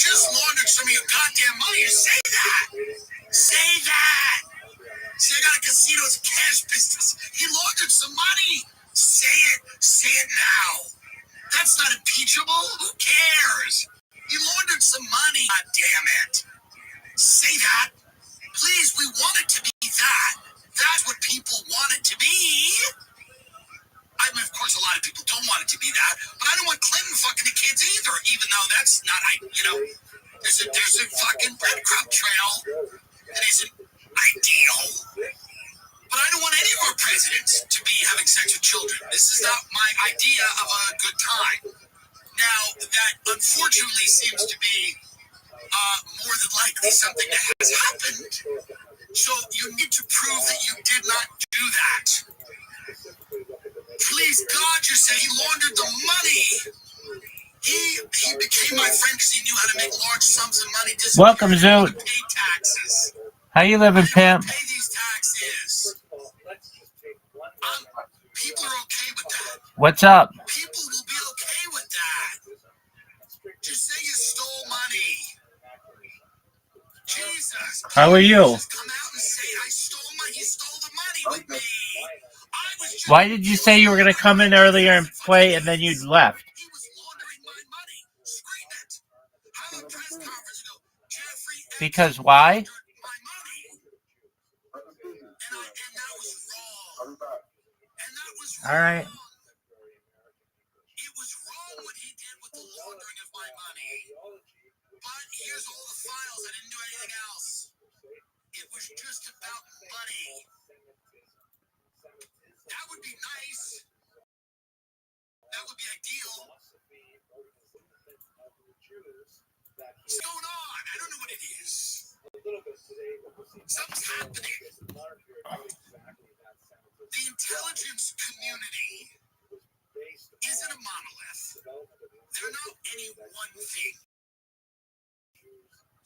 just laundered some of your goddamn money. Say that. Say that. See, I got a casino. It's a cash business. He laundered some money. Say it. Say it now. That's not impeachable. Who cares? He laundered some money. God damn it. Say that. Please, we want it to be that. That's what people want it to be. I mean, of course, a lot of people don't want it to be that, but I don't want Clinton fucking the kids either, even though that's not, there's a fucking breadcrumb trail that isn't ideal. But I don't want any of our presidents to be having sex with children. This is not my idea of a good time. Now, that unfortunately seems to be more than likely something that has happened. So you need to prove that you did not do that. Please, God, you say he laundered the money. He became my friend because he knew how to make large sums of money. Welcome, Zoot. Pay taxes. How you living, pimp? Pay these taxes. People are okay with that. What's up? People will be okay with that. Just say you stole money. Jesus. How are you? Just come out and say I stole money. You stole the money with me. Why did you say you were going to come in earlier and play and then you left? He was laundering my money. Scream it. Have a press conference and go, Jeffrey. Because why? My money. And that was wrong. And that was wrong. All right. It was wrong what he did with the laundering of my money. But here's all the files. I didn't do anything else. It was just about money. That would be nice. That would be ideal. What's going on? I don't know what it is. Something's happening. The intelligence community isn't a monolith. They're not any one thing.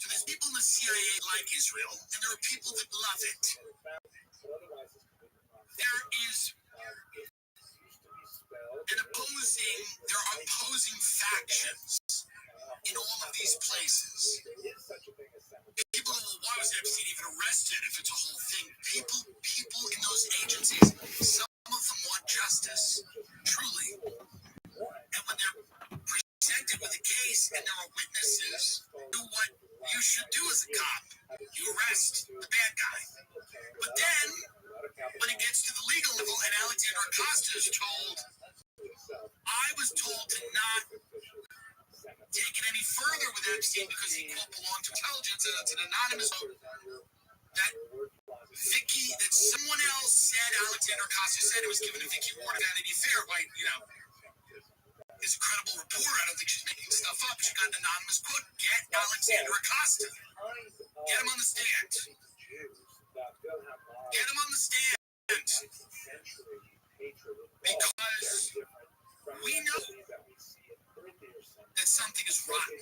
So there's people in the CIA like Israel, and there are people that love it. There are opposing factions in all of these places. People go, well, why was Epstein even arrested if it's a whole thing? People in those agencies, some of them want justice, truly. And when they're presented with a case and there are witnesses, do what you should do as a cop. You arrest the bad guy. But then, when it gets to the legal level, and Alexander Acosta is told, I was told to not take it any further with Epstein because he, quote, belonged to intelligence, and it's an anonymous vote. That someone else said, Alexander Acosta said it was given to Vicky Ward of Vanity Fair by, is a credible reporter. I don't think she's making stuff up. She got an anonymous quote. Get Alexander Acosta. Get him on the stand. Get him on the stand. Because we know that something is rotten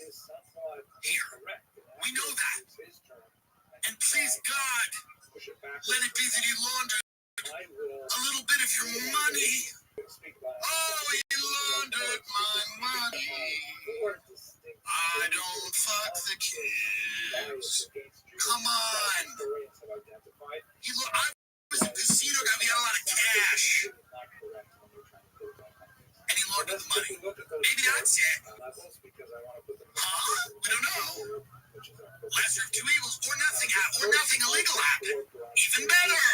here. We know that. And please, God, let it be that he laundered a little bit of your money. Oh, he laundered my money. I don't fuck the kids. Come on. I was a casino guy. We had a lot of cash. And he laundered the money. Maybe that's it. Huh? We don't know. Lesser of two evils, or nothing illegal happened. Even better.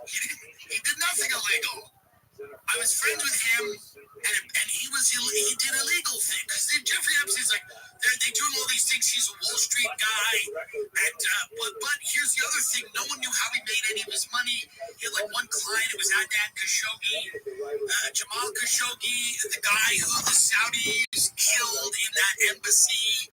He did nothing illegal. I was friends with him, and he did illegal things. Because Jeffrey Epstein's like, they do all these things. He's a Wall Street guy, and but here's the other thing: no one knew how he made any of his money. He had like one client. It was Adnan Khashoggi, Jamal Khashoggi, the guy who the Saudis killed in that embassy.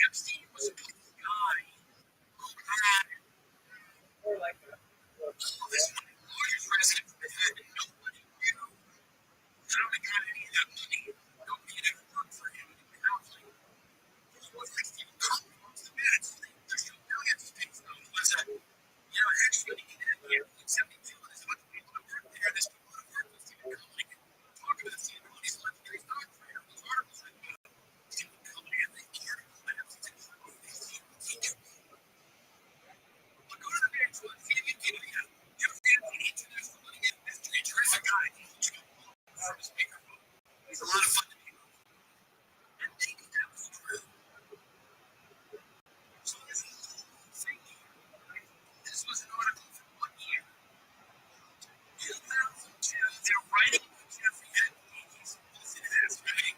Epstein was a guy who had all this money. Lawyers, presidents, nobody knew how he got any of that money. Nobody had ever worked for him in counseling. He was like Stephen Colbert amongst the minutes. There's no millions of things. He was a from his microphone. He's a lot of fun to be with. And maybe that was true. So this whole thing here, right? This was an article from 1 year. 2002, they're writing about Jeffrey Epstein. He's supposed to have, right?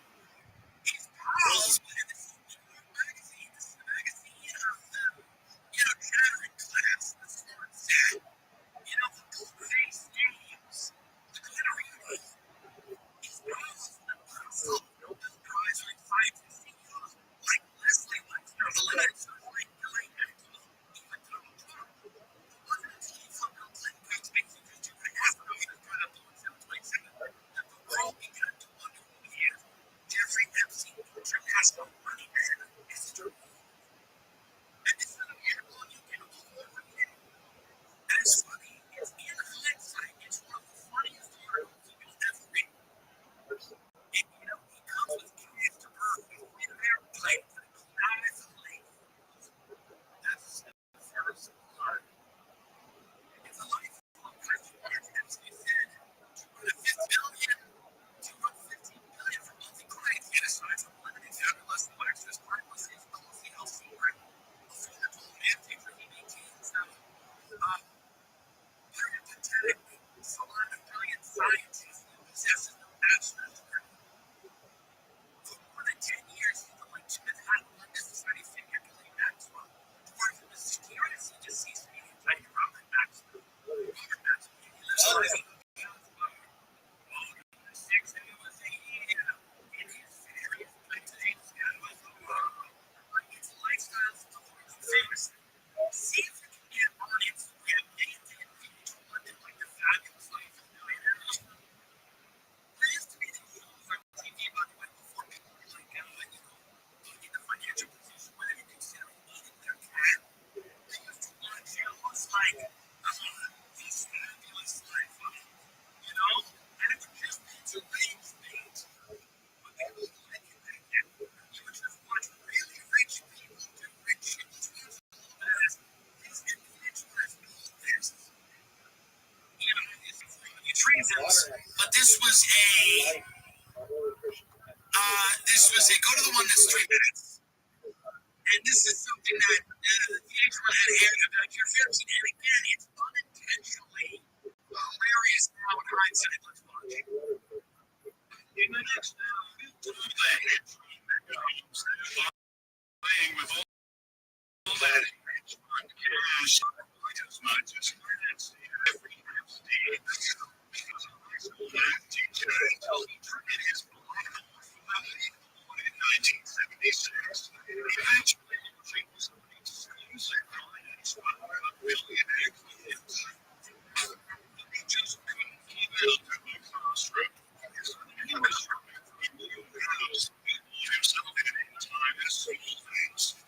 He's pals with this magazine. This is the magazine of the, chattering class, the smart set. The blue-faced names, the glittering. He's pals with the Rothschild Nobel Prize winning scientists, CEOs like Leslie Wexner, the limited like Billy Axel, even Donald Trump. Wasn't it from Bill Clinton got to make just 2.5 million brought up to 1.7 that the world began to wonder who he is. Jeffrey Epstein, international money man, is true. And this is an article you can all read it. And it's funny, it's in hindsight, it's one of the funniest articles you'll ever read. He comes with kids to Earth in an airplane to the clouds of the lake. That's the first part. It's a life full of question marks. Epstein said, $215 billion for multi-client genocide from limited fabulous waxes. Part was his policy elsewhere. Also, the total mandate for he maintains parapathetically salon of brilliant scientists and possesses no bachelor's degree. For more than 10 years, he linked to Manhattan unnecessary figure Billy Maxwell, part of the mysterious and deceased media type Robert Maxwell. Robert Maxwell, he lives alive in the Jones Bar. The 6 and it was a year in his various places. And was the world. Its lifestyles of the famous. See if we can get on Instagram, named in to London like the fabulous life of millionaires. There used to be the heroes on TV, by the way, before people were like, in the financial position where they could consider eating their cat. They used to watch shows like This Fabulous Life, and it would just be to rage bait. But they would like it back then. You would just watch really rich people do rich shit, which means a little bit as these individuals build this. Treasons, but this was a go to the one that's 3 minutes. And this is something that the expert had aired about your films, and again, it's unintentionally hilarious now in hindsight. Let's watch. In the next playing with all that cash, as much as every Epstein because of his teacher until he turned his blind in 1976. Eventually, he was exclusive finance for a billionaire kids. He just couldn't keep it up to the classroom. He was from a new house and himself in time as small things.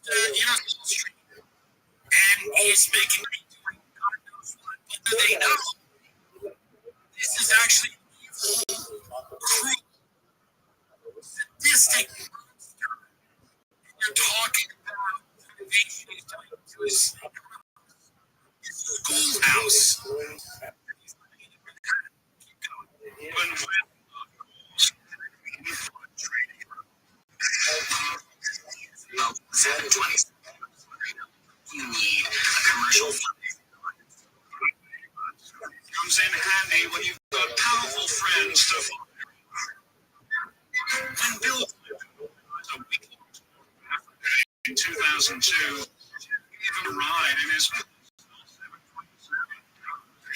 And he's making but do they know this is actually cruel, sadistic monster? You're talking about invasion to his schoolhouse. When 720, you need a commercial funding. Comes in handy when you've got powerful friends to follow. When Bill in 2002 gave him a ride in his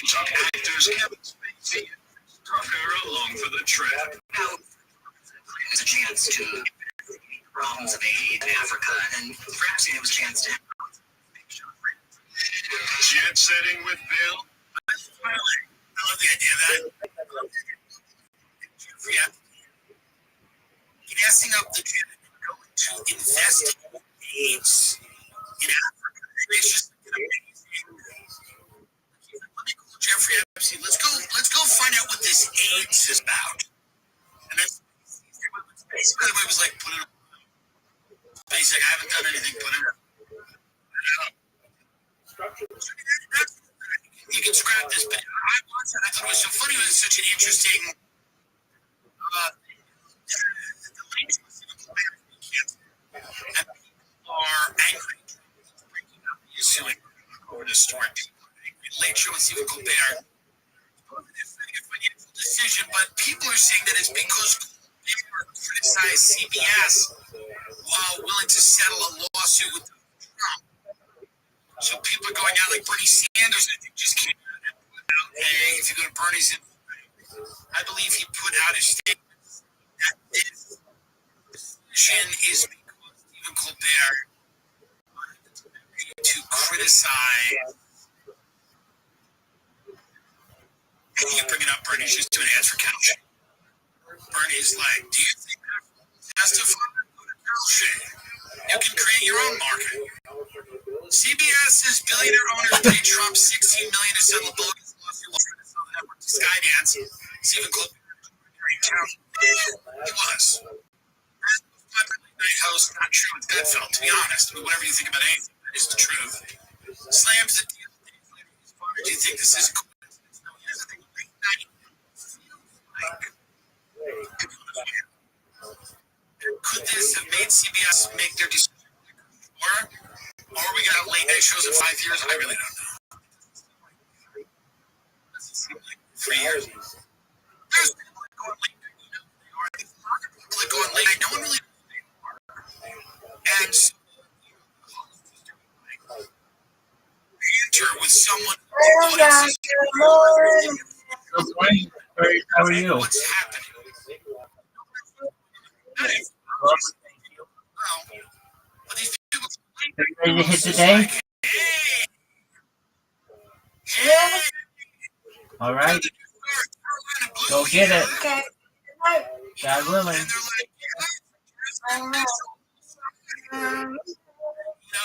took actors Kevin Spacey and Tucker along for the trip. Now, there's a chance to problems of aid in Africa, and perhaps it was a chance to jet setting with Bill. I love the idea of that. Gassing up the jet to investigate AIDS in Africa. It's just amazing. Let me call Jeffrey Epstein. Let's go find out what this AIDS is about. And that's basically everybody was like, put it up. Basic, I haven't done anything, put it up. You can scrap this, but I watched it. I thought it was so funny. It was such an interesting and people are angry. You're suing over the story. Late show with Stephen Colbert. It's a financial decision, but people are saying that it's because Colbert criticized CBS while willing to settle a lawsuit with Trump. So people are going out like Bernie Sanders, I think, just came out. Hey, if you go to Bernie's, I believe he put out a statement that this decision is because Stephen Colbert to criticize. And you bring it up, Bernie's just doing ads for couch. Bernie's like, do you think that's justified? You can create your own market. CBS's billionaire owners paid Trump $16 million to settle a bogus lawsuit to sell the network to Skydance. Stephen Colbert, he was. Night host, not true with Gutfeld, to be honest. I mean, whatever you think about anything, that is the truth. Slams the deal. Do you think this is a coincidence? No, he doesn't think late night. Could this have made CBS make their decision? Or are we going to have late night shows in 5 years? I really don't know. 3 years. There's people that go on late night. You know who they are. There's a lot of people that go on late night. No one really knows who they are. And so, banter with someone. How are you? What's happening? Ready to hit the day? All right. Go get it. God willing.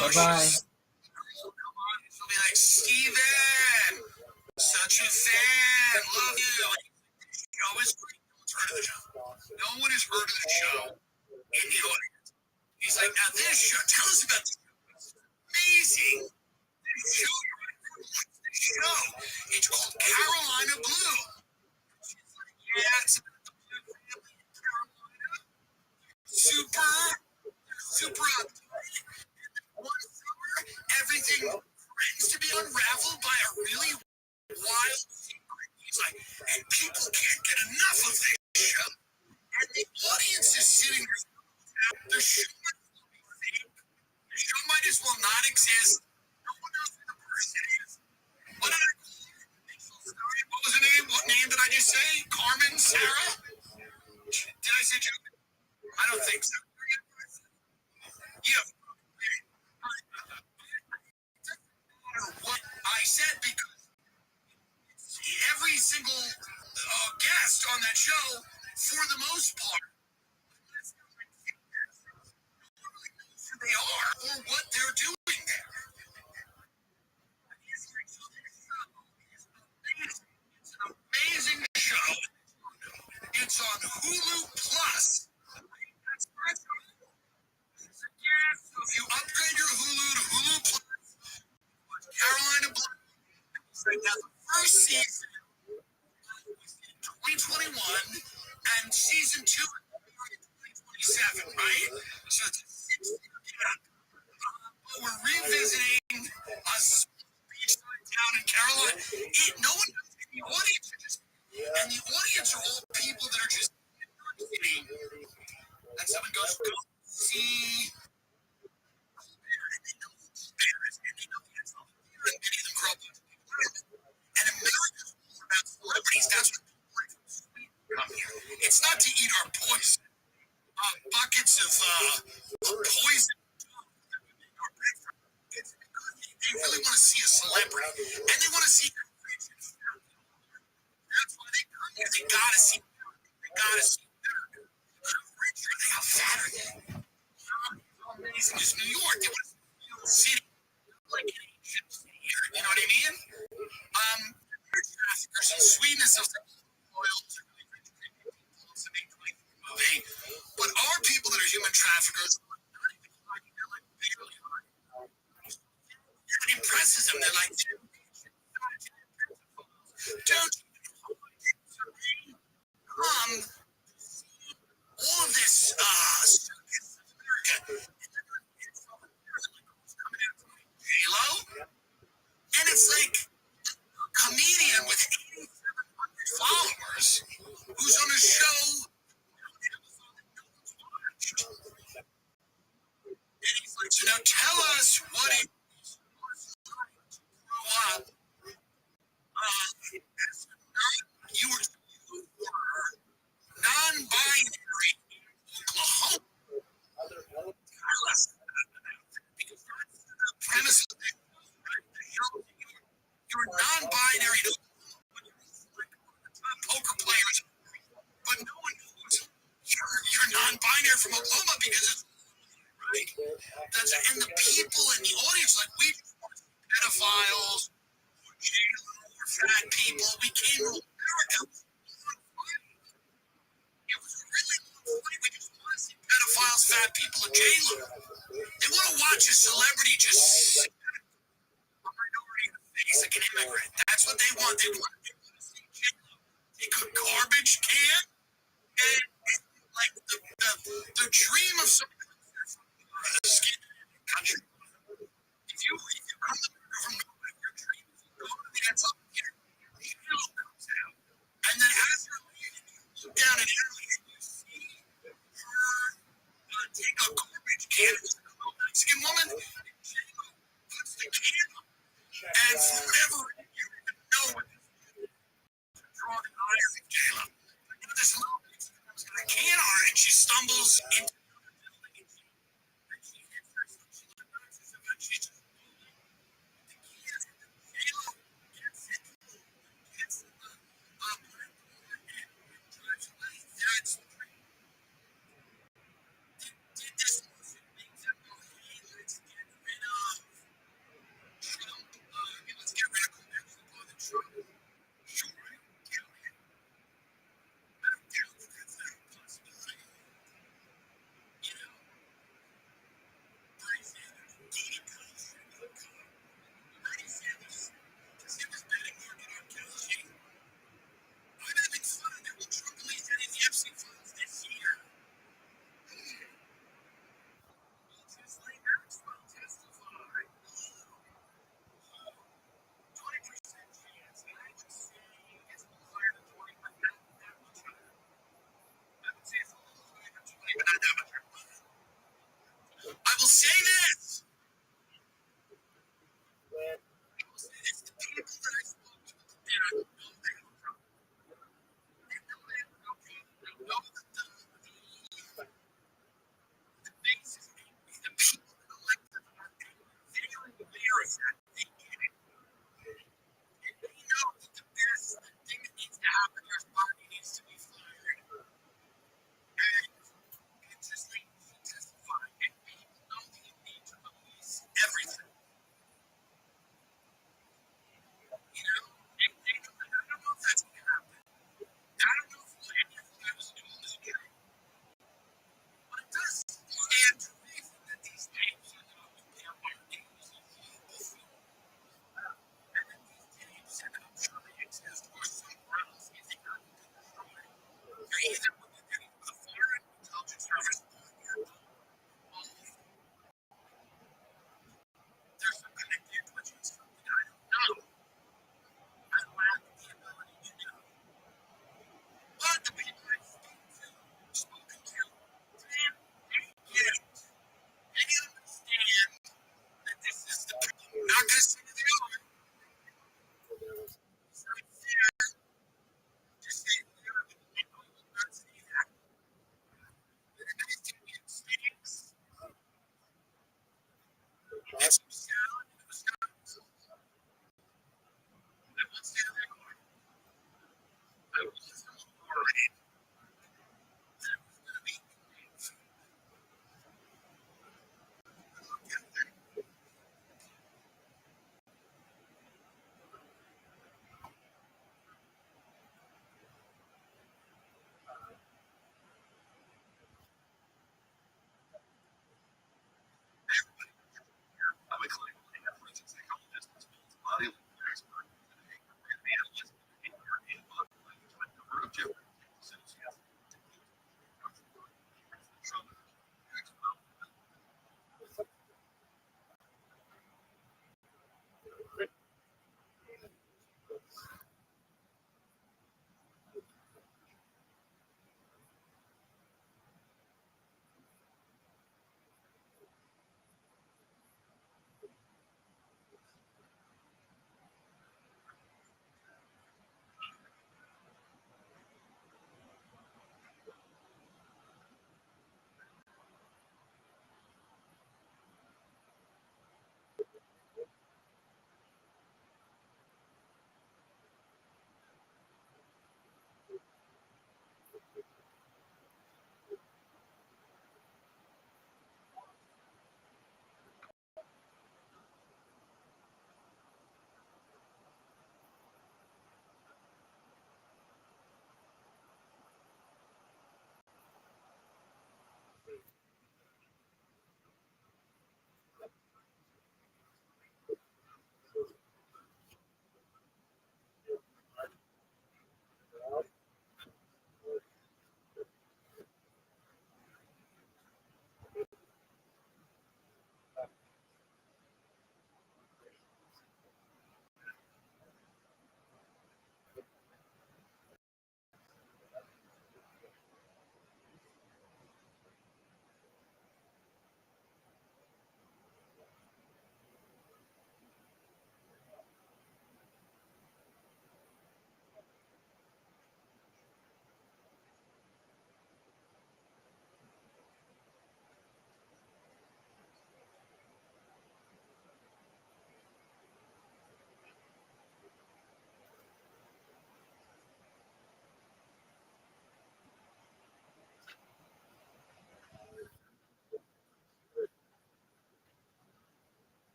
Bye-bye. She'll be like, Steven, such a fan, love you. The show is great. No one has heard of the show in the audience. He's like, now this show, tell us about this show. Amazing. This show. It's called Carolina Blue. Yeah, it's about the Blue family in Carolina. Super one summer, everything tends to be unraveled by a really wild secret. He's like, and people can't get enough of this show. And the audience is sitting there. The show might as well not exist. No one knows who the person is. What did I call her? What was her name? What name did I just say? Carmen? Sarah? Did I say Julie? I don't think so. Yeah. What I said, because every single guest on that show, for the most part, who they are or what they're doing there. It's an amazing show. It's on Hulu Plus. If you upgrade your Hulu to Hulu Plus, Carolina Blue, now the first season, 2021, and season 2, 2027, right? So we're revisiting a beach town in Carolina. No one in the audience are just, and the audience are all people that are just sitting. And someone goes, go see. And America's all about celebrities. That's what come here. It's not to eat our poison. Buckets of poison. They really want to see a celebrity, and they want to see. That's why they come here. They gotta see. They gotta see. How rich are they? How fat are they? How amazing is New York? They want to see a city like an ancient city here. You know what I mean? Traffickers and sweetness of oil to really rich people to make movie. But our people that are human traffickers, it impresses them. They're like, dude, all of this J-Lo, and it's like a comedian with 8,700 followers who's on a show. And he's like, so now tell us what it grew up. You were non-binary Oklahoma. Tell us because that's the premise of the show. You're non-binary poker players, but no one knows you're non-binary from Oklahoma because it's right. And the people in the audience, like we pedophiles, or fat people, we came to America. It was really funny. We just want to see pedophiles, fat people, and J-Lo. They want to watch a celebrity just sit a minority in the face like an immigrant. That's what they want. They want to see J-Lo take a garbage can and like the dream of some skin country. If you come from your dream, go to the ends up here. J-Lo comes out, and then as you're leaving, you look down an alley and you see her take a garbage can. It's a Mexican woman. And J-Lo puts the can up, and for whatever you even know what to draw the eye of J-Lo. This little can on her, and she stumbles into the building, and she hits herself. She looks and she's just J-Lo gets it, gets the and drives away. That's did this make them go, hey, let's get rid of Trump, let's get rid of Mexico and Trump. Sure, I don't doubt it. I don't doubt that that's a possibility.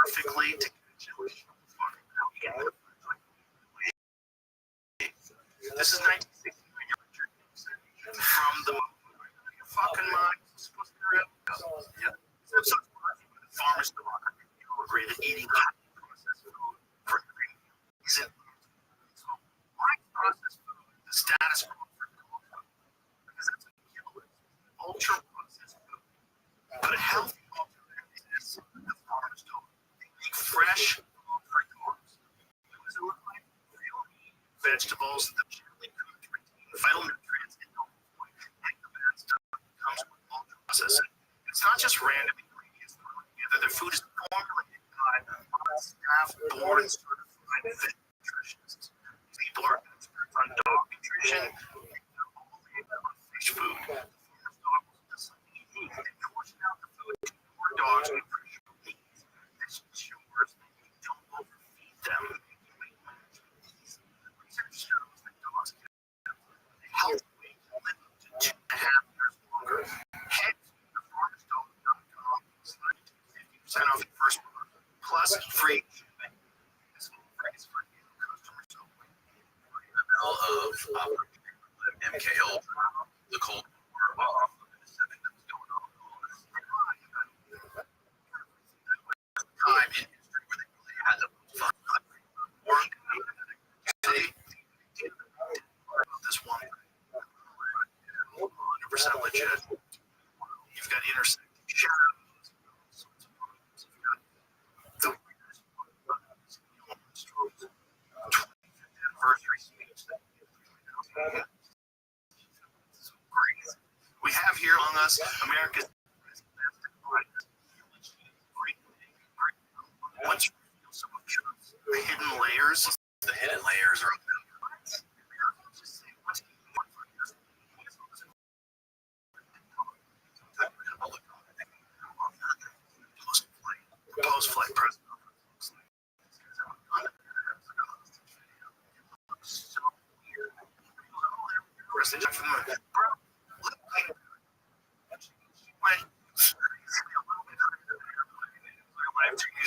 Perfectly to this is 1960 from the fucking mind. Yeah. So farmers agree that eating processed food for isn't processed food, the status quo because that's ultra processed food. But a healthy alternative is the farmers don't make fresh food for farms. Vegetables that gently cooked retain vital nutrients and no point. Like the bad stuff comes with ultra processing. It's not just random ingredients thrown together. Their food is formulated by staff board certified vet nutritionists. People are experts on dog nutrition and only on fish food. The farmer's dog will just portion out the food for dogs' nutritional needs. This ensures that you don't overfeed them. Research shows that dogs can have a healthy weight live up to 2.5 years longer. Head to farmersdog.com /50% off your first order plus free shipping. This offer is for new customers only. In the middle of MK Ultra, the Cold War, the Pacific that was going on. Time in history where they really had to fuck work. This one 100% legit. You've got intersecting shadows, all sorts of problems. You've got the weirdest strokes, 25th anniversary speech that so crazy. We have here among us America's once you reveal some of the hidden layers, the hidden layers are post-flight president. So weird. From the bro,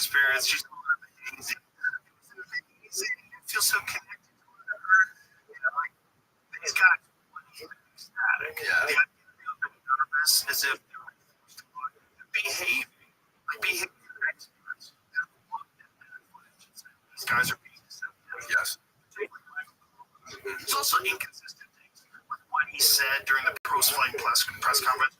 spirits. She's amazing. It feels so connected to her. You know, like these guys ecstatic. Yeah. The idea of being nervous as if behave like behavior experts. These guys are being deceptive. Yes. He's also inconsistent things with what he said during the post-flight press conference.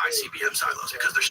ICBM silos because they're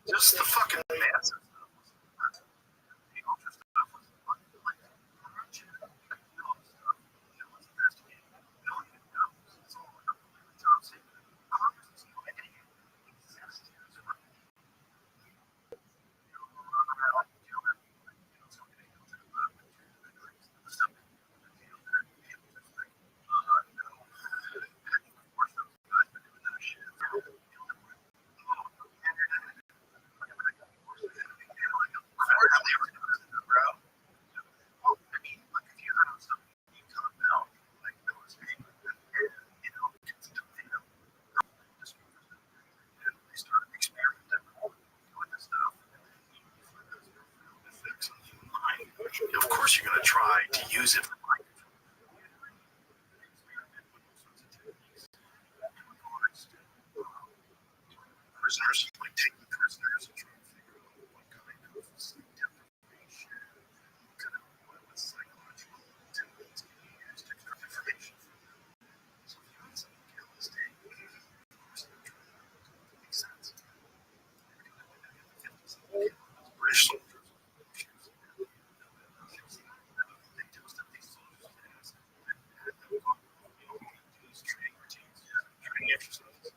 just the fucking mess. Of course, you're going to try to use it. Prisoners, like taking prisoners and trying to figure out what kind of sleep deprivation, what kind of psychological techniques can you use to extract information from them. So if you want something to kill this day, of course they're trying to make sense. British soldiers. They toasted these soldiers to death. Training routines, training exercises.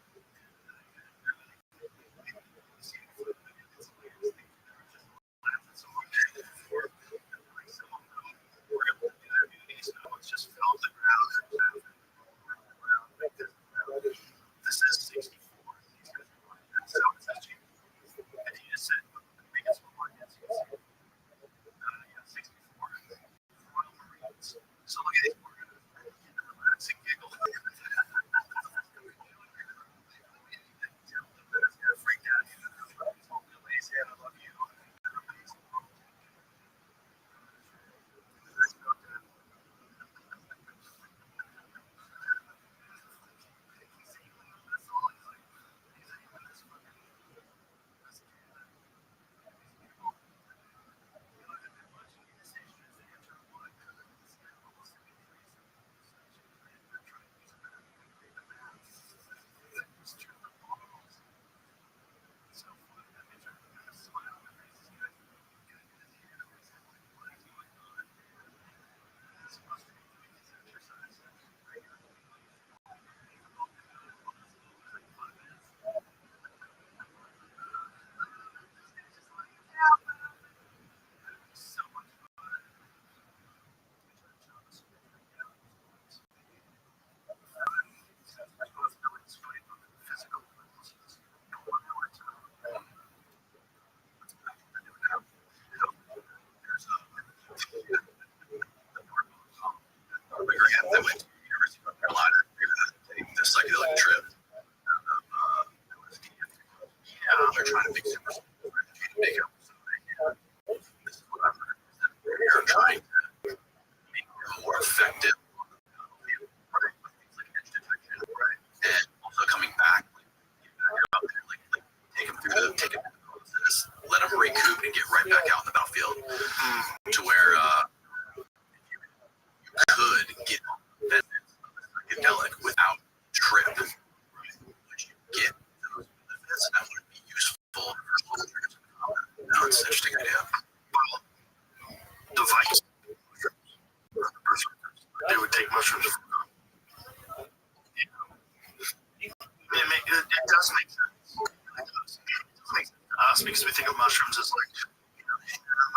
us because we think of mushrooms as like, I'm going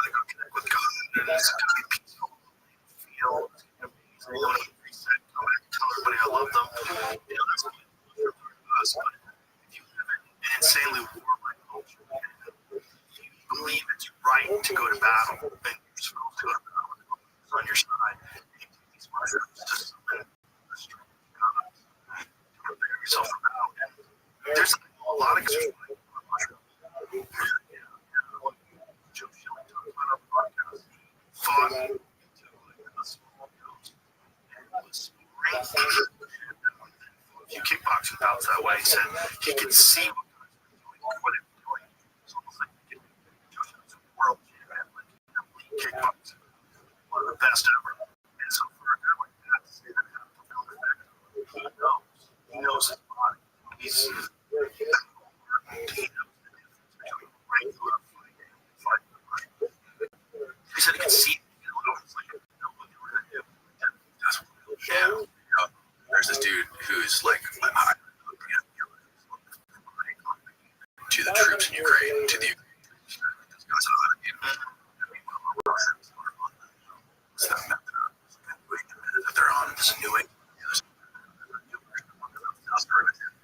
to go connect with God and it's going to be peaceful. Feel it's going to be amazing. I want to reset, go back and tell everybody I love them. That's what us. But if you live in an insanely warlike culture, you believe it's right to go to battle, and you're supposed to go to battle on your side. You take these mushrooms to summon the strength of God to prepare yourself for battle. And there's a lot of mushrooms. Joe Schilling talked about on the podcast. He fought into a small ghost and was great. A few kickboxing bouts that way. He said he could see what it was doing. It's almost like Joe Schilling's a world champion, like elite kickboxer, one of the best ever. And so for a guy like that to say that it had a profound effect, he knows his body. He knows the difference between regular fighting and fighting the mushrooms. He said he could see it. It's like, what you're going to do. That's what we'll do. Yeah. There's this dude who's like, to the troops in Ukraine, to the what's that method that they're on? This new way. It's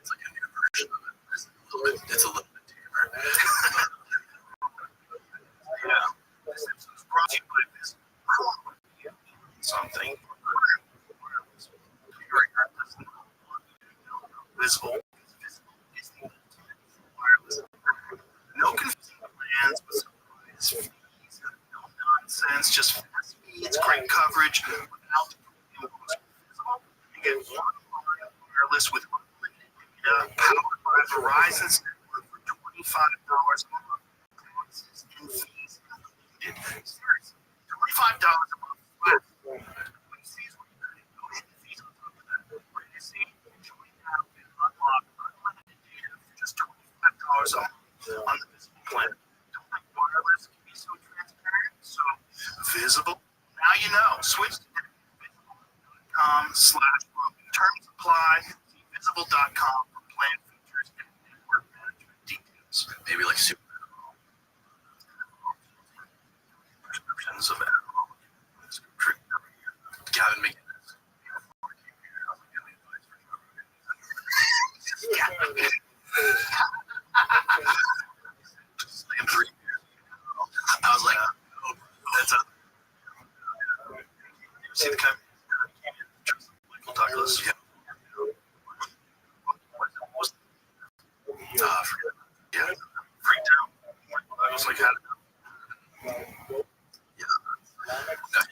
like a new version of it. It's a little bit tamer. Yeah. It's brought to you by this something. Visible. No confusing plans with surprise fees, no nonsense, just fast speeds, great coverage without you get one line wireless with unlimited data powered by Verizon's network for $25 a month. Taxes and fees included. Seriously, $25 a month flat. When you see what you pay, no hidden fees on top of that. What do you see? Join now and unlock unlimited data for just $25 a month on the Visible plan. Don't think wireless can be so transparent, so Visible. Now you know. Switch to visible.com/roaming. Terms apply. See visible.com for plan features and network management details. Maybe like super prescriptions of alcohol. Gavin McGinnis. I was like, oh, that's a. You see the kind of Michael Douglas? Yeah. Yeah. Freaked out. Michael Douglas like had it. Yeah.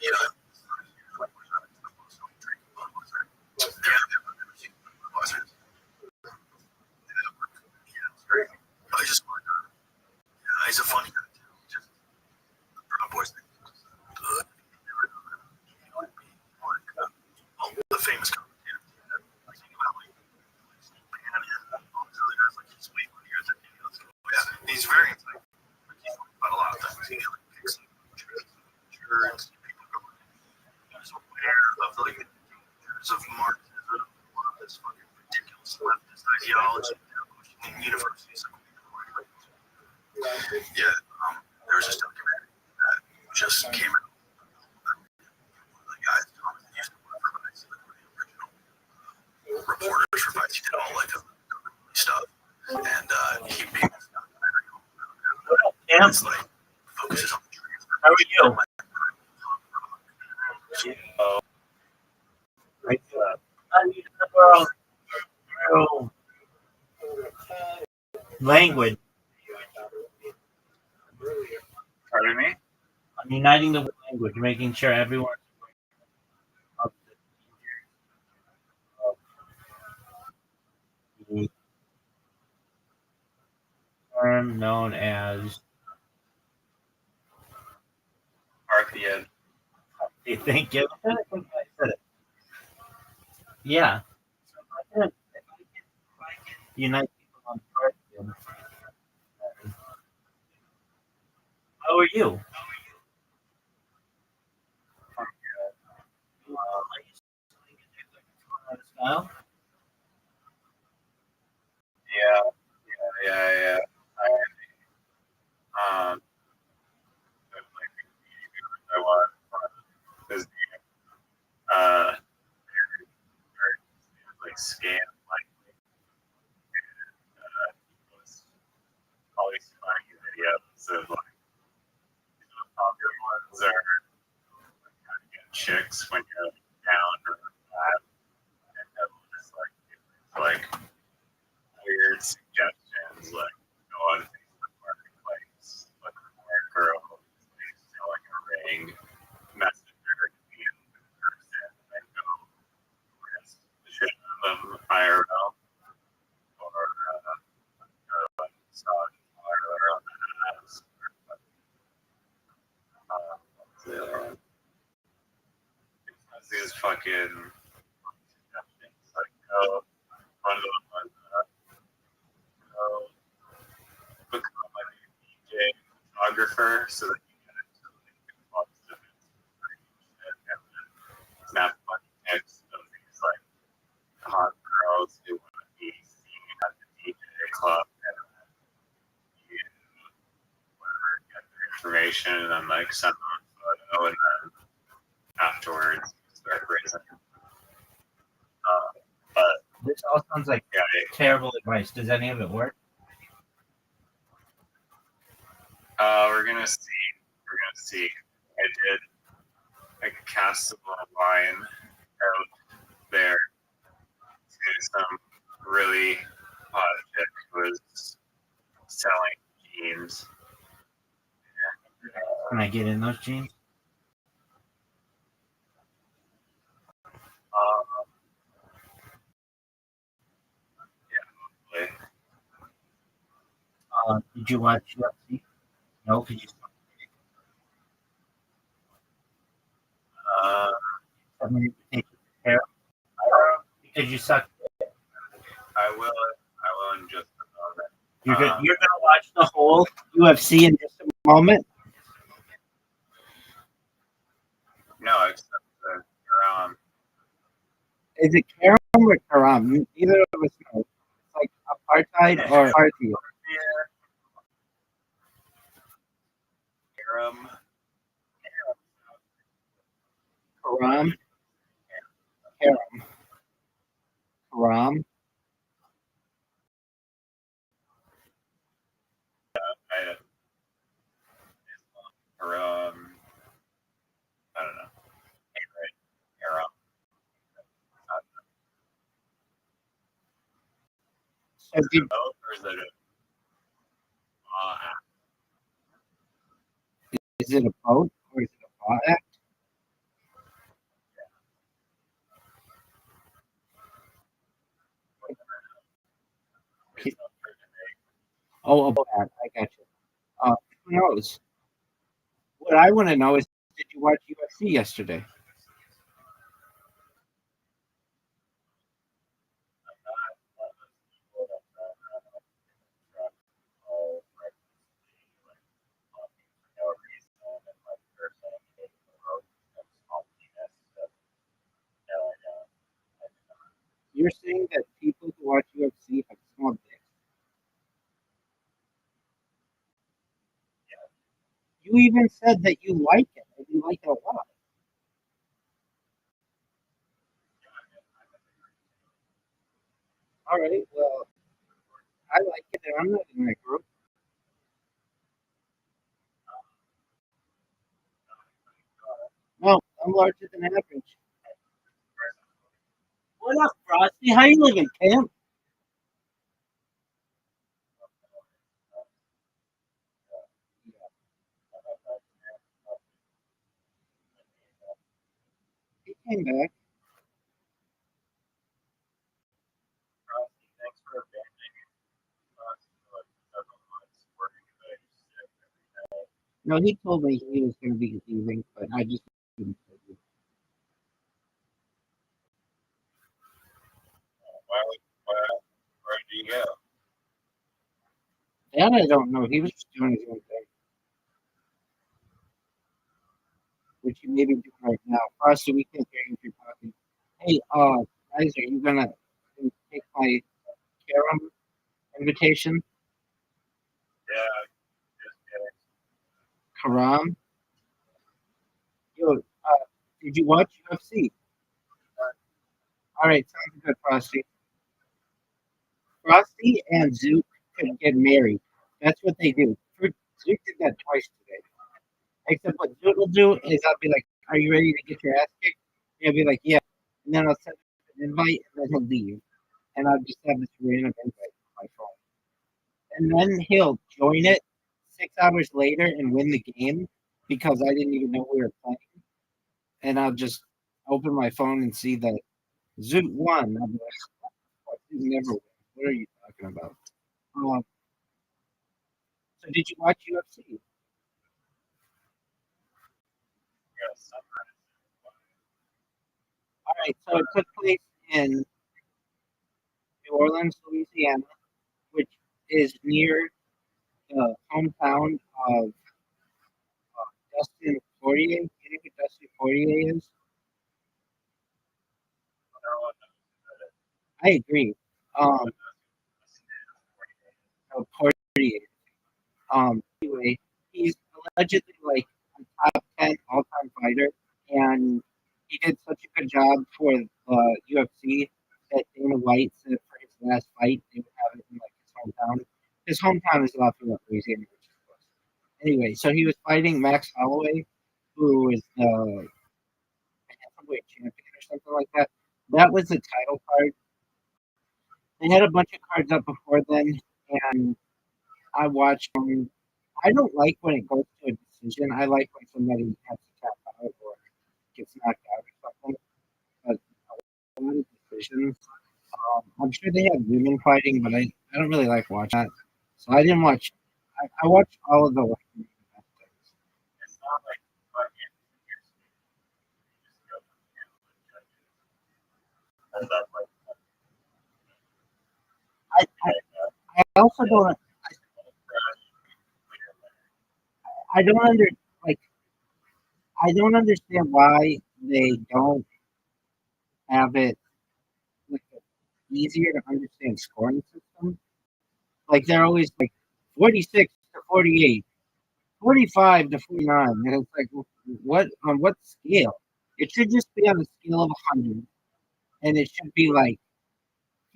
Yeah. I just want to. He's a funny guy too. Just Proud Boys thing. Good. The famous commentator. I think about like Pan and all these other guys. Like he's way funnier than any of those guys. Yeah, he's very insightful. Like he's about a lot of things. He like picks up insurance. People go. He's aware of like the dangers of Marxism, a lot of this fucking ridiculous leftist ideology they're pushing in universities. Yeah, there was this documentary that just came out. The guys used to work for Vice, like the original reporters for Vice. He did all like the stuff, and he made this documentary. Yeah. It's like focuses on the transfer. How are you? Language. Pardon me? I'm uniting the language, making sure everyone up to the term known as. Parthian. Thank you. I think I said it. Yeah. If I can unite people on Parthian. How are you? Style? Yeah. effects when you're down or flat, and just like weird suggestions like go on Facebook Marketplace, look for a girl who's selling a ring, message her to be in person, and go risk the shit out of them IRL or massage parlor on the ass. These fucking suggestions like one of them was become a DJ photographer so that you get into like clubs and snap funny pics of these like hot girls who want to be seen at the DJ club and then you whatever get their information and then like send them a photo and then afterwards start raising. But This all sounds like terrible advice. Does any of it work? we're gonna see. I cast a line out there to some really hot chick who was selling jeans. Can I get in those jeans? Yeah, hopefully. Did you watch UFC? No, because you take your hair because you suck. I will in just a moment. You're gonna watch the whole UFC in just a moment. No, except that Is it Karam or Karam? Neither of us know. It's like apartheid or party. Karam. Karam. I don't know. Karam. So did, Or is it is it a boat or is it a bot act? Oh, a boat act. I got you. Who knows? What I want to know is, did you watch UFC yesterday? You're saying that people who watch UFC have small dicks. You even said that you like it, and you like it a lot. All right, well, I like it, and I'm not in that group. No, I'm larger than average. What up, Frosty? How you living, Pam? He came back. thanks for abandoning us for like several months working about your sick. No, he told me he was going to be leaving, but I just didn't tell you. Where did you go? That I don't know. He was just doing his own thing, which he may be doing right now. Frosty, we can't hear you if you're talking. Hey, guys, are you gonna take my Karam invitation? Yeah, just kidding. Karam? Yo, did you watch UFC? All right, sounds good, Frosty. Frosty and Zook could get married. That's what they do. Zook did that twice today. Except what Zook will do is I'll be like, "Are you ready to get your ass kicked?" He'll be like, yeah, and then I'll send him an invite, and then he'll leave, and I'll just have this random invite on my phone, and then he'll join it 6 hours later and win the game because I didn't even know we were playing, and I'll just open my phone and see that Zoot won. I'll be like, what? You never win. What are you talking about? Um, so did you watch UFC? Yes, All right, so it took place in New Orleans, Louisiana, which is near the hometown of Dustin Poirier. You know who Dustin Poirier is? I agree. Um, Poirier. Anyway, he's allegedly like a top 10 all-time fighter, and he did such a good job for the UFC that Dana White said for his last fight they would have it in like his hometown. His hometown is Lafayette, Louisiana, which is close. Anyway, so he was fighting Max Holloway, who is the heavyweight champion or something like that. That was the title card. They had a bunch of cards up before then, and I watched them. I don't like when it goes to a decision. I like when somebody has to tap out or gets knocked out or something. But a lot of decisions. I'm sure they have women fighting, but I don't really like watching that. So I didn't watch. I watched all of the. it's not like fucking and that's like I, I also don't. I don't under like. I don't understand why they don't have it like easier to understand scoring system. Like they're always like 46 to 48, 45 to 49. And it's like, what on what scale? It should just be on the scale of 100. And it should be like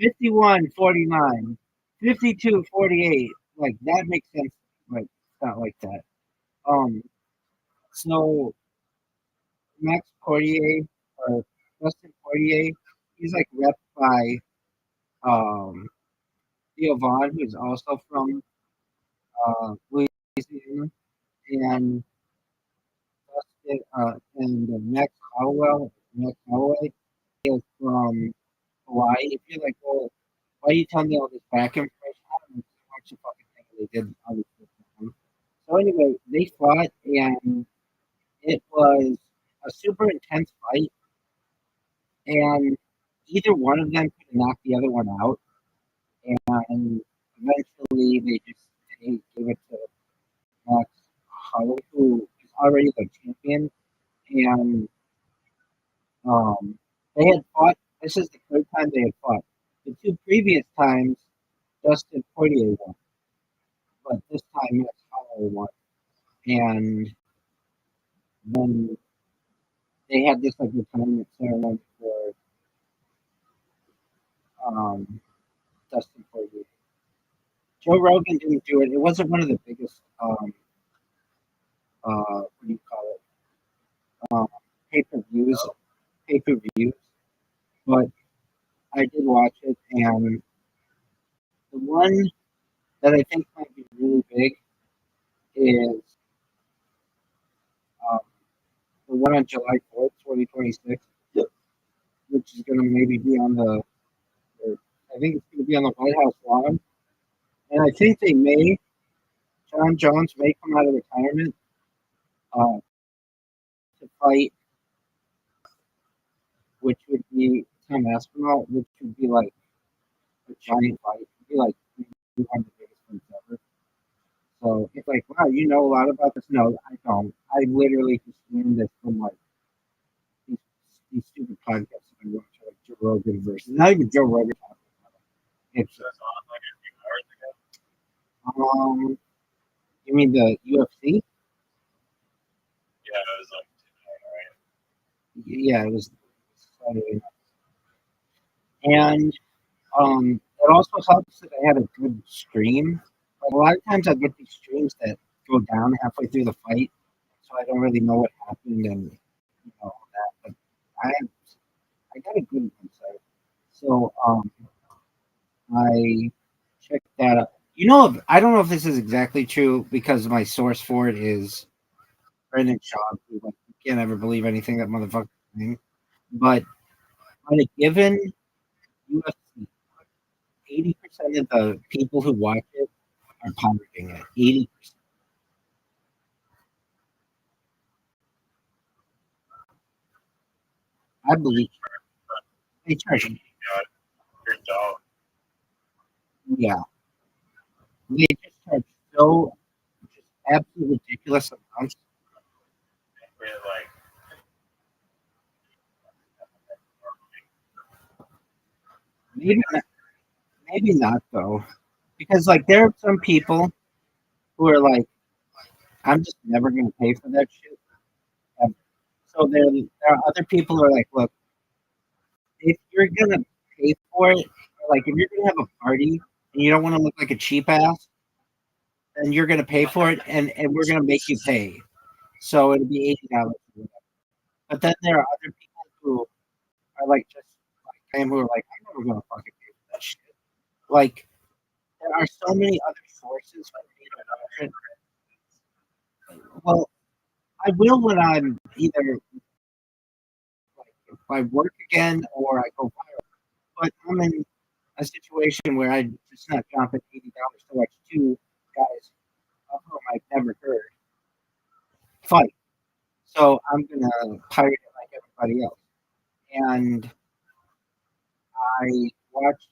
51, 49, 52, 48. Like that makes sense. Like it's not like that. Um, so Max Poirier or Dustin Poirier, he's like rep by um Theo Vaughn, who's also from Louisiana, and Max Holloway is from Hawaii. If you're like, well, why are you telling me all this back information? I don't know. Watch the fucking thing they did on this. So anyway, they fought, and it was a super intense fight, and either one of them could have knocked the other one out, and eventually they gave it to Max Holloway, who is already the champion, and they had fought. This is the third time they had fought. The two previous times, Dustin Poirier won, but this time Max Holloway won. And then they had this like retirement ceremony for um, Dustin Poirier. Joe Rogan didn't do it. It wasn't one of the biggest what do you call it? Um, pay per views, but I did watch it, and the one that I think might be really big is um, the one on July 4th, 2026, which is going to maybe be on or I think it's going to be on the White House lawn. And I think John Jones may come out of retirement uh, to fight, which would be Tom Aspinall, which would be like a giant fight. It would be like one of the biggest fights ever. So it's like, wow, you know a lot about this. No, I don't. I literally just learned this from like these, these stupid podcasts that I watch, like Joe Rogan versus not even Joe Rogan. It's just on like a few hours ago. You mean the UFC? Yeah, it was like today, right? Yeah, it was Saturday. And it also helps that I had a good stream. Like, a lot of times I get these streams that go down halfway through the fight, so I don't really know what happened and all that. But I I got a good website. So I checked that out. I don't know if this is exactly true because my source for it is Brendan Shaw, who like you can't ever believe anything that motherfucker is saying. But on a given UFC, 80% of the people who watch it are pirating it. 80%. I believe they charge. got your dog. Yeah, they just charge so just absolutely ridiculous amounts. We're like, Maybe not, maybe not though, because like there are some people who are like, I'm just never gonna pay for that shit. Um, So there are other people who are like, look, if you're gonna pay for it, like if you're gonna have a party and you don't want to look like a cheap ass, then you're gonna pay for it, and we're gonna make you pay. So it'll be $80. But then there are other people who are like just like I am, who are like, I'm never gonna fucking pay for that shit. Like there are so many other sources for me to watch it. Well, I will when I'm either like if I work again or I go viral. But I'm in a situation where I'm just not dropping $80 to watch two guys of whom I've never heard fight. So I'm gonna pirate it like everybody else. And I watched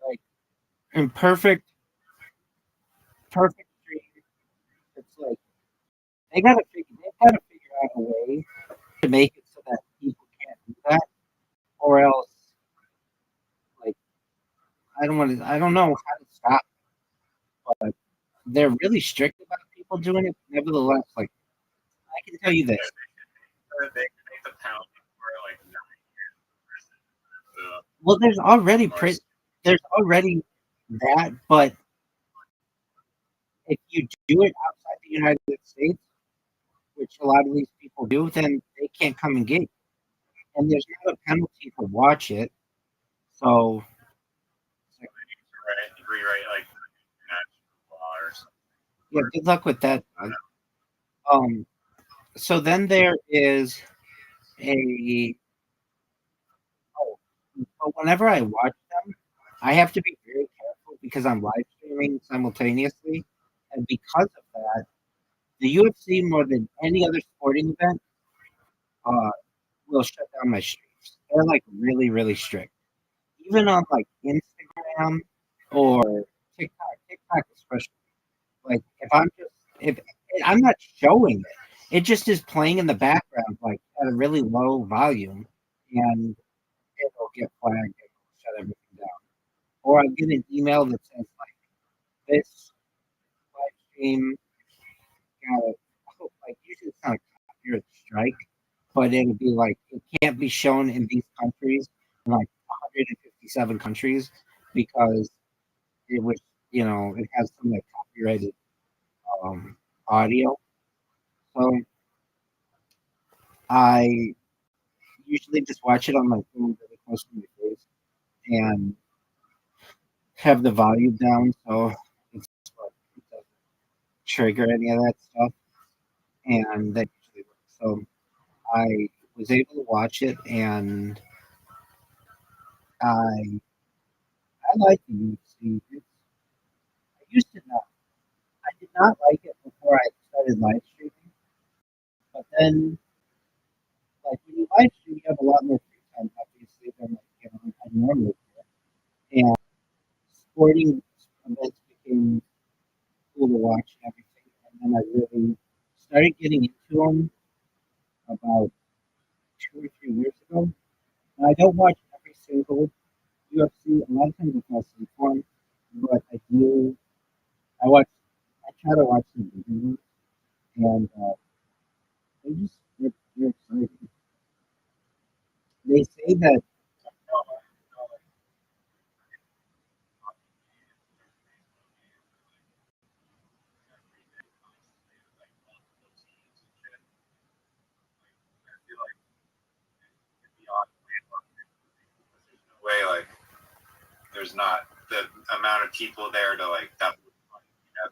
like in perfect stream. It's like they gotta figure out a way to make it so that people can't do that, or else like I don't know how to stop. But they're really strict about people doing it. Nevertheless, like I can tell you this. they make the pound for like 9 years. Well, there's already that, but if you do it outside the United States, which a lot of these people do, then they can't come and get you. And there's not a penalty to watch it. So Rewrite like national law or something. yeah, good luck with that. Um, so then there is a oh, so whenever I watch them, I have to be very careful because I'm live streaming simultaneously, and because of that, the UFC more than any other sporting event uh, will shut down my streams. They're like really, really strict. Even on like Instagram or TikTok especially. Like if I'm not showing it, it just is playing in the background like at a really low volume, and it'll get flagged and shut everything down. Or I get an email that says like this live stream got a like usually it's not a copyright strike, but it'll be like it can't be shown in these countries, in like 157 countries, because it was it has some like copyrighted um, audio. So I usually just watch it on my phone really close to my face and have the volume down so it's like, it doesn't trigger any of that stuff. And that usually works. So I was able to watch it, and I I like the UFC. I used to not. I did not like it before I started live streaming, but then like when you live stream, you have a lot more free time, obviously, than like I normally do. And sporting events became cool to watch and everything. And then I really started getting into them about 2 or 3 years ago. And I don't watch every single UFC. A lot of times I fall asleep for 'em, but I do. I watch. I try to watch the bigger ones, and they're exciting. They say that there's not the amount of people there to like that. That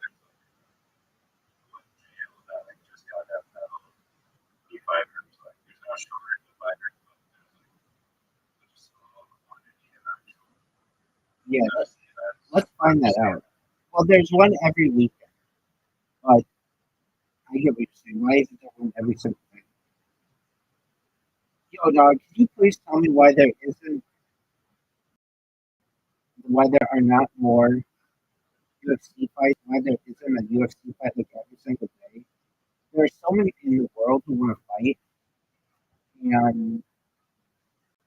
like just got that fighters. Like there's no shortage of fighters. Yeah, let's find that out. Well, there's one every weekend, but I get what you're saying. Why isn't there one every single day? Yo, dog, can you please tell me why there are not more UFC fights? Why there isn't a UFC fight like every single day? There are so many in the world who want to fight, and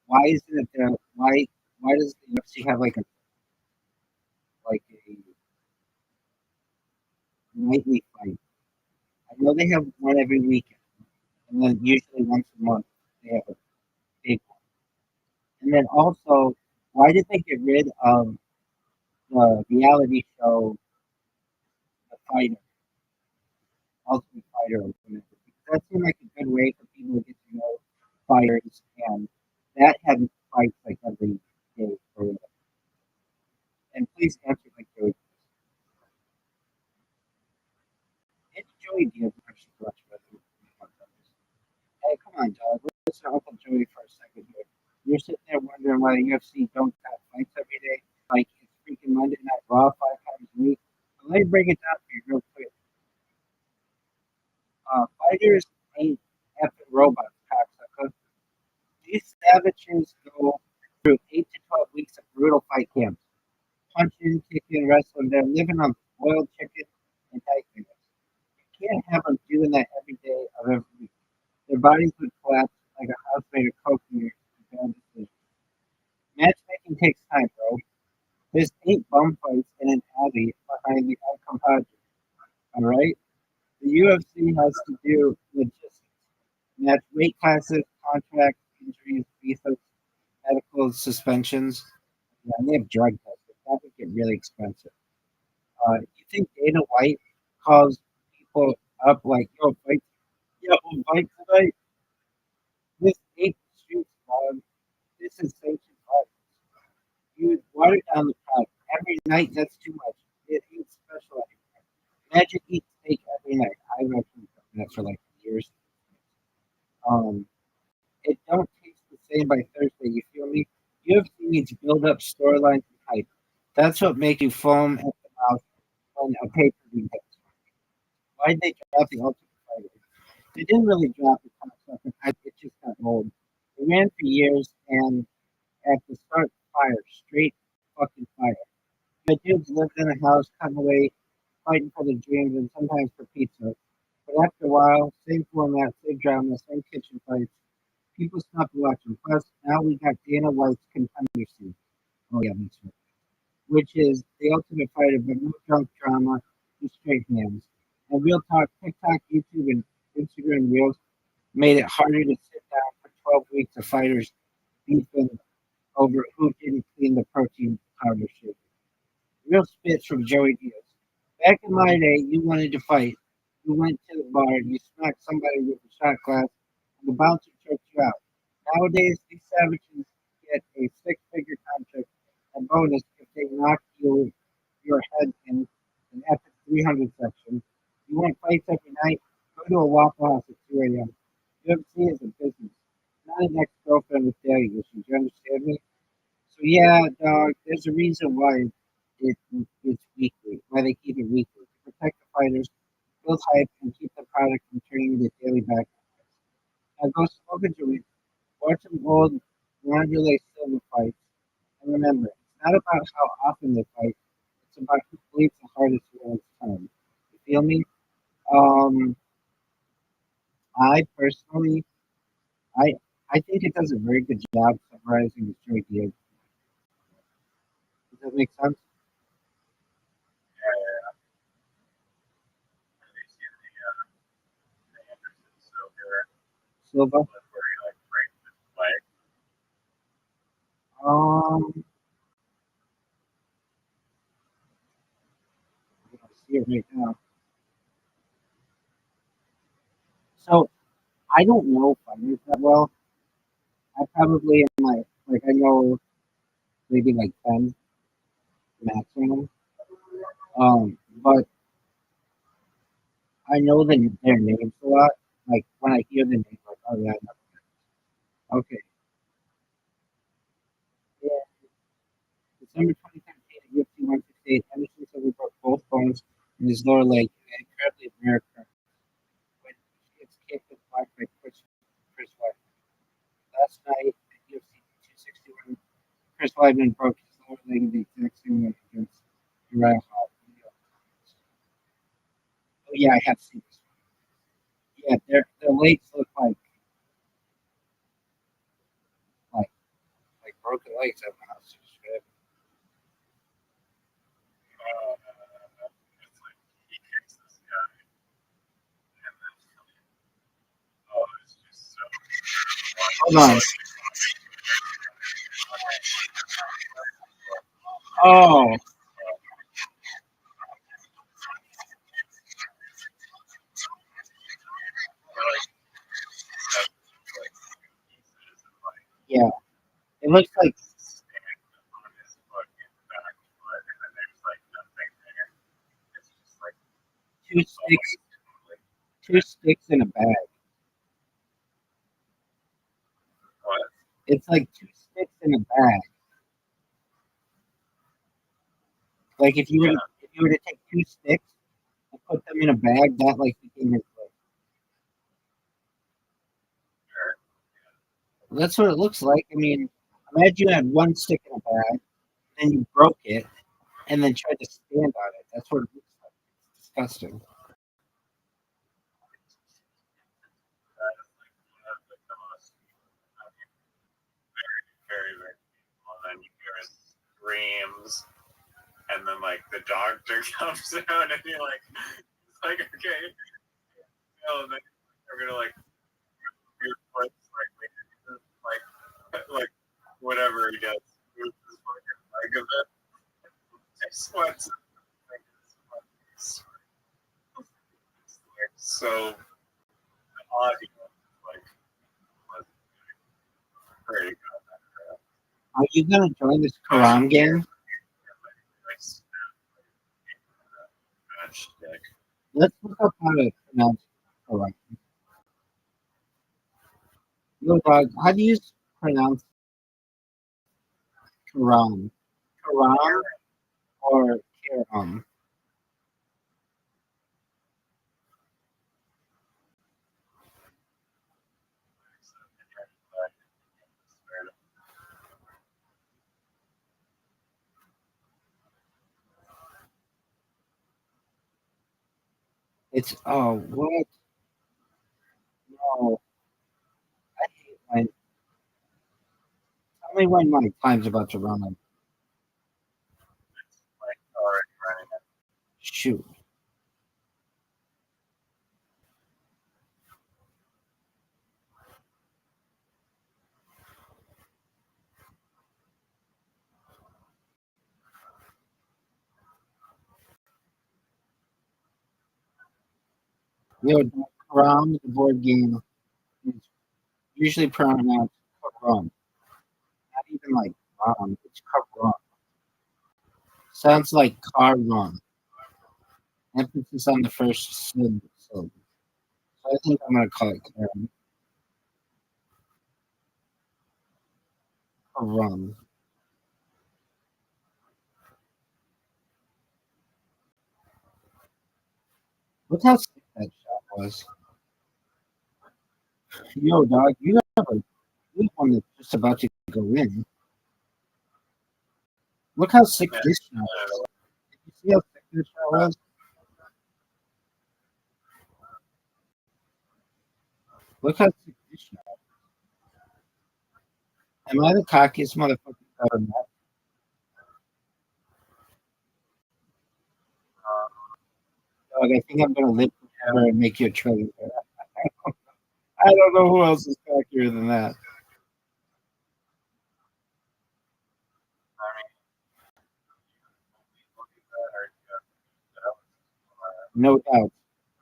why isn't it there? Why does the UFC have like a nightly fight? I know they have one every weekend, and then usually once a month they have a big one. And then also, why did they get rid of the reality show, The Fighter, Ultimate Fighter? Because that seemed like a good way for people to get to know fighters, and that had fights like every day or whatever. And please answer like Joey. It's Joey Diaz actually watch wrestling. Hey, come on, dog. Listen to Uncle Joey for a second here. You're sitting there wondering why the UFC don't have fights every day. Like it's freaking Monday Night Raw 5 times a week. But let me break it down for you real quick. Fighters ain't effing robots, cocksucker. These savages go through 8 to 12 weeks of brutal fight camps. Punching, kicking, wrestling. They're living on boiled chicken and tightness. You can't have them doing that every day of every week. Their bodies would collapse like a house made of coke near a bad decision. Matchmaking takes time, bro. There's 8 bum fights in an alley behind the compadre. All right? The UFC has to do logistics, match weight classes, contracts, injuries, visas, medical suspensions. Yeah, and they have drug tests. That would get really expensive. You think Dana White calls people up like, yo, fight tonight? This ain't the streets, dog. This is sanctioned violence. You water down the pot every night. That's too much. It ain't special anymore. Imagine eating steak every night. I've actually done that for like years. Um, it don't taste the same by Thursday. You feel me? UFC needs to build up storylines and hype. That's what makes you foam at the mouth when a pay per view hits. Why did they drop the Ultimate Fighter? They didn't really drop the concept. It just got old. They ran for years, and at the start, fire, straight fucking fire. The dudes lived in a house, cutting away, fighting for their dreams, and sometimes for pizza. But after a while, same format, same drama, same kitchen fights. People stopped watching. Plus, now we got Dana White's Contender Series. Oh yeah, that's right. Which is the Ultimate Fighter, but no drunk drama, just straight hands. And real talk, TikTok, YouTube, and Instagram Reels made it harder to sit down for 12 weeks of fighters beefing over who didn't clean the protein powder shit. Real spits from Joey Diaz. Back in my day, you wanted to fight. You went to the bar, you smacked somebody with a shot glass, and the bouncer choked you out. Nowadays, these savages get a six-figure contract and bonus if they knock your head in an epic 300 section. You want fights every night? Go to a Waffle House at 2 a.m. UFC is a business, not an ex-girlfriend with daddy issues. You understand me? So yeah, dog. There's a reason why it's weekly. Why they keep it weekly to protect the fighters, build hype, and keep the product from turning into daily back. Now go smoke a joint, watch some old Wanderlei Silva fights, and remember, it's not about how often they fight. It's about who bleeds the hardest when it's time. You feel me? Um, I personally, I I think it does a very good job summarizing the story. Does that make sense? Yeah. Have you seen the Anderson Silver Silva. clip where he like breaks his leg? Um, I see it right now. So I don't know fighters that well. I probably am like I know maybe like 10. maximum. But I know their names a lot. Like when I hear the name, like, oh yeah, I know. Okay. Yeah. December 2017 at UFC 168, Anderson Silva broke both bones in his lower leg in an incredibly rare occurrence when he gets kicked with black by Chris White. Last night at UFC 261, Chris Weidman broke his lower leg in the exact same way against Uriah Hall. Oh yeah, I have seen this one. Yeah, their legs look like like broken legs. I don't know how to describe it. It's like he kicks this guy, and then oh, it's just so. Hold on. Oh, yeah. It looks like Stand on his fucking back foot, and then there's like nothing there. It's just like two sticks, two sticks in a bag. what? It's like two sticks in a bag. Like if you were to take two sticks and put them in a bag, that like became his leg. That's what it looks like. I mean, imagine you had one stick in a bag, then you broke it, and then tried to stand on it. That's what it looks like. It's disgusting. That is like one of the most very, very painful. And then you hear his screams, and then like the doctor comes out, and you're like, it's like okay, no, and then they're gonna like your foot's like whatever he does, moves his fucking leg of it. He sweats. It's like so odd. Like pretty good. Are you gonna join this Quran gang? Let's look up how to pronounce Quran. Yo, dog, how do you pronounce Quran? Quran or Quran? It's oh what? No, I hate when. Tell me when my time's about to run. Shoot. Yo, the Quran, the board game, is usually pronounced Quran. Not even like Quran, it's Quran. Sounds like car run. Emphasis on the first syllable. So I think I'm gonna call it Quran. Quran. Look how sick that shot was. Yo, dog, you have one that's just about to go in. Look how sick this shot was. Did you see how sick this shot was? Look how sick this shot was. Am I the cockiest motherfucker I've ever met? Dog, I think I'm gonna live forever and make you a trillionaire. I don't know who else is cockier than that. No doubt.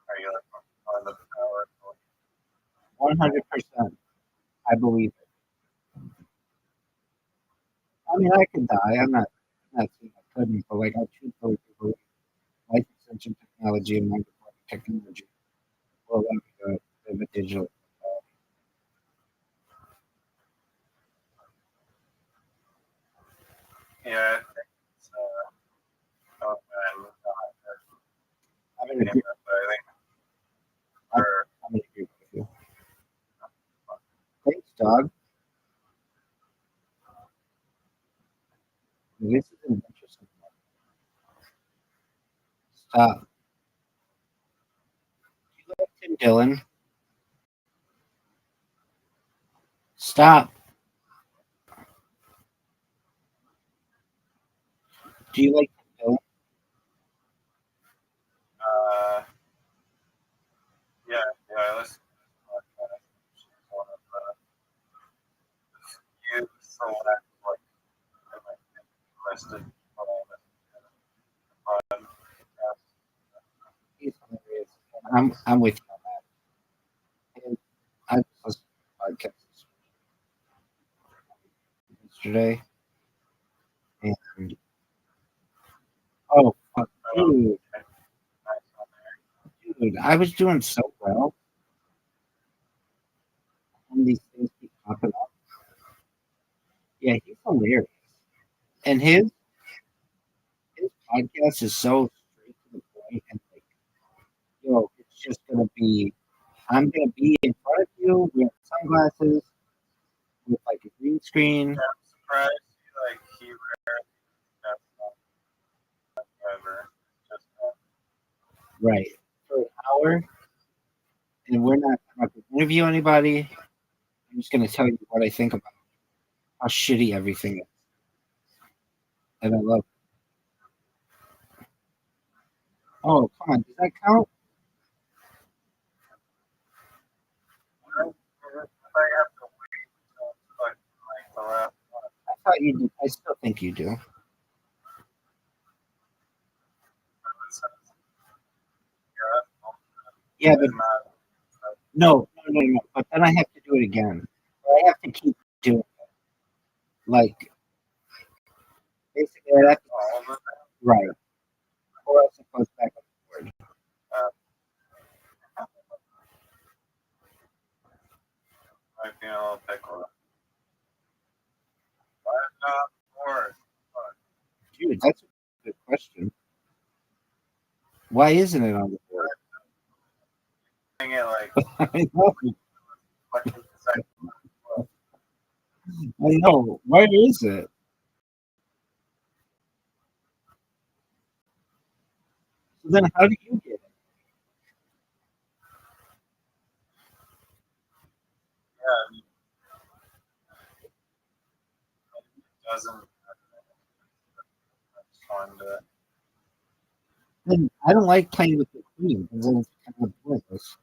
Are you like on the power? 100%. I believe it. I mean, I could die. I'm not seeing a couldn't, but like I truthfully believe life extension technology and microphone technology will allow me to live a digital. Yeah, I think it's, oh man, I'm gonna agree, I think I'm, for I'm gonna agree with you. Thanks, dog. This is an interesting one. Stop. Do you like Tim Dillon? Stop. Do you like Tim Dillon? yeah, I listen to this podcast. She's one of the few select like I might think listed on He's hilarious. I'm with you on that. And I was listening to a podcast yesterday, and oh fuck, dude, I was doing so well, and these things keep popping up. Yeah, he's hilarious, and his podcast is so straight to the point, and like, it's just gonna be, I'm gonna be in front of you with sunglasses, with like a green screen, I'm surprised he rarely does that ever. Just right, for an hour, and we're not gonna interview anybody. I'm just gonna tell you what I think about how shitty everything is, and I love it. Oh, come on, does that count? if I have to wait until it's like the last one, I thought you did. I still think you do. Yeah, but no. But then I have to do it again. Or I have to keep doing it. Like, basically, I have to, all of it. right. Or else it goes back on the board. Might be a little pickle. Why not more? Dude, that's a good question. Why isn't it on the board? Thing it like I know. fucking I know. Where is it? So then how do you get it? yeah, it doesn't. It's fun to. Then I don't like playing with the queen because then it's kind of pointless.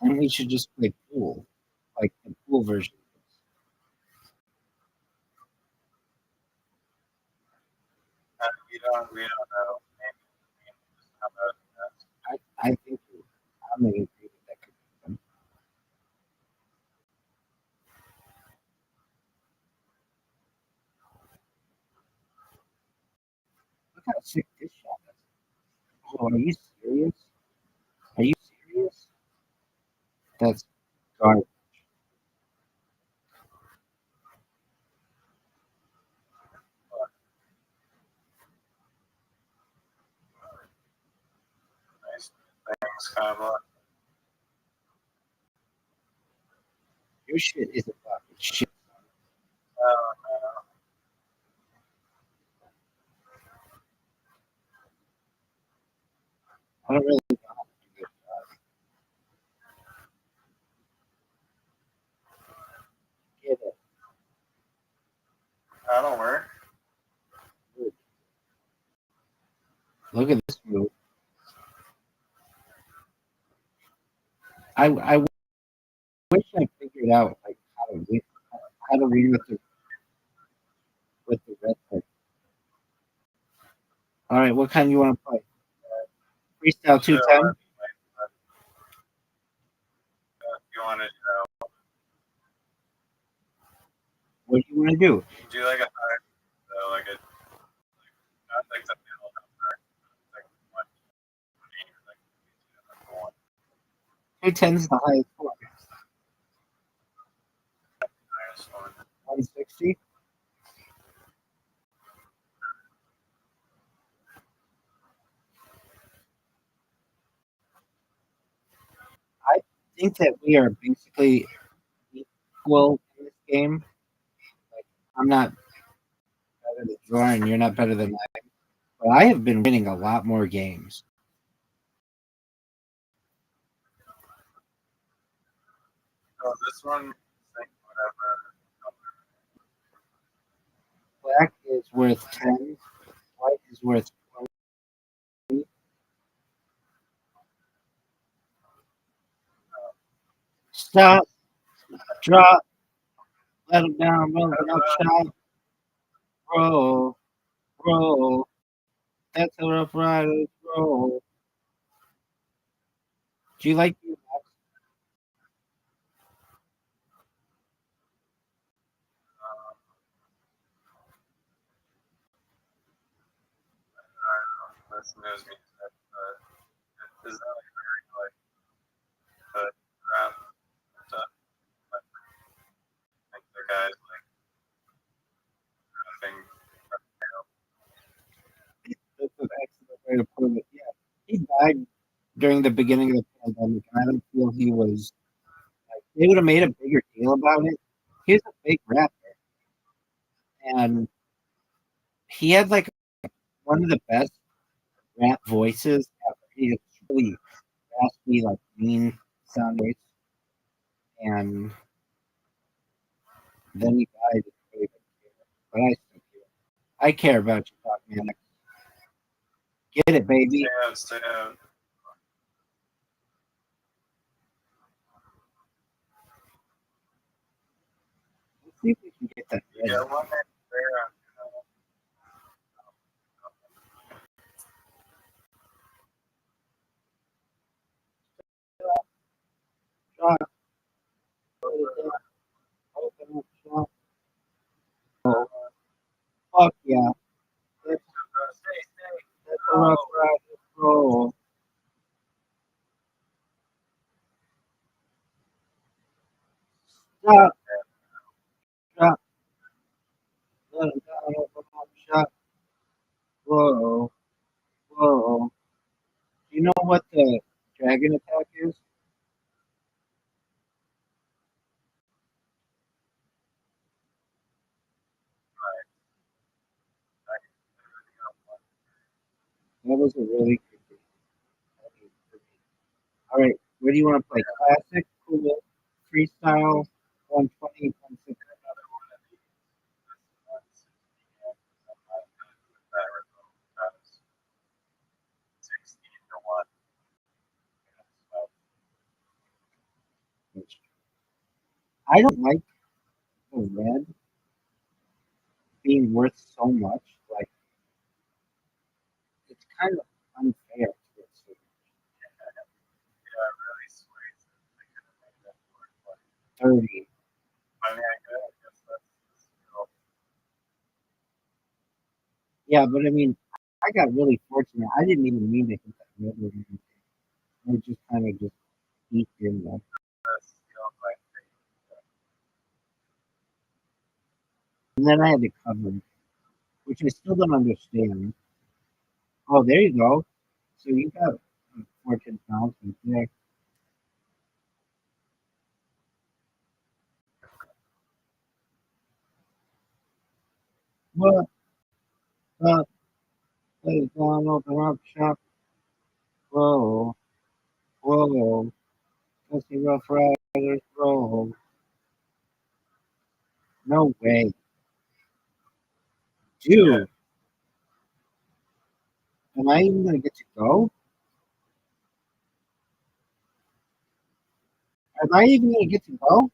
And we should just play pool, like the pool version. We don't know. Maybe we can just come out and I think I'm gonna agree with that could be fun. Look how sick this shot is. Oh, are you serious? Are you serious? That's garbage. nice things kind of like. Your shit is a fucking shit. Uh, I don't really know how to do this. Get it. that'll work. Look at this move. I wish I figured out like how to read with the red thing. All right, what kind you want to play? Freestyle 210. If you want to What do you want to do? do like a hard, like a not like the 210's the highest one. Highest one. 160. I think that we are basically equal in this game. Like, I'm not better than you are, and you're not better than I am. But I have been winning a lot more games. So this one, think whatever. Black is worth 10. White is worth 20. Stop. Drop. Let him down. Roll it up. Shot. Roll. Roll. That's a Rough Riders roll. Do you like the This news music, but it's not very like rap stuff. Like the guys like rapping. That's an excellent way to put it. Yeah. He died during the beginning of the pandemic, and I don't feel he was like they would have made a bigger deal about it. He was a big rapper, and he had like one of the best rap voices ever. He had really raspy, like mean sound voice, and then he died. Really but I still care. I care about you, Doc, man. Get it, baby. Stay out. Let's see if we can get that. You get one there. Shot. Open up shot. Oh, fuck yeah. That's a Rough Riders roll. Stop. Shot. Let him down. Open up shot. Whoa. Whoa. Do you know what the dragon attack is? That was a really good game. All right. Where do you want to play? Classic, cool, freestyle, 120, 160. I don't like the red being worth so much. Like, it's kind of unfair to it. So 30. Yeah, but I mean, I got really fortunate. I didn't even mean to hit that red or anything. I just kind of just eat in there. And then I had to cover it, which I still don't understand. Oh, there you go. So you got 14,000 there. What? Let it down, open up shop. Whoa. Whoa. Let's see Rough Riders roll. No way. Dude, am I even going to get to go? Am I even going to get to go?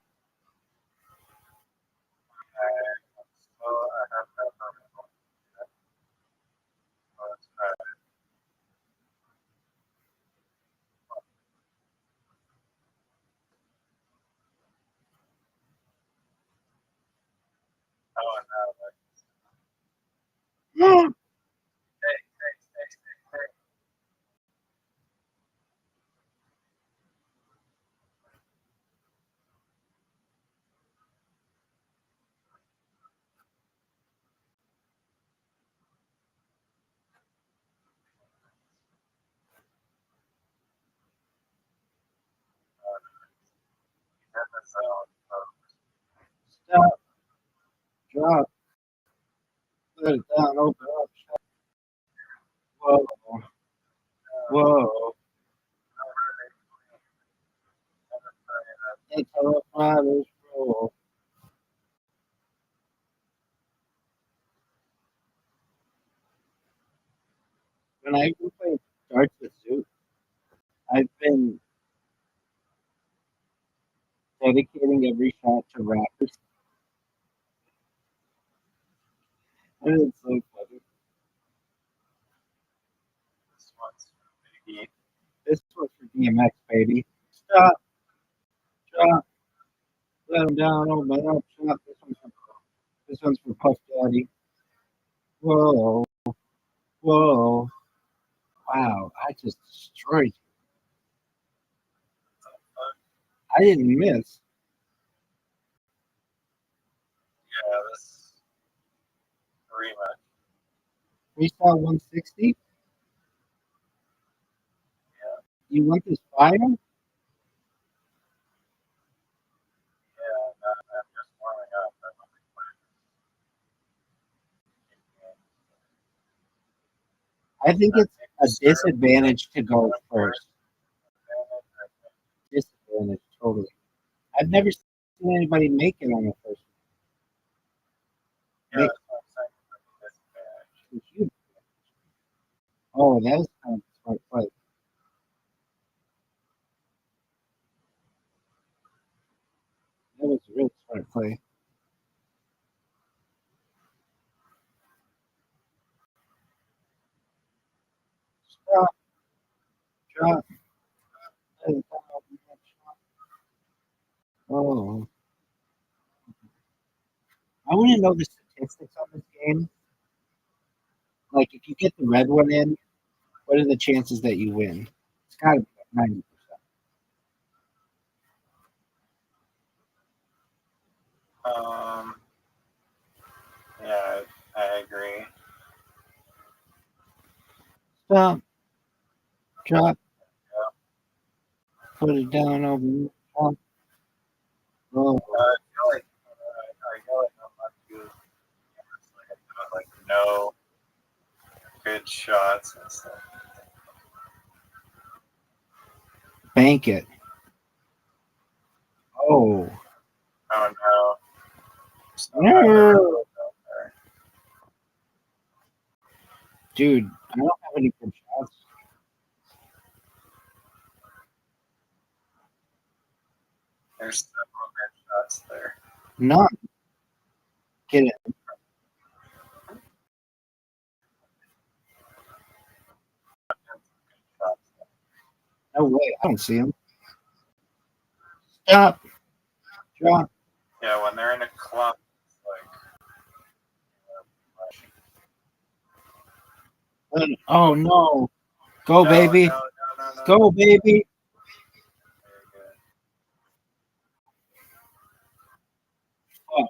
Stop. Drop. Put it down. Open up. Shut. Whoa. Whoa. That's how the fathers roll. When I play darts with Zoot, I've been dedicating every shot to rappers. And it's so funny. This one's for DMX, baby. Stop. Drop. Let him down. Open up. Shut. This one's for Puff Daddy. Whoa. Whoa. Wow. I just destroyed you. I didn't miss. Yeah, this rematch. We saw 160. Yeah. You want this fire? Yeah, I'm just warming up. I think it's a disadvantage to go first. Disadvantage, totally. I've never seen anybody make it on the first Yeah, one. that's what I'm saying. Disadvantage. Huge. Oh, that was kind of a smart play. That was a real smart play. Stop. Drop. Oh. I want to know the statistics on this game. Like, if you get the red one in, what are the chances that you win? It's got to be like 90%. Yeah, I agree. Stop. Drop. Put it down over. Drop. Oh. I feel like how much you like no good shots and stuff. Bank it. Oh. Oh no. No. Dude, I don't have any good shots. There's several good shots there. None. Get it. No way. I don't see him. Stop. Drop. Yeah, when they're in a clump, it's like Oh, no. Go, no, baby. no. Go, baby. Very good. Fuck.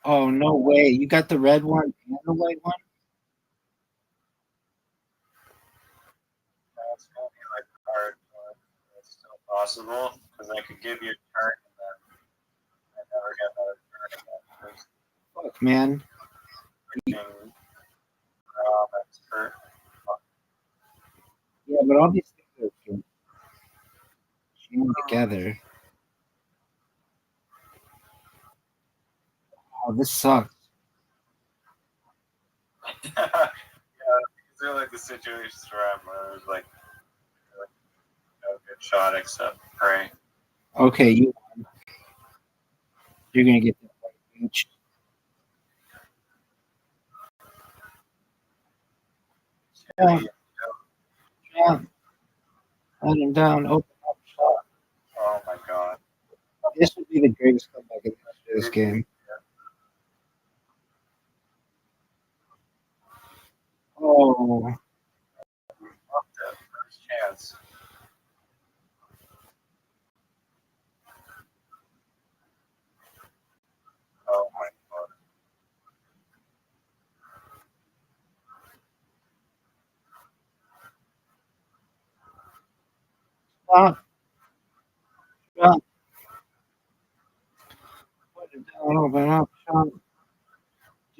Oh, no way. You got the red one and the white one? That's gonna be like hard, but it's still possible because I could give you a turn and then I never get another turn again. Fuck, man. Freaking expert. Yeah, but all these things are jammed together. Oh, this sucks. Yeah, because they're like the situations where there's like no good shot except pray. Okay, you're going to get that white bitch. Yeah. Yeah. Let him down. Open up shot. Oh my god. This would be the greatest comeback in this game. Oh. First chance. Oh my god. Stop. Stop. Put it down. Open up. Shot.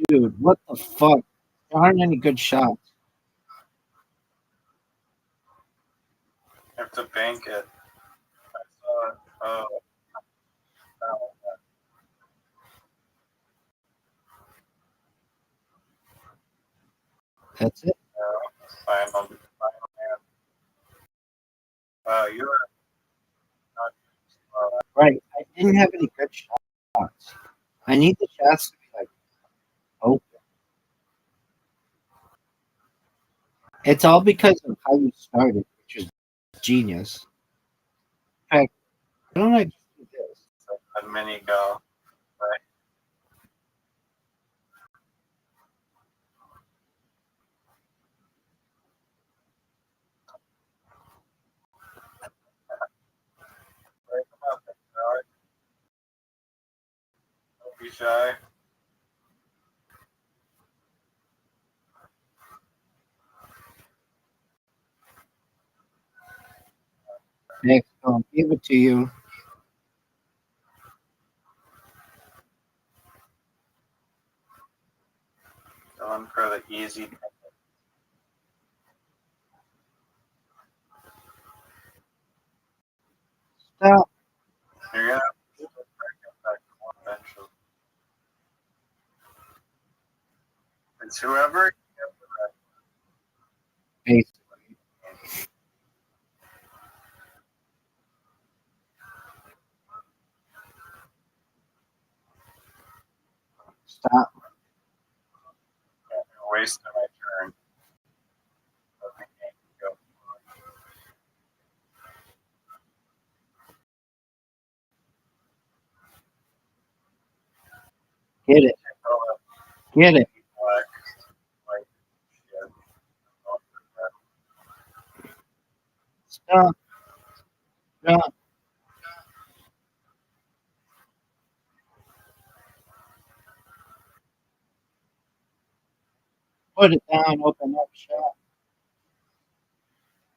Dude, what the fuck? There aren't any good shots. You have to bank it. I saw it. Oh, no. That's it. Final hand. Wow, you were not. Right. I didn't have any good shots. I need the shots to be like open. It's all because of how you started, which is genius. In fact, why don't I just do this? A mini golf. Right? Break them up. Alright. Don't be shy. Next, I'll give it to you. Going for the easy. Stop. You're gonna have to break up that corner eventually. It's whoever you have the right. Basically. Stop. You're wasting my turn. Let me go. Get it. Get it. Black, white, shit. Stop. Stop. Put it down. Open up shop.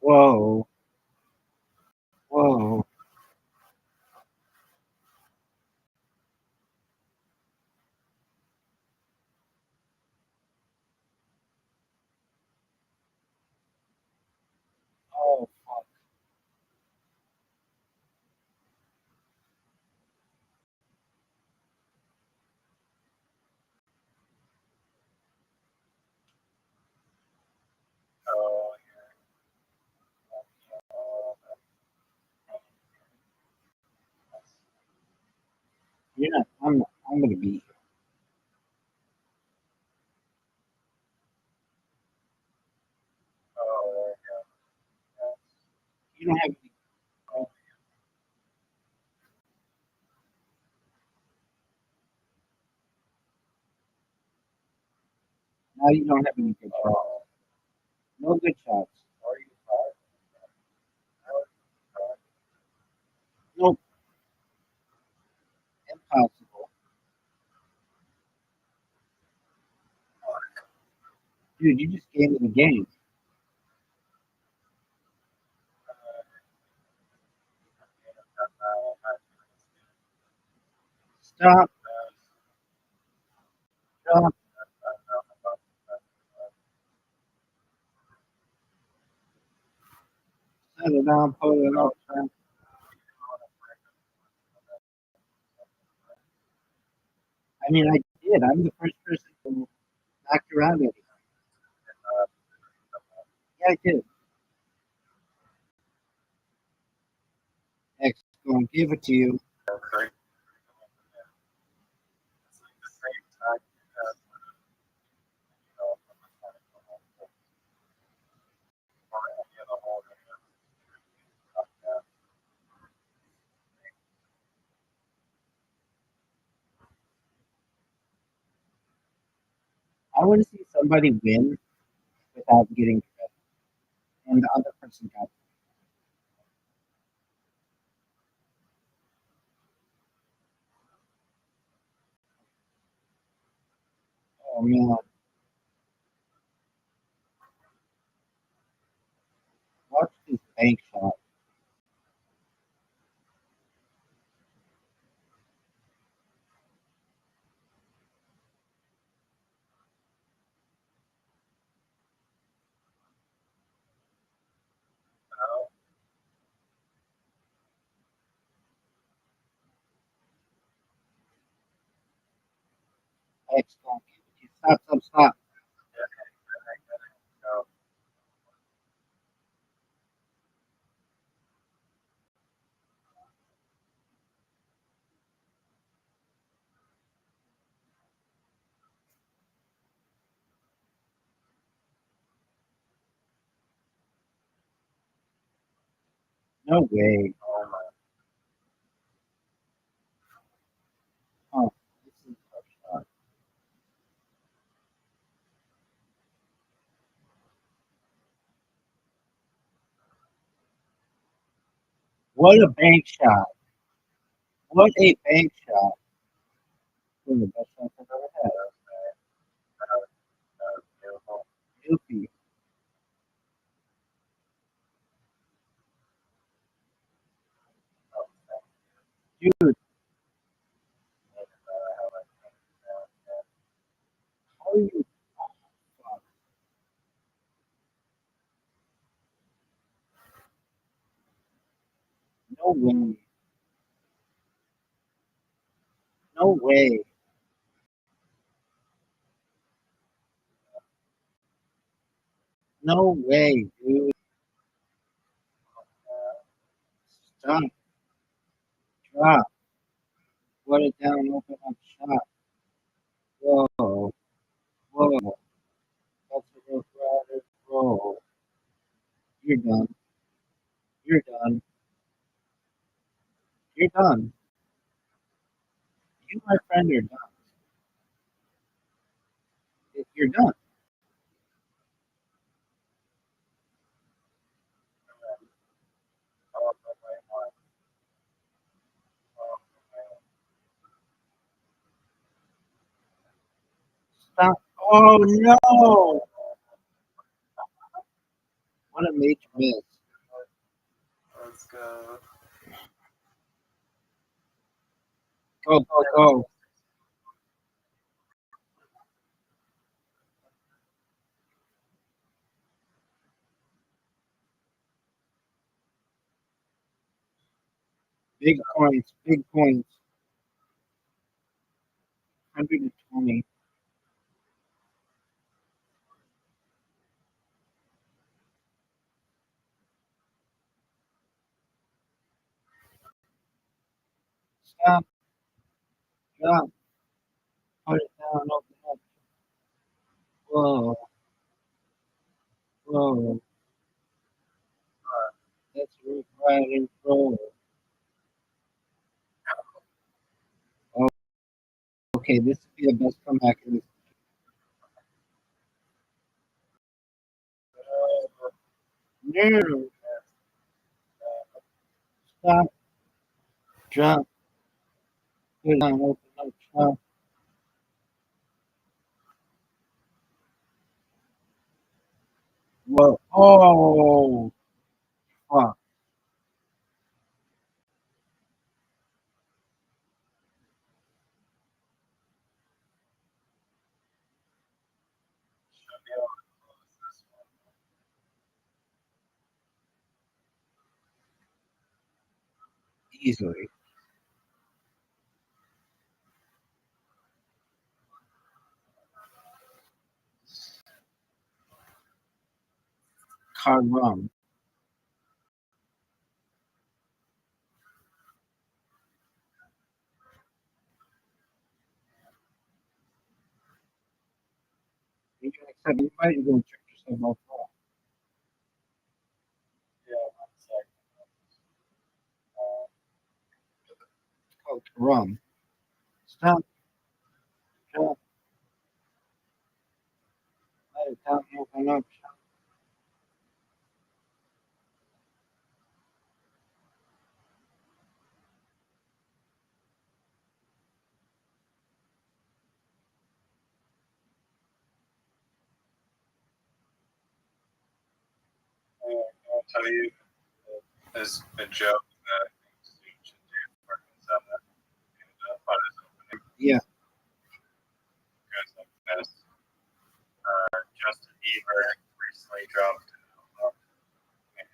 Whoa. Whoa. Oh, fuck. Oh, You're not. I'm going to be here. oh, You don't have any. Now you don't have any good shots. No good shots. Nope. Impossible. Dude, you just gave me the game. Stop. Stop. Set it down. Put it up. I mean, I did. I'm the first person to knock around it. Yeah, I did. X, going to give it to you. Great. It's like the same time you have, or any of the whole I want to see somebody win without getting credit, and the other person got. Oh man, watch this bank shot. X don't give a shit. Stop, stop, stop. Go. No way. Oh my. Oh, this is a tough shot. What a bank shot. What a bank shot. One of the best shots I've ever had. That was beautiful. Guilty. Dude, how are you? Fuck. No way. No way. No way, dude. Stop. Drop. Put it down, open up shot. Whoa. Whoa. That's a rough rider. Whoa. You're done. You're done. You're done. You, my friend, are done. You're done. Oh my. Oh my. Stop. Oh no! What a major miss. Let's go. Go, go, go. Big points. Big points. 120. Stop. Drop. Put it down. Open up. Whoa. Whoa. That's Root Rider Pro. Oh, okay, this would be the best comeback in this. No. Stop. Drop. Put it down. Open up. Drop. Whoa. Oh. Fuck. Should be able to close this one. Easily. Card rum. You can accept anybody, you're going to trick yourself off. Yeah, 1 second. It's called rum. Stop. Drop. Let it down. Open up. I'll tell you, there's a joke that I think Stu should do for his on his opening. Yeah. Goes like this. Justin Bieber recently dropped an album, and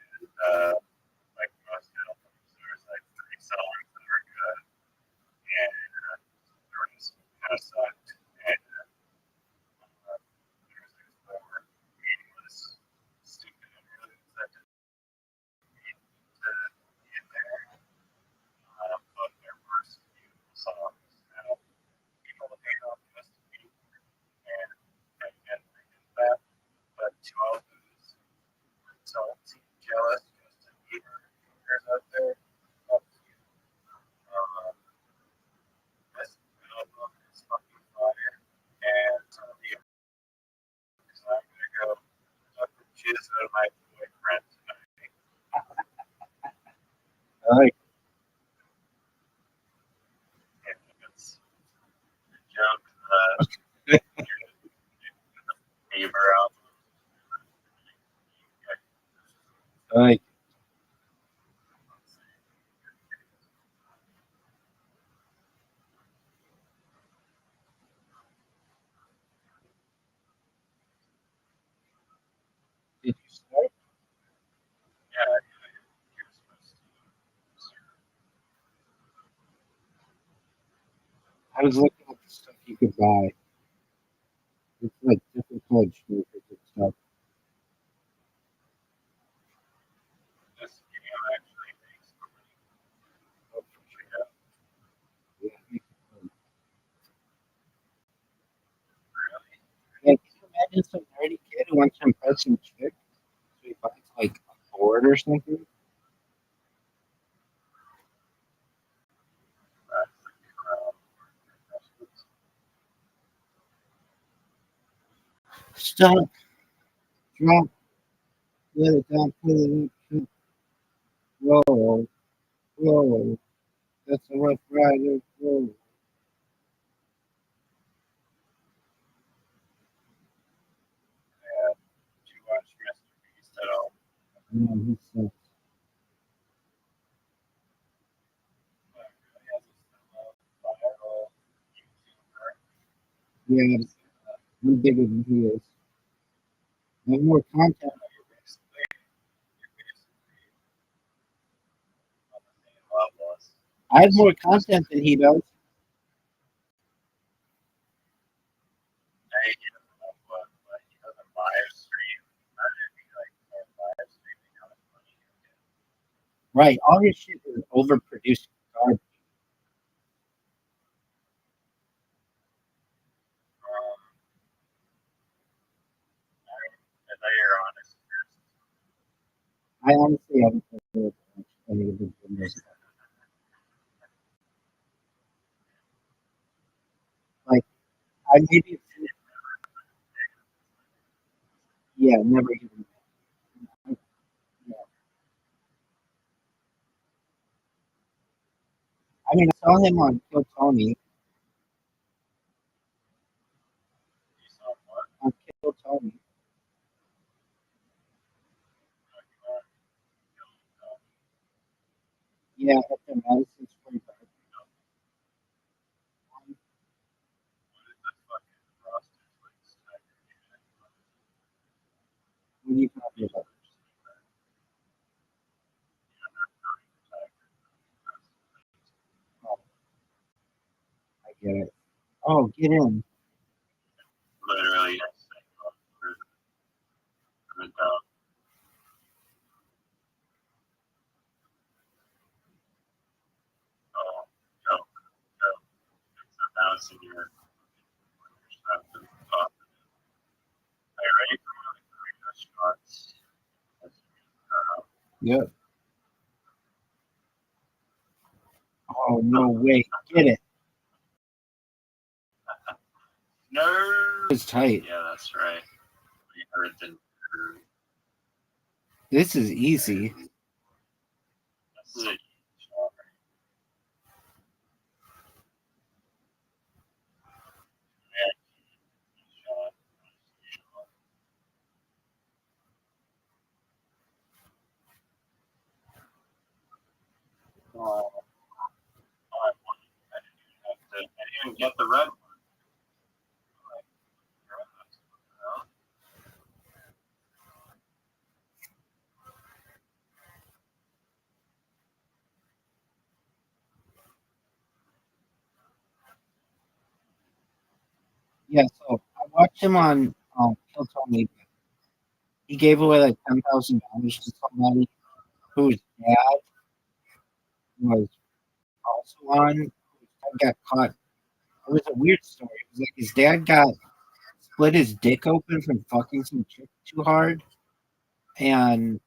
like most albums, there was like 3 songs that were good, and the rest kind of sucked. And Did you start? Yeah, you're supposed to. I was looking at the stuff you could buy. It's like different colored sneakers and stuff. This game actually makes money. Oh, for sure. Yeah, Yeah, it makes sense. really. Yeah, can you imagine some nerdy kid who wants to impress some chick? So he buys like a board or something? That's the crowd. Stop, drop, let it down, put it up, whoa, whoa. That's a rough rider, whoa. Yeah, did you watch Mr. Beast at all? No, he sucks. He has a viral YouTuber. Yeah, I'm bigger than he is. I have more content. You're basically on the same level as. I have more content than he does. Hey, he doesn't know what, but he doesn't live stream. Imagine if he like started live streaming how much money he would get. Right, all his shit is overproduced garbage. Is that your honest criticism? I honestly haven't heard any of his videos. Like, I maybe, yeah, never even. Yeah. I mean, I saw him on Kill Tony. You saw what? On Kill Tony. Yeah, at the Madison Square Garden. What is this fucking frosted flakes tiger? When you talking about? Oh, I get it. Oh, get in. Literally, for the dog. Oh, joke, joke. It's a mouse in your stuff at the top. Are you ready for one of the great restaurants? Yep. Oh, no way. Get it. No. It's tight. Yeah, that's right. We heard the. This is easy. This is a shot. Shot. Oh, I didn't even get the red one. Yeah, so I watched him on Kill Tony. He gave away like $10,000 to somebody whose dad was also on. His dad got caught. It was a weird story. It was like his dad got split his dick open from fucking some chick too hard, and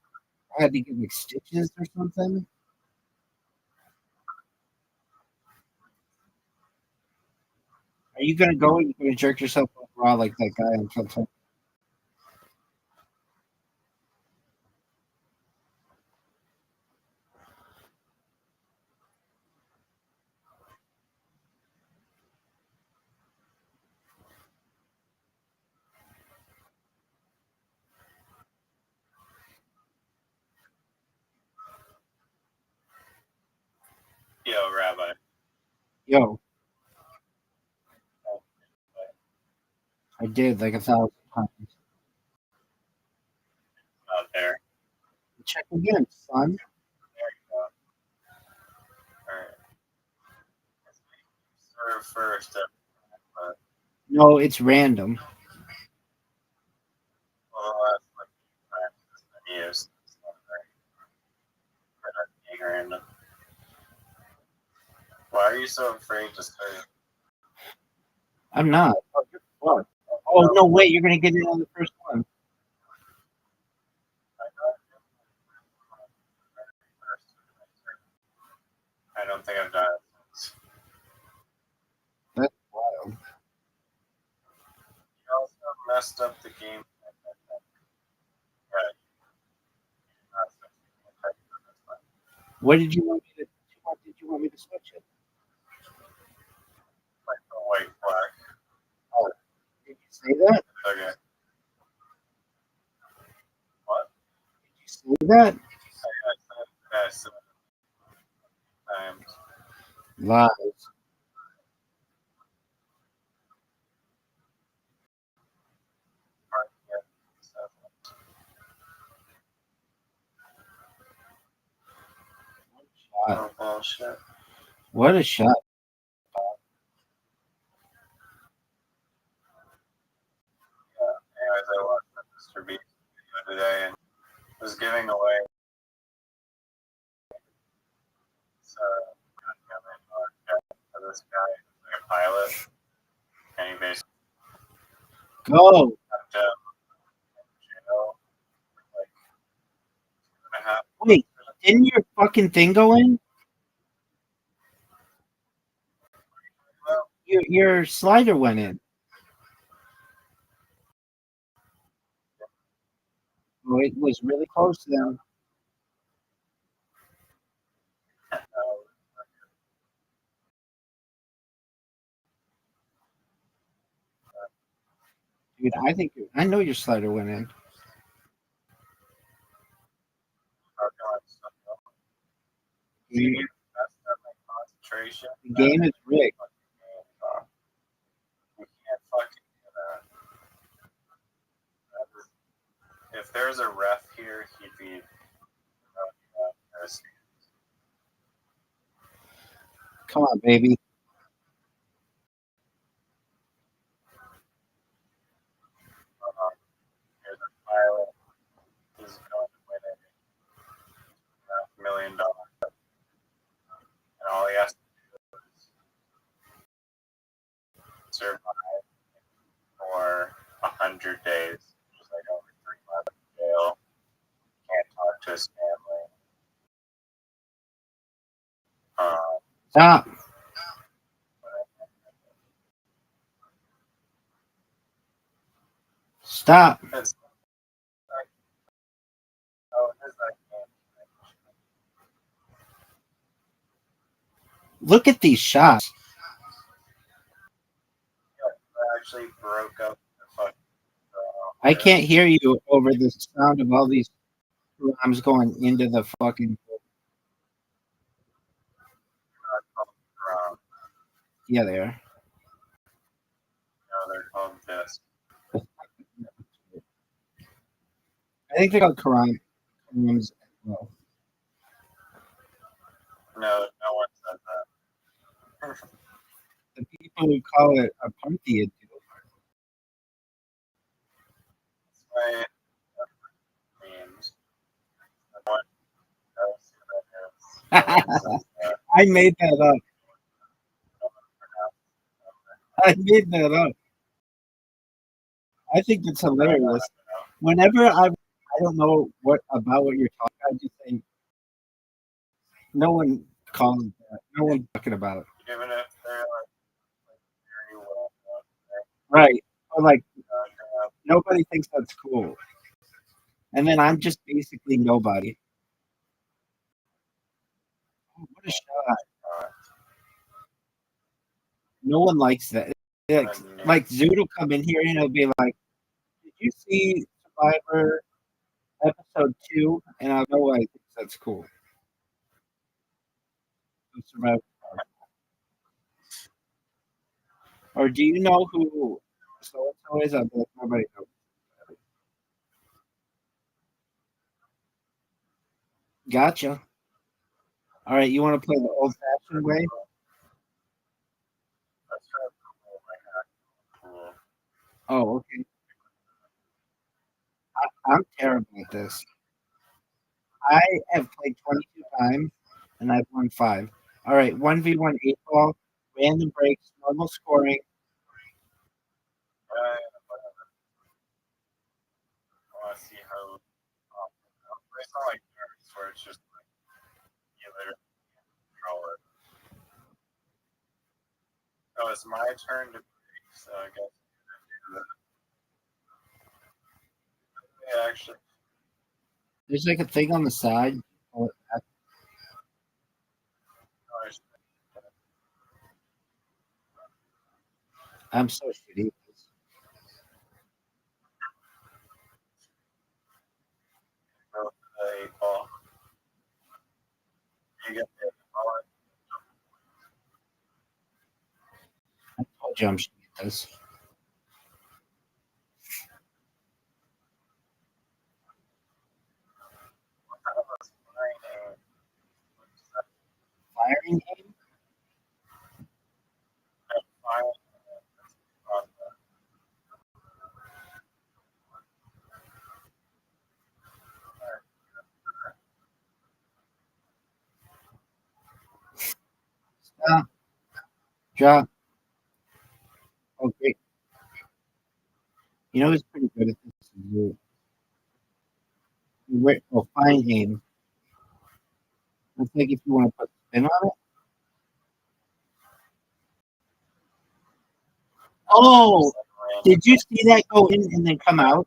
had to get like stitches or something. Are you gonna go and you're gonna jerk yourself off raw like that guy on Kill Tony? Yo, Rabbi. Yo, I did like 1,000 times. again, son. There you go. Alright. Serve first, but No, it's random. well, that's like times as many years. It's not very being random. Why are you so afraid to serve? I'm not. Oh, you're fucked. Oh no, wait, you're gonna get in on the first one. I don't think I've done it since. That's wild. You also messed up the game. Right. What did you want me to? What did you want me to switch it? Like the white flag. Oh, did you say that? Okay. What? Did you say that? I said times. Lies. Oh, bullshit. What a shot. Anyways, I watched the Mr. Beast video today and was giving away $1 million to this guy, like a pilot, and he basically Go. got to jail like 2.5. Wait, didn't your fucking thing go in? Your slider went in. Oh, it was really close to them. Dude, I know your slider went in. See, that's not my concentration. The game is rigged. You can't fucking do that. If there's a ref here, he'd be. Come on, baby. Here's a pilot. He's going to win $1 million. And all he has to do is survive for 100 days. Just like over 3 months in jail. Can't talk to his family. Stop. Stop. It's like, oh, it is like, Look at these shots. I actually broke up the fucking. I can't hear you over the sound of all these rams going into the fucking. Yeah, they are. No, they're called this. I think they're called Quran rams as well. No, no one said that. The people who call it apartheid. My memes. One knows who that is. I made that up. I made that up. I think it's hilarious. Whenever I don't know what you're talking, I just say no one calls it that. No one's talking about it. Even if they're like very well known, Right. Or like they're nobody thinks that's cool. And then I'm just basically nobody. Oh, what a shot. No one likes that. Like Zoot will come in here and he'll be like, did you see Survivor episode 2? And I'll know why he thinks that's cool. Survivor. Or do you know who so and so is? I'll be like, nobody knows. Gotcha. All right, you want to play the old-fashioned way? Let's try to pull my hat. Cool. Oh, okay. I'm terrible at this. I have played 22 times, and I've won 5. All right, 1v1 8 ball, random breaks, normal scoring. Whatever. I want to see how. It's not like nerds where it's just like you literally control it. Oh, it's my turn to break, so I guess I'm gonna do that. Yeah, actually, There's like a thing on the side. Pull it back. no, I should I'm so shitty at this. go for the 8 ball. You get the 8 ball. I told you I'm shitty at this. That was mine. What's that? Firing game? Fine. Stop. Drop. Okay. You know who's pretty good at this? You. Oh, fine game. It's like if you want to put spin on it. Oh, did you see that go in and then come out?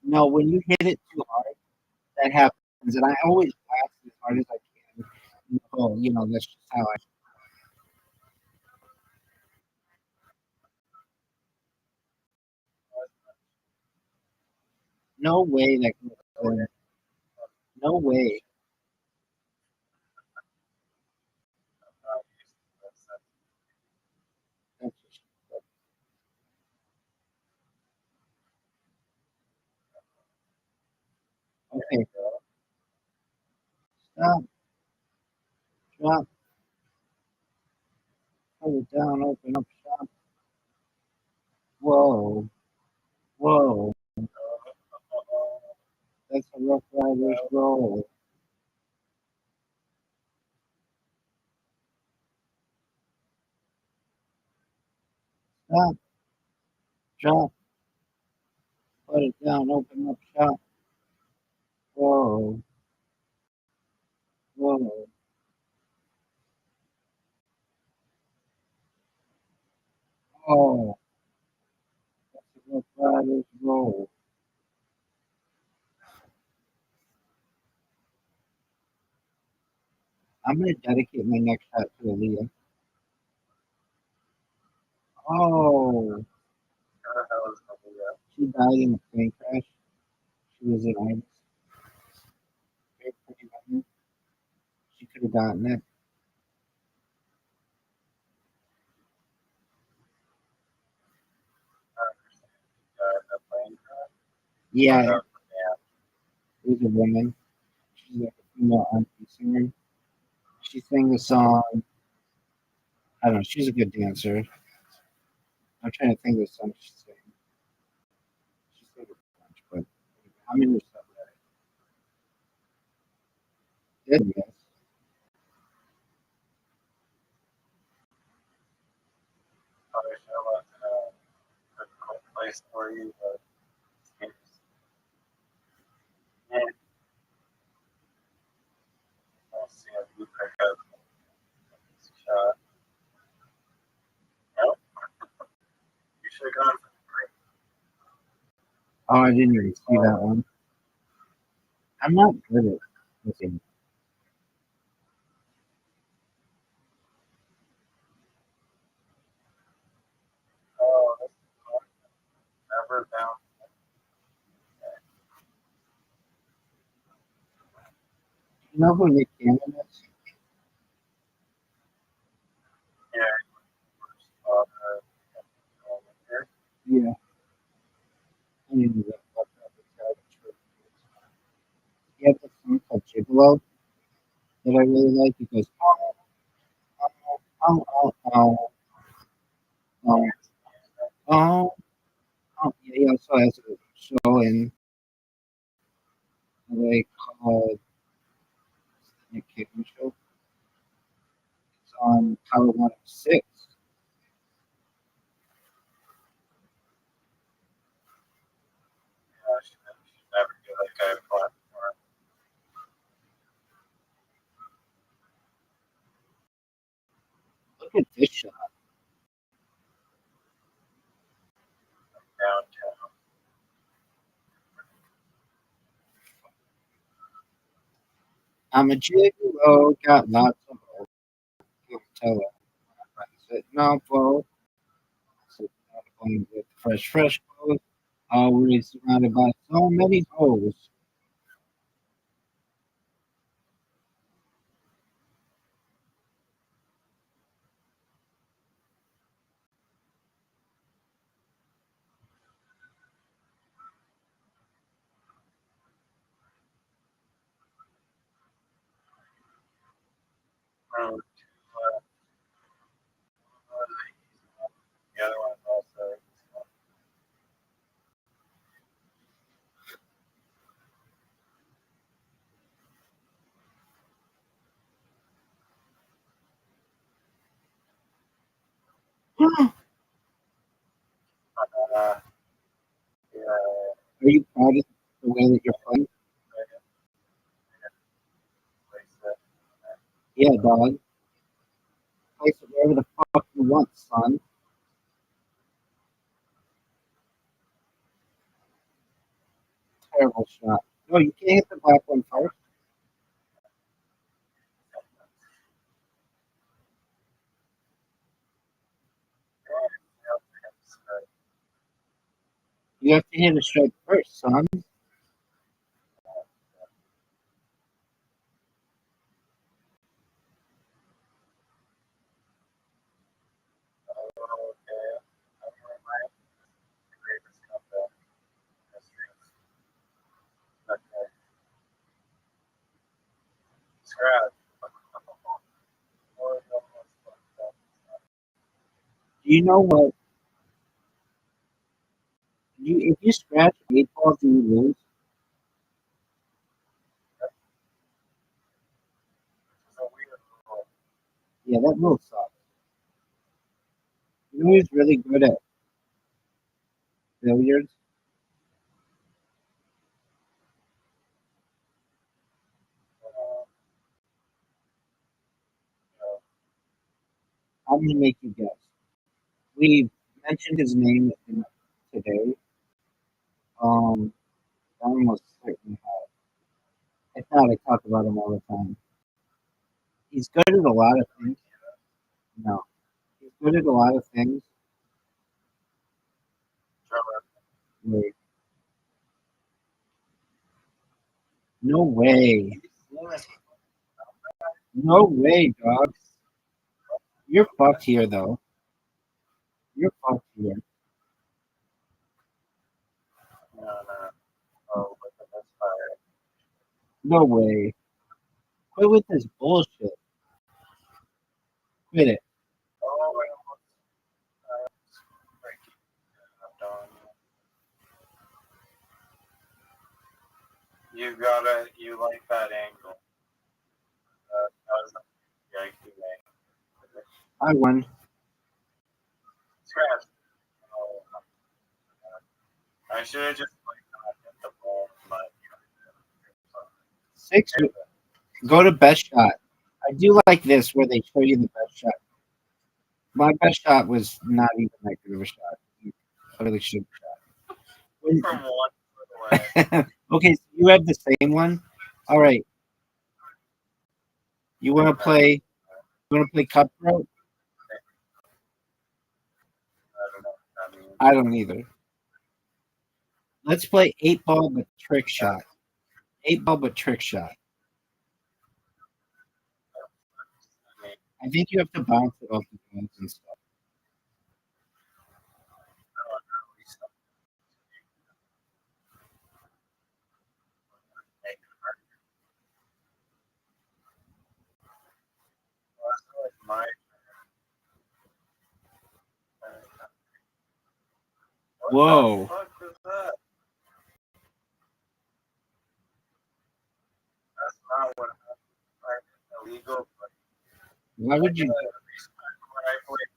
No, when you hit it too hard, that happens. And I always blast as hard as I can. Oh, that's just how I. No way that goes in. No way. That's just, okay. Stop. Drop. Put it down. Open up shop. Whoa. Whoa. That's a rough rider's roll. Stop. Drop. Put it down. Open up shop. Whoa. Whoa. Oh. That's a rough rider's roll. I'm going to dedicate my next shot to Aaliyah. Oh. She died in a plane crash. She was an artist. Very pretty woman. She could have gotten it. Yeah, it was a woman. She's like a female R&B singer. She sang the song. I don't know. She's a good dancer. I'm trying to think of the song she sang. She sang a bunch, but I'm in her subreddit. Did yes. Place for you, but I'll see if you pick up this shot. Nope. You should have gone for Oh, I didn't even see that one. I'm not good at looking. oh, this is never down. You know who Nick Cannon is? Yeah, uh, Yeah. I didn't know that. Buffalo that I really like. It goes, oh, oh, oh, oh, oh, oh. Yeah, he also has a show in LA called Nick Cave Show. It's on Power 106. I should never get that guy a platform. Look at this shot. Downtown. I'm a gigolo, got lots of hope. You'll tell it. Novel, sitting on a plane with fresh clothes, always surrounded by so many hoes. Road to the other one also. Yeah, Are you proud of the way that you're playing? Yeah, dog. Place it wherever the fuck you want, son. Terrible shot. No, you can't hit the black one first. You have to hit a strike first, son. Do you know what? If you scratch 8 balls, do you lose? Yeah, that rule sucks. You know who's really good at billiards? I'm gonna make you guess. We mentioned his name today. I almost certainly have. I thought I talk about him all the time. He's good at a lot of things. No, he's good at a lot of things. Wait, no way. No way, dog. You're fucked here, though. You're fucked here. No way. Quit with this bullshit. Quit it. You like that angle. That was a Yankee angle. I won. Scratch. I should have just hit the ball, but 6. Go to best shot. I do like this where they show you the best shot. My best shot was not even that good of a shot. I really should have from 1 foot away. shot. Okay, so you have the same one. All right. You want to play? You want to play cutthroat? I don't either. Let's play 8 ball but trick shot. 8 ball but trick shot. I think you have to bounce it off the guns and stuff. Whoa. What the fuck was that? That's not what happened. Like, illegal. But Why would you? when I played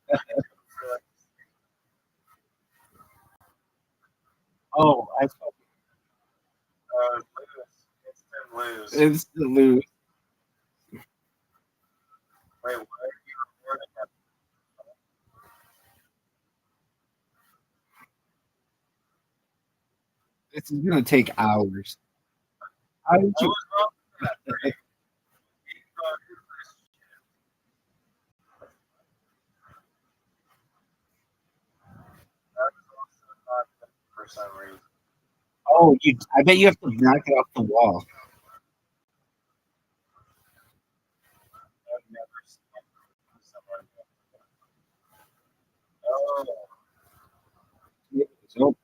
for like, Oh, I thought lose. Instant lose. it's the lose. Wait, why are you recording that? This is gonna take hours. How did I you? was wrong for that. Right? That's also not good for some reason. Oh, you! I bet you have to knock it off the wall. I've never seen someone. Oh, So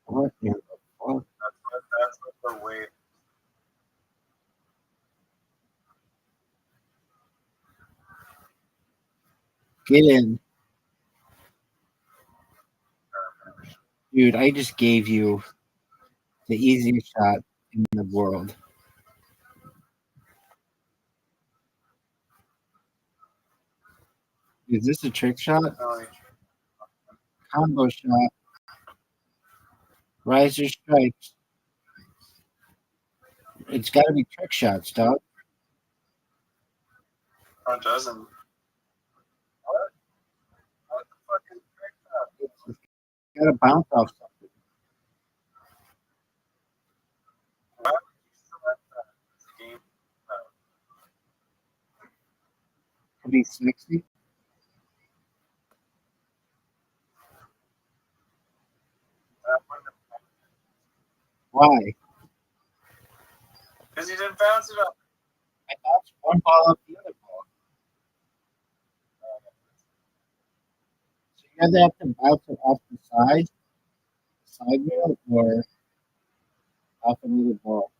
what the fuck? that's what the weight. Get in, dude! I just gave you the easiest shot in the world. Is this a trick shot? Combo shot. Riser strikes. It's got to be trick shots, dog. Oh, doesn't. What? What the fuck is It's got to bounce off something. why would you select that? This game. To be sexy. That wouldn't have. Why? Because he didn't bounce it up. I bounced one ball up the other ball. So you either have to bounce it off the side rail, or off another ball.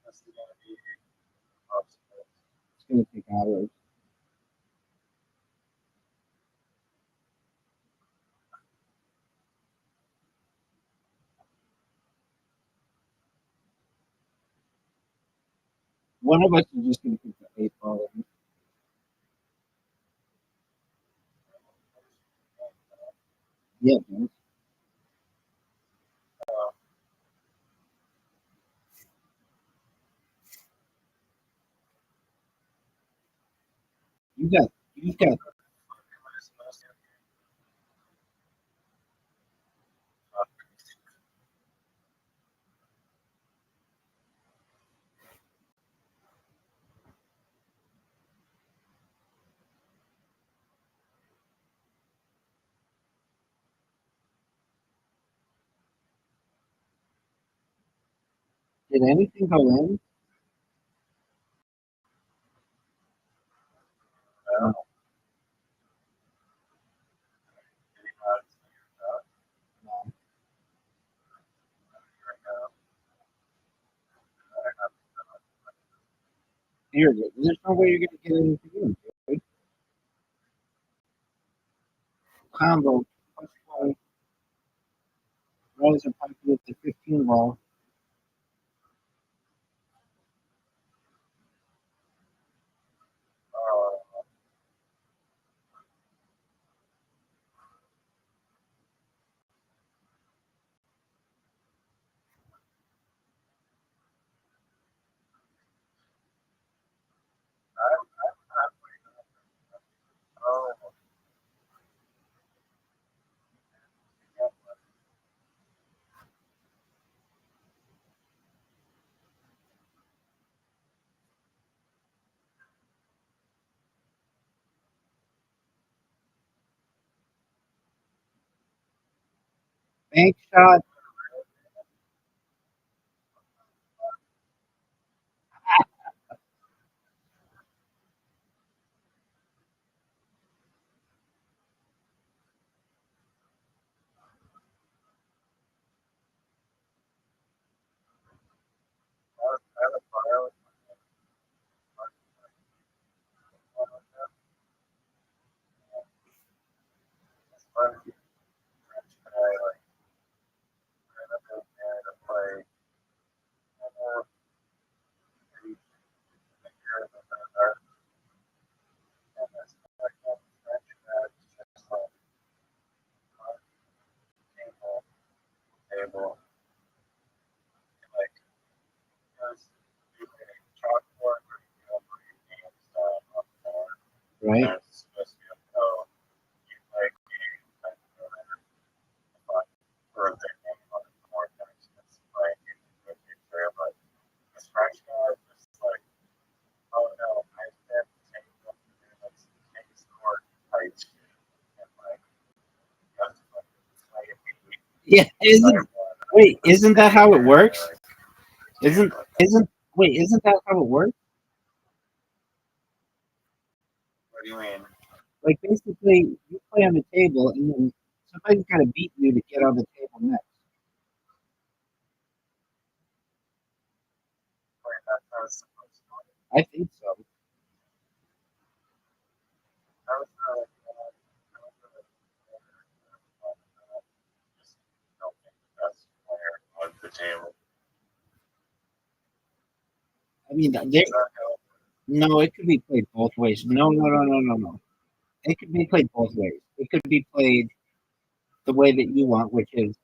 That's gonna be It's gonna take hours. One of us is just gonna put the 8 ball in. Yeah, man. You got. Did anything go in? No. No. Here, there's no way you're gonna get anything in, dude. Combo plus one. Runners are pocket with the 15 ball. Oh, Bank shot. right? That's supposed to be a pro. You play games and for a big game on more times that's playing in the future. But this French guy is just like, oh no, I can't take them to do this tennis court type shit. And like, that's like, play a game. Yeah, isn't that how it works? Isn't that how it works? What do you mean? Like basically, you play on the table, and then somebody's got to beat you to get on the table next. Like, that's how it's supposed to work. I think so. That was the just don't think the best player on the table. I mean, Does that help? no, it could be played both ways. No. It could be played both ways. It could be played the way that you want, which is,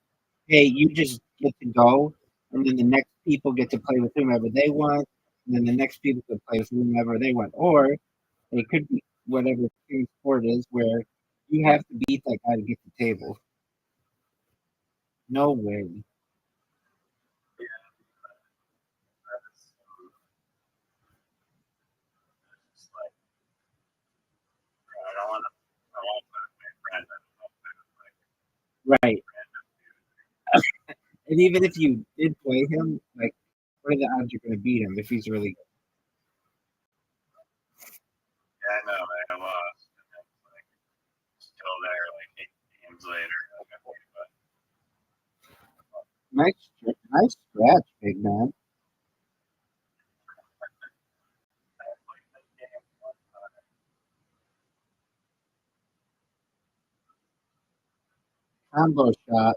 hey, you just get to go, and then the next people get to play with whomever they want, and then the next people can play with whomever they want. Or it could be whatever team sport is, where you have to beat that guy to get the table. No way. Yeah, that's just like, I don't want to. I want to play with my friend. I don't want to play with like Right. random dude. And even if you did play him, like, what are the odds you're going to beat him if he's really good? Yeah, I know. I lost, and then like still there like 8 games later. Okay, but Nice scratch, big man. I played that game one time. Combo shot.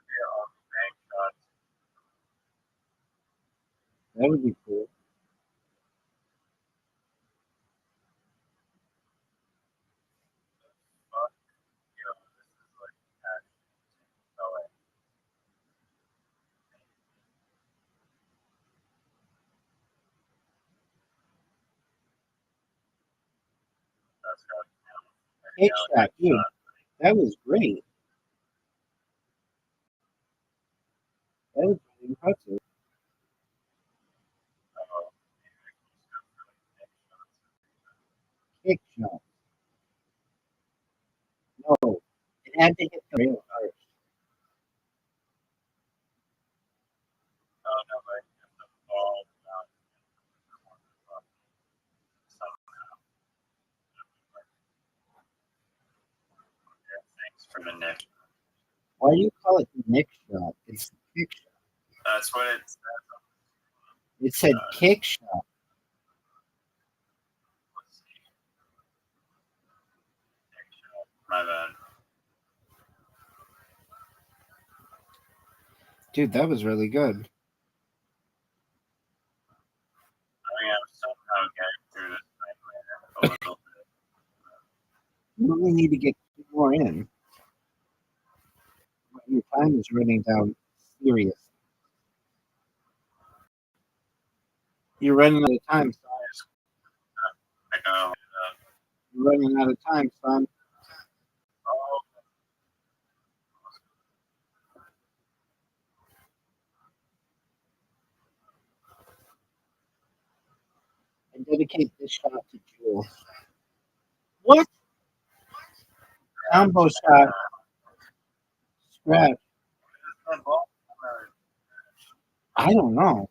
Yeah, all the bank shots. That would be cool. Fuck, yo, this is like actually insane. That's got to count. Kick Yeah, shot, dude. shot. That was great. That was really impressive. Oh, Kick shot. No, it had to hit the rail first. oh no, but if the ball not in the corner, somehow. Yeah, thanks for the nick. Why do you call it the Nick shot? It's the kick shot. That's what it says. It said kick shot. Let's see. Nick shot. My bad. Dude, that was really good. I mean, I'm somehow getting through this nightmare a little bit. You only need to get two more in. Your time is running down serious. You're running out of time, son. I know. You're running out of time, son. Oh, And dedicate this shot to Jewel. What? Combo shot. Scratch. my ball. I don't know.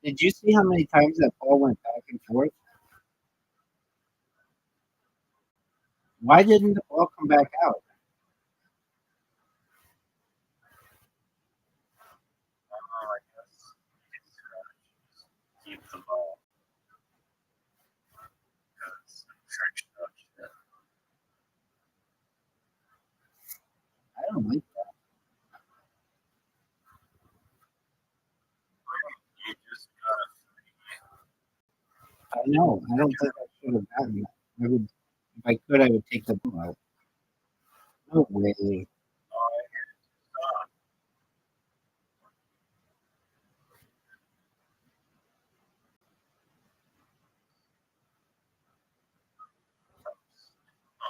Did you see how many times that ball went back and forth? Why didn't the ball come back out? I guess keep the ball. Because I'm trick shot. I don't like that. You just gotta I know. I don't think I should have gotten that. I would. If I could, I would take the ball out. No way. Oh, I hear it. Stop.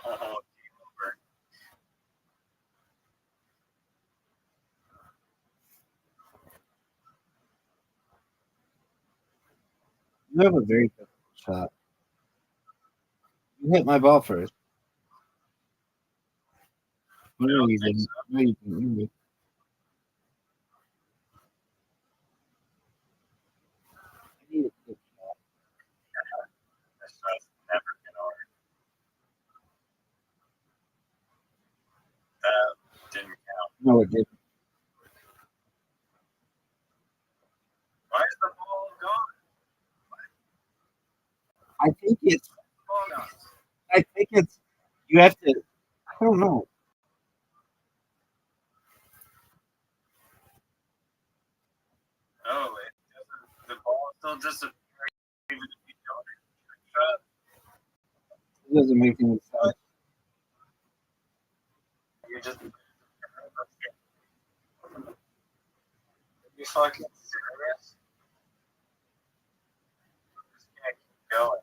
Oh, game over. You have a very difficult shot. You hit my ball first. I No, don't you think didn't. so. No, you didn't. You did. I need a quick shot. This shot's never gonna work. That didn't count. No, it didn't. Why is the ball gone? I think it's. Ball gone. I think it's. You have to. I don't know. No, it doesn't. The ball still disappears even if you don't hit the trick shot. It doesn't make any sense. You just. Are you fucking serious? You just can't keep going.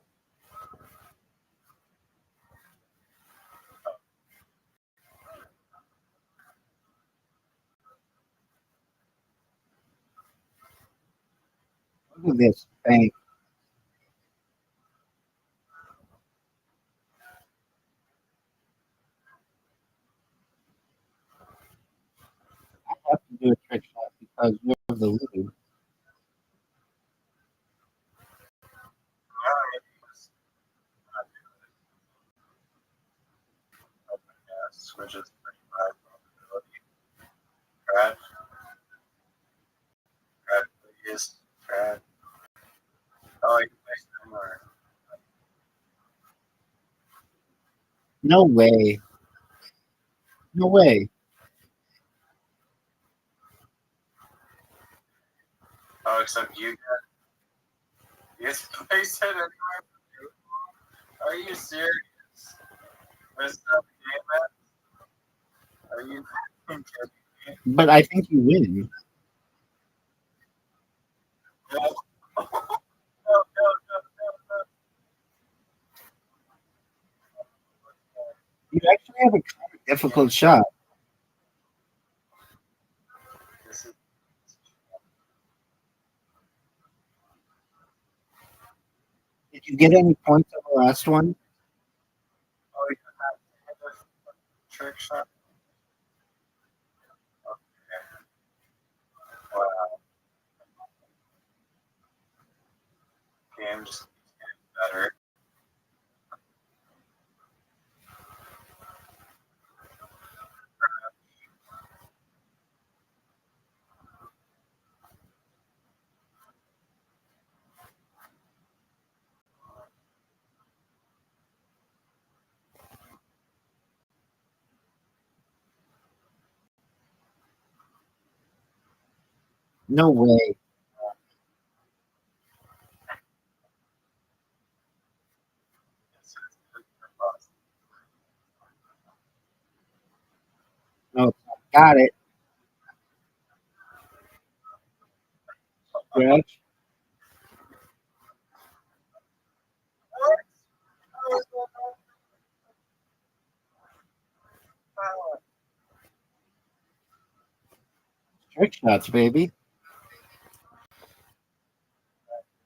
Look at this thing. I have to do a trick shot because you have the lead. Which is pretty high probability. Crab, crab, please, crab. Oh, you play somewhere. No way. No way. Oh, except you got you placed it anywhere. Are you serious? Messed up game, man? Are you fucking kidding me? But I think you win. No. No, no, no, no, You actually have a kind of difficult shot. This is, Did you get any points on the last one? oh, you have to hit a trick shot. Okay. Wow. Game just keeps getting better. No way. No, got it. Stretch. Trick shots, baby.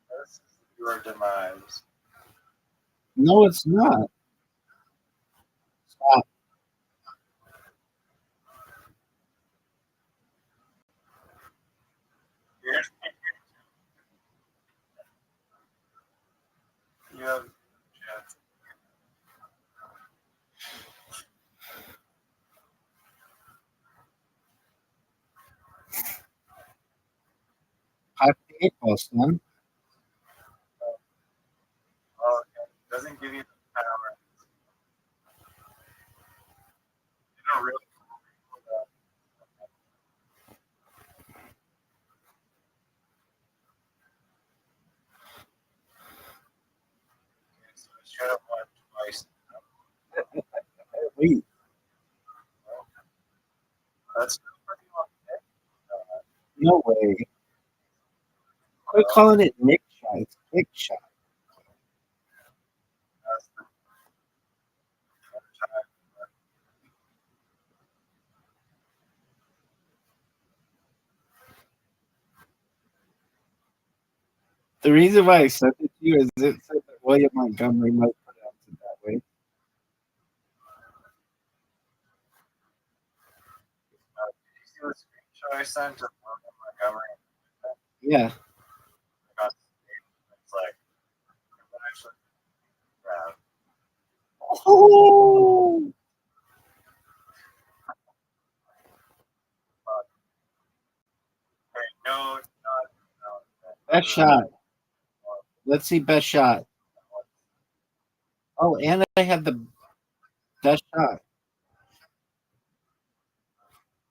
This is your demise. No, it's not. Stop. You have chance. 5 to 8 ball, son. Oh, okay. Doesn't give you the power. You don't really feel that. So I should have won twice. Wait, That's pretty long. no way. Quit calling it Nick shot. It's Kick shot. That's the time. The reason why I sent it to you is it said that William Montgomery might pronounce it that way. Did you see the screenshot I sent of William Montgomery? Yeah. It's like, actually, yeah. Oh, Hey, no. best shot. Let's see best shot. Oh, and I had the best shot.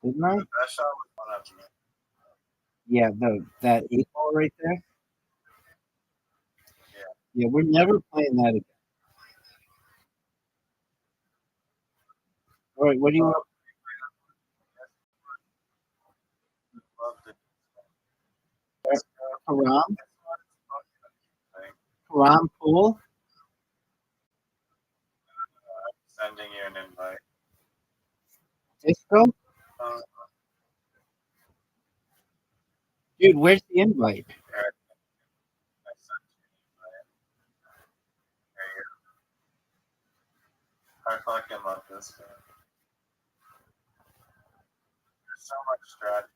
Didn't I? That shot was one up to me. Yeah, that 8 ball right there. Yeah, we're never playing that again. All right, what do you want? Loved it. Haram? Haram Pool? Sending you an invite. Disco? Uh, Dude, where's the invite? I sent you an invite. There you go. I fucking love this game. There's so much strategy.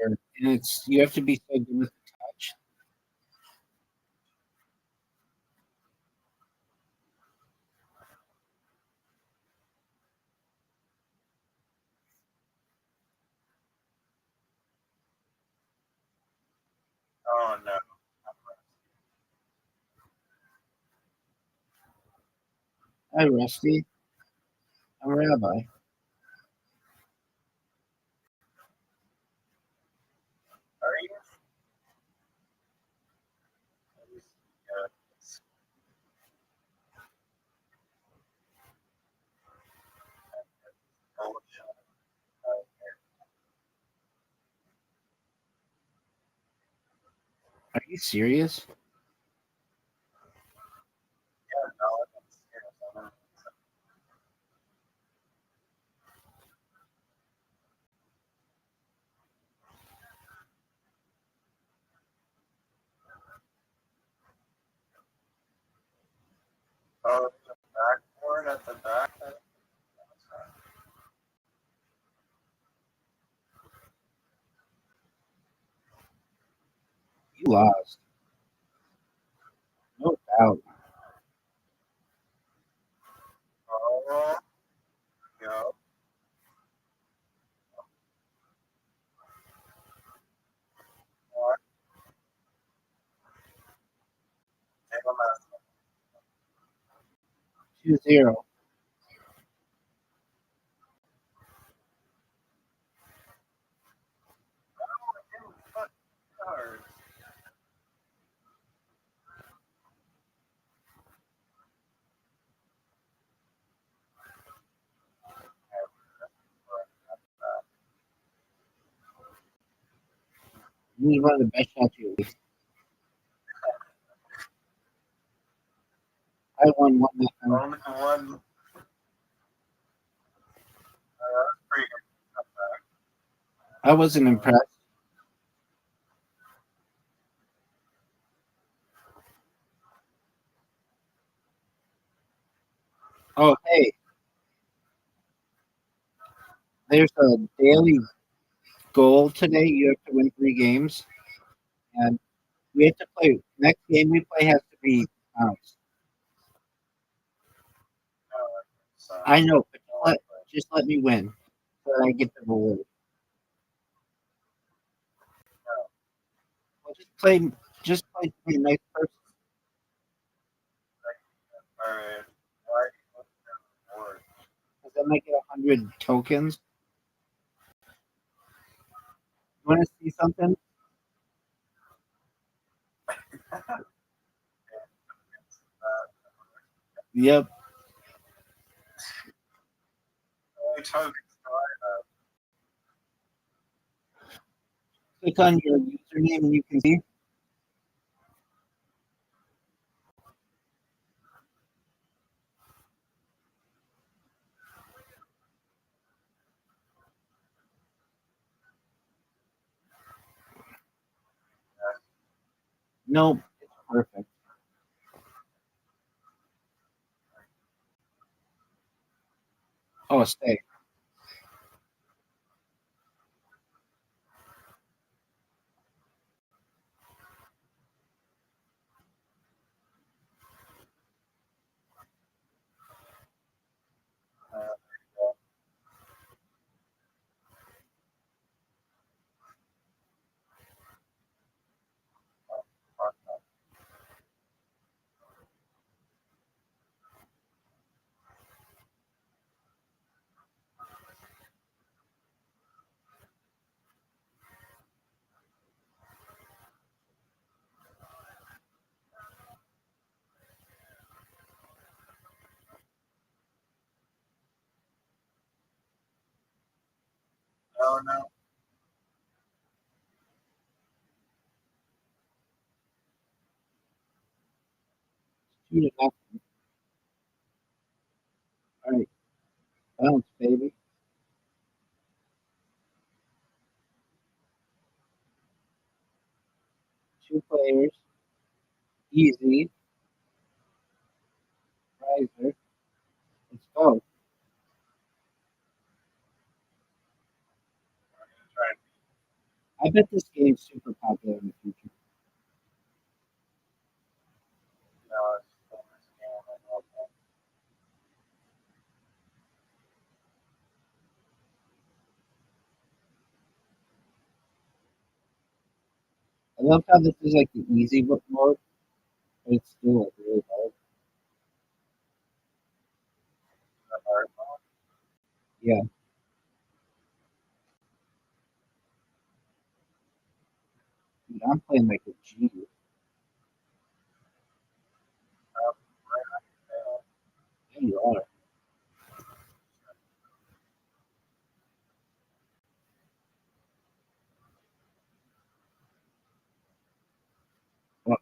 And it's you have to be so good with the touch. Oh no. Hi, Rusty. I'm Rabbi. Are you? Are you serious? Oh, the backboard at the back. You lost. No doubt. Oh, go. What? Take a left. 2-0. Hard. You need one of the best shots you least. I won 1-0. Only one. That's pretty good. I wasn't impressed. Oh, hey. There's a daily goal today. You have to win 3 games. And we have to play. Next game we play has to be bounced. I know, but just let me win so that I get the reward. Well, just play to be a nice person. All right. Why? Word. Because then I get 100 tokens. You want to see something? Yep. tug. Click on your username and you can see. Nope, it's perfect. Oh, stay. Oh no. 2-0. All right, bounce, baby. 2 players. Easy. Riser. Let's go. I bet this game's super popular in the future. I love how this is like the easy book mode, but it's still like really hard. Yeah. Dude, I'm playing like a G. There you are. Well,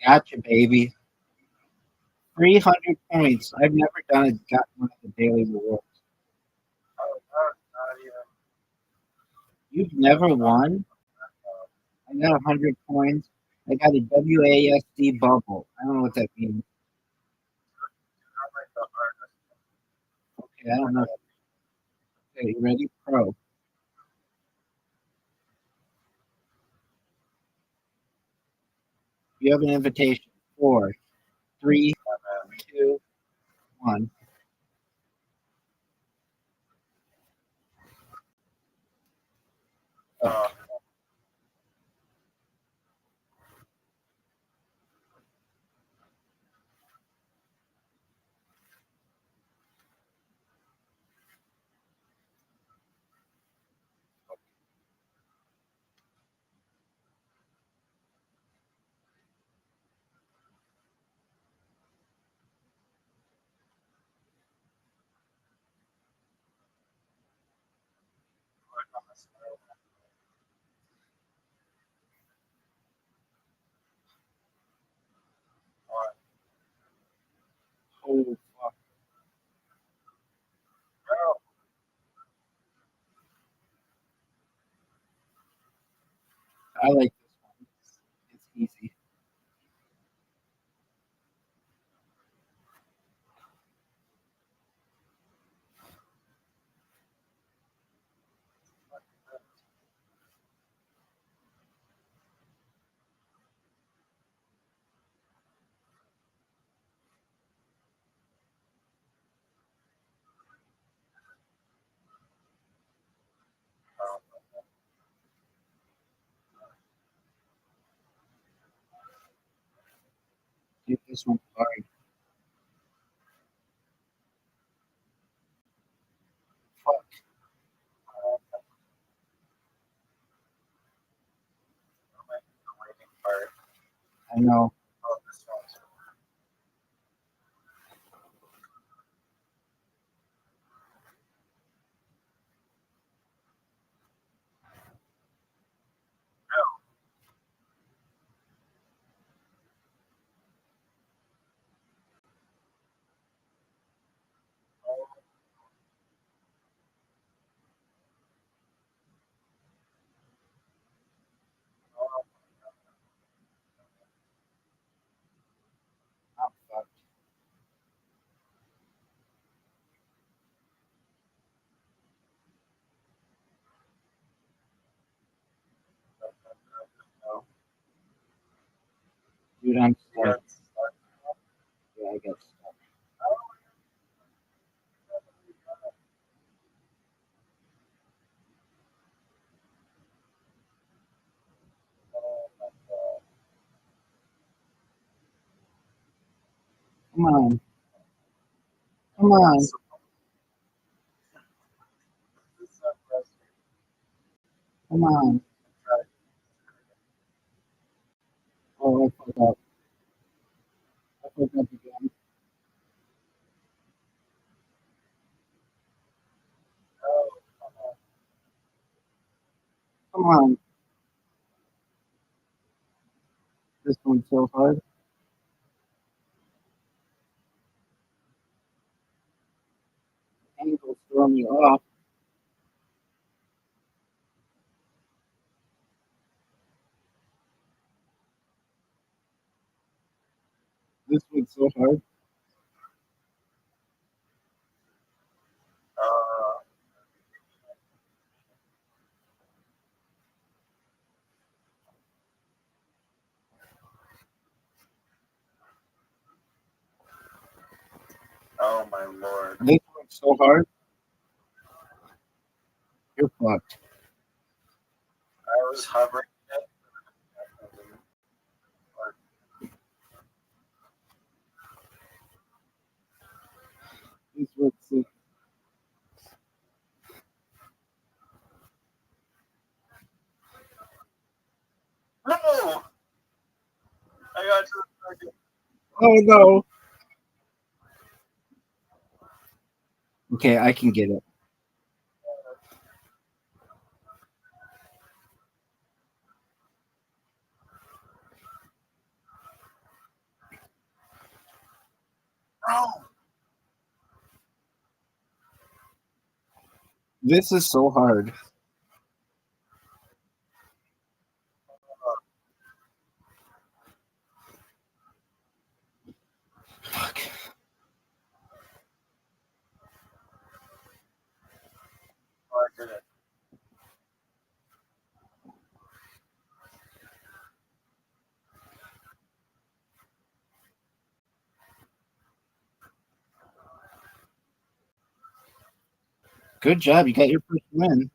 gotcha, baby. 300 points. I've never done it. Got one of the daily rewards. You've never won? I got 100 points. I got a WASD bubble. I don't know what that means. Okay, I don't know. Okay, you ready? Pro. You have an invitation. 4, 3, 2, 1. Oh, fuck. I like this one. It's easy. Dude, this one's hard. Fuck. know. Oh, this one's I'm fucked. no. Dude, I'm You stuck. got stuck. Yeah, I got stuck. Come on. Come on. This is so frustrating. Come on. Oh, I fucked up. I fucked up again. Oh, come on. Come on. This one's so hard. Angle's throwing me off. This one's so hard. Uh, oh my lord. This one's so hard. You're fucked. I was hovering it. This one's so No! I got to the second. Oh no. Okay, I can get it. No! This is so hard. Fuck. Oh, I did it. Good job. You got your first win.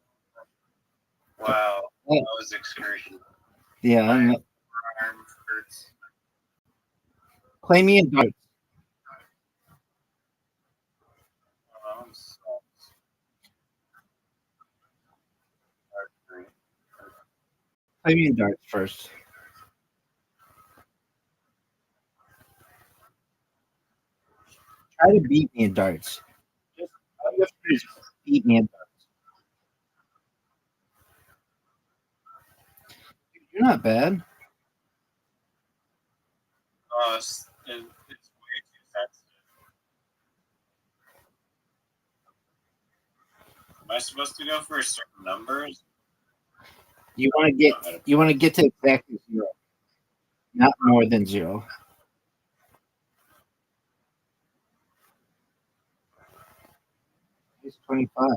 Wow. Yeah. That was excruciating. Yeah. My arm hurts. Play me in darts. I'm so sorry. Play me in darts first. Try to beat me in darts. Just all you have to do is beat me in darts. You're not bad. It's way too sensitive. Am I supposed to go for certain numbers? You want to get to exactly 0, not more than 0. It's 25. I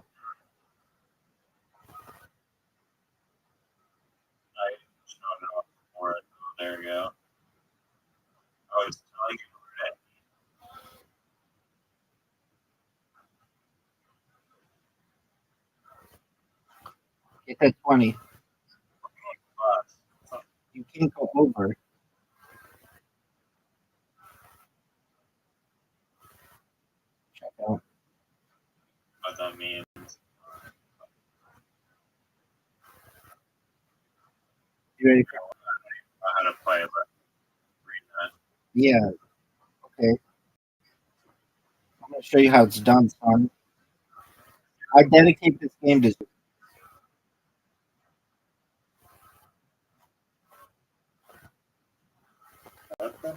don't know more. There we go. Oh, it's telling you Get that 20. what? You can't go over. Check out. What that means. You ready for How to play, but Yeah, okay. I'm gonna show you how it's done, son. I dedicate this game to Okay.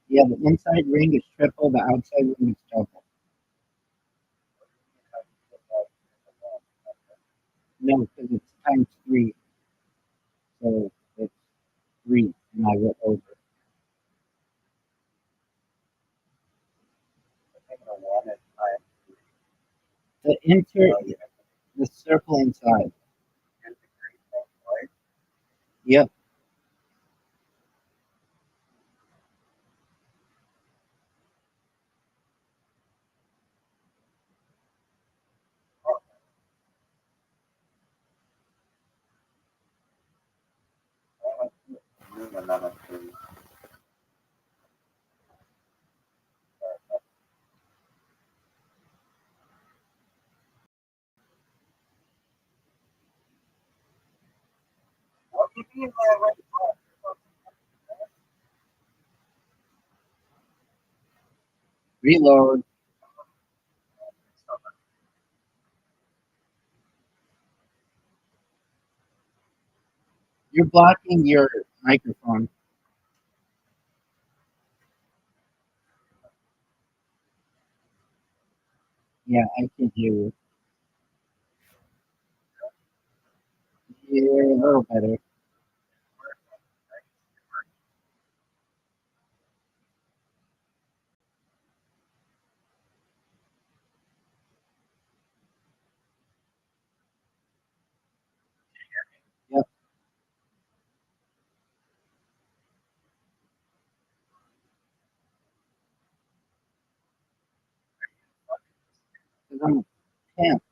yeah. The inside ring is triple. The outside ring is double. No, because it's times three, so it's three, and I went over. The the circle inside. Yep. Reload. You're blocking your microphone. Yeah, I can hear you. Yeah, a little better. Yep. Because I'm a champ.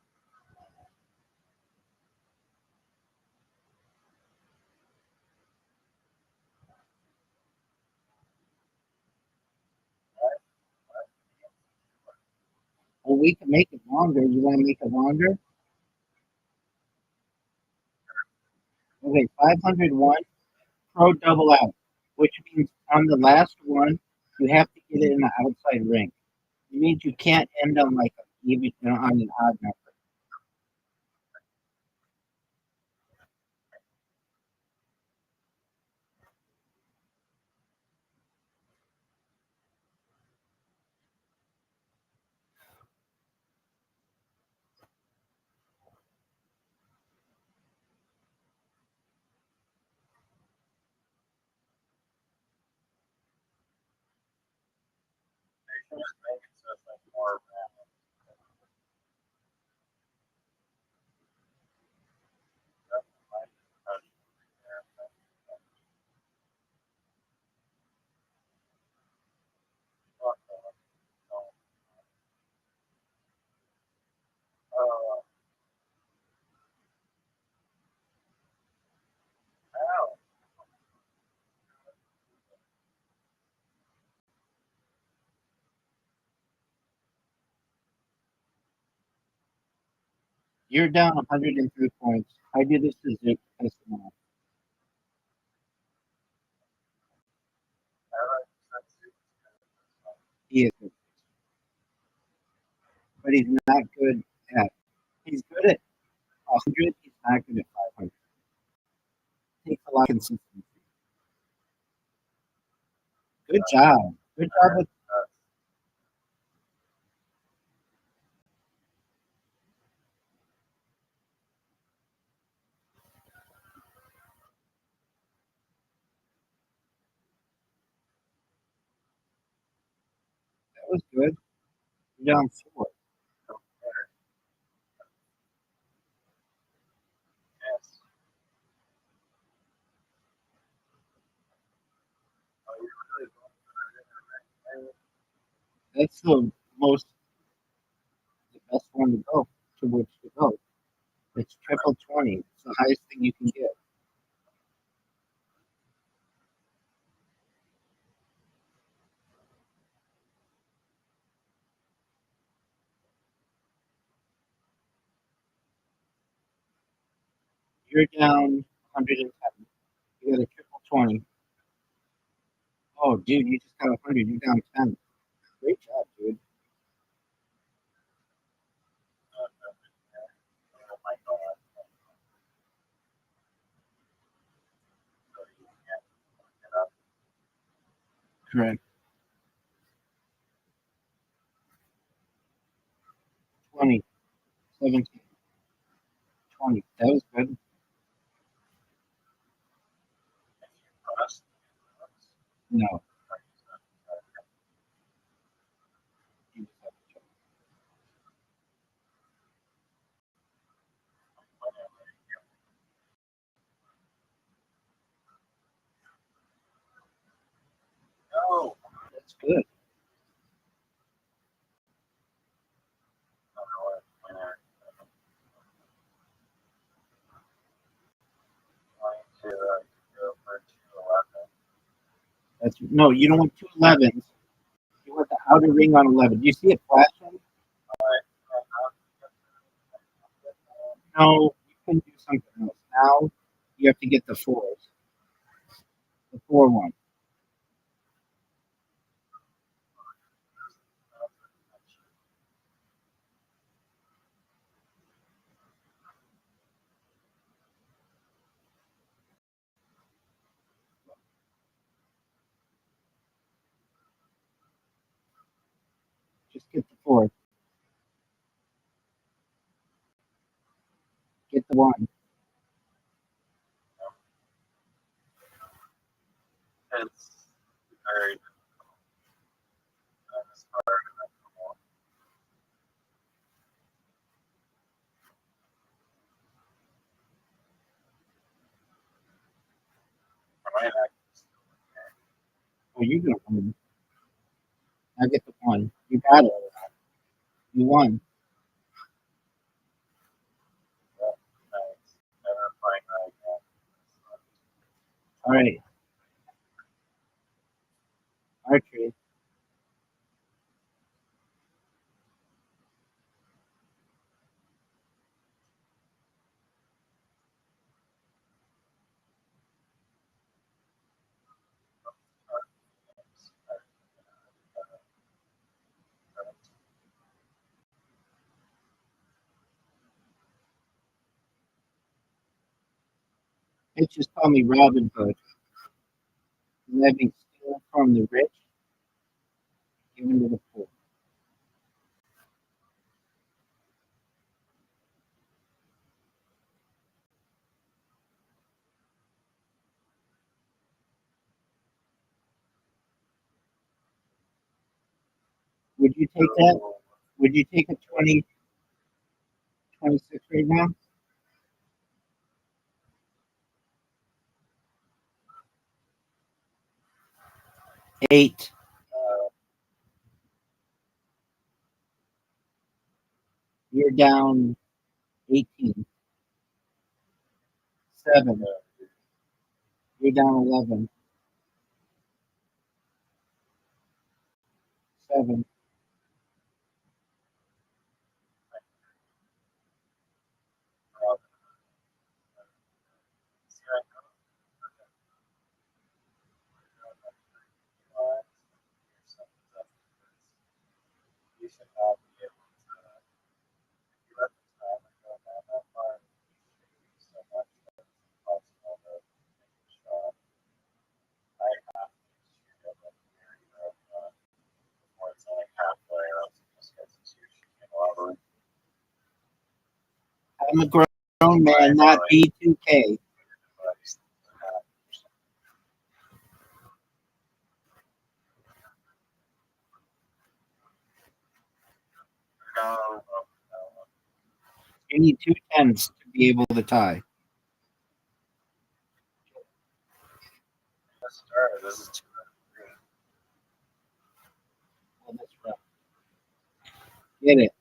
Well, we can make it longer. You want to make it longer? Okay, 501 pro double out, which means on the last one, you have to get it in the outside ring. It means you can't end on like even on an odd number. You're down 103 points. I do this to Zeke piss him off. He is, good, but he's not good at. He's good at 100. He's not good at 500. Takes a lot of consistency. Good job. Good job with that. Was good. You're down four. That's the most the best one to go to which to go. It's triple 20. It's the highest thing you can get. You're down 110. You got a triple 20. Oh, dude, you just got 100. You're down 10. Great job, dude. Oh my God. So you can't look it up. Correct. 20, 17, 20. That was good. If you press No. or You just have to check. whatever you go. That's good. I don't know what winner. Going to go for 211. That's no. You don't want two 11s. You want the outer ring on 11. Do you see it flashing? No. You can do something else. Now you have to get the fours. The 4-1. Just get the 4. Get the 1. It's very it's hard to know. For my neck, Oh, you're gonna win. Now get the 1. You got it. You won. it's never quite right now. All right. Archery. It just called me Robin Hood. Living steal from the rich, given to the poor. Would you take that? Would you take a 20, 26 right now? 8. You're down 18. 7. You're down 11. 7. You should not be able to. If you let the timer go down that far, you so much that it's impossible to make a shot. I have to shoot it like very before it's like halfway, or else it just gets too shooting wobbly. I'm a grown man, not B2K. No, You need 2 10s to be able to tie. let's start. This is 203. Well, that's rough. Get it.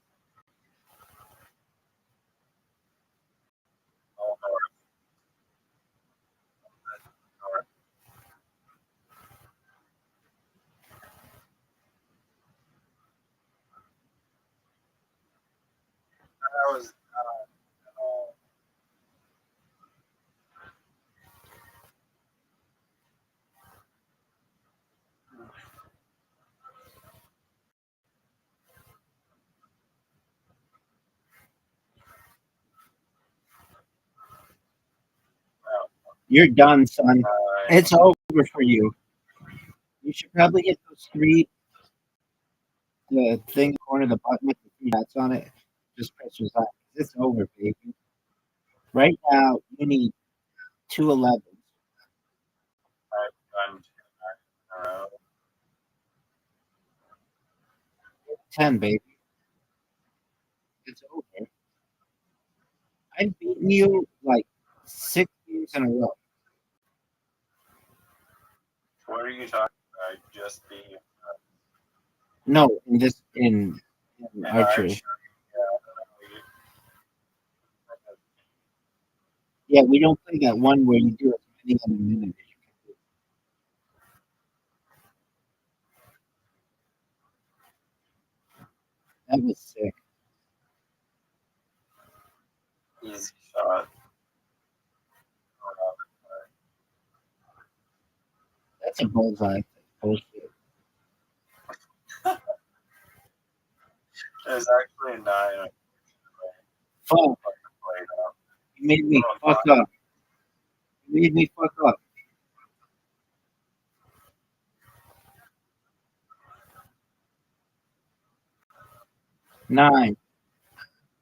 That was not at all. You're done, son. Uh, It's over for you. You should probably hit those three, the thing corner of the button with the three dots on it. Just press resign. It's over, baby. Right now, you need 211. I've done 2 nights in a row. 10, baby. It's over. I've beaten you like 6 games in a row. What are you talking about? Just being No, in archery. Yeah, we don't play that one where you do as many in a minute as you can do. That was sick. Easy shot. That's a bullseye. Bullshit. There's actually 9. Fuck. Played out. You made me fuck up. You made me fuck up. Nine.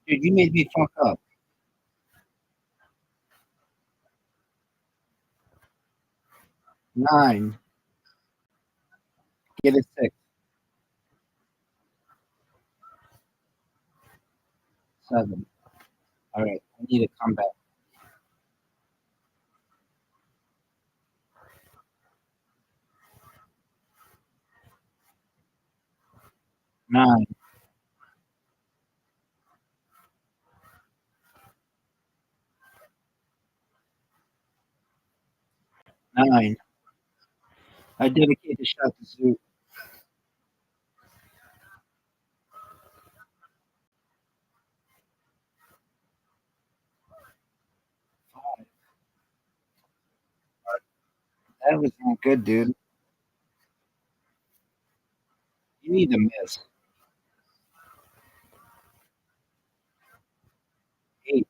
Dude, you made me fuck up. Nine. Get a 6. 7. All right. I need a comeback. 9. 9. I dedicate the shot to Zoo. 5. That was not good, dude. You need to miss. 8.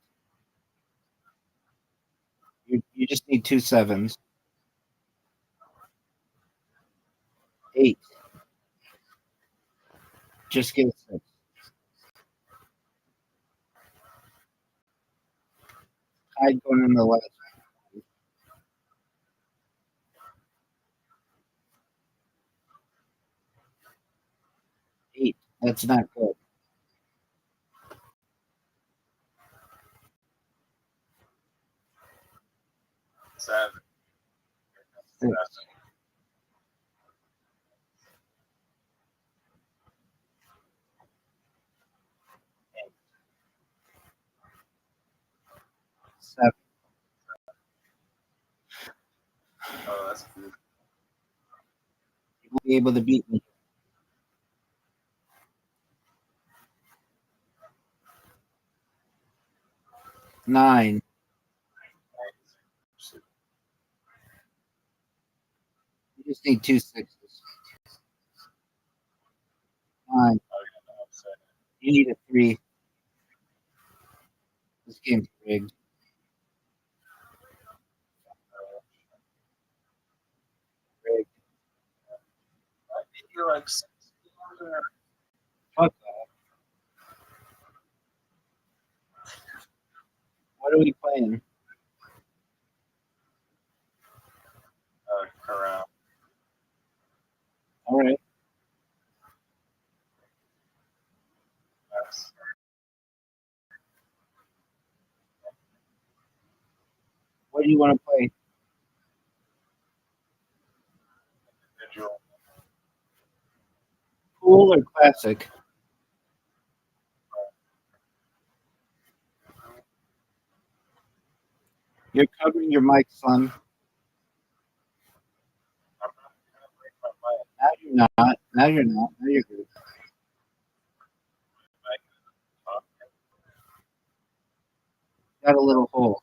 You just need 2 sevens. 8. Just get a 6. Hide going in the last. 8. That's not good. 7. 6. 7. Oh, that's good. You won't be able to beat me. 9. You just need 2 6s. 9. You need a 3. This game's rigged. Rigged. You're like Fuck that. What are we playing? around. All right. Yes. What do you want to play? Individual. Pool or classic? You're covering your mic, son. I'm not gonna break my mic. Now you're not. Now you're not. Now you're good. got a little hole.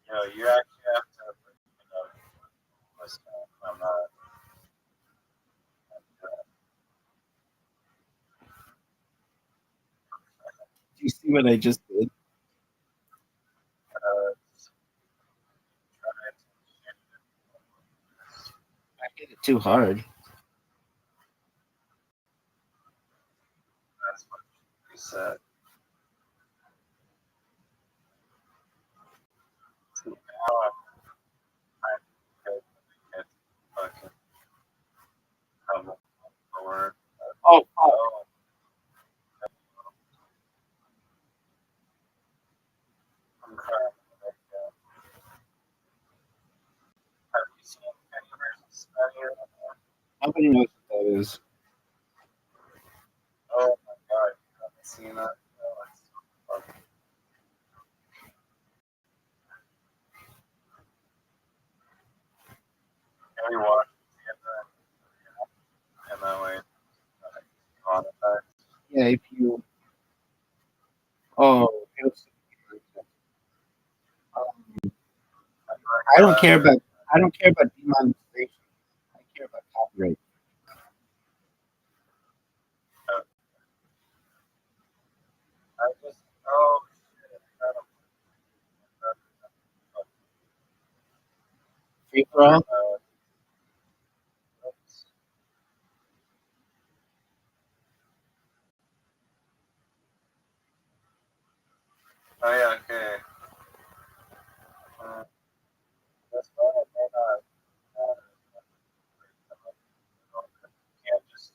You know, you actually have to, you know, listen, I'm not. Do you see what I just did? I hit it too hard. That's what you said. See, now I'm good. It's fucking come forward. Oh, Oh, I'm crying. Have you seen any versions of here? nobody knows what that is. Oh my god, you haven't seen that? No, it's so fucking. Can you watch it in that way? On effect. Yeah, if you. Oh, it was, um, I don't care about. I don't care about demonetization. I care about copyright. I just, oh shit, I don't Free for all. know. Oops. Oh yeah, okay. That's fine. May not. Can't just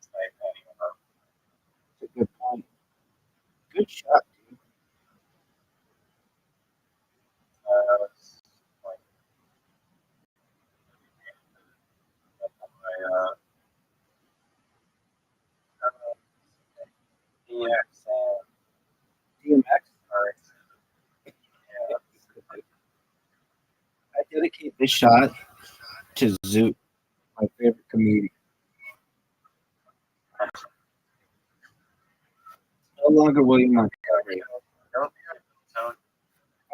type anyone. That's a good point. Good shot, dude. It's like my EXN DMX. or yeah. I dedicate this shot to Zoot, my favorite comedian. No longer William Montgomery. Don't be a tone.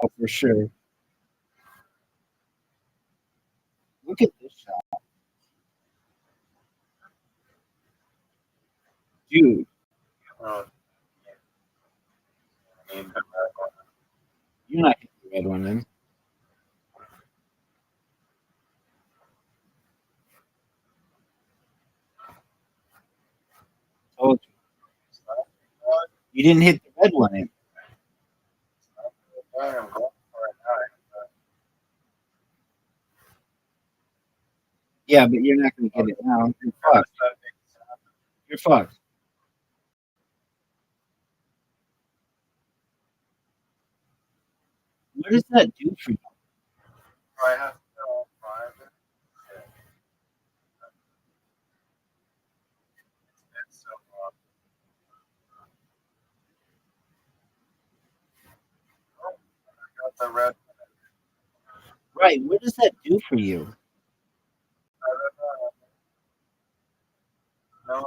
Oh, for sure. Look at this shot, dude. Oh, I mean, You're not hitting the red one in. Told you. You didn't hit the red one in. I'm going for it now. Yeah, but you're not going to get it now. You're fucked. You're fucked. What does that do for you? I have to go find it. It's so long. Oh, I got the red. Right. What does that do for you? I don't know. No, no.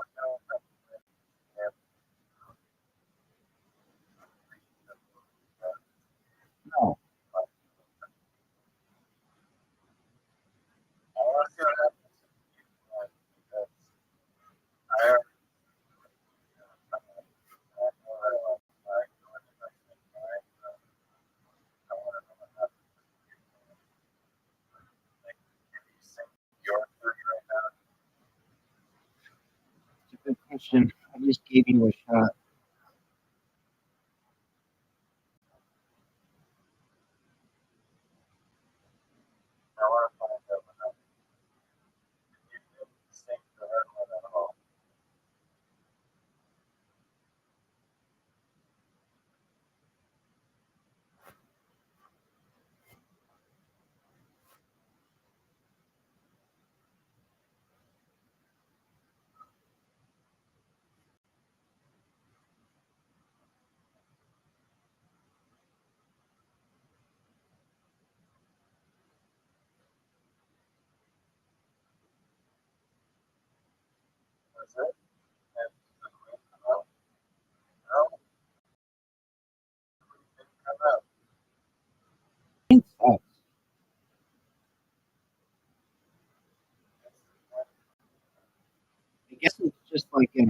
No. I want to see what happens. I already your food right now. It's a good question. I just gave you a shot. I want to find out what happens. You didn't sing the red one at all. Was it? And the green come out? No, it didn't come out.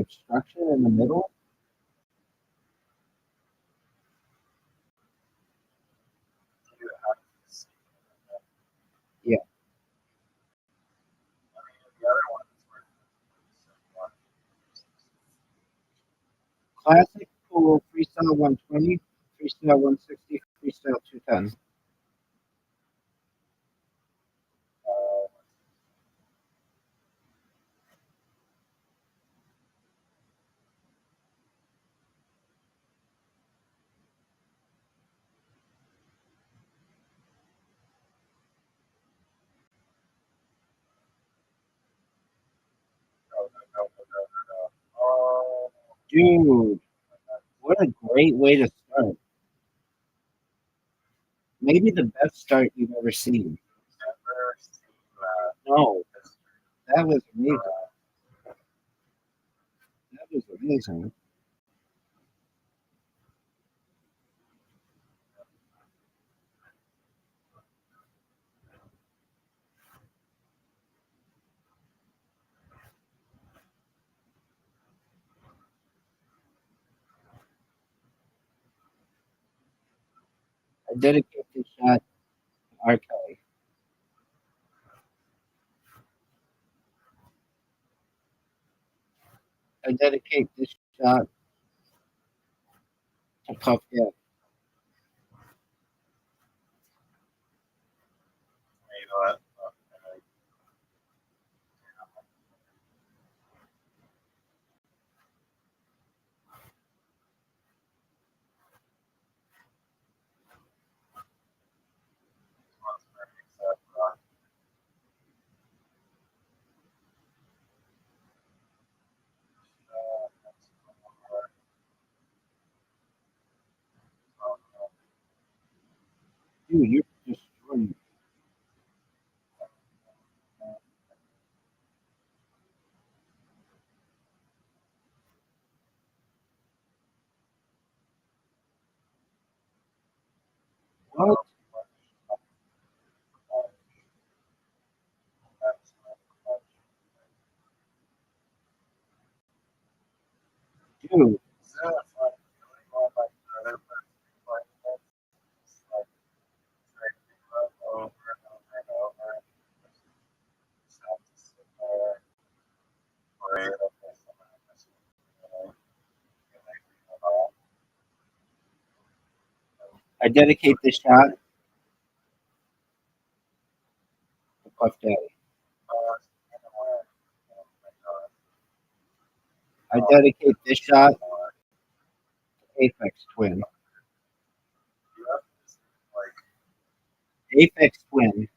obstruction in the middle. Yeah. The other one is where Classic pool freestyle 120, freestyle 160, freestyle 210. Dude, what a great way to start. Maybe the best start you've ever seen. No, that was amazing. That was amazing. I dedicate this shot to R. Kelly. I dedicate this shot to Puff Daddy. you know what? Dude, you're destroying. What? Dude, I dedicate this shot to Puff Daddy. I dedicate this shot to Aphex Twin. Aphex Twin.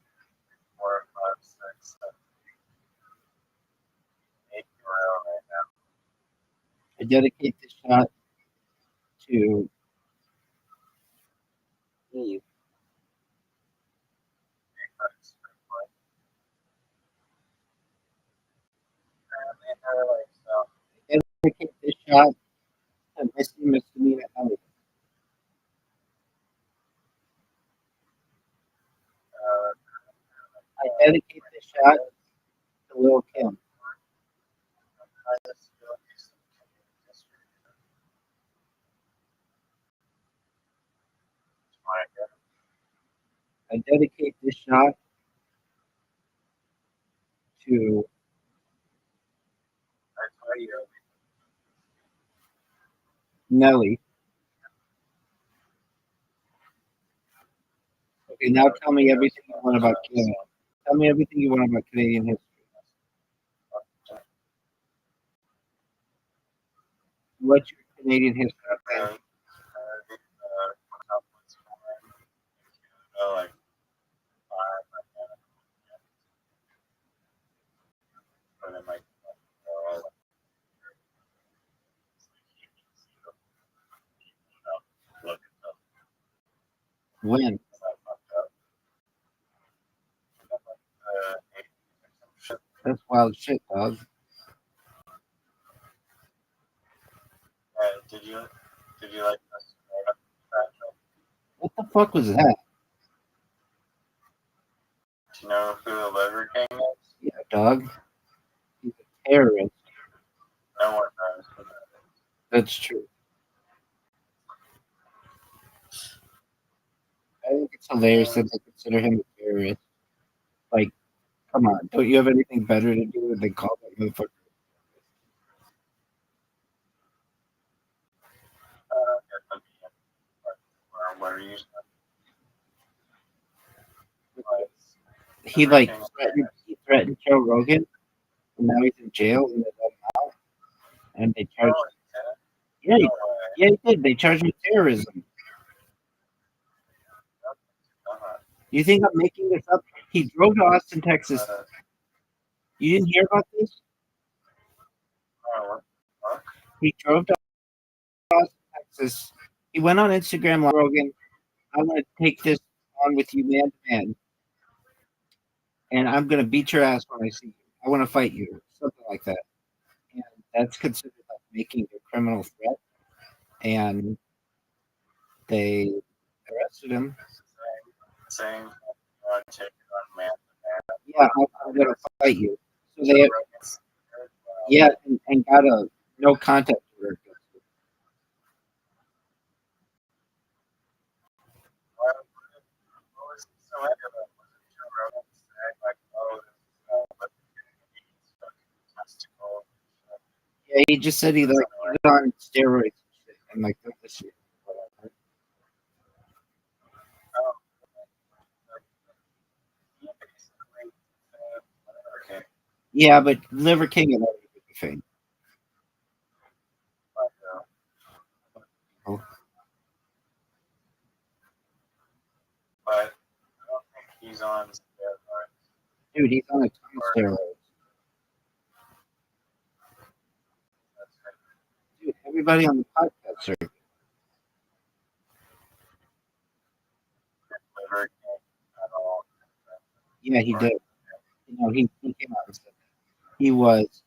I dedicate this shot to Eve. I dedicate this shot to Missy Misdemeanor Elliott. I dedicate this shot to Lil Kim. I dedicate this shot to Nelly. Okay, now tell me everything you want about Canada. Tell me everything you want about Canadian history. What's your Canadian history? Like but it might look When? That's wild shit, dog. did you like this? What the fuck was that? Do you know who the Liver King is? Yeah, dog. He's a terrorist. No one knows. That's true. I think it's hilarious that they consider him a terrorist. Like, come on, don't you have anything better to do than call that motherfucker? What are you? He like threatened Joe Rogan, and now he's in jail, and they let him out, and they charged. Yeah, yeah, he did. They charged him with terrorism. You think I'm making this up? He drove to Austin, Texas. You didn't hear about this? He drove to Austin, Texas. He went on Instagram Live, Rogan. I'm going to take this on with you man to man, and I'm going to beat your ass when I see you. I want to fight you, something like that. And that's considered like making a criminal threat. And they arrested him. Saying, take it on man. Yeah, I'm going to fight you. So they, yeah, and got a no contact order. Yeah, he just said he's on steroids and like this shit. Yeah, but Liver King and already did the thing. But I don't think he's on steroids. Dude, he's on a ton of steroids. Dude, everybody on the podcast circuit. Yeah, he did. You know, he came out and said that he was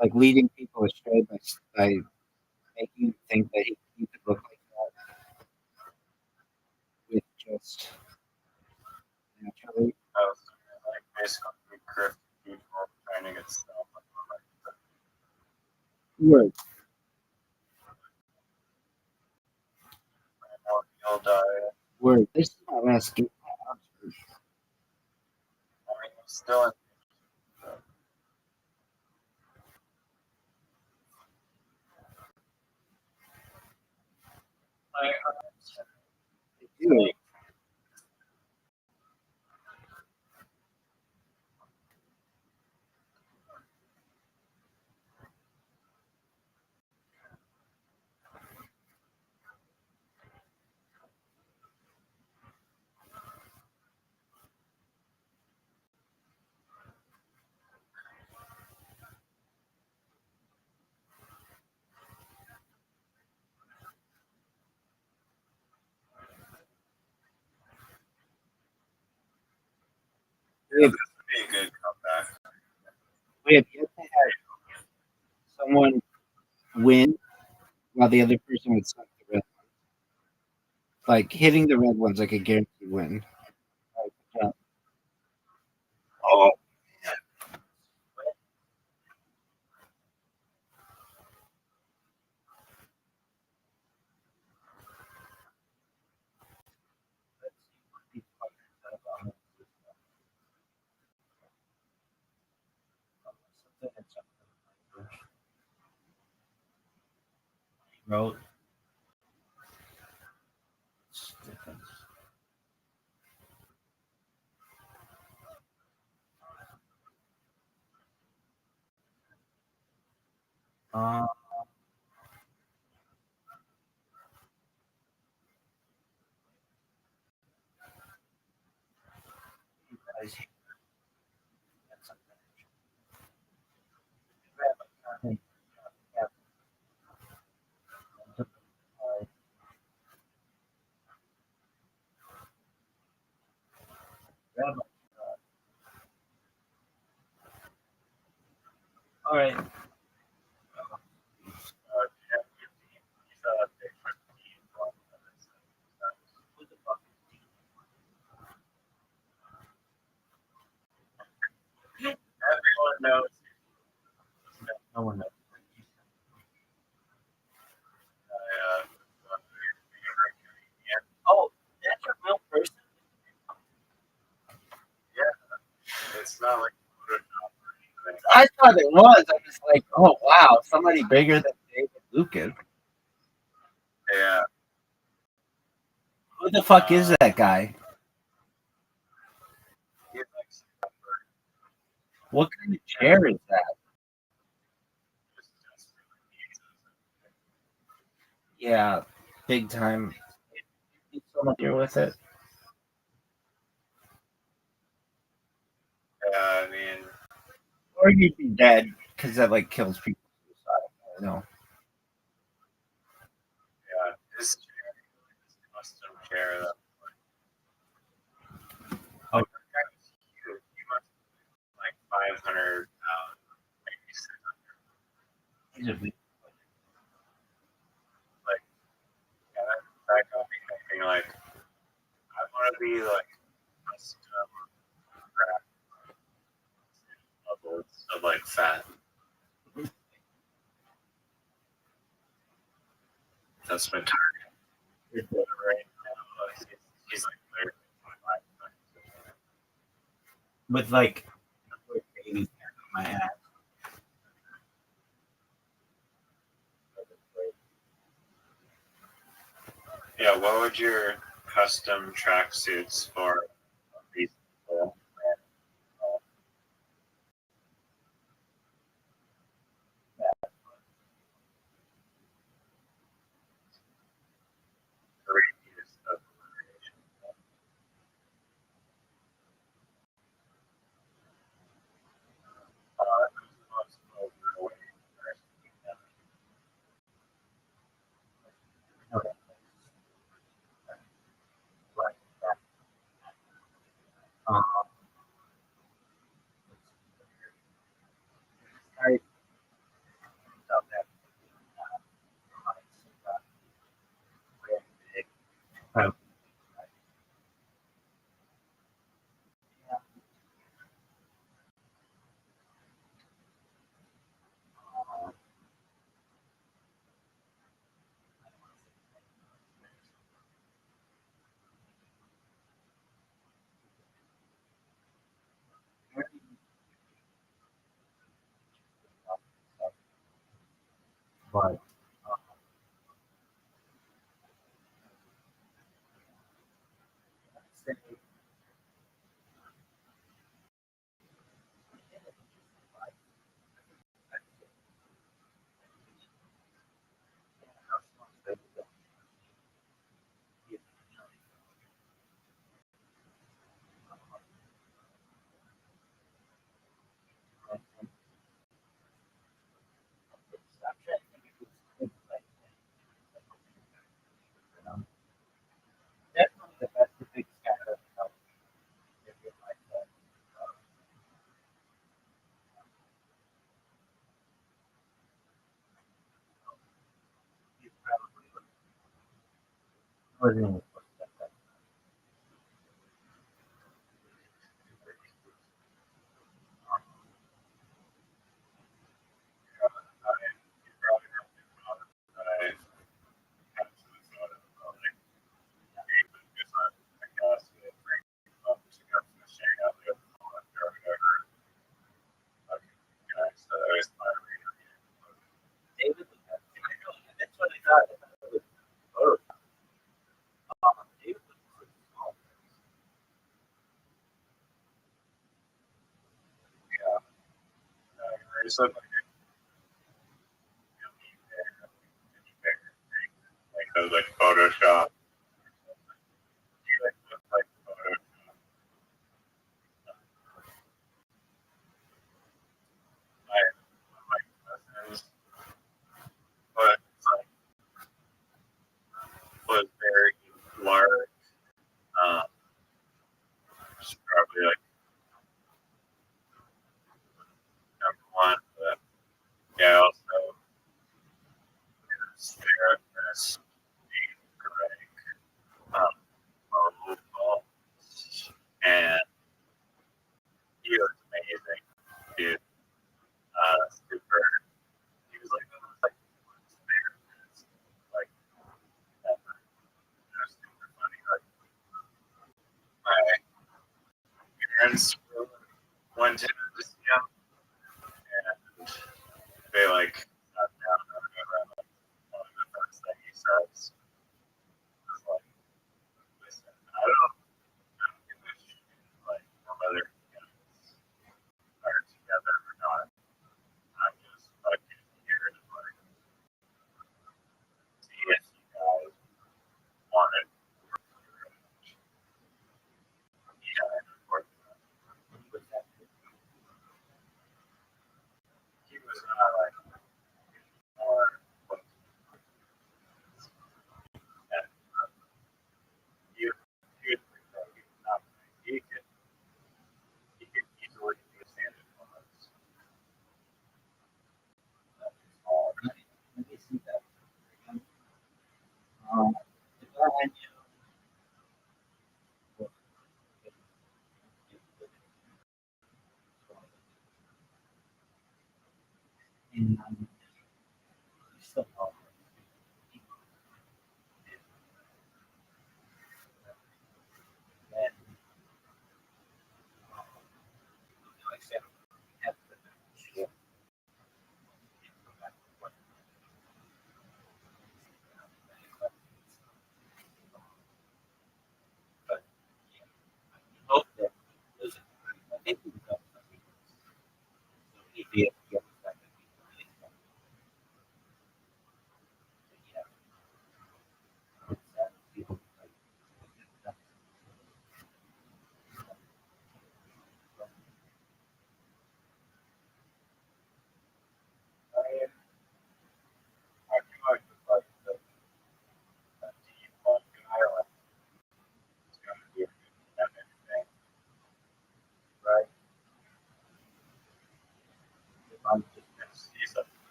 like leading people astray by making you think that he could look like that with just naturally. Like basically grift people trying to get stuff. Word. He'll die. Word. This is my last game. I mean, he's still in. Dude. We have, Be a good comeback. we have yet to have someone win while the other person would suck the red one. Like hitting the red one's like a guaranteed win. Like, Oh, wrote. All right. thought it was. I was like, oh wow, somebody bigger than David Lucas. Yeah. Who the fuck is that guy? He's like What kind of chair is that? Yeah, big time. He's so much here with it. Yeah, I mean, Or he'd be dead because that like kills people. I don't know. yeah, his chair, his custom chair that Oh. that guy was huge. He must be like 500 pounds, maybe 600. He's a big. Like, yeah, that got me thinking, like, I want to be like custom craft levels of like fat. That's my target. Right now, he's like literally 25. With like baby hair on my ass. Yeah, what would your custom tracksuits for these people? Radius of variation. Who's the most overweight person you know? Okay. Right. Um, I felt that really big. Um, but definitely the best big scatter. You probably don't think about it, but I absolutely thought about like David because I guess it brings up to go to the shade out there or whatever. Guys, that I was my reader. David, that's what I thought. David was pretty small. Yeah. I said like like those like Photoshop. He like looked like Photoshop. My cousins was like was very large. Um, she's probably like number one, but yeah, also his therapist named Greg Mobile, and he was amazing, dude. Super. He was like therapist, like ever. It was super funny. Like my parents went to see him, and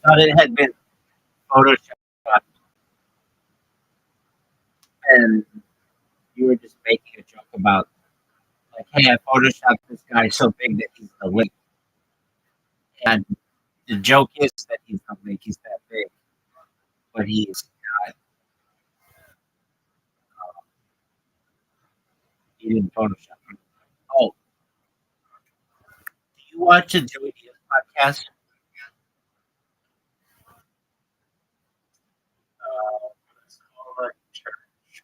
thought it had been photoshopped, and you were just making a joke about like, hey, I photoshopped this guy so big that he's the link, and the joke is that he's not like he's that big, but he's not. He didn't Photoshop him. Oh, do you watch the Joey Diaz podcast? It's called like church.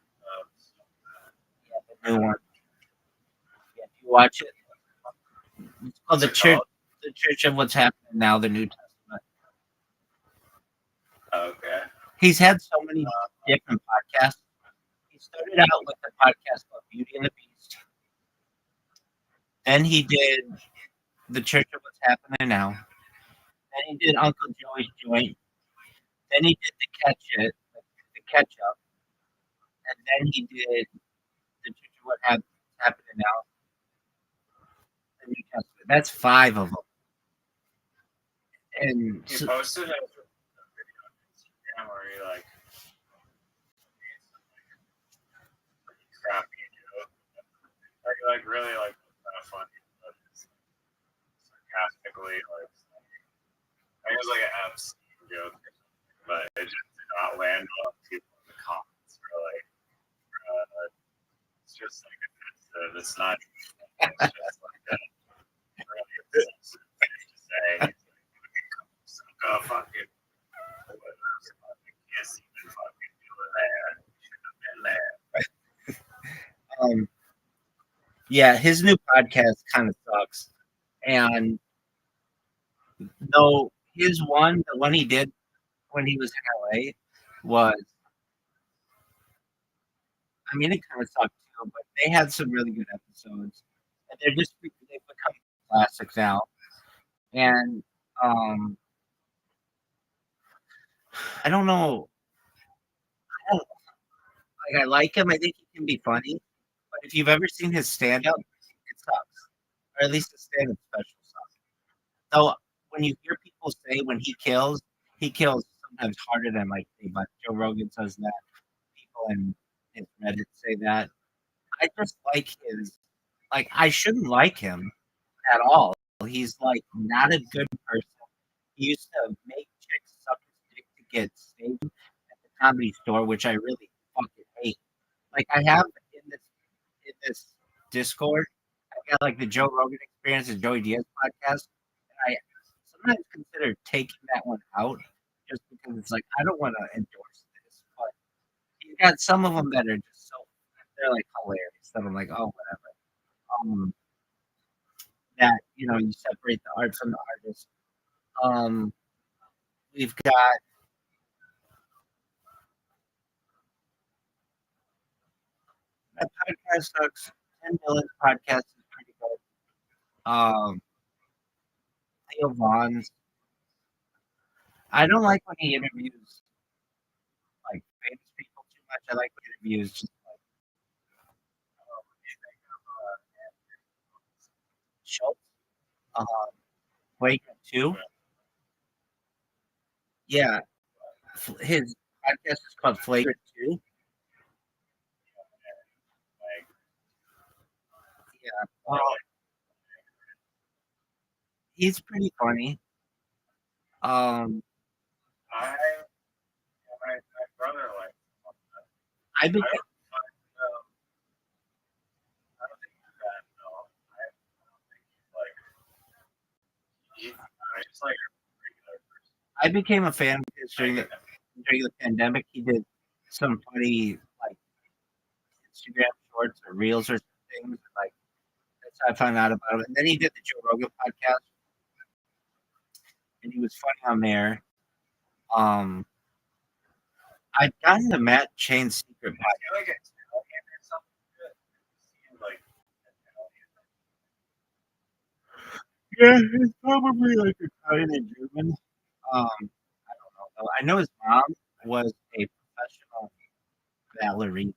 Yeah, the new one. Yeah, do you watch it? It's called What's it called? The Church of What's Happening Now, the New Testament. Okay. He's had so many different podcasts. He started out with the podcast called Beauty and the Beast. Then he did the Church of What's Happening Now. Then he did Uncle Joey's Joint. Then he did the catch up, and then he did the Church of Happening Now, the New Testament. That's 5 of them. And He so, posted a video on Instagram where he like crappy joke. Like really like kind of funny, but it's sarcastically like it was like an Epstein joke, but it just did not land well. People in the comments were like, it's just like it's not. It's just like a really offensive thing to say. Fucking. Yes, even fucking do it there. Should have been there. yeah, his new podcast kind of sucks. And though the one he did when he was in LA was, I mean, it kind of sucked too, but they had some really good episodes. And they've become classics now. And I don't know. I like him. I think he can be funny. But if you've ever seen his stand up, it sucks. Or at least his stand up special sucks. So when you hear people say when he kills sometimes harder than like but Joe Rogan says that. People in Reddit say that. I just like I shouldn't like him at all. He's like not a good person. He used to make chicks suck his dick to get staged at the Comedy Store, which I really fucking hate. Like I have in this Discord, I got like the Joe Rogan Experience and Joey Diaz podcast, and I sometimes consider taking that one out just because it's like I don't want to endorse this, but you got some of them that are just they're like hilarious that I'm like, oh whatever. That you separate the art from the artist. Um, we've got that podcast sucks. 10 Million podcast is pretty good. Theo Vaughn's. I don't like when he interviews like famous people too much. I like when he interviews just like Schultz. Um, Flagrant 2. Yeah, his podcast is called Flagrant 2. Yeah, he's pretty funny. Um, My brother like. I became, I don't think he's bad. No, I don't think he's like. He's just like a regular person. I became a fan of his during the pandemic. He did some funny like Instagram shorts or reels or things. Like that's how I found out about him. And then he did the Joe Rogan podcast, and he was funny on there. I've gotten the Matt Chain's secret I feel like it's Italian or something. It seems like Yeah, it's probably like Italian and German. I don't know though. I know his mom was a professional ballerina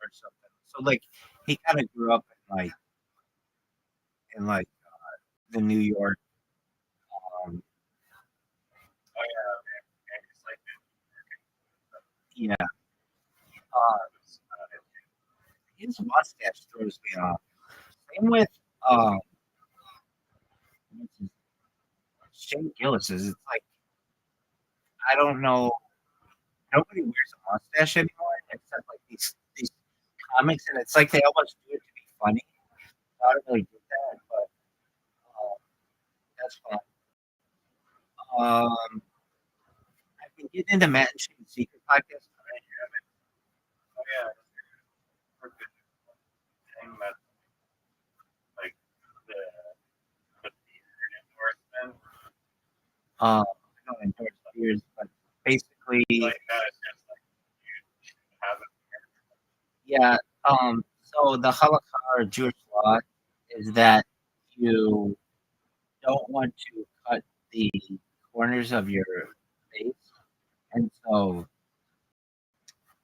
or something. So like he kind of grew up in the New York. Um, Yeah. His mustache throws me off. Same with what's his- Shane Gillis's. It's like I don't know. Nobody wears a mustache anymore except like these comics, and it's like they almost do it to be funny. I don't really get that, but that's fine. Um, I've been getting into Matt and Shane's Secret podcast. Oh yeah, for good thing that like the beard endorsement. I don't endorse beers, but basically, Like that is just like you have it. yeah. So the halakha or Jewish law is that you don't want to cut the corners of your face, and so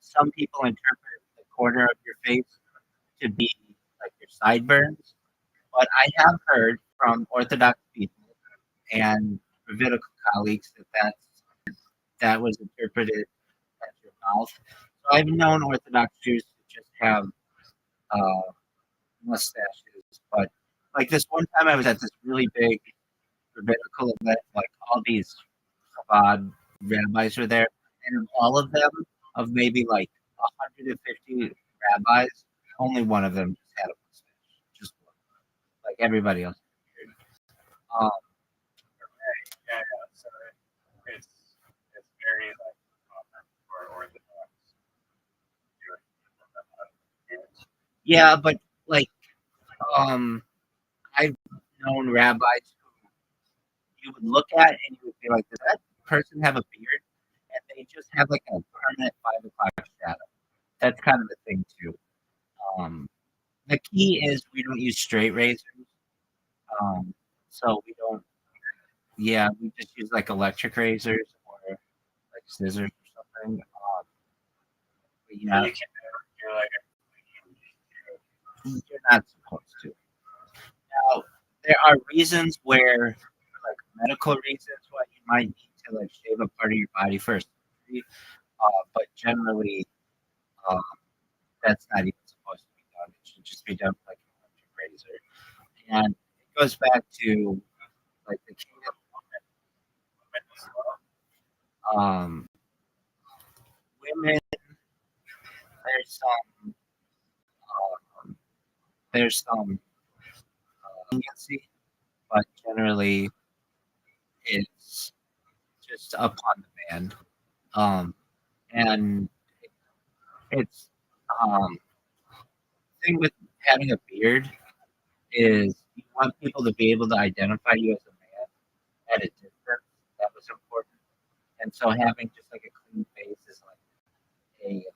some people interpret the corner of your face to be like your sideburns. But I have heard from Orthodox people and Rabbinical colleagues that was interpreted as your mouth. So I've known Orthodox Jews to just have uh, mustaches, but like this one time I was at this really big rabbinical event, like all these Chabad rabbis were there, and of all of them, of maybe like 150 rabbis, only one of them just had a mustache, just one. Like everybody else. Um, Yeah, yeah. So it's it's very like common for Orthodox Jewish people to have beards. yeah, but like um, I've known rabbis who you would look at and you would be like, does that person have a beard? And they just have like a permanent 5 o'clock shadow. That's kind of the thing too. Um, the key is we don't use straight razors. Um, so we don't. Yeah, we just use like electric razors or like scissors or something. But So yeah, you can do like you're not supposed to. Now, there are reasons where, for like medical reasons, why you might need to like shave a part of your body first. But generally, um, that's not even supposed to be done. It should just be done with like an electric razor. And it goes back to like the kingdom. Um, women, there's some, um, there's some leniency, but generally it's just upon the man. Um, and it's thing with having a beard is you want people to be able to identify you as a man at a distance. That was important. And so having just like a clean face is like it's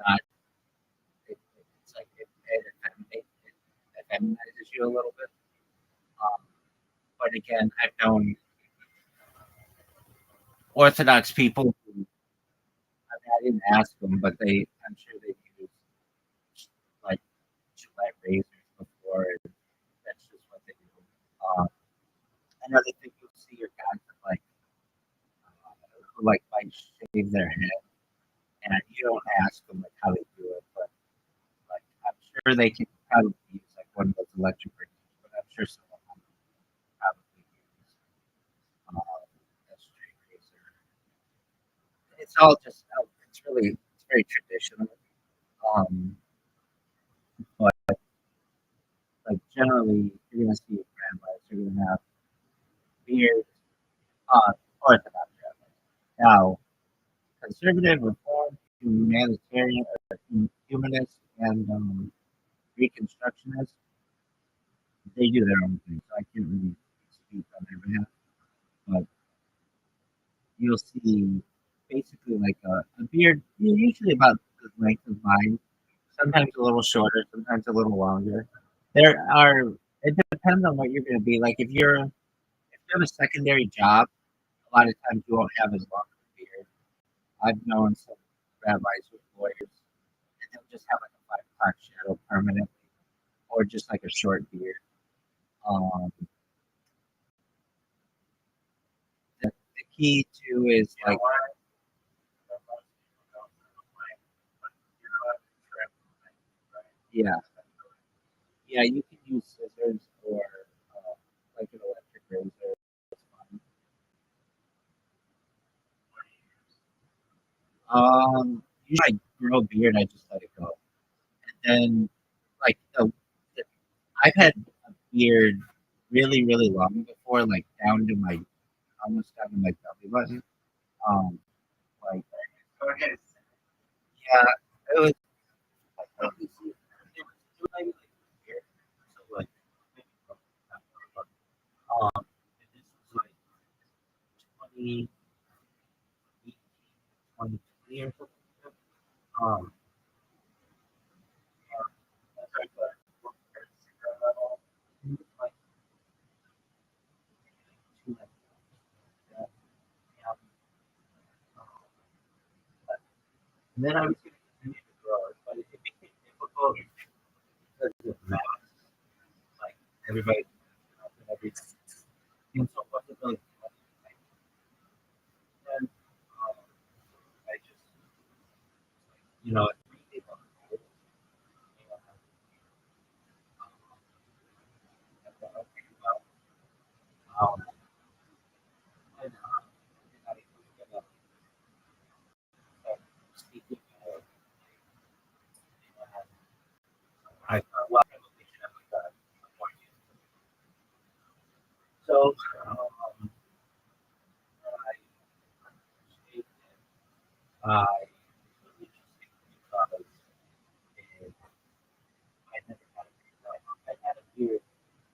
not it's like it effeminizes you a little bit. Um, but again, I've known Orthodox people who I didn't ask them, but I'm sure they use like Gillette razors before, and that's just what they do. Um, Another thing you'll see are guys that who like might shave their head, and you don't ask them like how they do it, but like I'm sure they can probably use like one of those electric razors, but I'm sure someone will probably use a straight razor. It's all just it's very traditional. Um, but like generally, you're gonna see rabbis. You're gonna have beards, Orthodox rabbis. Now, conservative, reform, humanitarian, or humanist, and Reconstructionists, they do their own thing. So I can't really speak on their behalf. But you'll see basically like a beard, usually about the length of mine, sometimes a little shorter, sometimes a little longer. There are, it depends on what you're going to be. Like if you have a secondary job, a lot of times you won't have as long of a beard. I've known some rabbis with lawyers, and they'll just have like a 5 o'clock shadow permanently, or just like a short beard. Um, the key too is you know like what? Yeah, yeah, you can use scissors or like an electric razor. It's fine. Usually I grow a beard, I just let it go, and then like the I've had a beard really long before, like down to my almost down to my belly button. Um, like Okay. yeah, it was like obviously it was maybe like a year, so like maybe not more, but and this was like 2018, 2020 or something like that. Yeah, That's like the it was like 2 months ago. Yeah, and then I was going to continue to grow it, but it became difficult because of math. Like everybody and everything. And so it wasn't really fun. And I just, I really want to do it. And I thought, okay, well, and I was going to speak with and I thought, well, I will make sure like that. So I stayed I really just because I never had a beard. I had a beard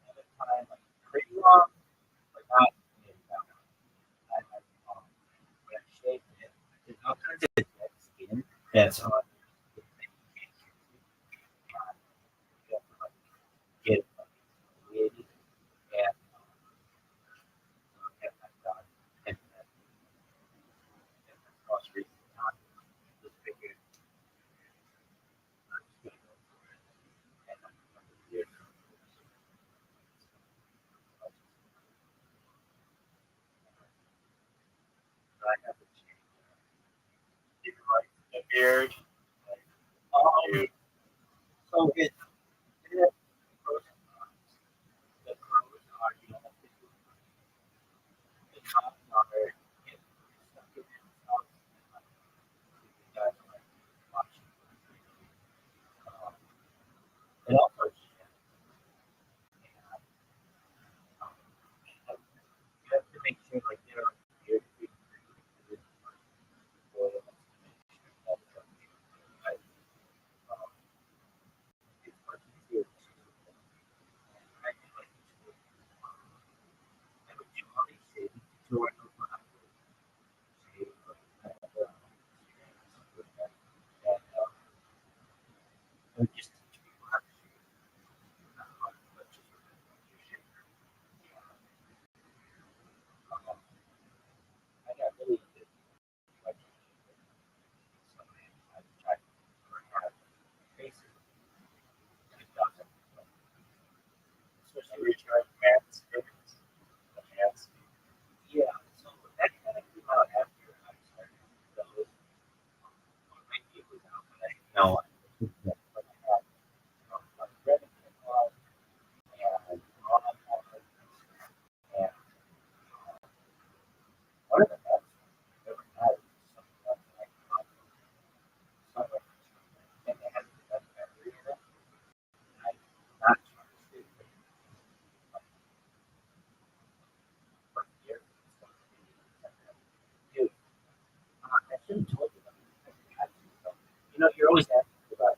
at a time, like pretty long, but not really that long. I had, when I shaved it, there's all kinds of dead skin that's on it that you can't you have to like get it exfoliated and get that done. And that's the most recent time. Just figured I'm just gonna go for it. And I'm gonna do it. I have to change. you like the beard. Um, You so it has pros and cons. The pros are you don't have to do the cons are if you're stuck in it, you guys are like watching. Um, it also sheds, and you have to make sure like they're here to be free for the that's right. Um, it's much easier to I do like to I would do all these shaving tutorials when I would shave like I have with that and I would just teach people how to shave not how to but just your shaver. Um, I got really into like so I tried to learn how to faces and it doesn't especially ever with tried manscaping? The manscaping. yeah, so that kind of came out after I started those. Maybe it was out, but I no, but I had my friend came along and on and one of the best I've ever had was something that I caught somewhere and they had the best memory in it. And I not trying to stay with for years. Dude, I should have told you that. I forgot to. So, you're always asking about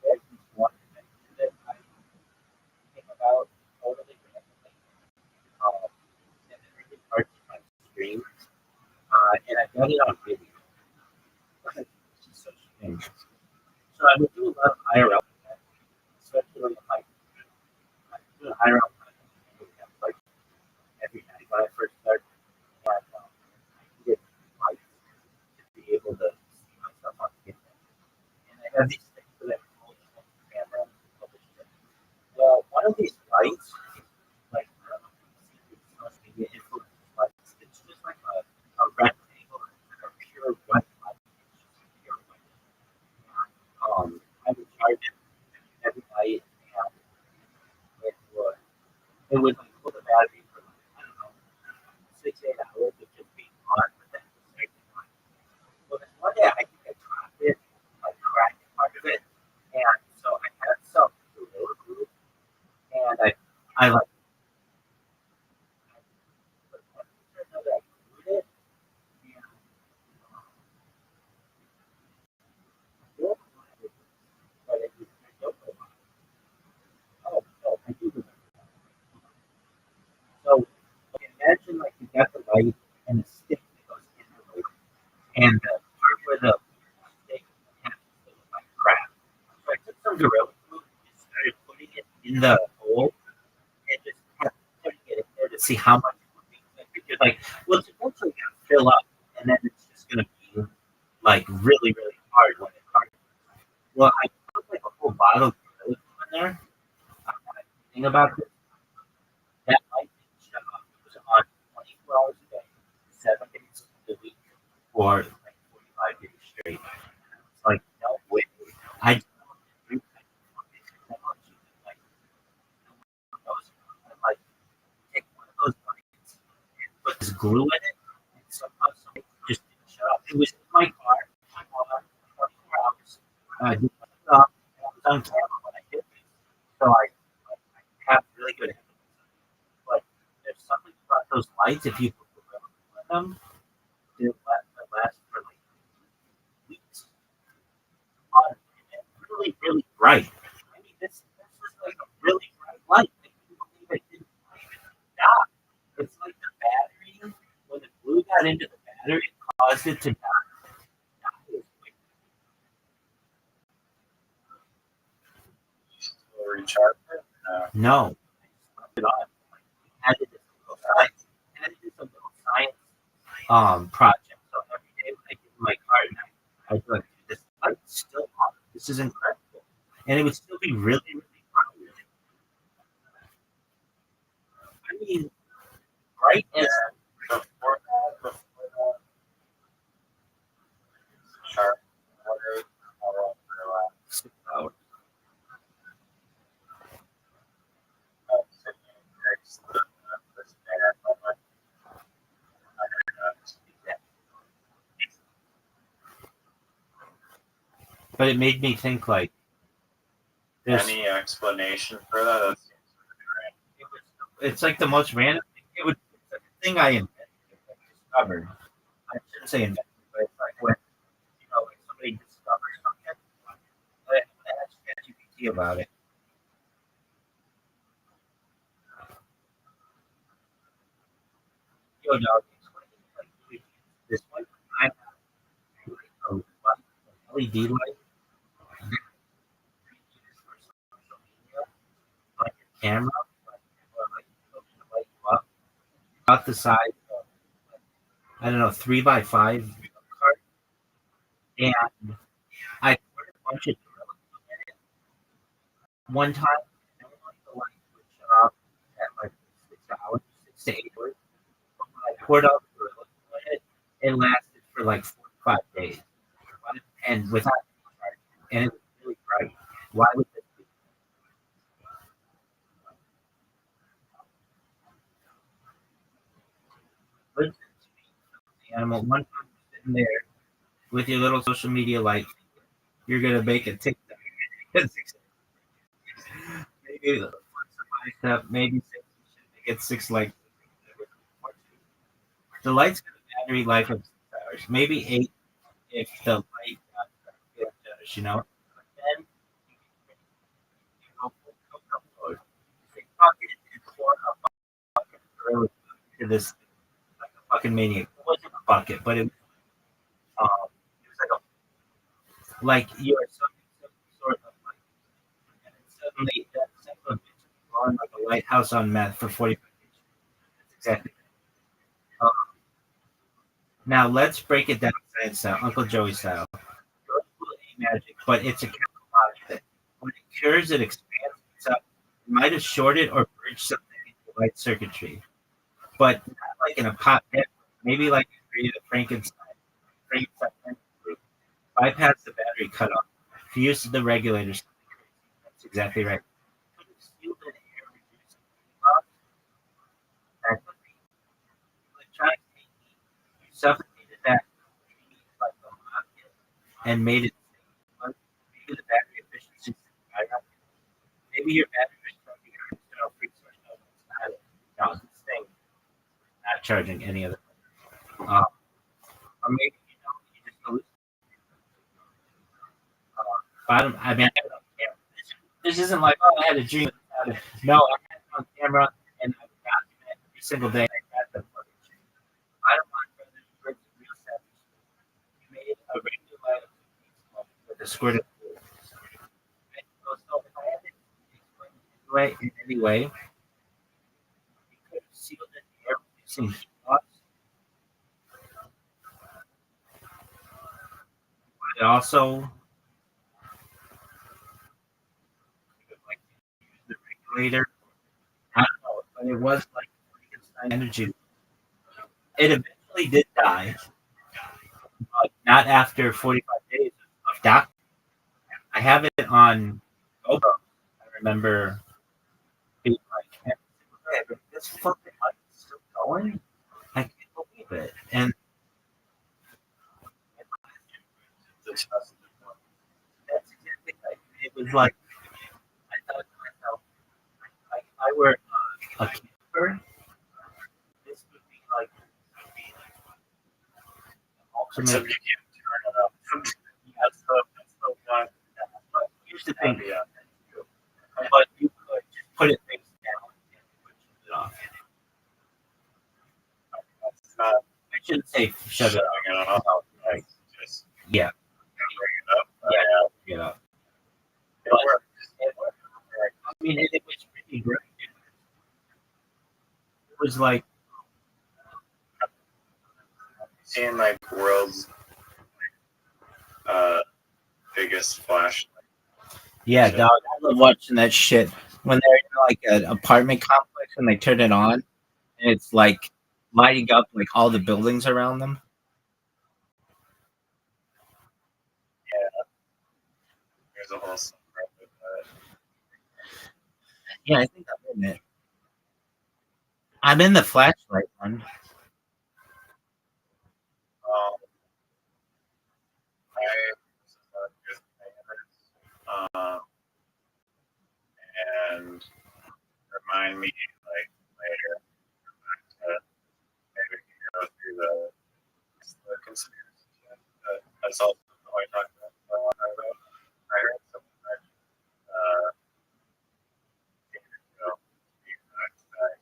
there's this one invention that I came about totally randomly. And it really hard to my stream. And I got it on video. It's just so strange. So I would do a lot of IRL, especially like I do IRL like every night when I first started. And I needed lights to be able to see myself on camera. And I have these things that I hold on the camera and publish it. Well, one of these lights, like social media influencers lights, it's just like a rectangle, like a pure white light. It's just pure white. I would it would like hold the battery for like, I don't know, 6 8 hours of just being on, but then it was like, well, this one day I think I dropped it, like cracked part of it, and so I had some gorilla glue, and I like put one picture of that glued it, and I don't know why I did this, but it was I don't know why. Oh no, I do remember. So okay, imagine like you got the light and the stick that goes in the light, and the part where the stick attaches to the like crap. So I took some gorilla glue and just started putting it in the hole and just kept putting it in there to see how much it would be. I figured like, well, it's eventually gonna fill up, and then it's just gonna be like really, really hard when it hard. Well, I put like a whole bottle of gorilla glue in there. The thing about this, that light didn't shut off. It was on 24 hours a day, 7 days a week for like 45 days straight. It's like, no way. I don't know if fucking technology that, like, knows and, like, take one of those lights and put this glue in it, and somehow something just didn't shut off. It was in my car for 24 hours. I didn't shut it off, and I was on camera when I did this. So I have really good evidence. But there's something about those lights, if you put gorilla glue in them, that last for like weeks on and really, really bright. I mean, this was like a really bright light. I couldn't believe it didn't even stop. It's like the battery, when the glue got into the battery, it caused it to not die as quick. Will recharge it? No, I just left it on. Like, we had to do some little science, had to do some little science project. So every day when I get in my car at night, I'd be like, dude, this light's still on. This is incredible. And it would still be really, really bright. I mean, bright as Before that, sharp water, how long for a 6 hours. while. So you fix the spare from like 100 bucks. But it made me think like there's Any explanation for that? That seems it was, it's like the most random thing. It's like a thing I invented, like discovered. I shouldn't say invented, but it's like when like somebody discovers something, I ask ChatGPT about it. Yo, dog, explain like really this one I have like a LED light for social media on your camera, like, or like to light you up about the size of like, I don't know 3x5 card, and I put a bunch of Gorilla Glue in it one time, and like the light would shut off at like 6 hours, 6 to 8 hours. But when I poured out the Gorilla Glue in it, it lasted for like 4 to 5 days, and without any charge, and it was really bright. Why would this be? Listen to me, the animal. One time you're sitting there with your little social media light, you're gonna make a TikTok. Maybe the bicep, maybe six. You should make it six like the light's got a battery life of 6 hours, maybe 8 if the light does, But then you go full cocoa mode. You fuck it and pour a bucket of Gorilla Glue into this like a fucking maniac. It wasn't a bucket, but it was like you're some sort of like, and then suddenly that second bitch on like a lighthouse on meth for 45 days. That's exactly. Um, Now let's break it down science style, Uncle Joey style. Gorilla Glue ain't magic, but it's a chemical thing. When it cures, it expands itself. It might have shorted or bridged something into light circuitry, but not like in a pot pit. Maybe like it created a Frankenstein group. Bypass the battery cutoff. Fuse the regulators. That's exactly right. Could have sealed an air reducing and made it safe. Maybe the battery efficiency is high enough. Maybe your battery is charging your internal free switch. No, it's not. No, this thing is not charging any of it. Or maybe you just bottom. I mean, I have it on camera. This isn't like, oh, I had a dream. No, I had it on camera and I document it every single day. I got the footage. Bottom line, brother, brings a real savage. You made a regular light with a squirt of fluid. So if I had to explain it anyway, in any way, you could have sealed in the air using heat loss. But also, like use the regulator. I don't know, but it was like Frankenstein energy. It eventually did die, but not after 45 days of doctor. I have it on GoPro. I remember being like, "Hey, this fucking light is still going? I can't believe it." And that's exactly like it was like I thought to myself, like if I were a camper, this would be like Except ultimate. you can't turn it up. That's the one. But here's the thing, Yeah. but you could just put it face down and put it off. That's not I shouldn't say shut it shutting off. it off. Like, just Yeah, bring it up. yeah, you know. It But works. I mean, it was pretty great. It was like, Seeing like world's biggest flashlight. yeah, So- dog. I love watching that shit when they're in like an apartment complex and they turn it on and it's like lighting up like all the buildings around them. There's a whole subreddit with that. Yeah, I think I'm in it. I'm in the flashlight one. I and remind me like later maybe we can go through the conspiracy. That's also what I talked about. I heard something that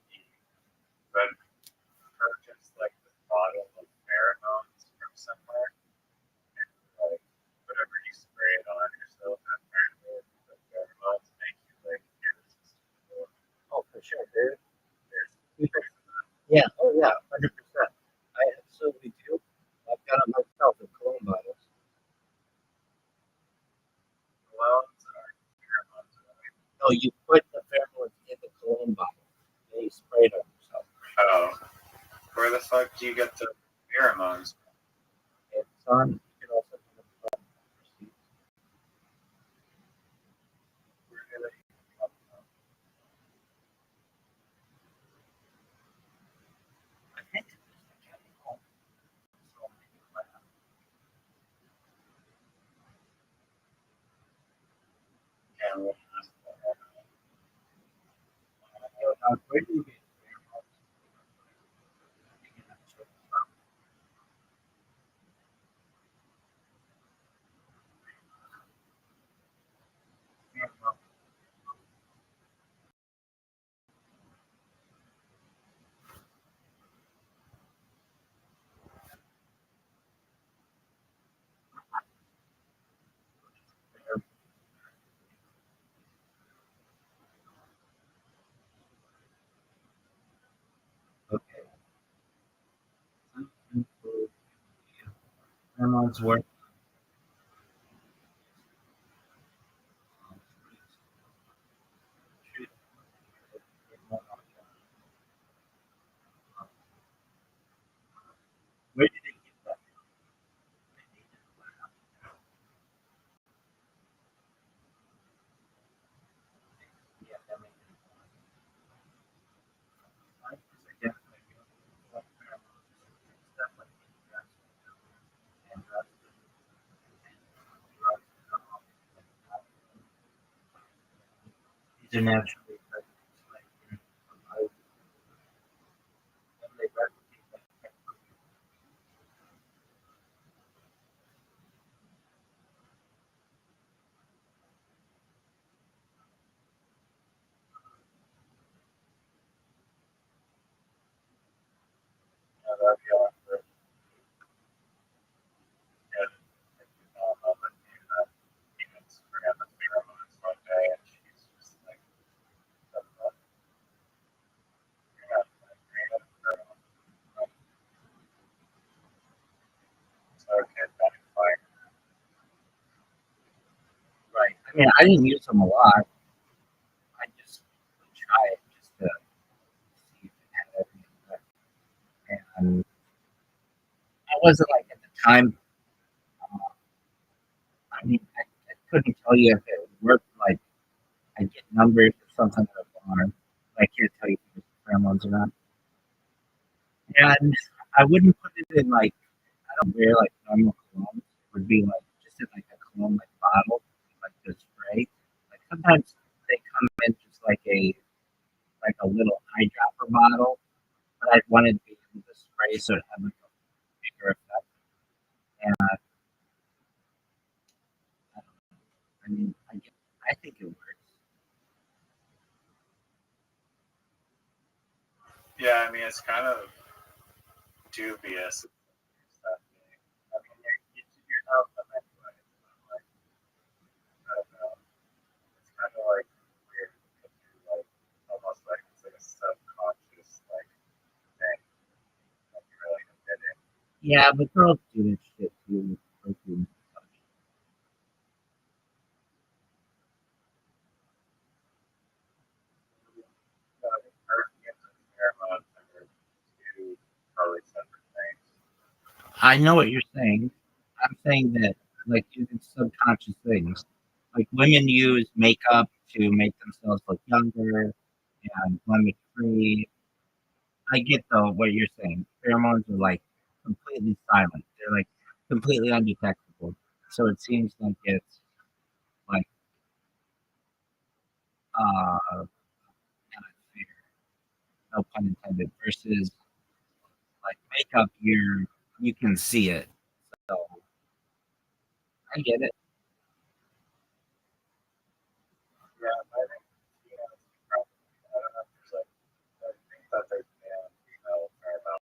he read purchased like this bottle of pheromones from somewhere. Like whatever you spray it on yourself, apparently the pheromones make you like irresistible. Oh, for sure, dude. Yeah. Oh, yeah. 100%. I absolutely do. I've got it myself in cologne bottles. Well, pheromones. No, you put the pheromones in the cologne bottle and you spray it on yourself. Oh, where the fuck do you get the pheromones? It's on. You can also put it on your seat. Where do they I think it's just a chemical. So maybe like, and where do you get pheromones? Okay. Pheromones work. Where did they get that? Yeah, that makes sense. Scientists identify stuff like and They're naturally that'd be awesome. Yeah, but humans forgot the pheromones one day, and she's just like, "The fuck? You're not like creative pheromones." So okay, that's fine. right. I mean, I didn't use them a lot. I just would try it just to see if it had any effect. And I wasn't like at the time. Uh, I mean, I couldn't tell you if it worked. Like I get numbers or something at a bar. I can't tell you if it's pheromones or not. And I wouldn't put it in like I don't wear like normal cologne. It would be like just in like a cologne like bottle, like the spray. Like sometimes they come in just like a little eyedropper bottle, but I wanted to be able to spray so it had like a bigger effect. And I mean, I think it works. Yeah, I mean, it's kind of dubious. That thing. I mean, you're not them anyway. But like, I don't know. It's kind of like weird because you're like almost like it's like a subconscious like thing that you really did it. Yeah, but girls do this shit too. Like, So I think perfumes and pheromones are two totally separate things. I know what you're saying. I'm saying that like using subconscious things. Like women use makeup to make themselves look younger and blemish free. I get though what you're saying. Pheromones are like completely silent. They're like completely undetectable. So it seems like it's like not fair, no pun intended, versus like makeup you can see it. So I get it. Yeah, I think it's probably I don't know if there's like I think that there's male and female pheromones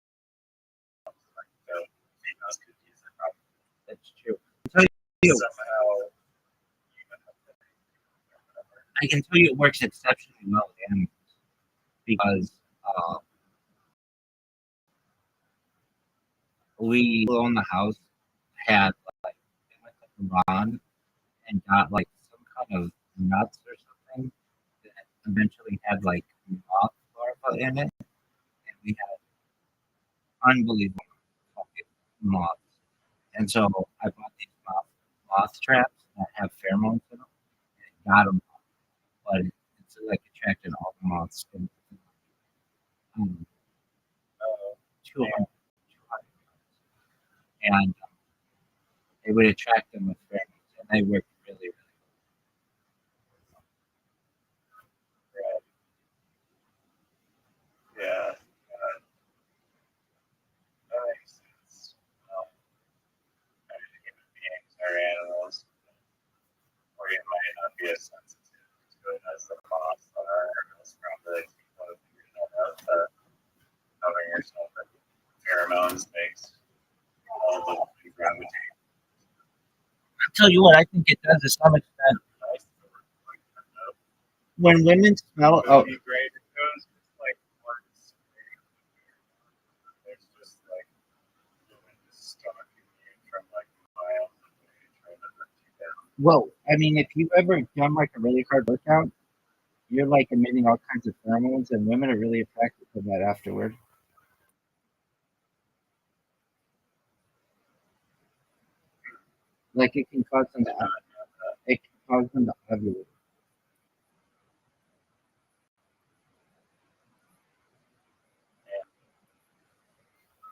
like so females could use it probably That's true. I can tell you, somehow even if they whatever. I can tell you it works exceptionally well with animals because uh, we own the house had like they went to Iran and got like some kind of nuts or something that eventually had like moth larvae in it, and we had unbelievable fucking moths. And so I bought these moth traps that have pheromones in them, and got them, but it's like attracted all the moths. And, um, Oh, 200, and it would attract them with pheromones, and they work really, really right. Yeah, that makes sense. I mean, human beings are animals, or you might not be as sensitive to it as the moths are, or most probably people have figured that out that covering yourself with pheromones makes all the gravitate I'll tell you what, I think it does to some extent. nice to work like that. When women smell, Would oh, be great if it was just like one spray. There's just like women just stalking you from like miles away trying to hunt you down. well, I mean, if you've ever done like a really hard workout, you're like emitting all kinds of pheromones, and women are really attracted to that afterward. Like it can cause them to, it can cause them to ovulate.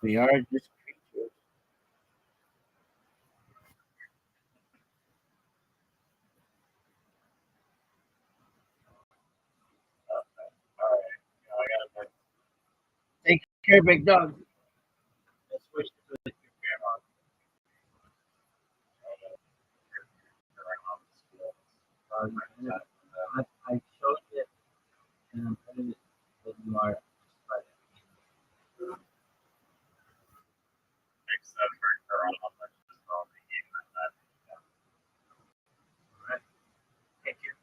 We are just creatures. Okay, big dog. Let's switch to the grandma. I showed it and I'm putting it when you are. Except for Toronto, which is all the game that Alright. Take care.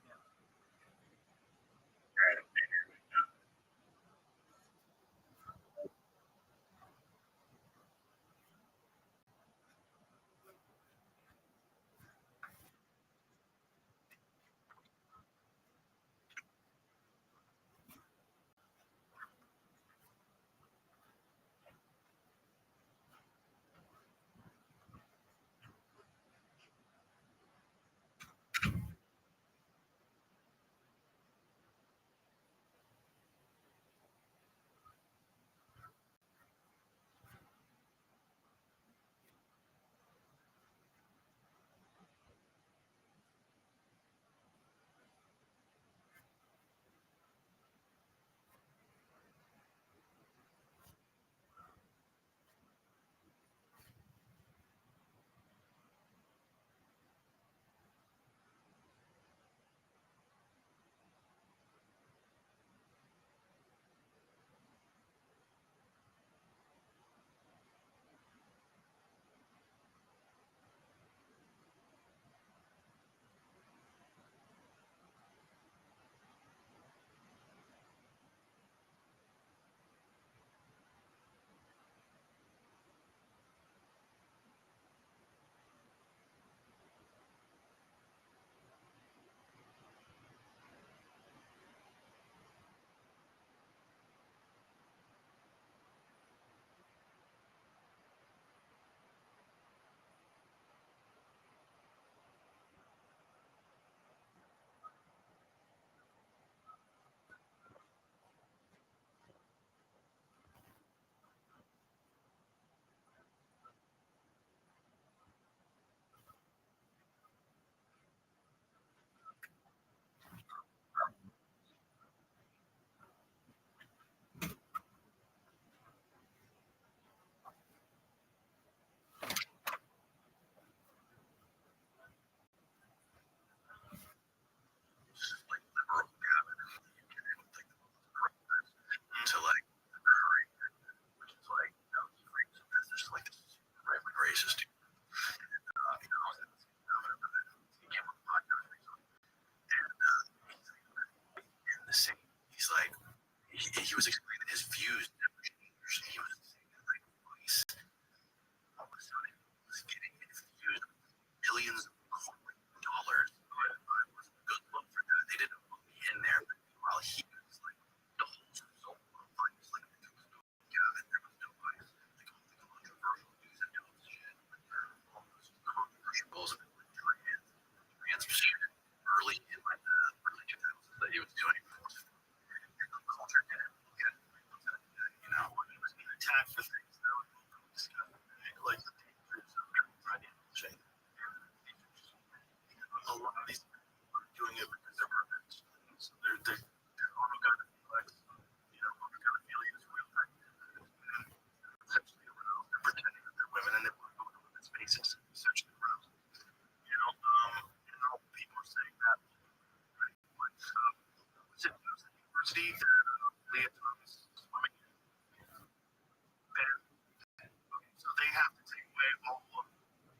To like, which is like, there's just like this racist dude. He came on the podcast recently, and in the same, he's like, he was explaining his views never changed. He was saying that like Vice all of a sudden was getting infused millions of dollars. It was a good look for that. They didn't put me in there, but while he was like the whole result of Vice, like there was no Gavin, there was no Vice, like all the controversial news and notes shit, all those controversial goals and like trans shit early in like the early 2000s that he was doing. And the culture didn't look at you know, when he was being attacked for things that were disgusting, like the dangers of financial a lot of these people are doing it because they're perfect. So they're autogynephilia, you know, autogynephilia is real thing. Essentially aroused. They're pretending that they're women and they want to go into women's spaces. Essentially aroused. You know, people are saying that. Right? But was it the university that Leah Thomas is swimming in? And okay, so they have to take away all of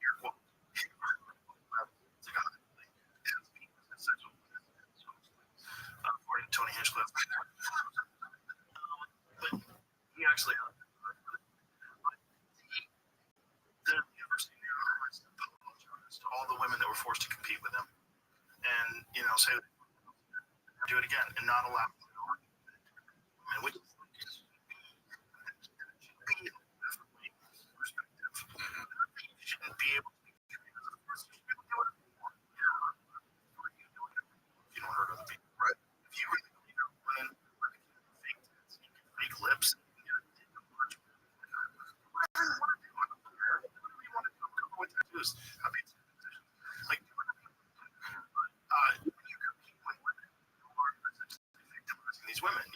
your quote. It's like according to Tony Hinchcliffe. But he actually the university of New York has to apologize to all the women that were forced to compete with him, and you know, say do it again and not allow women, which shouldn't be able to be treated as a person. You should be able to do it. You don't hurt other people, right? If you really believe you're women, fake tits, you can fake lips, you can take a march. Whatever you want to do, I don't care. Whatever you want to do, come with tattoos. I'll be like when you compete with women, you are essentially victimizing these women.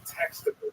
text of it.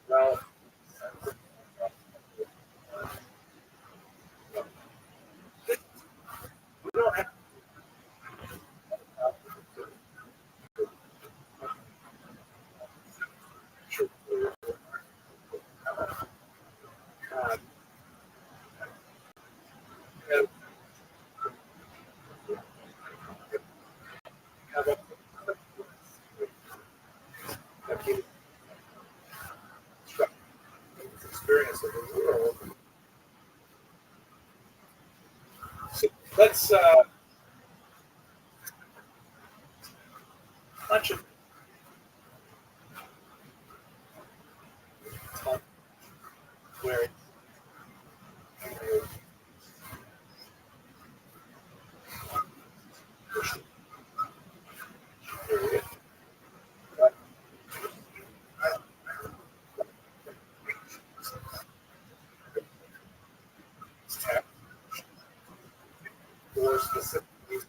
Well, we don't have experience of the world. So let's much of where period. Or specifically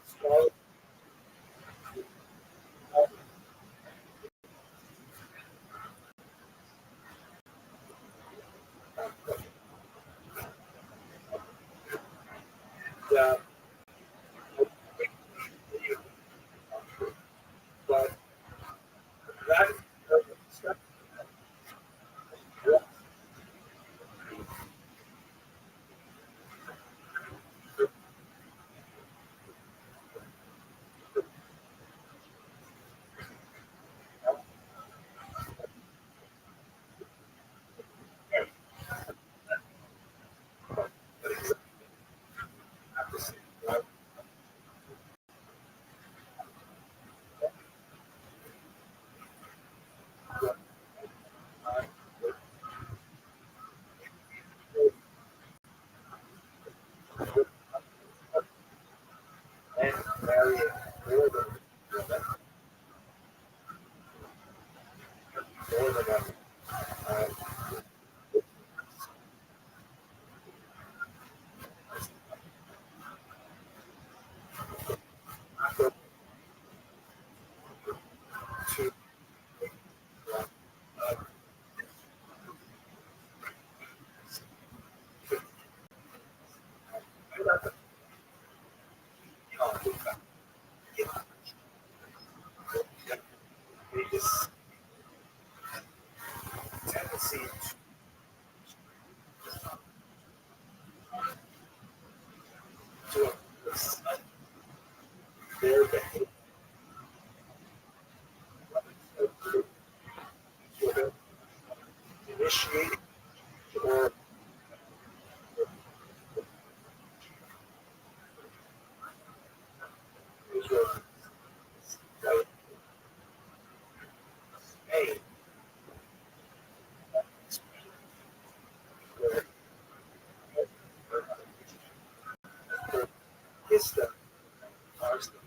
small uh, but that and marry more than uh, to this tendency to their behavior to initiate or is like, hey, where his stuff, our stuff,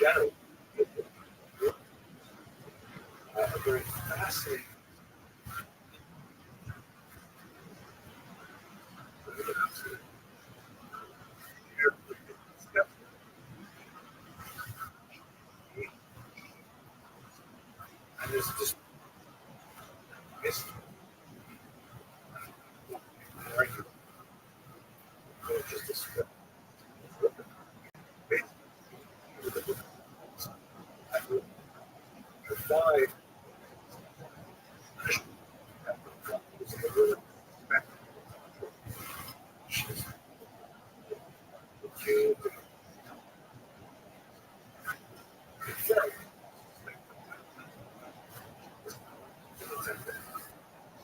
general, a very fascinating. And there's just it's just a script. Why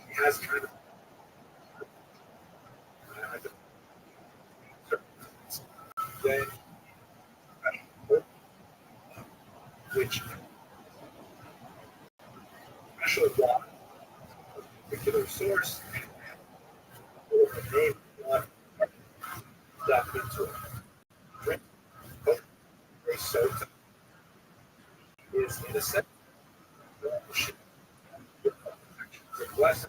he has kind of then which special block particular source or a name block that into it. Drink or soda is in a sense request.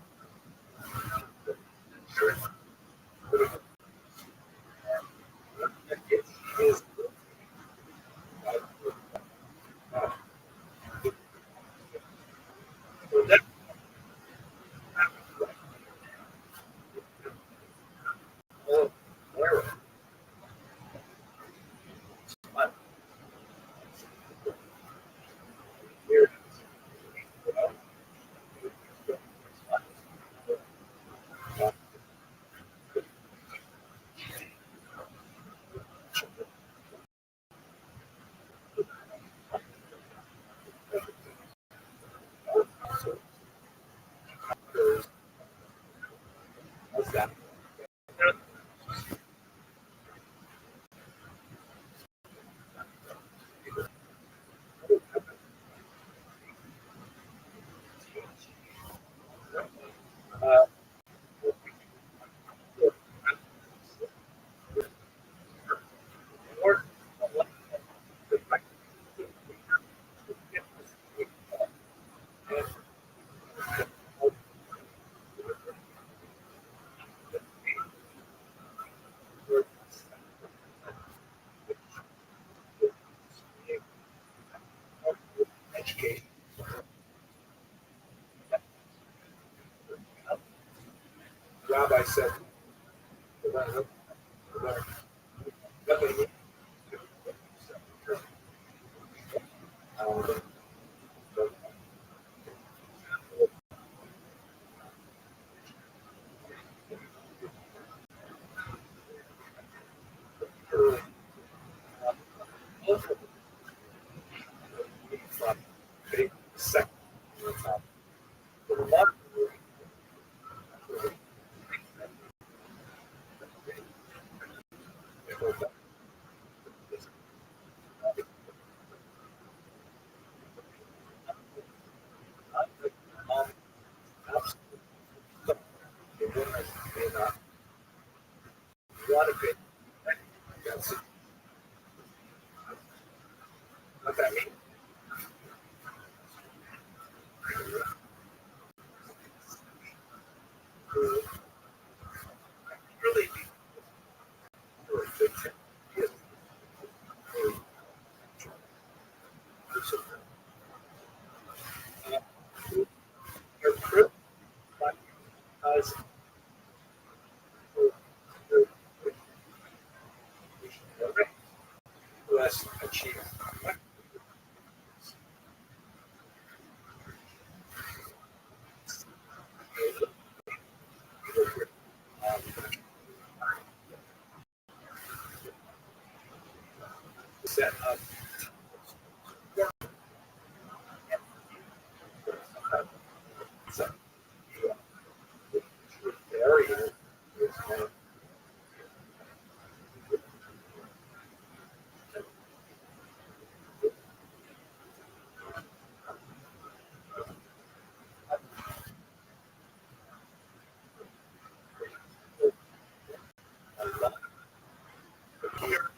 It is that error. But here, is that uh, more education. Rabbi said, second, what that means. Really, they're critical because less achieve. Set up some barrier is a lot here.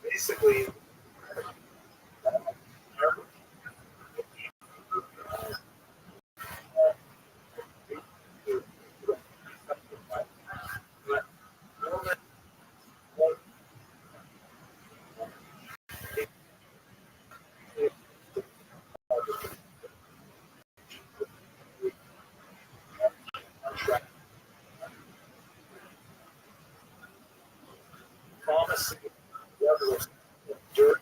Basically, promising level of dirt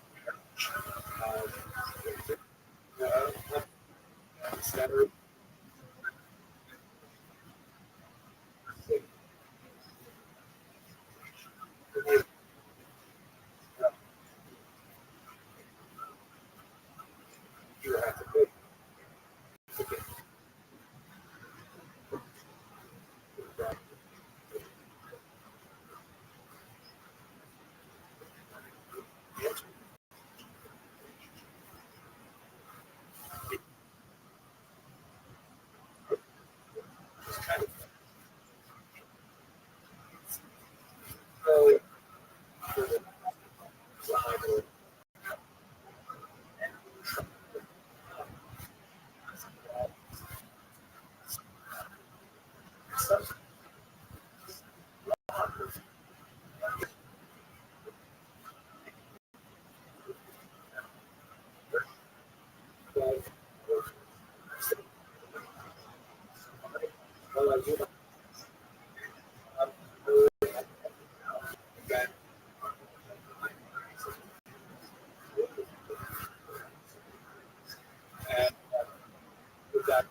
center. You have to pay. It's kind of really and with that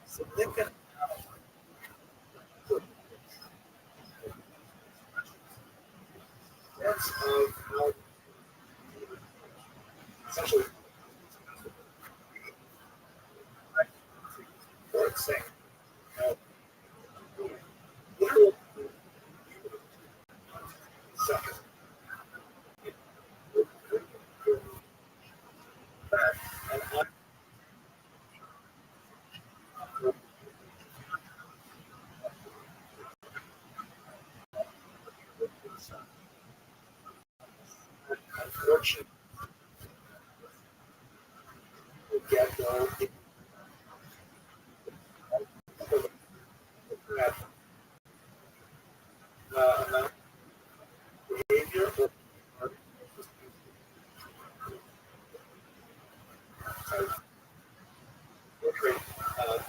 significant sense of how essentially what it's saying. Now, literal second. And unfortunately, we get no amount of behavior or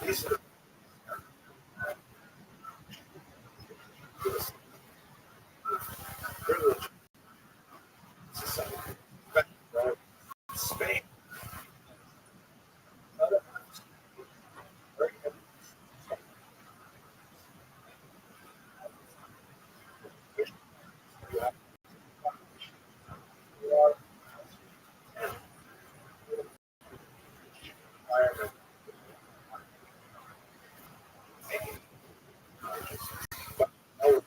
these are the privileged society. Spain, environment, but no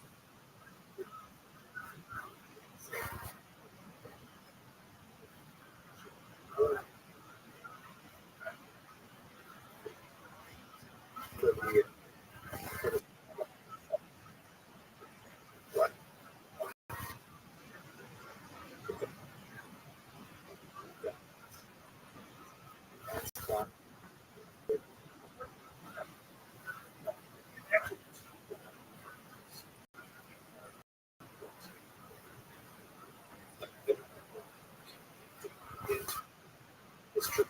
what that's not is true.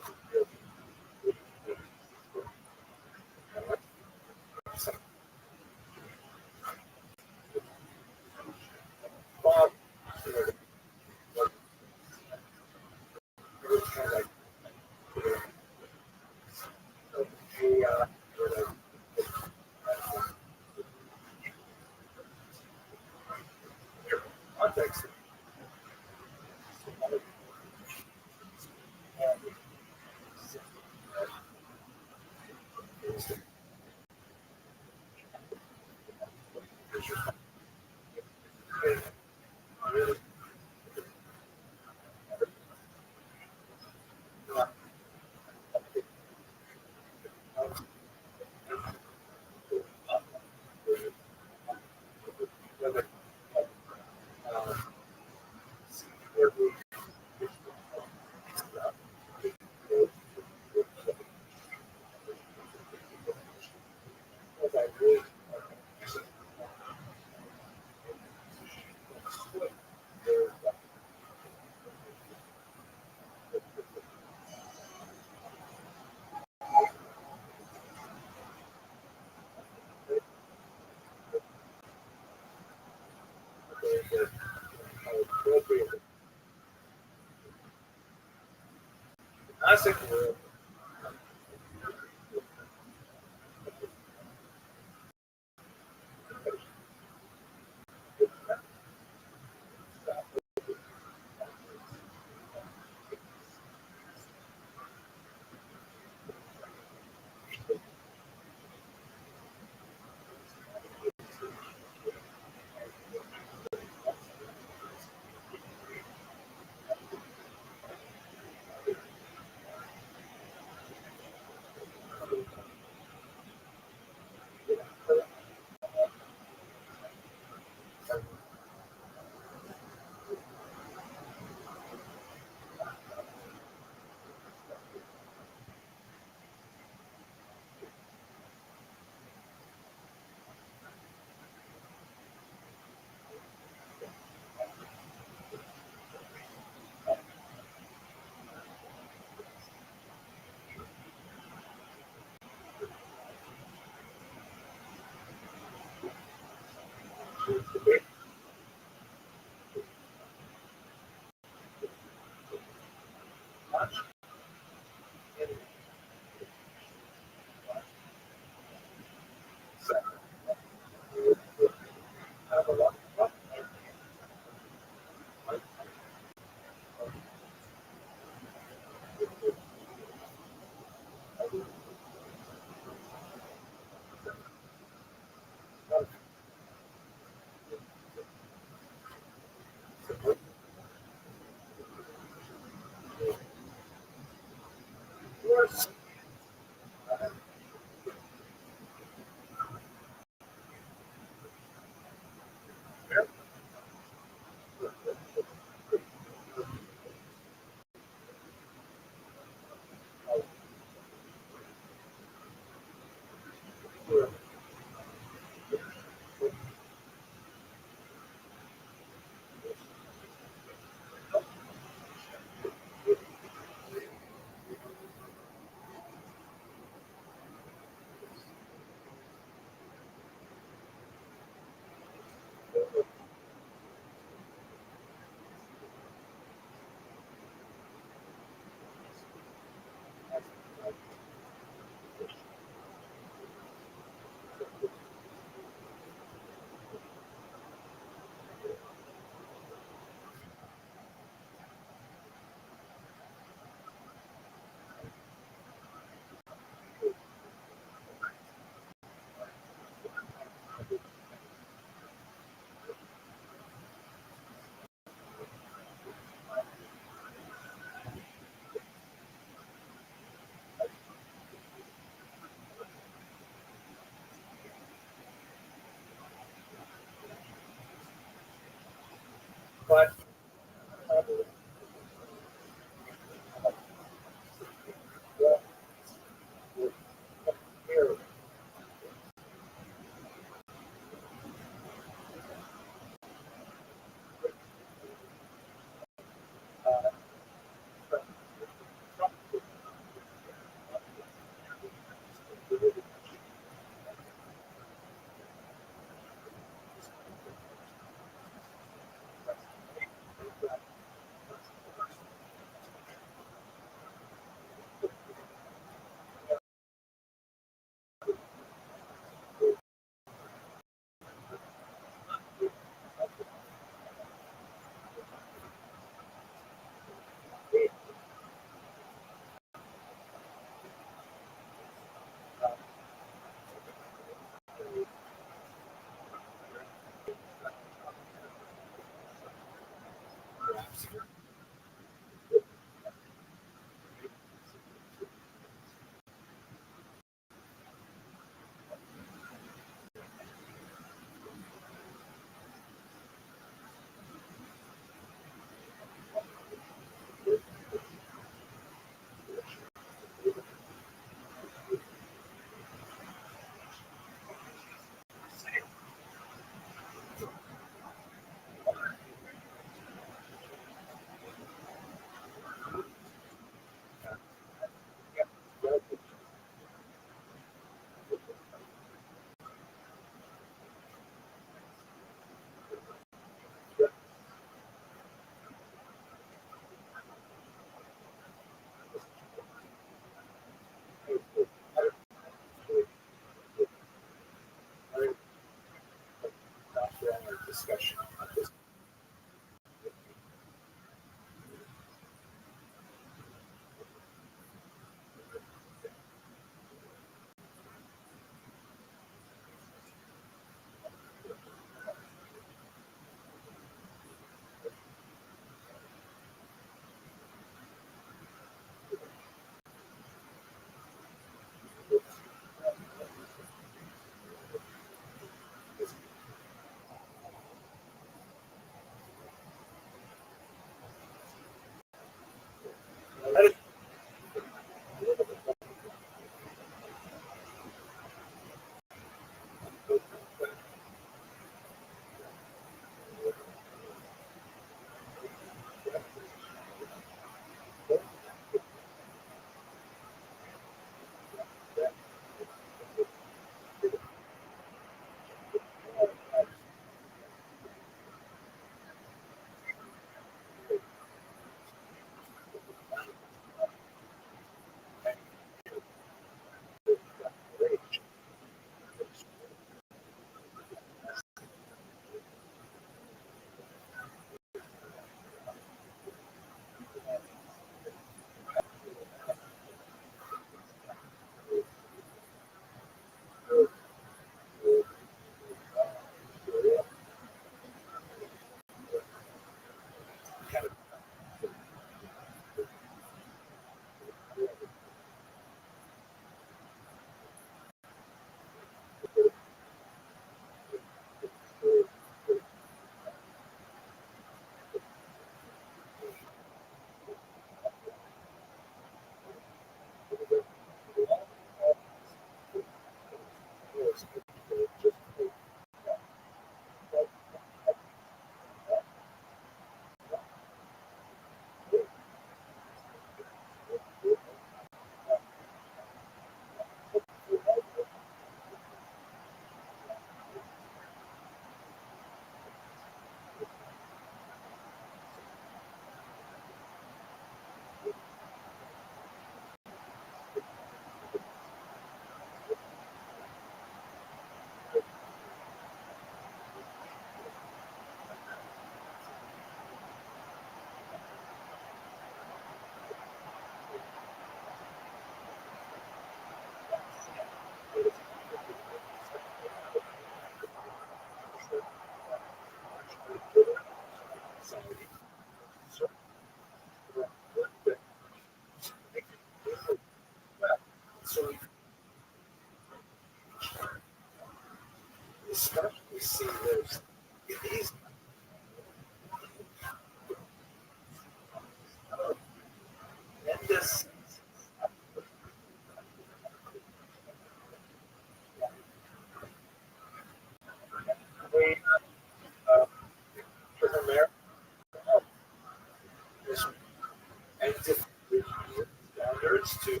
words to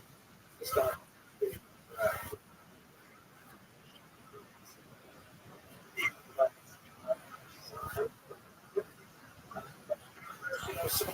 start. So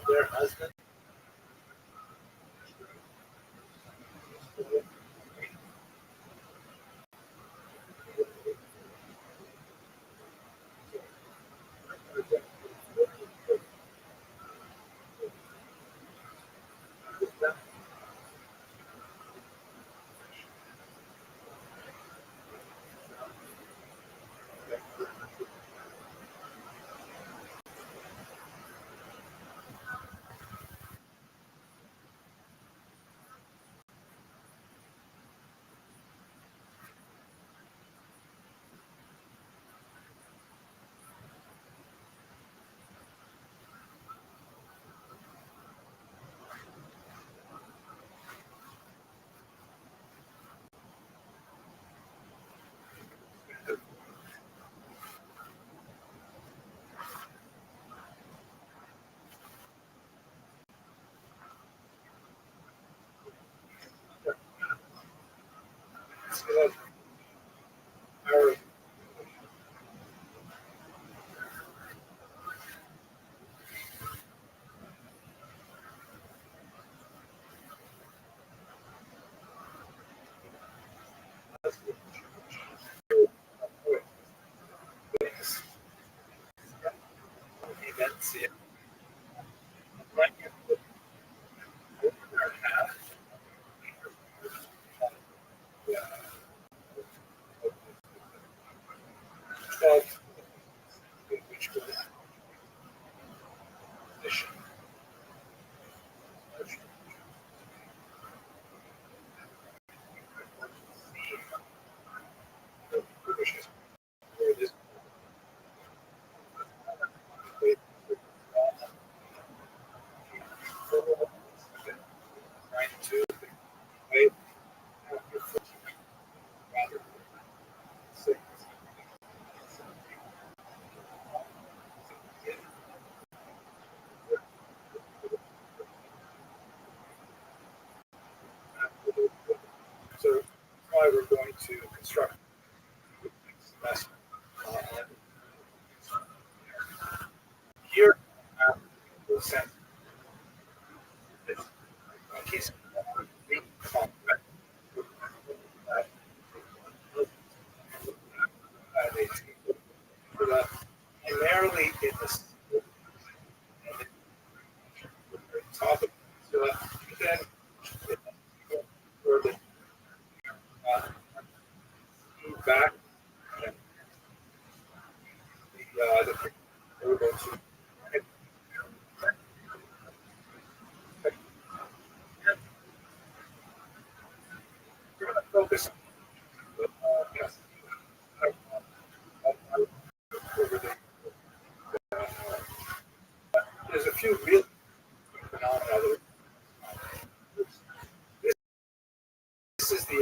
their husband. So why we're going to construct this. Here, we'll send this. He's primarily in the top of then for the back and the we're going to focus yes, over the there's a few real phenomena that this is the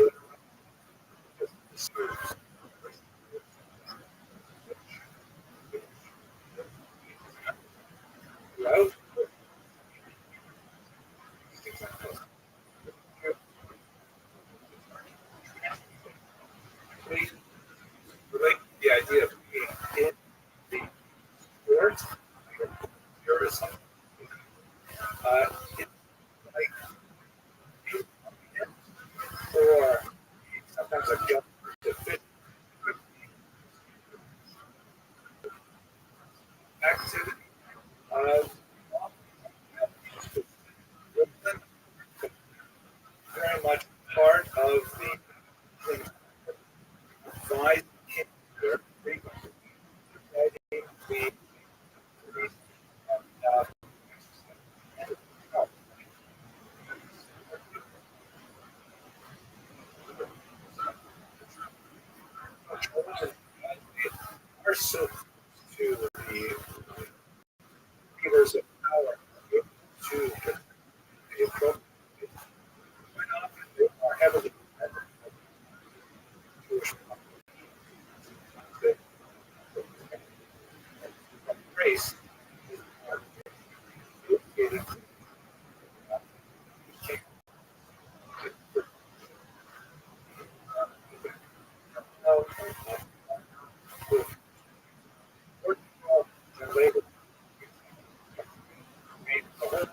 route. We relate the idea of being in the sport, tourism, it's like, or sometimes I feel the fit activity of are so to the pillars of power to the appropriate. Quite often they are heavily dependent on Jewish that race is educated and labor made the whole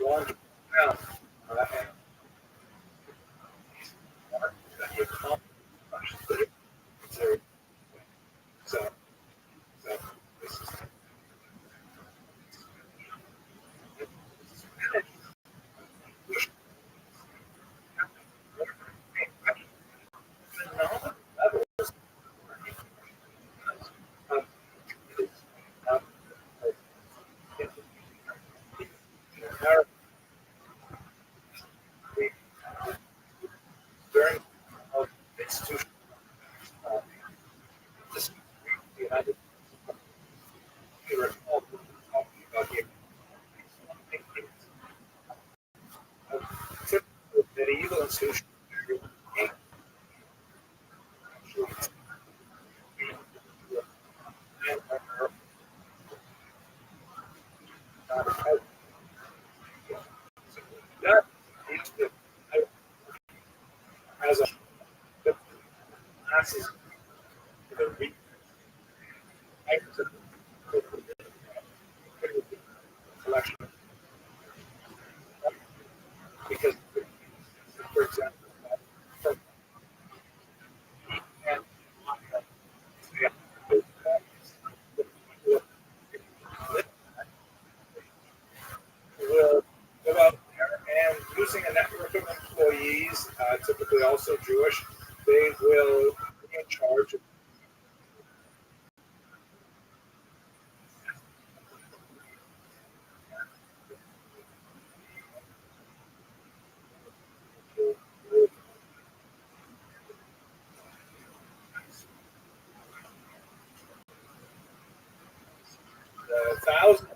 long now and that he accomplished so so this is phenomenal levels of of during of institutional this the United States talking about the typical medieval institution that needs to as a the masses the re collection because for example from and will go out there and using a network of employees, typically also Jewish, they will be in charge of the thousands.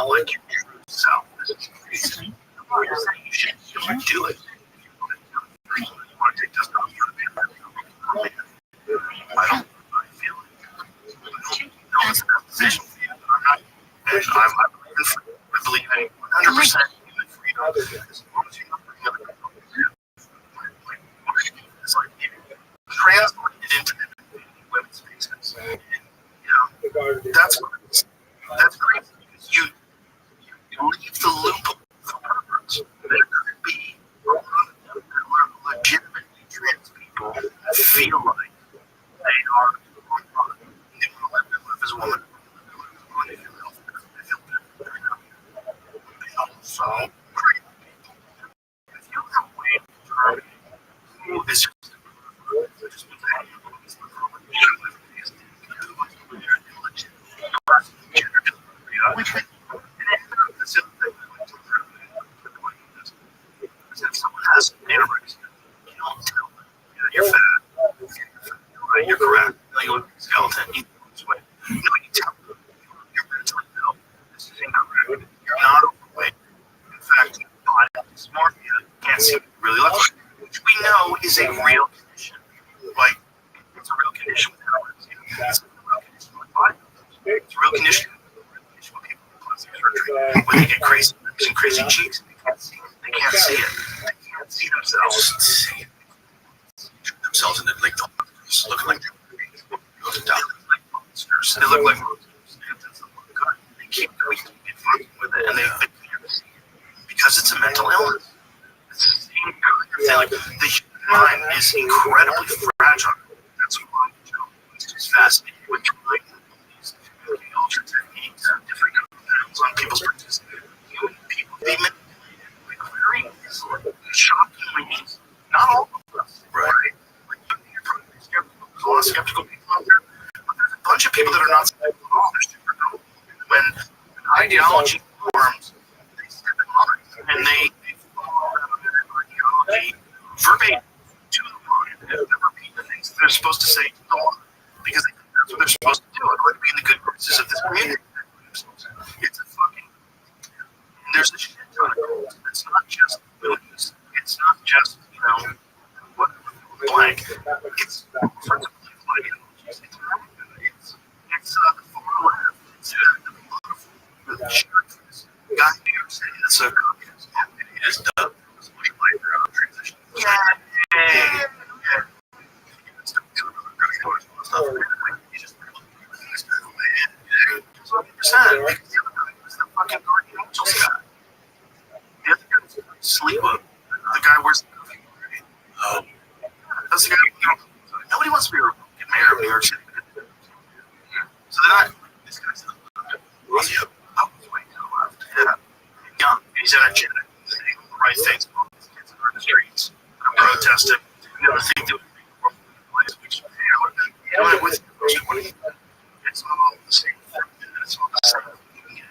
Like your true self. You should do it. You want to take testosterone. I feel it. No, it's not position for you. I'm not. And I believe in 100% human freedom. As long as you're not bringing other people. It's like translated into women's spaces. And, that's great. You leave the loophole for perverts. There could be legitimately trans people that feel like they are they want to live as a woman. So great. If you have a way to move this if someone has anorexia, you don't tell them, you're fat, right, you're correct, like a skeleton, you lose weight. No, you tell them, you're mentally ill, this is incorrect, you're not overweight. In fact, body dysmorphia, can't see what you really look like, which we know is a real condition. Like, it's a real condition with anorexia. It's a real condition with body. It's a real condition with people with plastic surgery. When they get crazy lips and crazy cheeks, they can't see it. They can't see it. They can't see themselves. Themselves in the like looking like like monsters. They look like monsters. They keep tweaking and fucking with it, and they can't see it because it's a mental illness. It's the same thing. Like the human mind is incredibly fragile. That's why it's just fascinating when you like these ultra techniques and different compounds on people's brains. People they manipulate it very easily, shockingly easy. Not all of us, right? Like you're probably skeptical. There's a lot of skeptical people out there, but there's a bunch of people people that are not stable at all, they're super noble. When an ideology forms, they step in line and they follow that ideology verbatim to the line and repeat the things that they're supposed to say to the line because they think that's what they're supposed to do in order to be in the good graces of this community. It's a fucking. There's a shit ton of goals. It's not just goodness. It's not just, what blank. It's all sorts of political ideologies. It's the far left. It's the sheriff. Guy in New York City that's a communist. It is dubbed as a much later transition. Yeah. It's still kind of a grocery store and stuff. He's just really using this guy away. 100%. Because the other guy was the fucking guardian angels guy. The other guy was sleep up. The guy wears the coffee, right? That's the guy. Nobody wants to be a Republican mayor of New York City. So they're not. This guy's the Rothschild. Oh, he's way to the left. Yeah. Young. He's energetic. Saying the right things. These kids are in the streets. They're protesting. You never think that would be a place which, with it's all the same thing. It's all the same thing.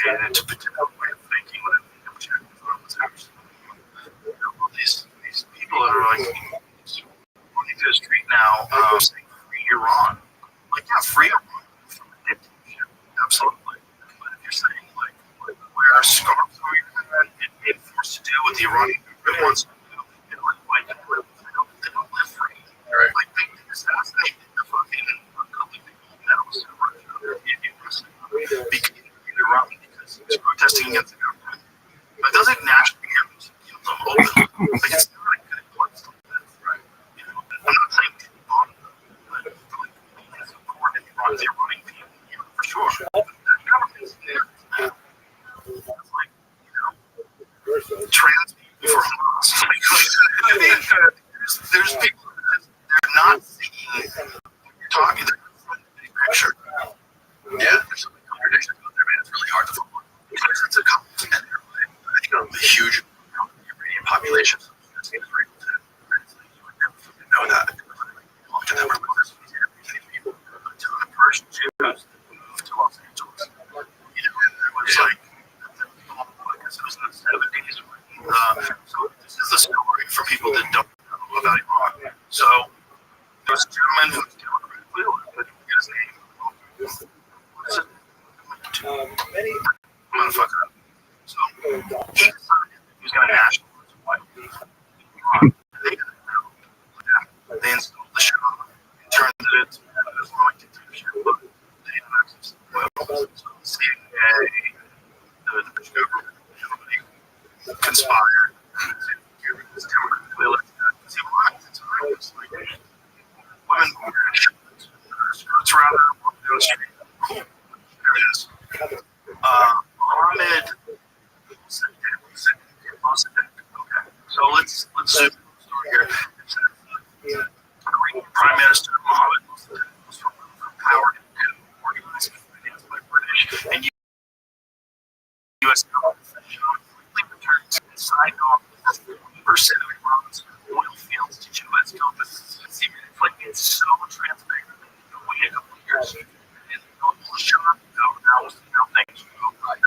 And it's a particular way of thinking when it comes to what's happening. All these people that are like running through the street now saying, free Iran. Like, yeah, free Iran from a dictatorship. Absolutely. But if you're saying, like wear a scarf over your head and forced to do what the Iranian government wants to do, and like, white people, they don't live free. Right. Like, they assassinated the fucking couple of people that was in Iran because he was protesting against the government. But it doesn't nationally happen to kill them openly. Like, it's not a good place to live, right? I'm not saying to bomb them, but like, only support and run the Iranian people, for sure. But the government's there. It's like, trans people for Hamas. I mean, there's people that they're not seeing what you're talking. They're not seeing the big picture. Yeah, there's some contradictions out there, man. It's really hard to follow because it's a continent. I think a huge Iranian population. That's very good. You would never fucking know that. Look at that. There's people, a ton of Persian Jews that moved to Los Angeles. And it was like, it was in the 70s. So this is the story for people that don't know about Iran. So there was a gentleman who was democratically elected. I forget his name. Motherfucker. So he decided he was going to nationalize white people. They installed the Shah and turned it into an Islamic dictatorship. They had access to oil. So the CIA, the British government, everybody conspired to get rid of this democratically elected guy. Because he lied. It's like women wear skirts around her, walking down the street. Cool. There it is. Ahmed. Okay. So let's zoom the story here. It says Prime Minister Mohammed was empowered and organized and financed by British and U.S. government quickly returned and signed off 40% of Iran's oil fields to U.S. companies. It's so transparent. Wait a couple of years. And the Shah now things go right.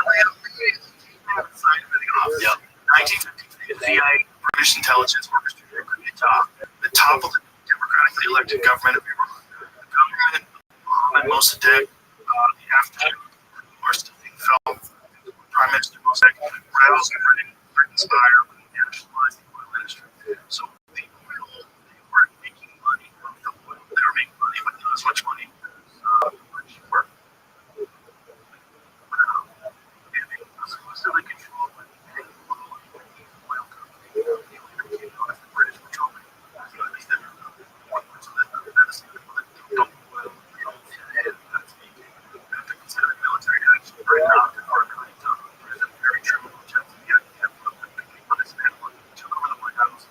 Sign everything off. Yep. 1953, the CIA, British intelligence orchestrated a coup d'etat. The top of the democratically elected government of Iran. The government, Mohammed Mossadegh, the aftermath are still being felt. Prime Minister Mossadegh roused Britain's fire when he nationalized the oil industry. So the oil, they weren't making money from the oil. They were making money, but not as much money as the British were. Exclusively controlled by the oil company. The British were controlling. So at least consider military action for not or very trivial chance to get this man to the White House.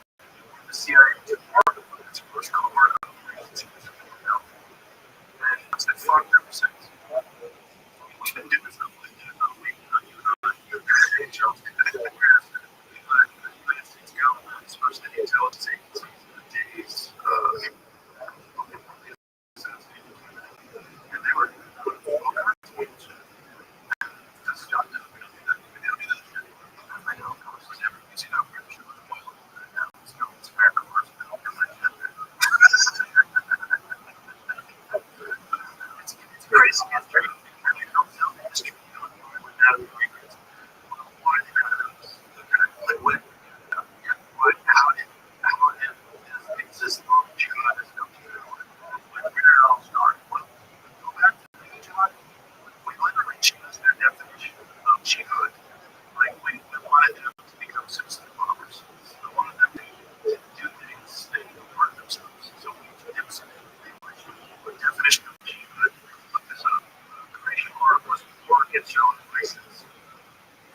get shown places.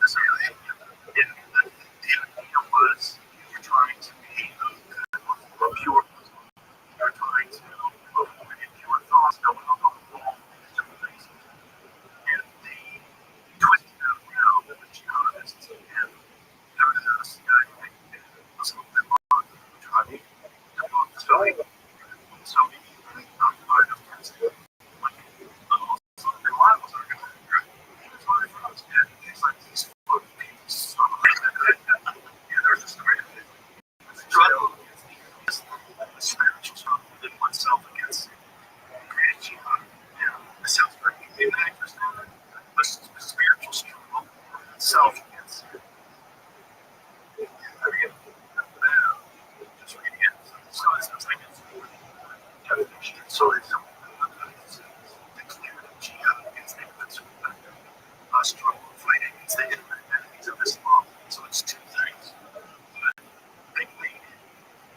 This really, the idea was you're trying to be a pure Muslim. You're trying to avoid impure thoughts going on the wall in different places. And they twisted it around with the jihadists and the CIA and Muslim bin Laden trying to develop so many occupied Afghanistan. Like, Muslim bin Laden was organized, right? That's why they thought it was good. It's like these fucking people so yeah, there's a story of it. The struggle is the spiritual struggle within oneself against creative jihad. Yeah, it sounds very inaccurate, but it's the spiritual struggle itself against it. Just reading it. So it sounds like it's definition. So it's declared jihad against the struggle fighting against the enemies of Islam. So it's two things. But they made it,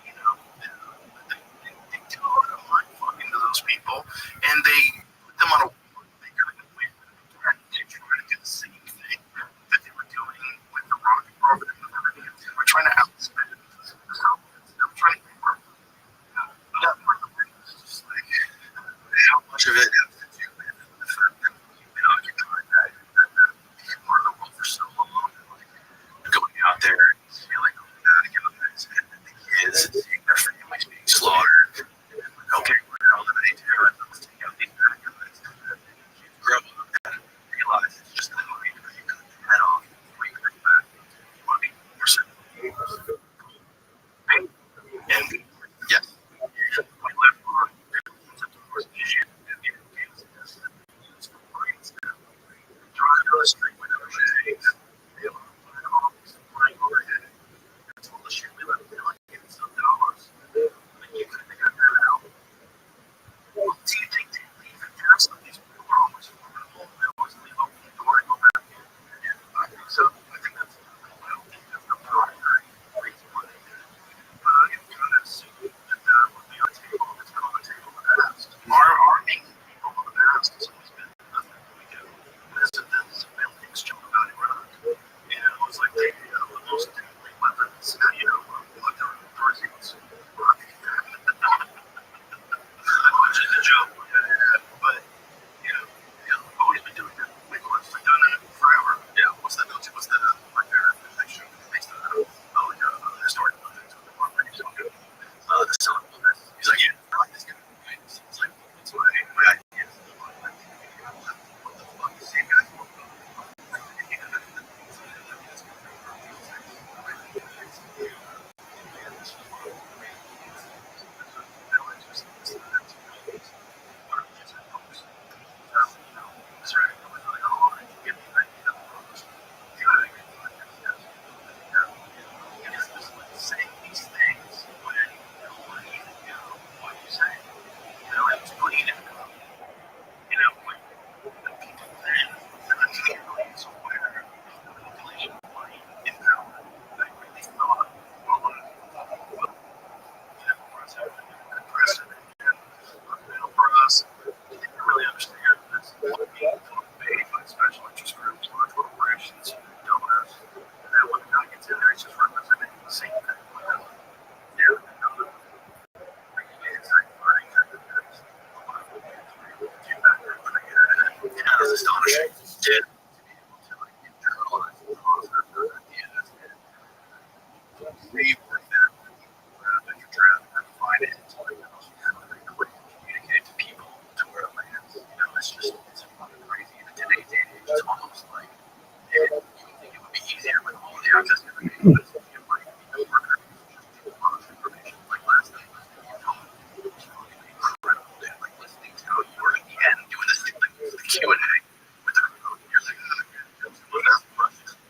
they do a lot of mind fucking to those people, and they put them on a war. They kind of went and they tried to do the same thing that they were doing with the rocket program and everything. We're trying to outspend the Soviets. They're trying to work. That part of the thing is just like how much of it has to do with the fact that we've been occupied that part of the world for so long. Like, going out there and feeling bad guys and the kids and seeing their families being slaughtered. Okay, what the hell did they do? Let's take out these bad guys. You grow up and realize it's just a hide where you cut your head off before you cut back. You want to be more certain. And yes, you should quite live on concept of course vision and the games use for brains now. Trying to illustrate whatever shades they are flying overhead. That's all the shit we live in like it's $1. Like you could figure that out. Well, do you think they leave it there? Some of these people are always formidable. They always leave open the door and go back in. Yeah, I think so. I think that's I don't think that's the primary reason why they did it. But it kind of suited that would be on the table. It's been on the table in the past. Our main people in the past has always been nothing that we do. This is a building joke about Iraq. And it was like they the most deadly weapons. What their authorities were. Which is a joke. But, they've always been doing that. We've done it forever. Yeah, what's the my favorite fiction based on historic events with the one where he's so good. The son of the he's like, yeah, I like this guy. Right? It's like, it's my idea. What the fuck? The same guy's more saying these things when no one even knew what you say. It was bleeding. When people then clearly is aware of the population money in power, I really thought, well, for us having a good precedent and for us, they didn't really understand this. What being paid by special interest groups, large corporations, donors, and then when the guy gets in there, he's just representing the same thing. It's astonishing. Yeah. To internalize the process of ideas and rework them and refine it into how they communicate to people to where it lands. It's fucking crazy. In today's day and age, it's almost like you would think it would be easier with all the access to information. Information. Like last night, you told me it was fucking incredible. Dude. Like listening to how you were at the end doing this thing, like the Q&A with the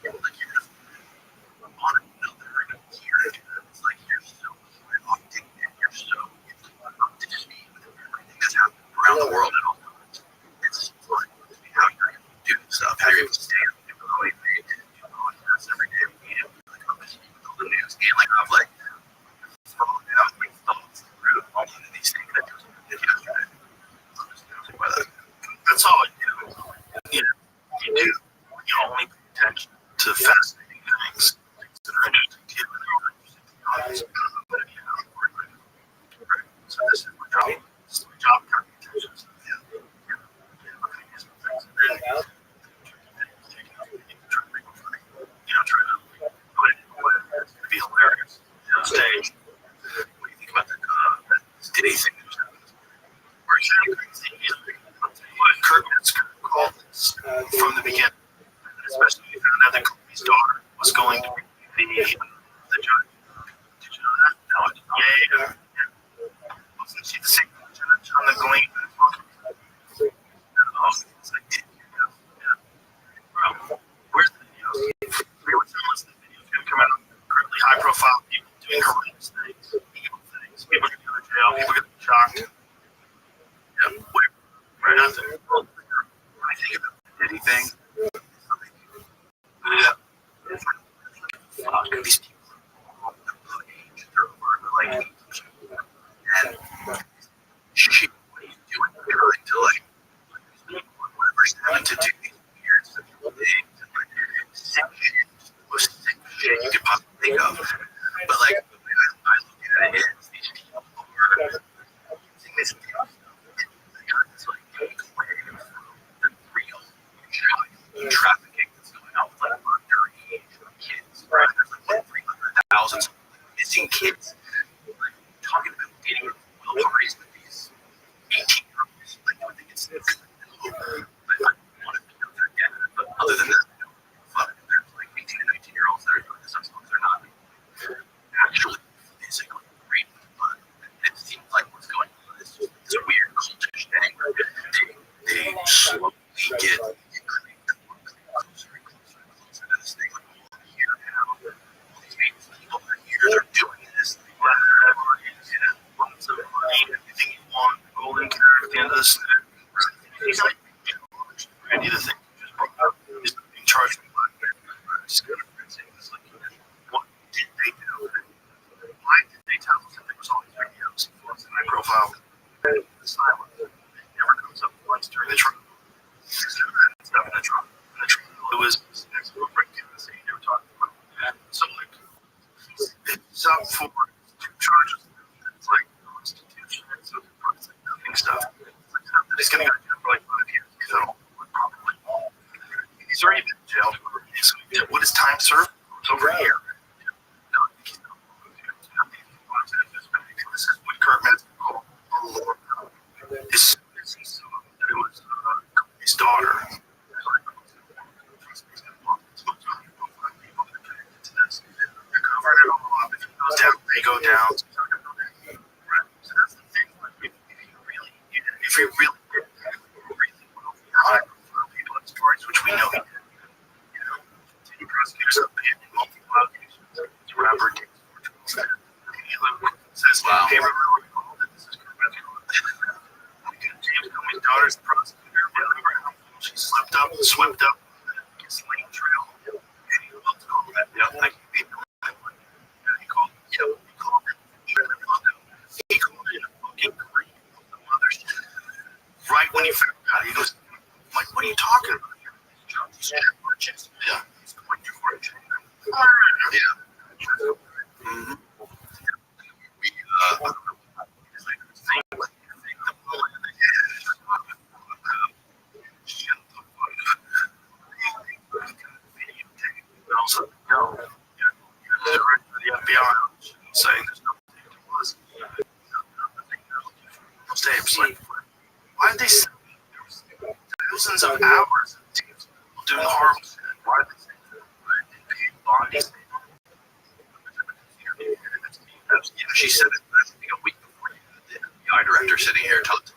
you're like, like you're just on another gear. It's like you're so octane and you're so up to speed with everything that's happening around the world at all times. It's fun how you're able to do stuff, how you're able to stand and do podcasts every day. Like up to speed with all the news and like I'm like throwing out my thoughts through all of these things that just yesterday. That's all I do. I think about anything. Fuck, these people are all age. They're over like 18. And shit, what are you doing? Trying to like, whatever's having to do these weird sexual things and like sick shit, the most sick shit you could possibly think of. But like, the way I look at it is these people are using this stuff. It's like take away from the real child trafficking that's going on with like underage kids. Right? There's like 300,000 missing kids. Like, talking about getting Will parties with these 18-year-olds. Like, I think it's no. I want to know their dad. But other than that, no. Fuck. There's like 18 and 19-year-olds that are doing this. They're not actually physically raped, but it seems like what's going on is this weird cultish thing where they slowly get closer and closer and closer to this thing. Like, oh, here now, all these people over here, they're doing this. Lots of money, everything you want, golden carrot at the end of the stick. He's like, I need to think just brought up is being charged with black bear. Just kind of saying this, like, what did they do? Why did they tell us that there was all these videos of my profile? The silence. It never comes up once during the trial. Stuff in the trial. It was next to a breakdown the scene they were talking about. So, like, it's up for two charges. It's like constitution, so it's like nothing stuff. It's like stuff that he's going to go to jail for like 5 years. Because I don't probably. He's already been in jail. So what is time served? It's over a year. This is what Kurt Metzger called his it was his daughter. They go down. So that's the thing. If you really did hide people in stories, which we know he did, city prosecutors have been in multiple allegations. Rapper says, wow. Hey, remember this is Kurt Metzger. James Comey's daughter's the prosecutor. She swept up his lane trail. And he called that. Yeah, like he called it a fucking creep of the mother's. Right when he found out, he goes, I'm like, what are you talking about here? Yeah. He's going to court. Yeah. Mm-hmm. Also, no, the FBI saying there's nothing to us. Those tapes, like, why did they send thousands of hours of tapes doing horrible shit? Why did they say that? They paid bodies. She said it, I think, a week before the FBI director sitting here telling me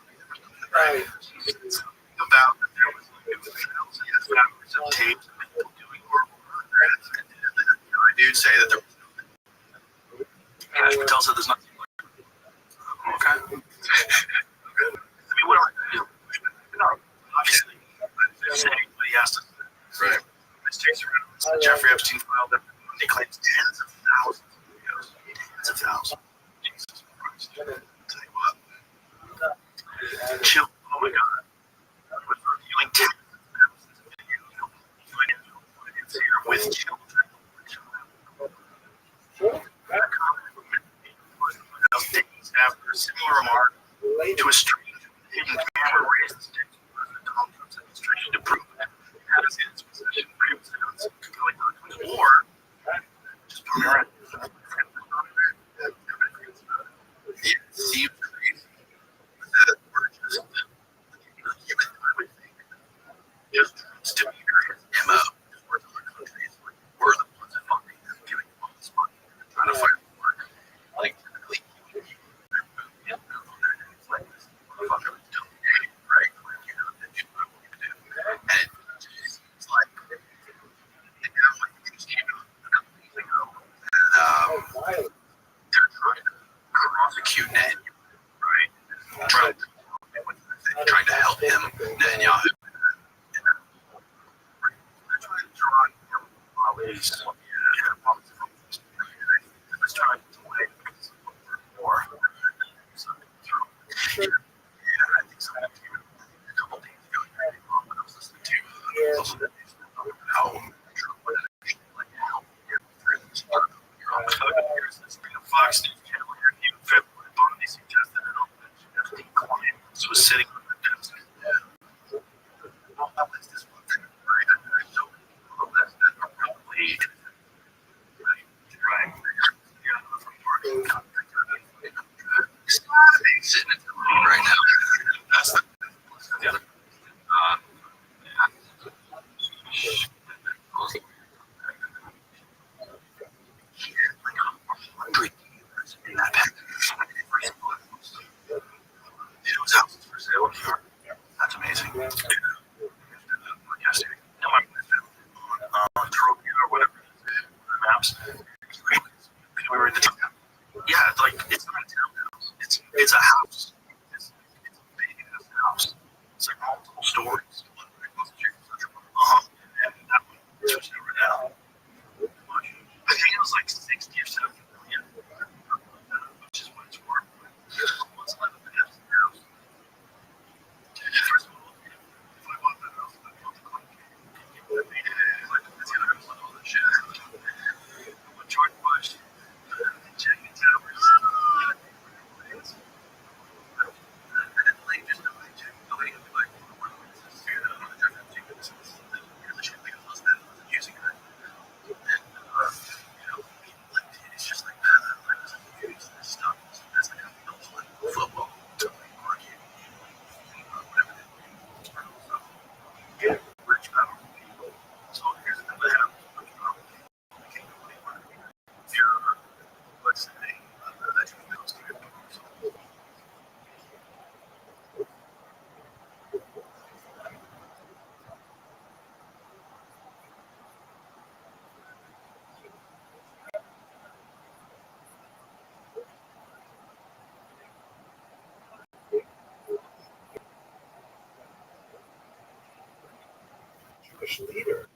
about that there was thousands of hours of tapes of people doing horrible murder. And I do say that there was nothing. Cash Patel said there's nothing like that. Okay. I mean, whatever. No, obviously, I'm saying what he has to say. Right. This takes around. Jeffrey Epstein filed that he claims tens of thousands of videos. Tens of thousands. Jesus Christ. I'll tell you what. Chill. Oh my God. With reviewing tens of thousands of videos here with children. That comment from days after a similar remark to a strange hidden camera raised the stakes of President Donald Trump's administration to prove that he had his in his possession previously on some compelling documents, or just put me around. It seems crazy that we're just human, I would think. Just to be here, MO, we're the countries, we're the ones that funding them, giving them all this money, and trying to fight war. Like, typically, it's like this motherfucker was doing it, right? Like, you know, that you know what you do. And it just seems like, and now, like, we just came out a couple weeks ago, and they're trying to prosecute Netanyahu, right? Trying to help him, Netanyahu. was trying to delay because of more. Sure. Yeah, I think so. A couple days ago, when I was listening to how Fox News channel interview in February, they suggested an open FD client was sitting on the desk. Well, how is this function? Right? I don't know that probably right. Yeah, from working. It's not a big sitting at the right now. That's the yeah. Houses for sale. That's amazing. Yesterday, on Trophy or whatever maps. We were at the top. Yeah, it's not a townhouse. It's a house. It's a big house. It's like multiple stories. And that one switched over now. I think it was like 60 or 70 million, which is what it's worth. What's left of the house? First of all, if I bought that house, I'd want to it's either one of the shit. What George Bush, checking towers, using it. It's just like that. Use this stuff as like a football to market, whatever they do. Get rich powerful people. So here's another habit. If you're, let's say, that you know, Jewish leader.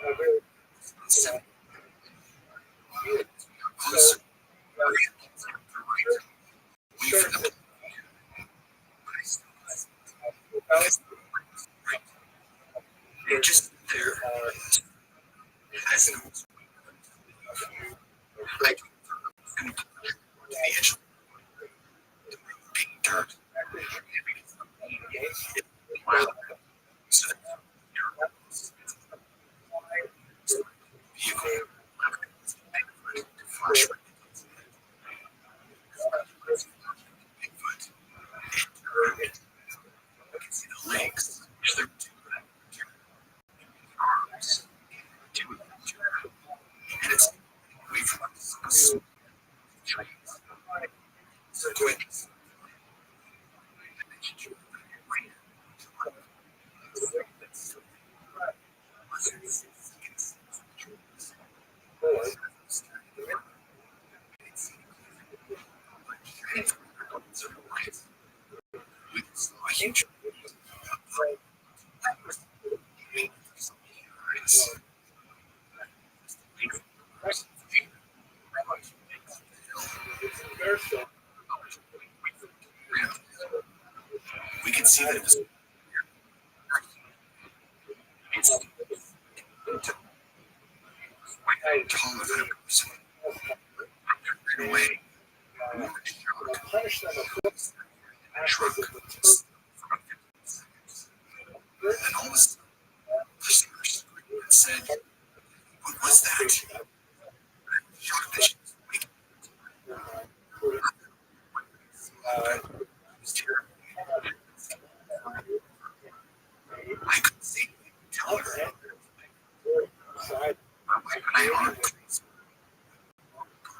very So, so wait for the You're just there. As no I can the edge of the big dirt. Wow. So vehicle flash Bigfoot. I can see the legs. There's their two arms. Two of them. And it's away from us. Trees. So quick. We can see that it's taller than a person. Right away. punish them Truck. And all this listeners said, what was that? Shocked that she was awake. It was terrible. I couldn't see anything. Tell her. Why could I harm crazy?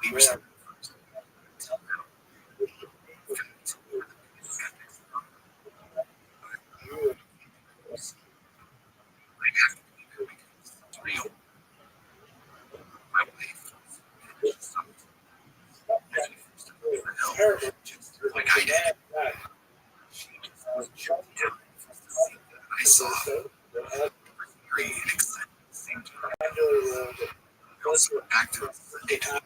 Believers that it's real. My wife, like I did. I saw very excited at the same time. We also went back to Sunday time.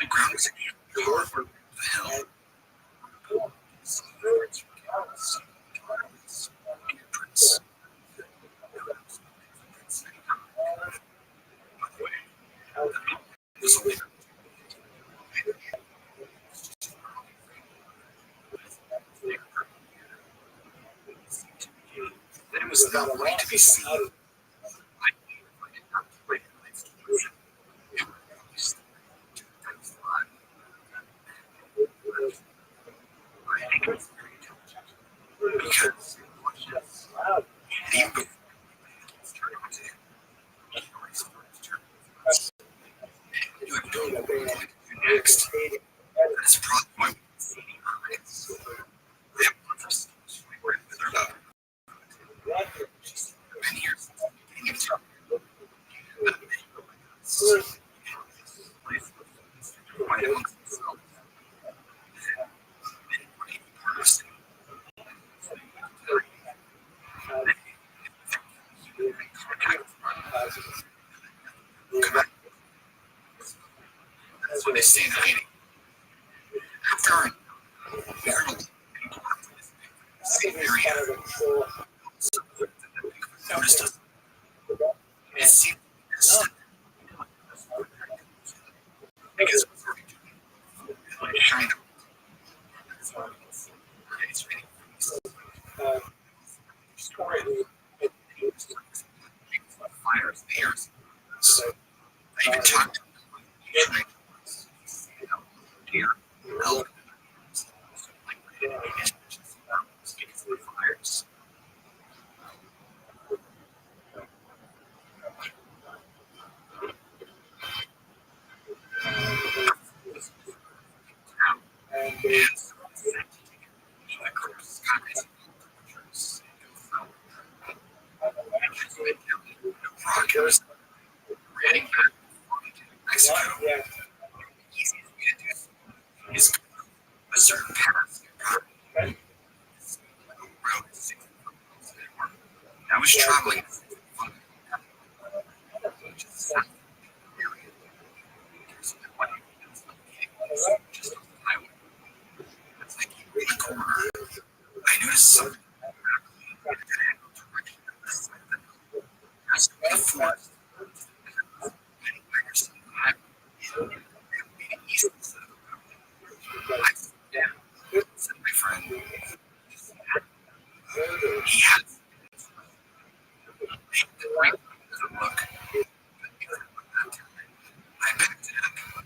The ground was hard for the hill. So birds were cows, entrance. By the way, it was only that it was not right to be seen. I did not recognize it. It was I think it was very intelligent because even before you have known what we're going to do next. That is probably why we're seeing eyes. They have one for so we're in with their love. Many years since the beginning of time. But many were like us. Right amongst themselves. Many were even part of sin. That's when they stay in hiding. After barely people after this same area noticed us. It seemed distant. Because it was already doing like China. It's really fires in the air. So I even talked to them. Deer, elk, because of the fires. Rockers heading back to Mexico. Easy for me to do is I was traveling just on the highway. It's like in the corner. I noticed something the forest. Said my friend, he had look. I backed it up.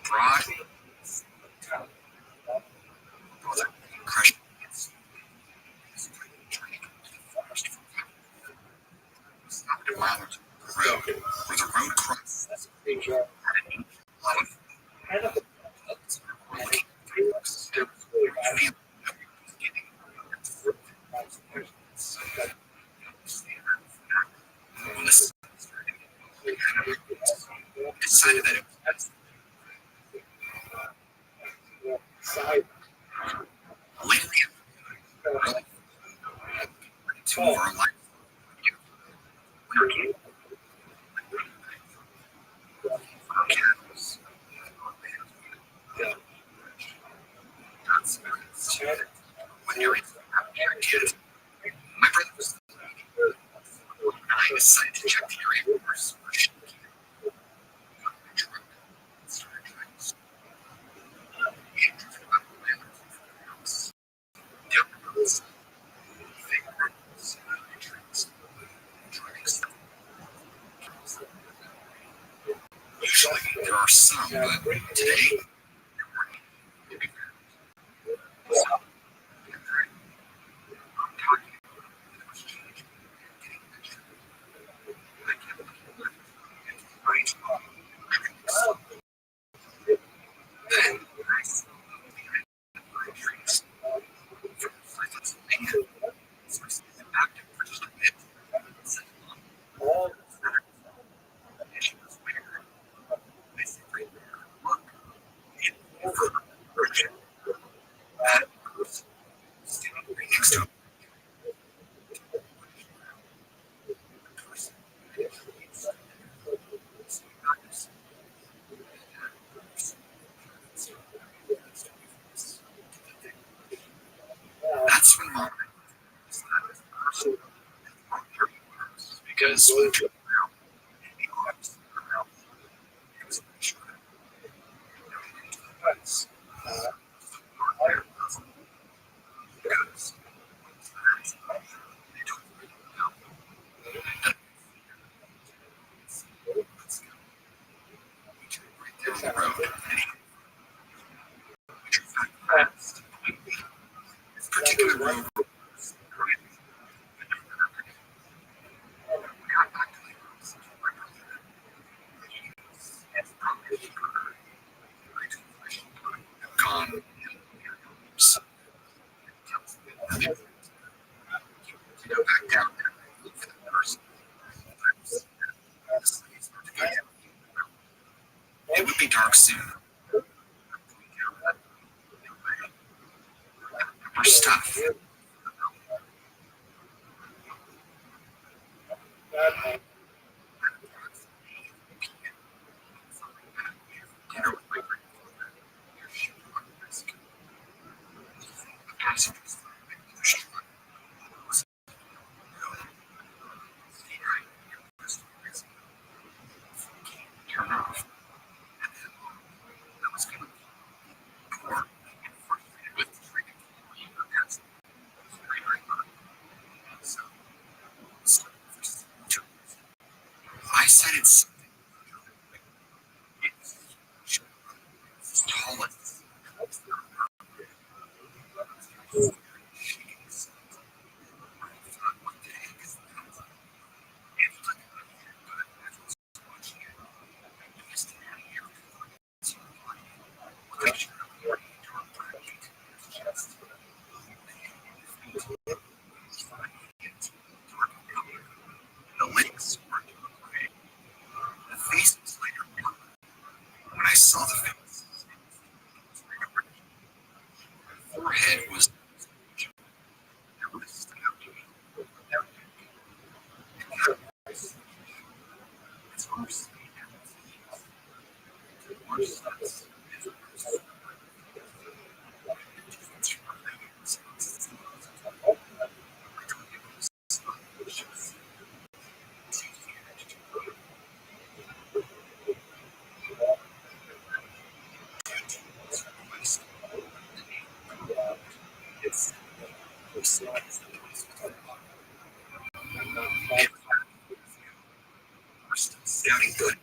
Broad, crushed. Stopped a mile or two the road, where the road crossed. Decided that it was lately two of our life. When you're a kid, my brother was I decided to check the area first. Usually there are some, but today then next to him. That's when mom because when the road, this particular road. Gone. Go back down there and look for the person. It would be dark soon. Our stuff. Turn off. I said it's tall. Sounding good.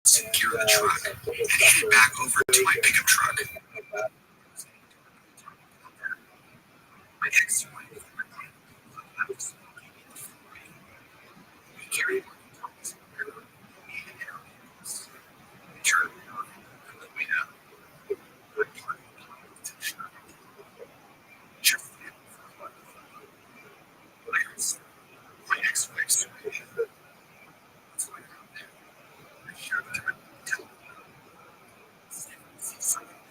Secure the truck and headed back over to my pickup truck. My ex-wife carried turned on the way out. My ex-wife's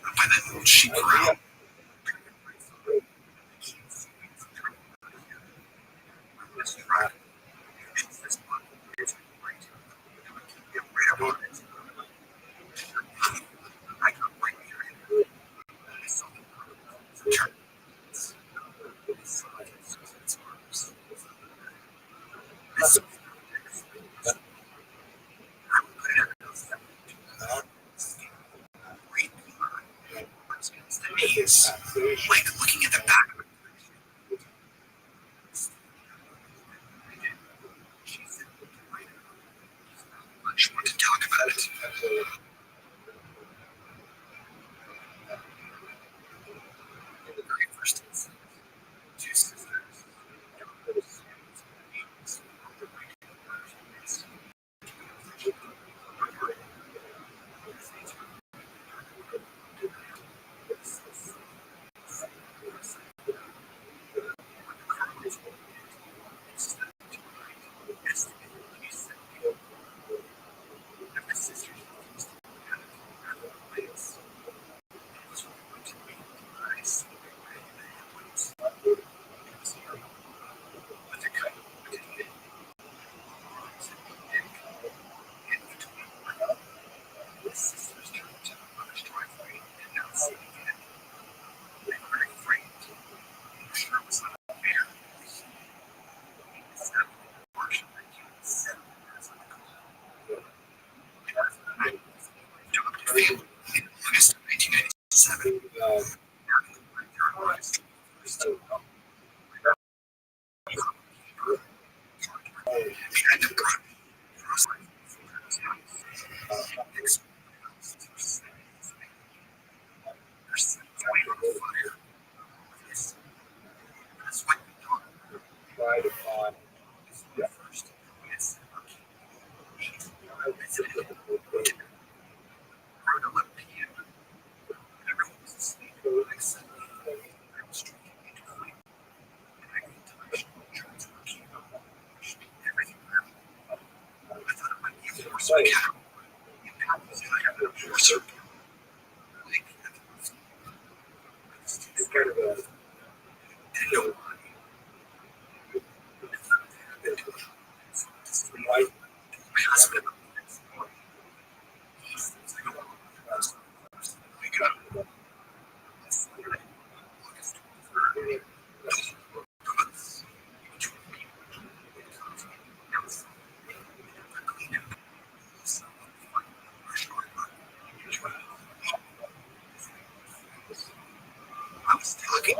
by that old sheep around. Like looking at the back of it. I just want to talk about it. The very first two sisters. August 1997. I was talking.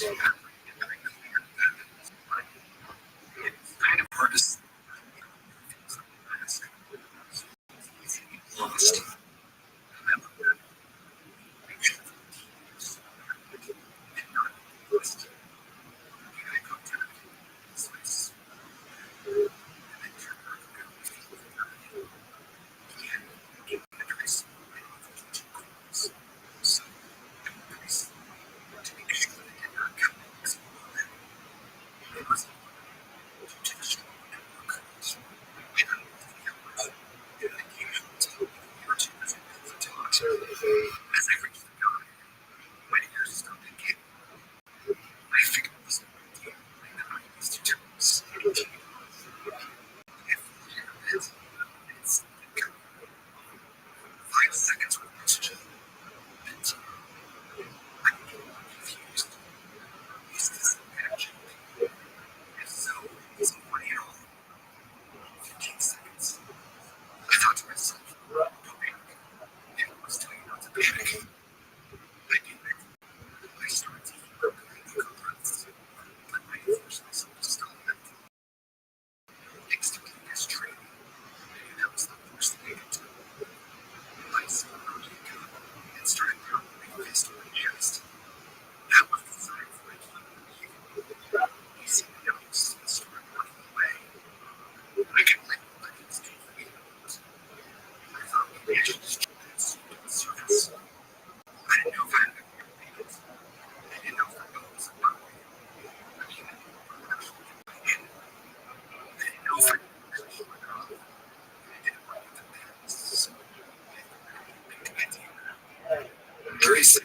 It's kind of hard to lost. Notice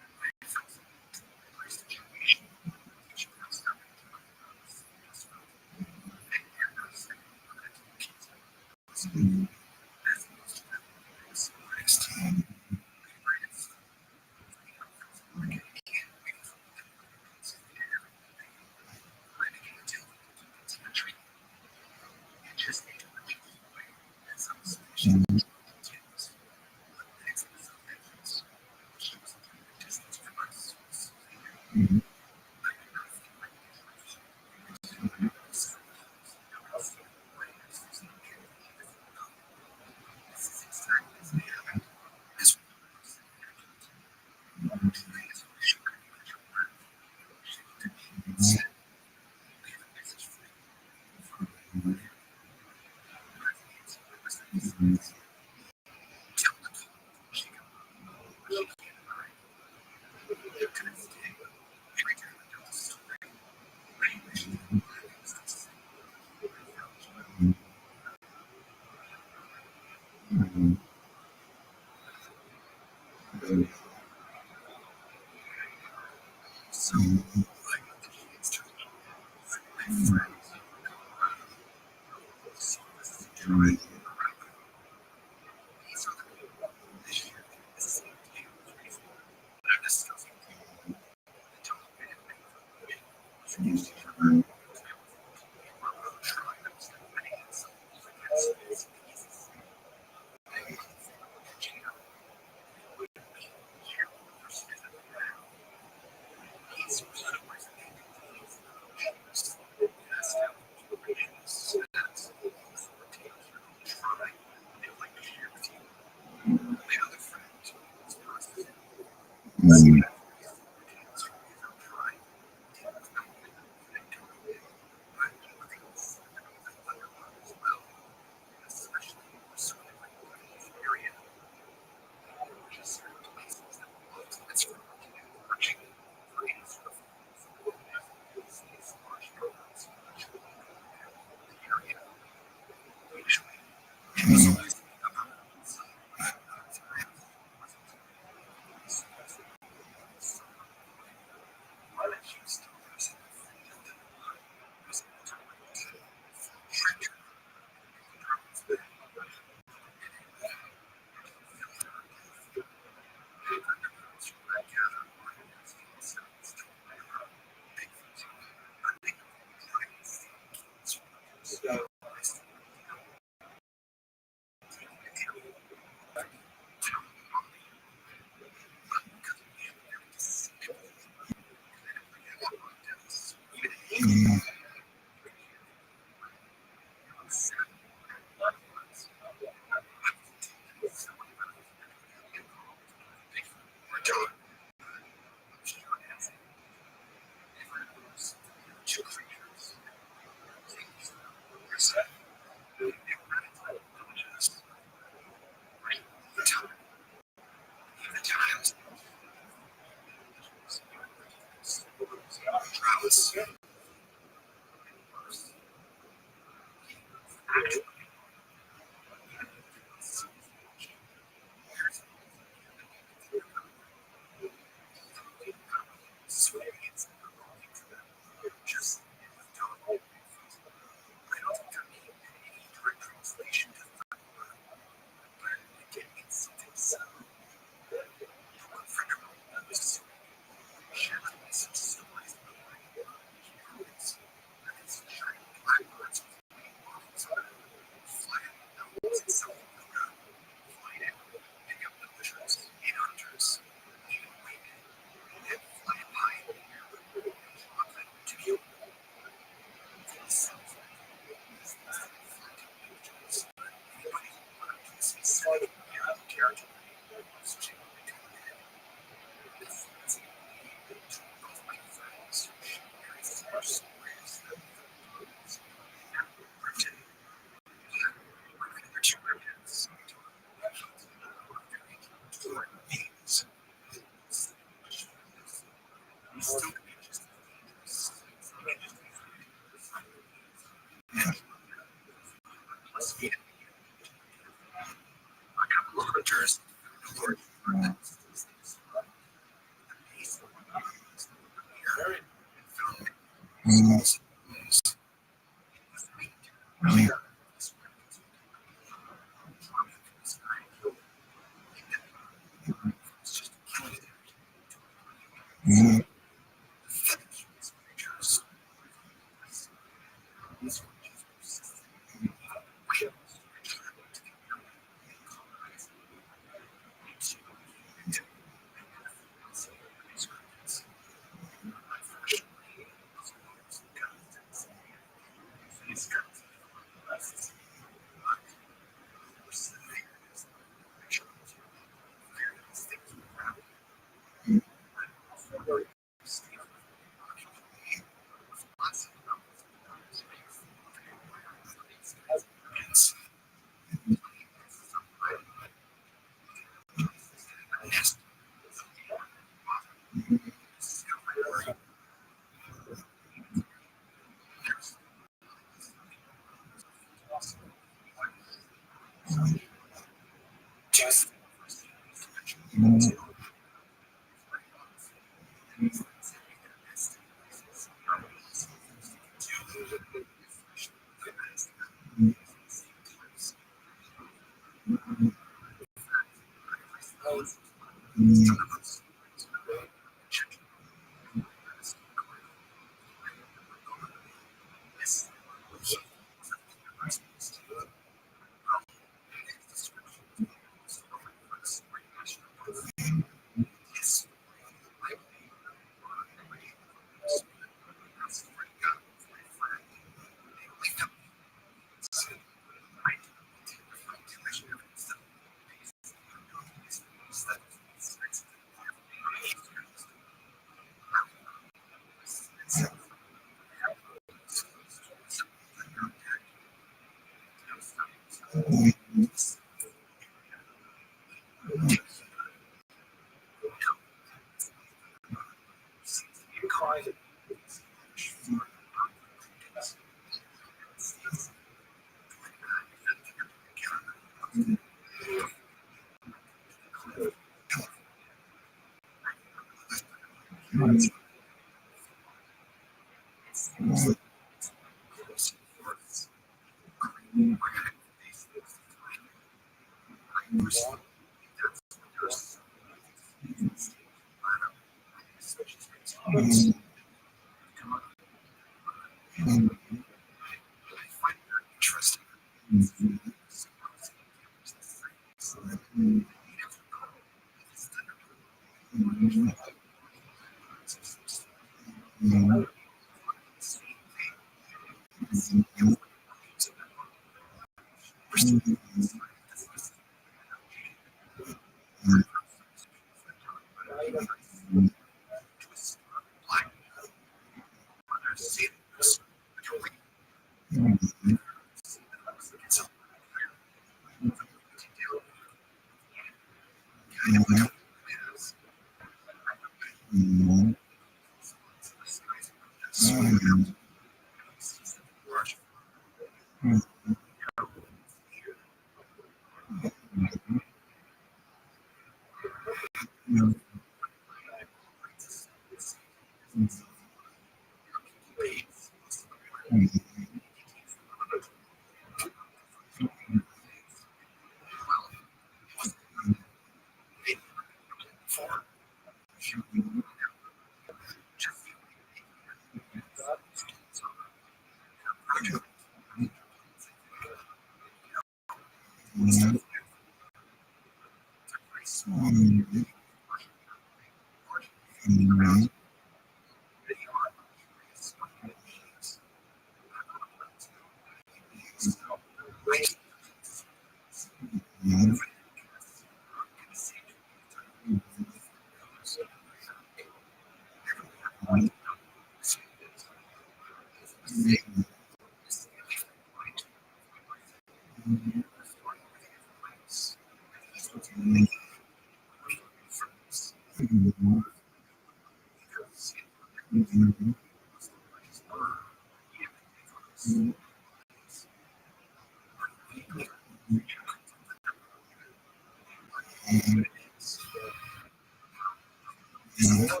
Never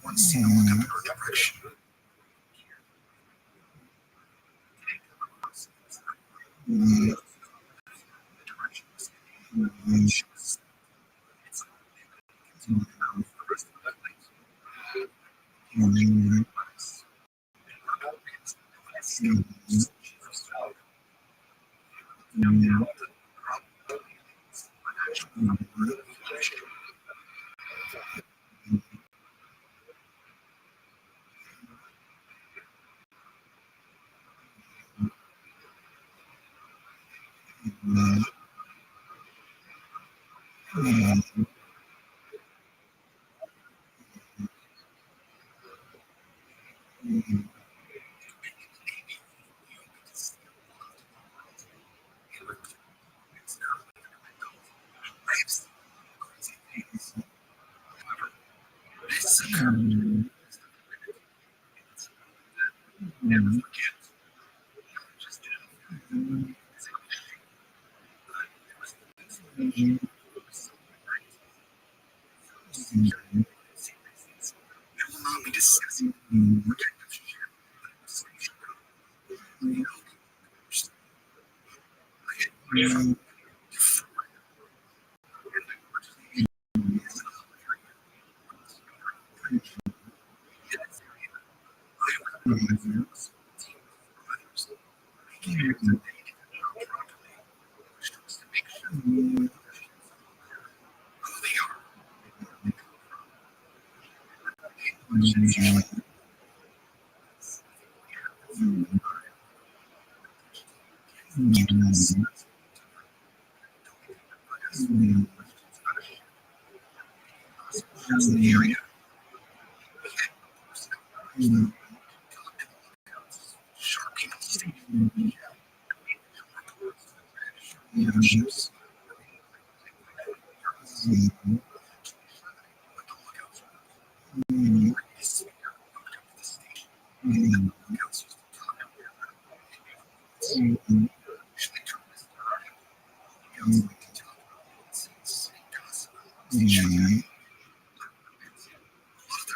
once seen him look up in her direction. I will not be discussing the area. Sharp people stay ships.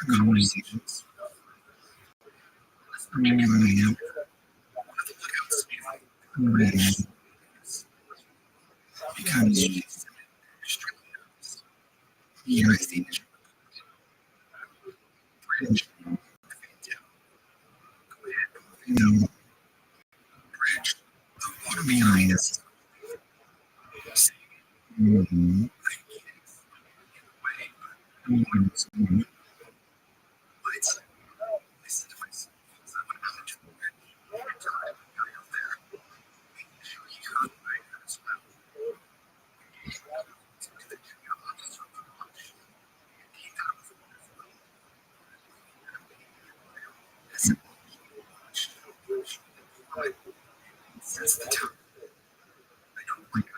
Conversations. The water behind us. That's the time. I don't like it.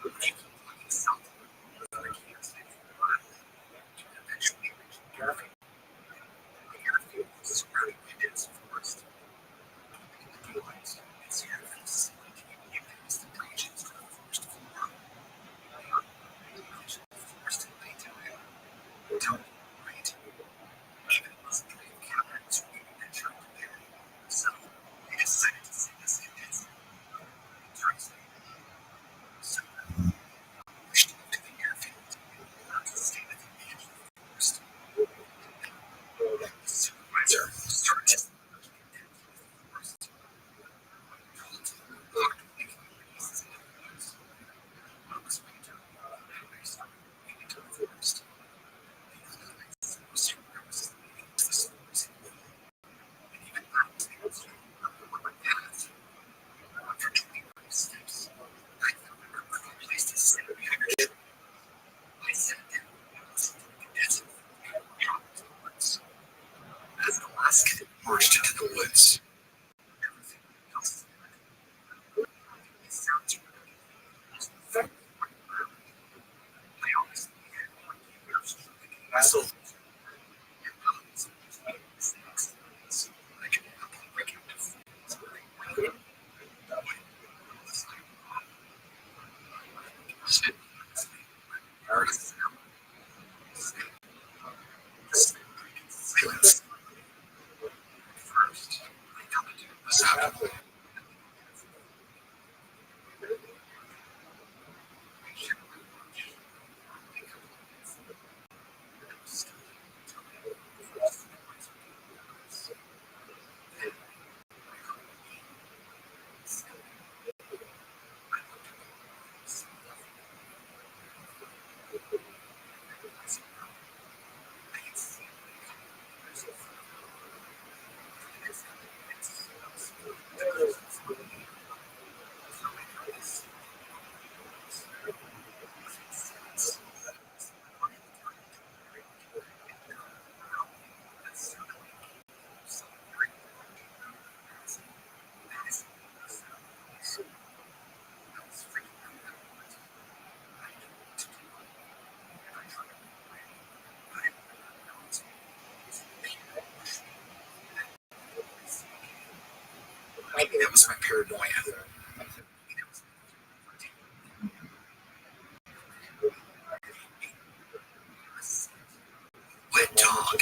Eventually reached the airfield. The airfield was surrounded by dense forest. The daylight, its airfields used the branches to the forest floor. They are branches of the forest in nighttime. Tell me, right? Even most brave captains were adventure prepared. So, they decided to send us cadets. Turns out, so pushed up to the airfield and allowed to stay within the edge of the forest. The supervisor started to look at the forest. Looked like pieces of the woods. What was winter? I started moving into the forest. The lights were surrounded leading to the stores. And even though they were on my path, after 25 steps, I found a comfortable place to sit behind a tree. I sat down and listened to the cadets and dropped into the woods. As the last cadet marched into the woods, everything else it sounds really very loud. I always needed one ears whistle. Your eyes is the next things. I can help you break out of the sit. Silence. First, I got to do this out. Maybe that was my paranoia. Wet dog.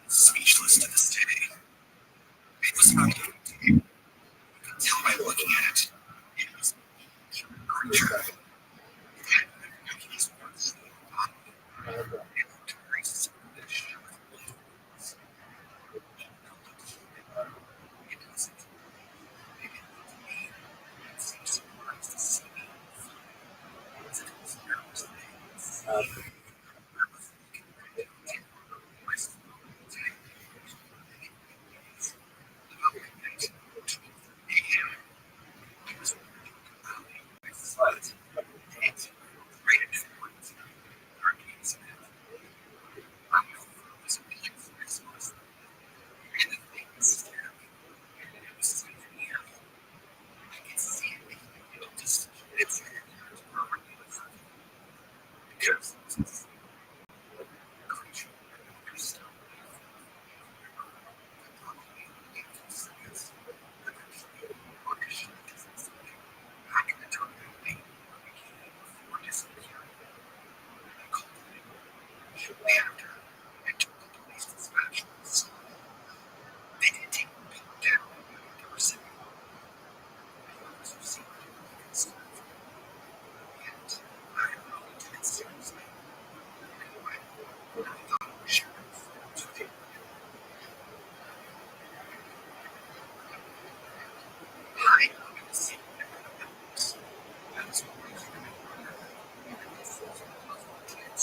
Speechless to this day. It was not you could tell by looking at it. It was a creature. It had his words. It looked very selfish. It wasn't. Maybe it looked at me. It seemed surprised to see me. It was nervous things. I was looking right at it. My soul was about midnight, 12 a.m. I was working out. I slept. And right at midnight, hurricanes and I was a big Christmas. And the things there. And it was something here. I could see it. It just, it's because it's a creature. Shortly after, I took the police dispatches. They didn't take me down. They were sitting on the officer seat. And I really took it seriously. Anyway, I thought it was sheriff. So they hide under the seat and the house. I was always running around. And this was puzzle kids.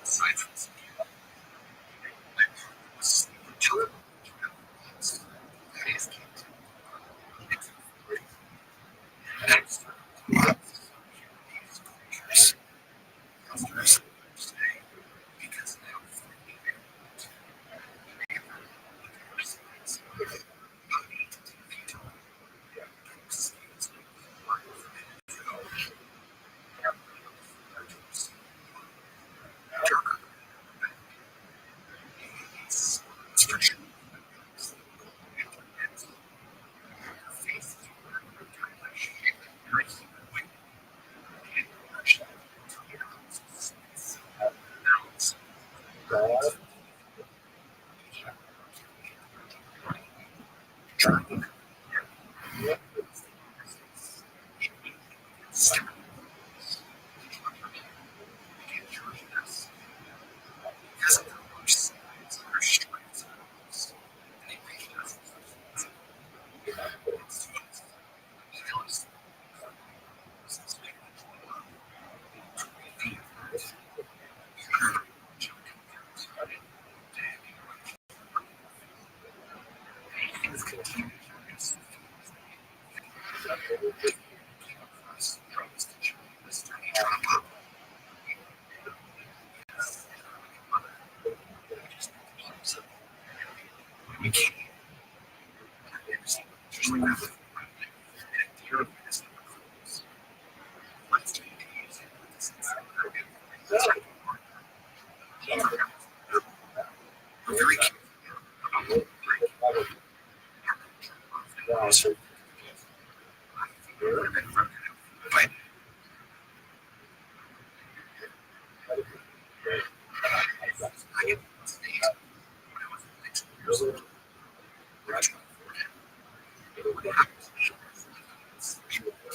Aside from some people, my partner was terrible. I escaped. And I started to love these creatures. Customers say, because now for me, they have other sides. About 8 to 10 feet tall. Excuse me. Darker. Expression. Face.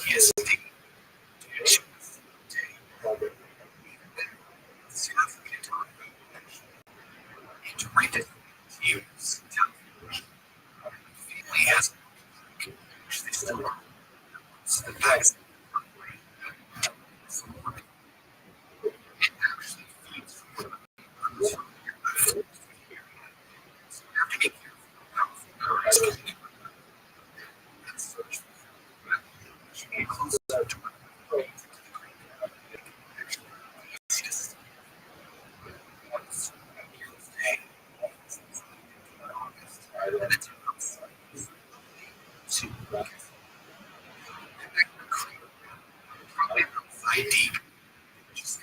Yes, directed use family has they still are. So the guys actually feeds for them. Have to be careful. Close to the door. Probably ID. Just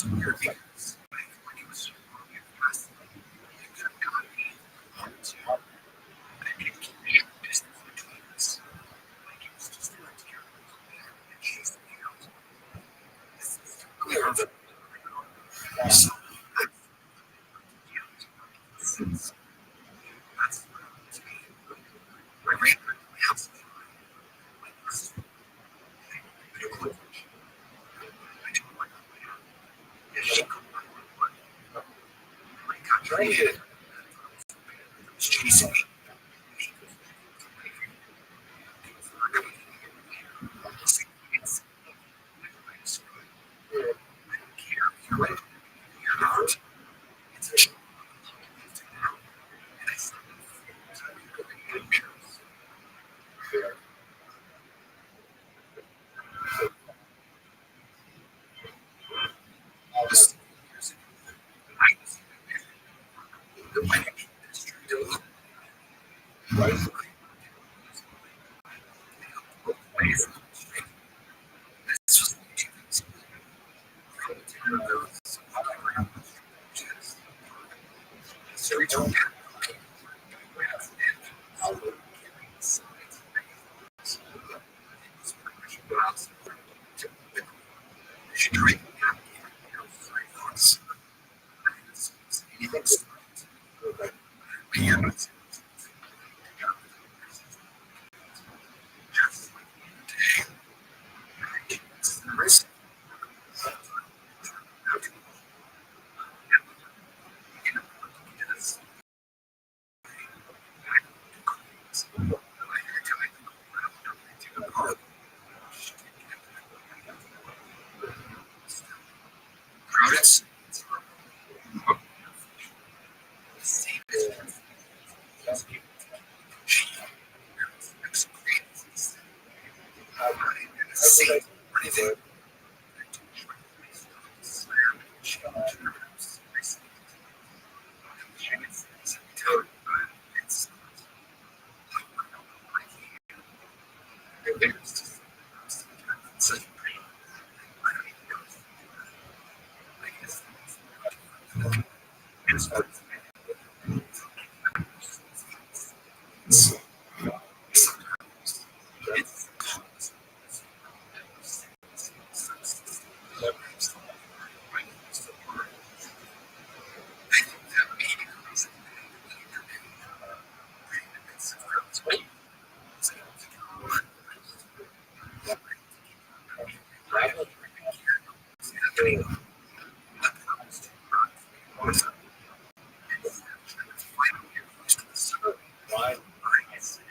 was weird because I feel like it was really fast. It could have gotten me to, but it didn't keep me distance between us. Like it was just like terrible and chasing me out. This is clear that so since that's to me, I ran my house. Like this is I don't like yeah, she could I got traded. Was chasing me.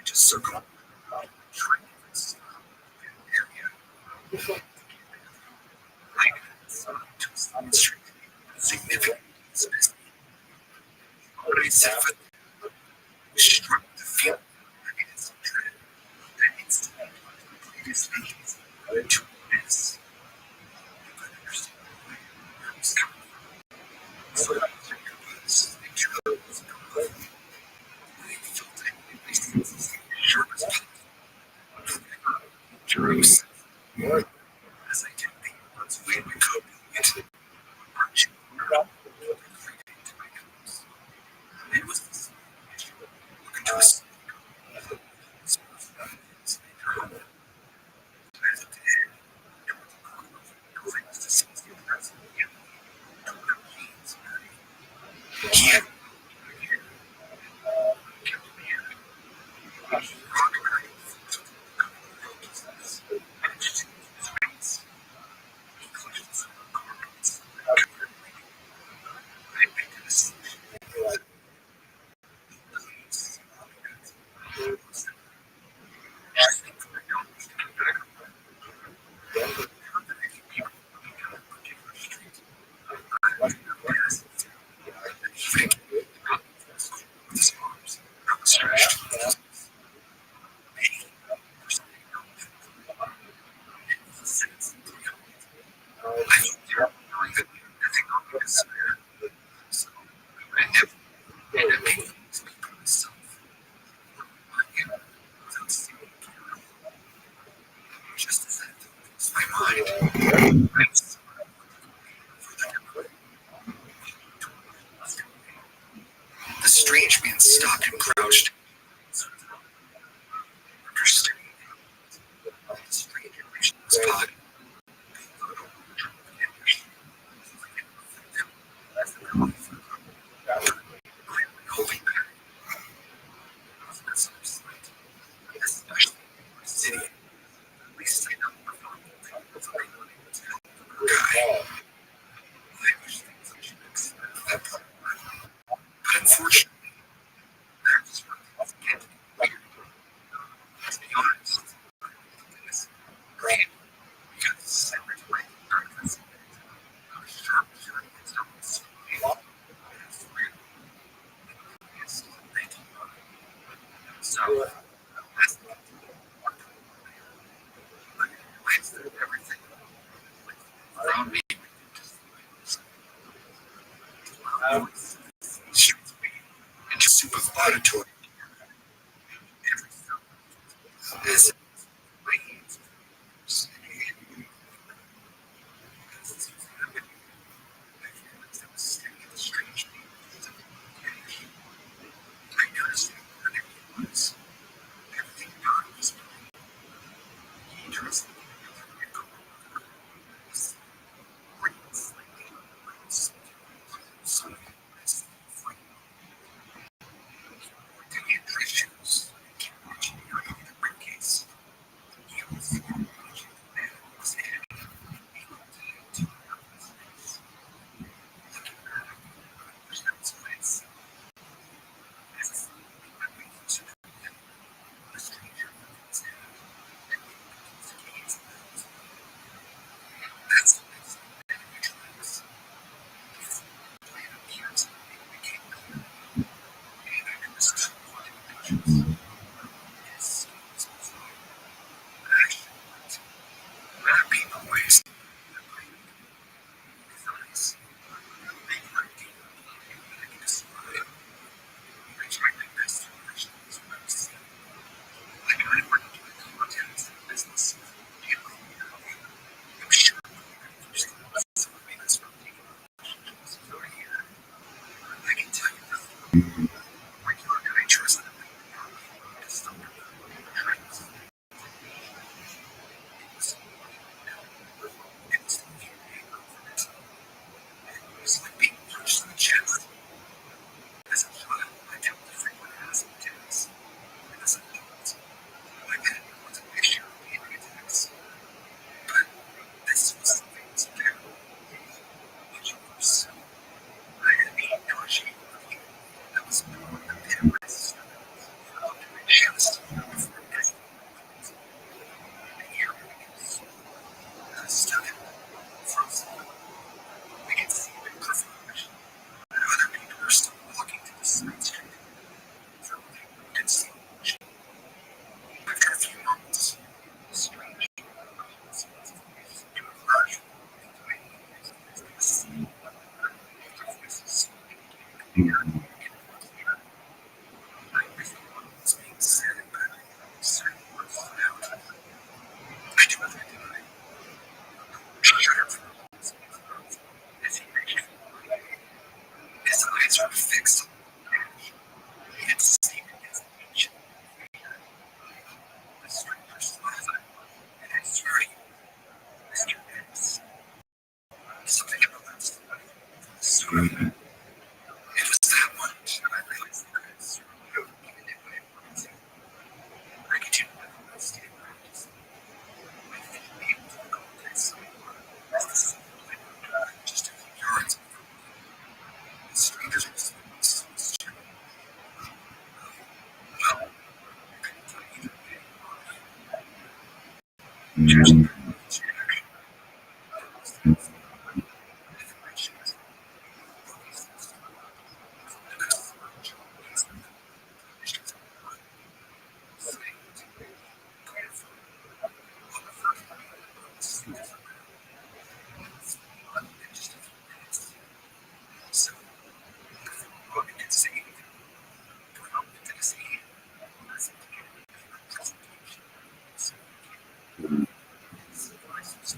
Just circle. Significant. What I said was struck the field. It's dread that instant previously to miss. You could understand why I was coming from. So I was into those I felt it as sharp as possible. Jerusalem. As I did the once way we could into the marching order. It was this issue looking to us. He just as that my mind. stopped and crouched. Understanding strange emotions pod. Holding back, especially in the city. At least I know we're not guy. I wish things I should accept that part. But unfortunately, that's where things get weird. To be honest, it's great because every way darkness I'm sure it's not so real. It's real. It's thinking about it. So that's not I realized that everything around me shoots me into superlatoratory. As my hands strange. I noticed that whatever it was, everything God was he trusted me His eyes were fixed on me. He had seen his ancient the stranger's father, and I swear to you, Mr. X, something about that story. It was that one that I realized that I was even if I wanted to. I could do nothing but stay practice. I think able to go this as the same playground just a few yards from me. The strangers were so stupid. Well, I couldn't tell either way. Just reaction. So, before we could say anything, the Roman did his hand. As if to get a presentation. So, his voice was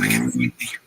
Arabic, pick up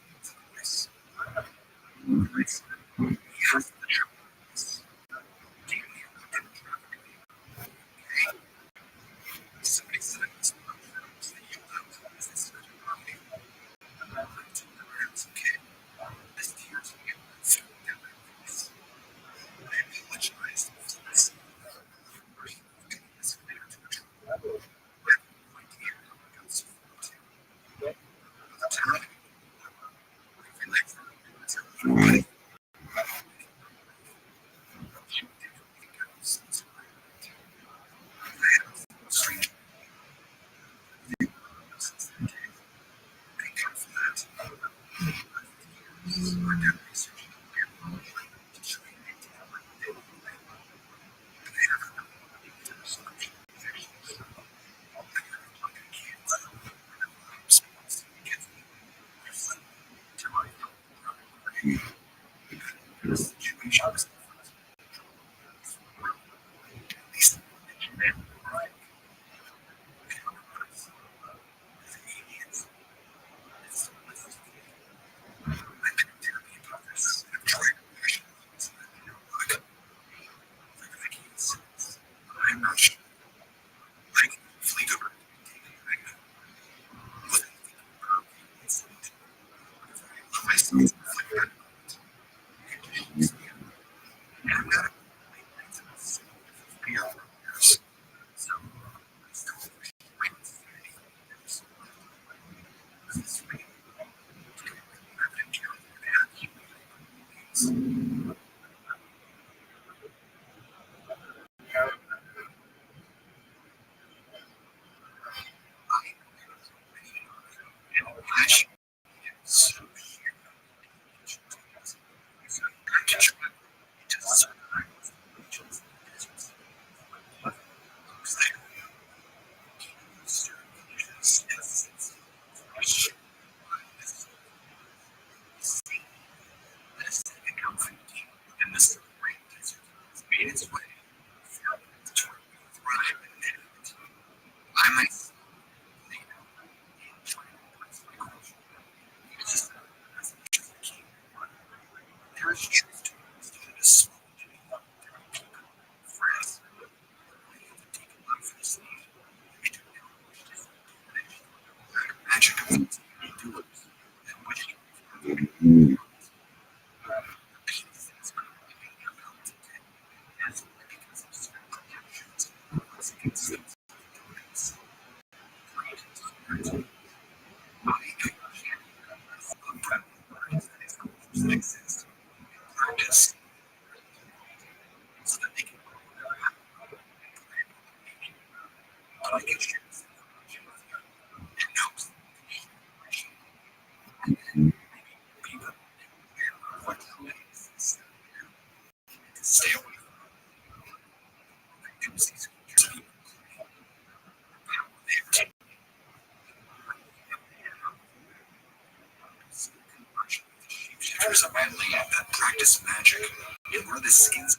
There's a land that practice magic in one of the skins.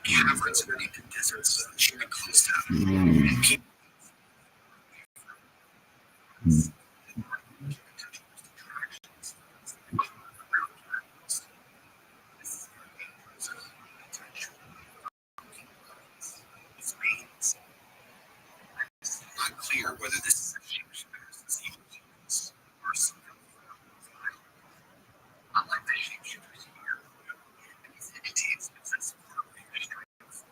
Caverns underneath the deserts should be closed down and keep not clear whether this is a shapeshifters or something. Unlike the shapeshifters here, these entities possess greater strength.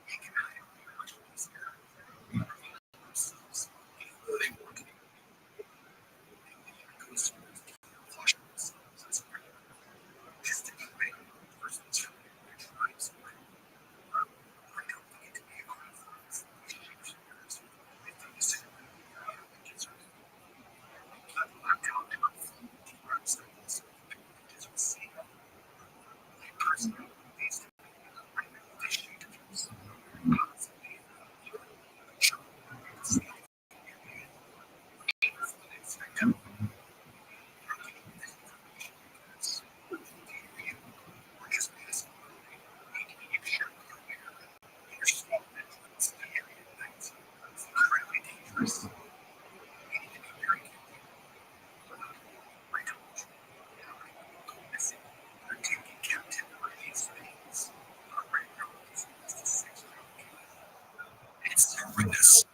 They can hide much easier. They reveal themselves before they want to be. Ghosts flush themselves as prey. Just to keep a person's from their tribes away. I don't think it to be a conflict. Shapeshifters, if they disagree, I'm talking about deep cycles. Desert sea. I personally these the shapeshifters. It's horrendous.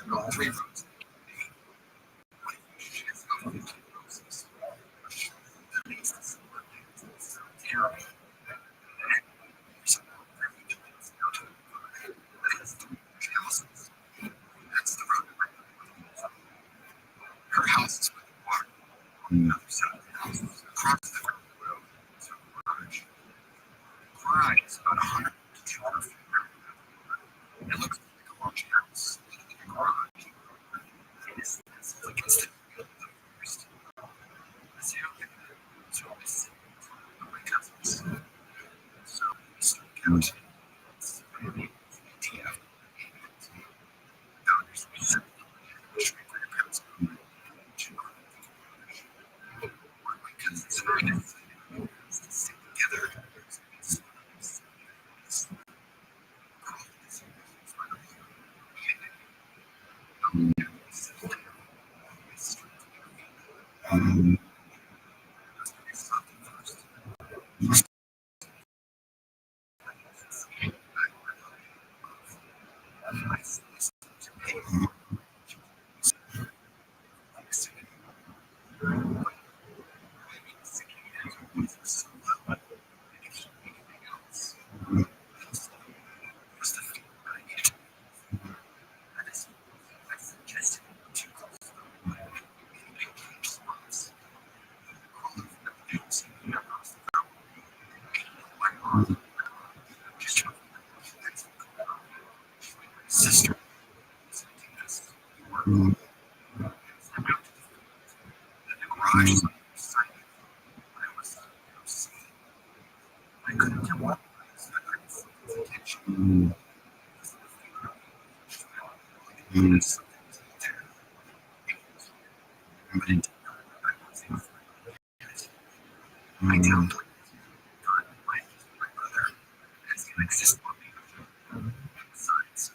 Her house is with water. On the other side of the house, across the road, is her garage. The garage is about 100 to 200 feet around. It looks like a large house. The garage. It is against the first. I say, okay, so I sit with my cousins. So we sit on the couch. Maybe ETF. There's music. There's grandparents. My cousins and I sit together. Sister. The garage is silent. I couldn't tell what attention. But it I downplayed my brother as an existing besides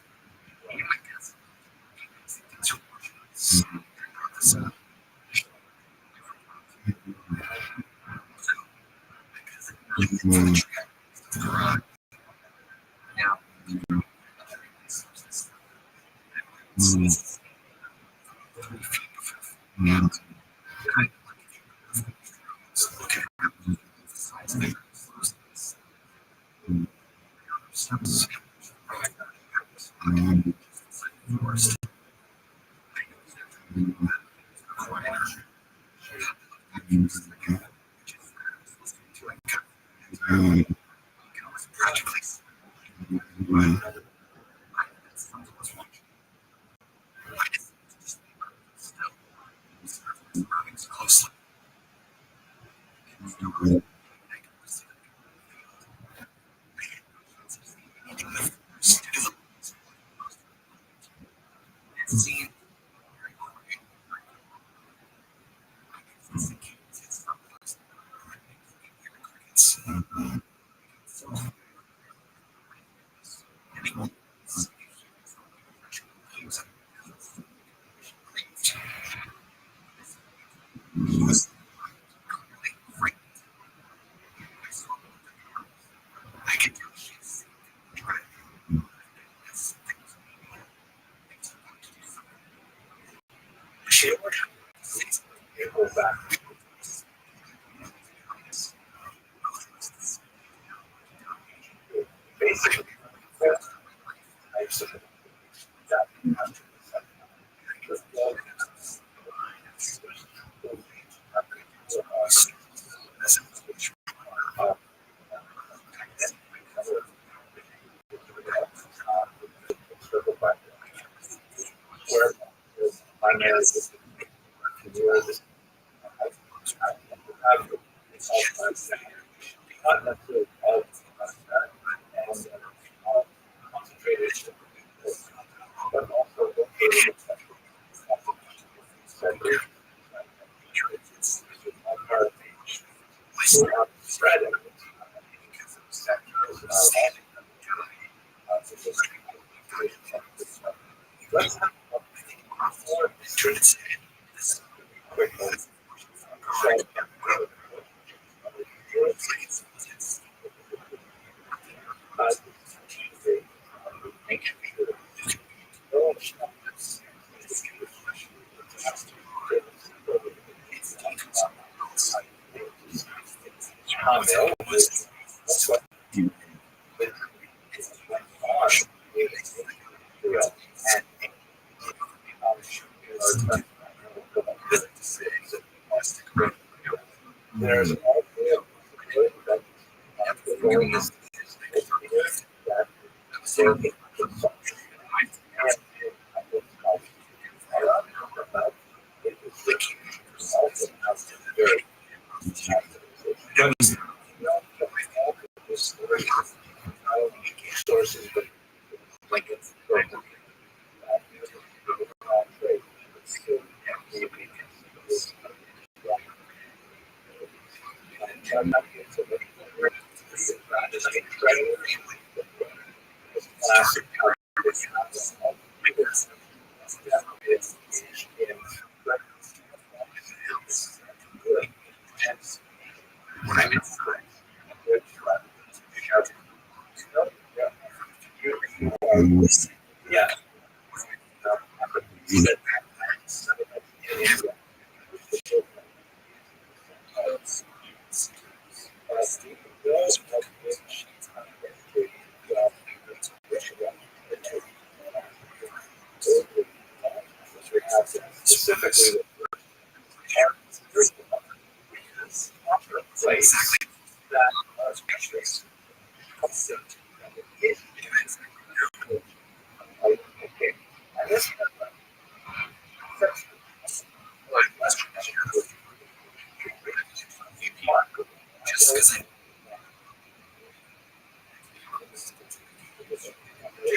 me and my cousin. Things are working. This up. So my cousin really the garage. Now okay. Closely. Basically, where primary not necessarily all and concentrated, but also located spread let's have more insurance quick There's also that sources, but like it's yeah. Specifically, Exactly. Just because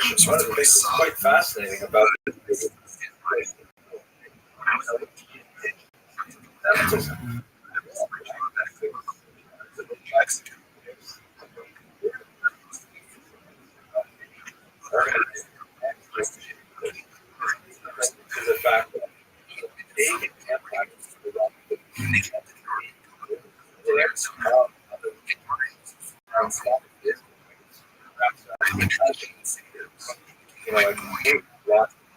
I one of the things that's quite fascinating about this is the fact that yes,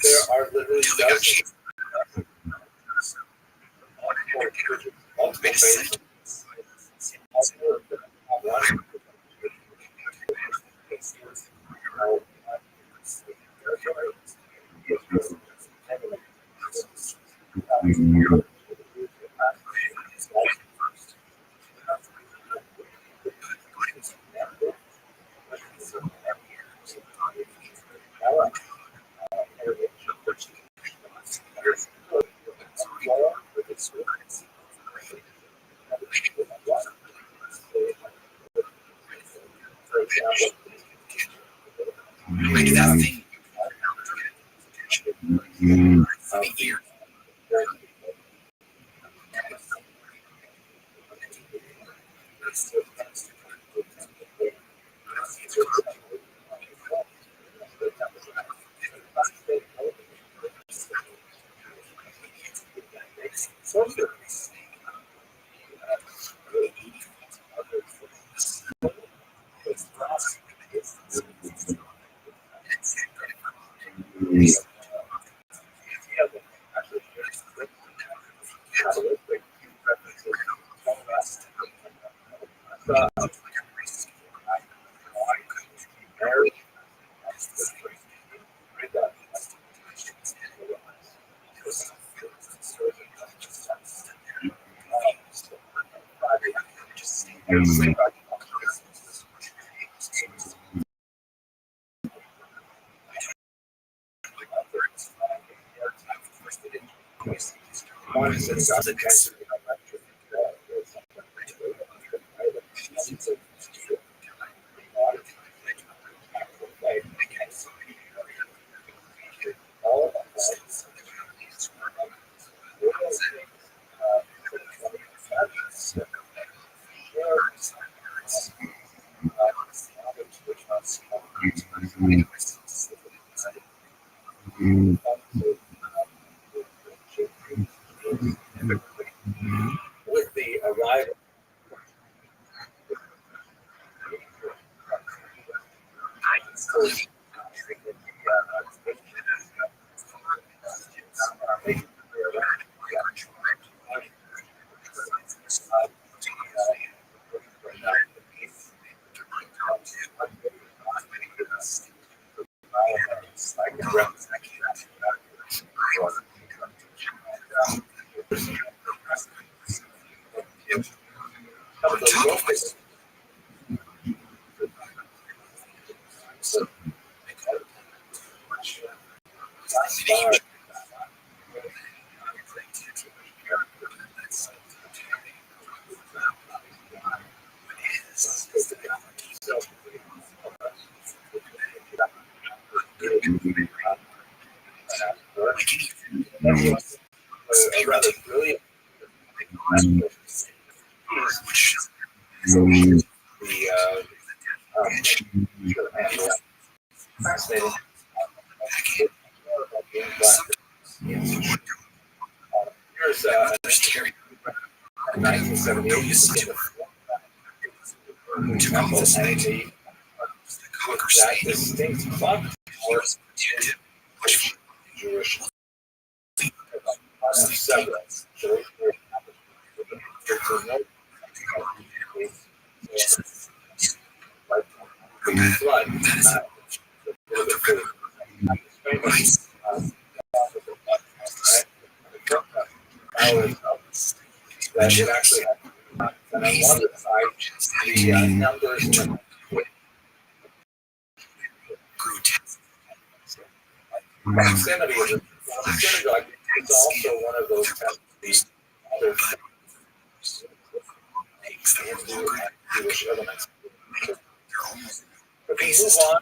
there are literally dozens multiple phases. With the arrival of the locals, a rather brilliant fascinating. Here's 1978 that distinct clock tower Jewish several. Flood. That it actually happened. And on one side, the numbers proximity of the synagogue is also one of those tendencies. Other Jewish elements. But we move on.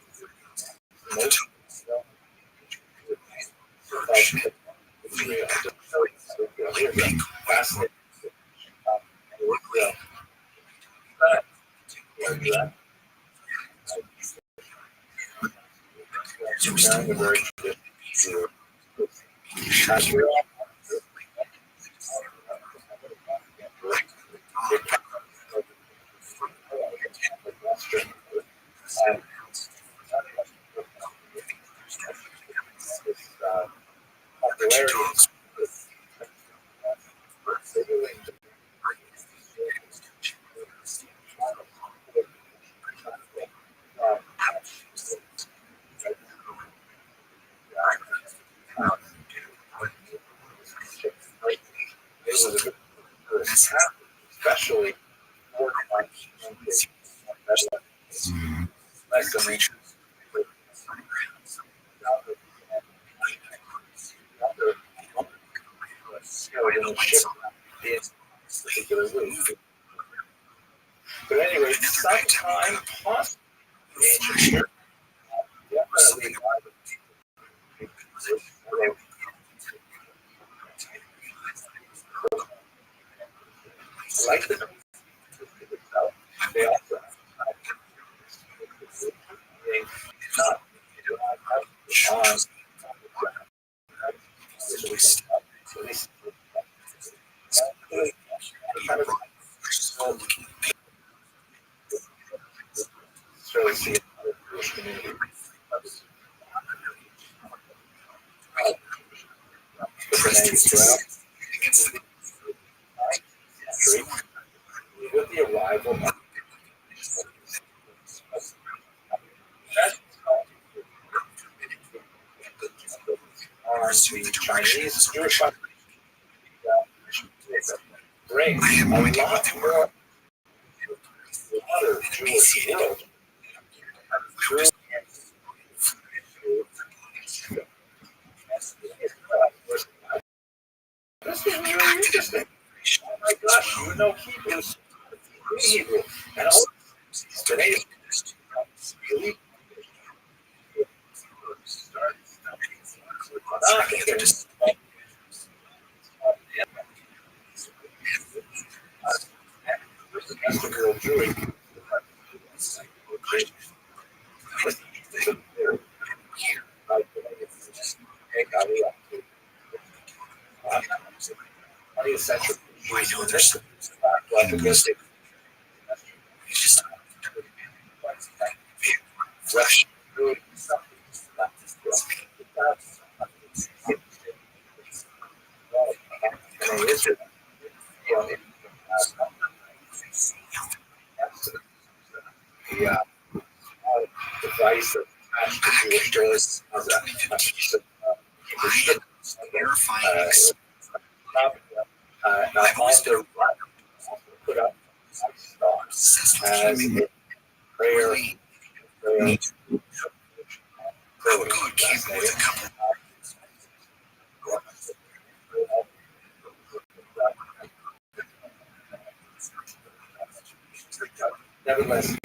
Especially but anyway, sometime possibly ancient definitely like the they also not on really see Jewish community. With the arrival of the Chinese Jewish bring a lot more other Jewish world through this is really interesting. Oh my gosh, you know Hebrew, and all today really Jewish essential. I know there's it's just fresh. The device attached to Jewish doors as a piece of Terrifying. I've also put up stars as a prayer. I would go to camp with a couple. Nevertheless,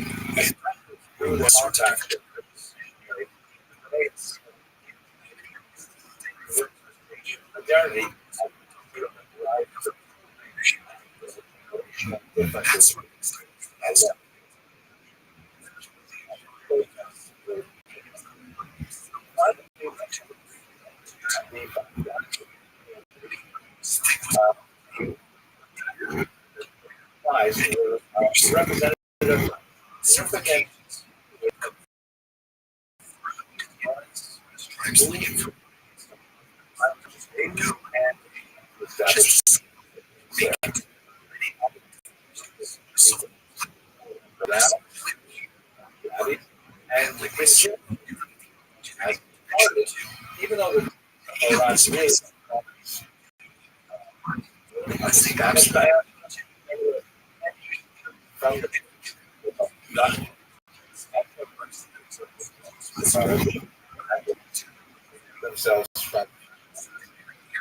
through the contact, modernity, That's representative significant and even though the themselves from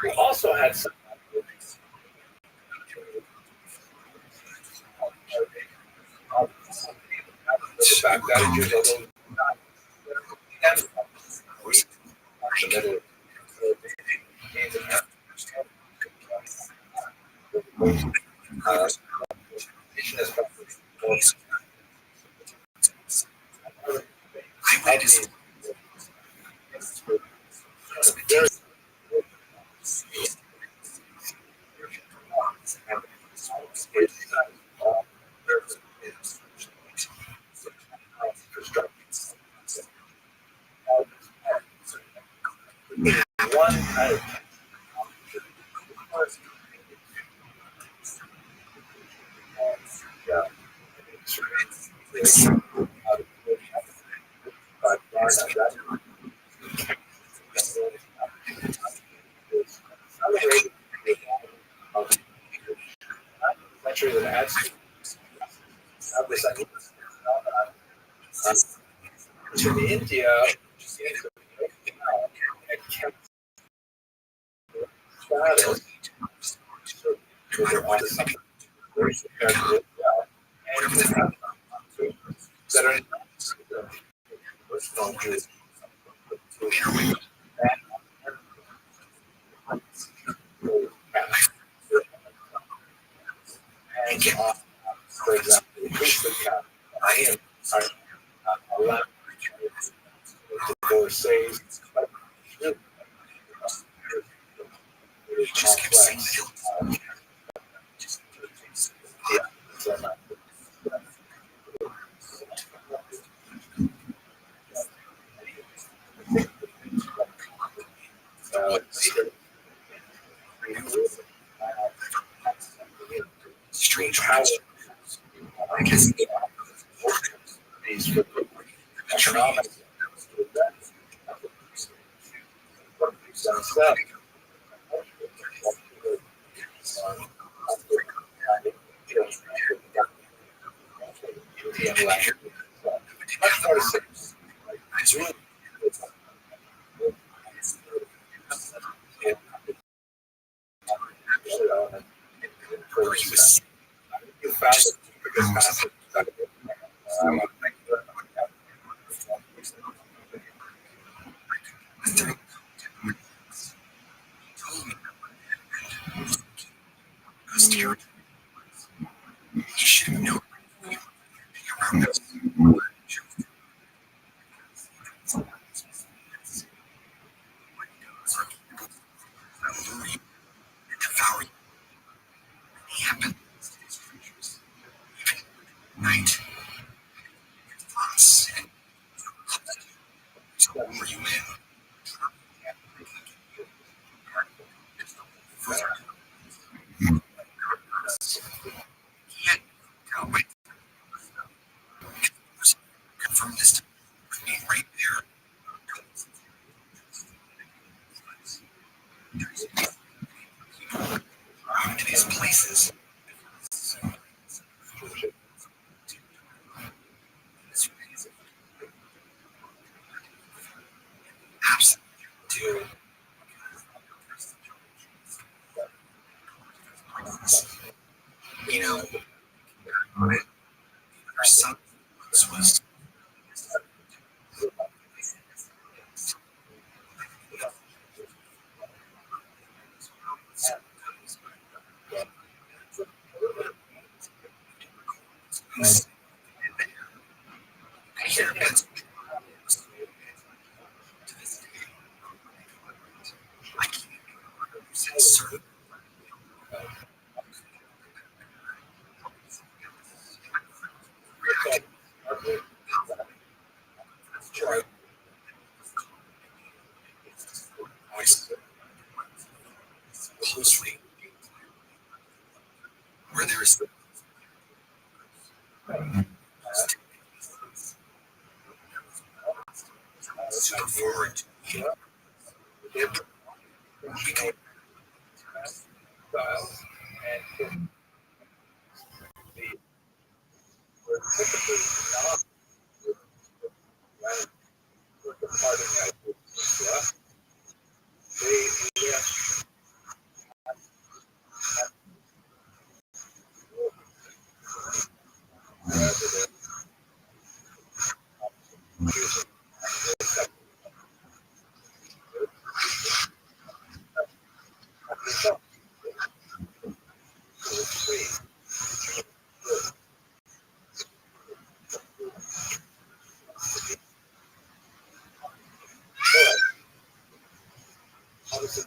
we also had some back that in India, for example, says just kept saying strange house. I guess these economic Are you in? Can't tell. Wait. Confirm this with me right there. Into these places. Absolutely. You know, our son was here. I can't certain. Voice closely where there is super forward. Become and were typically not departing as they left rather than choosing how does it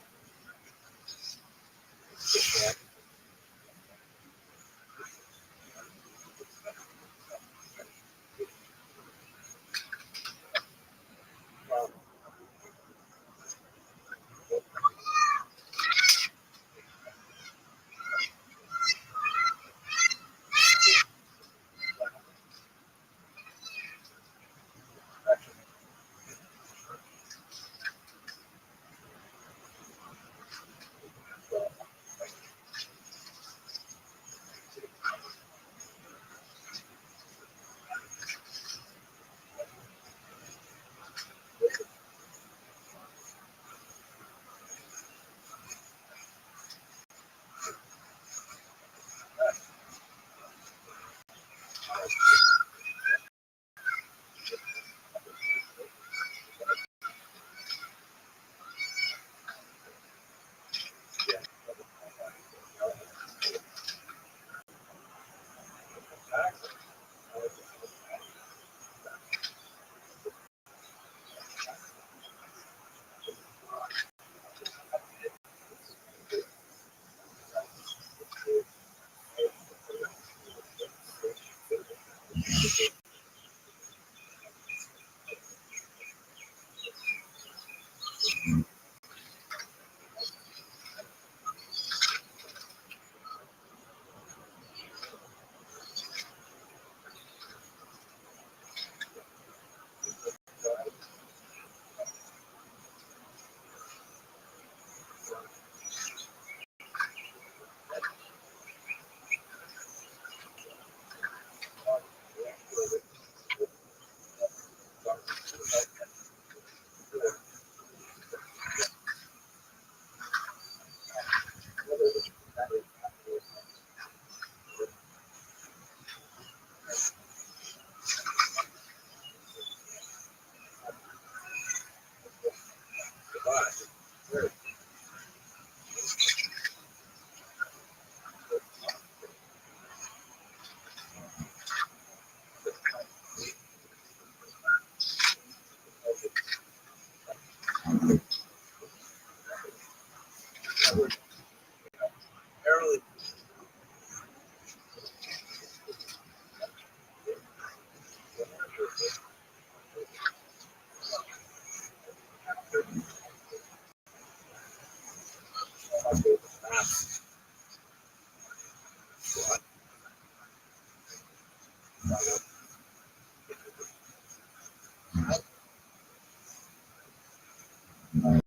I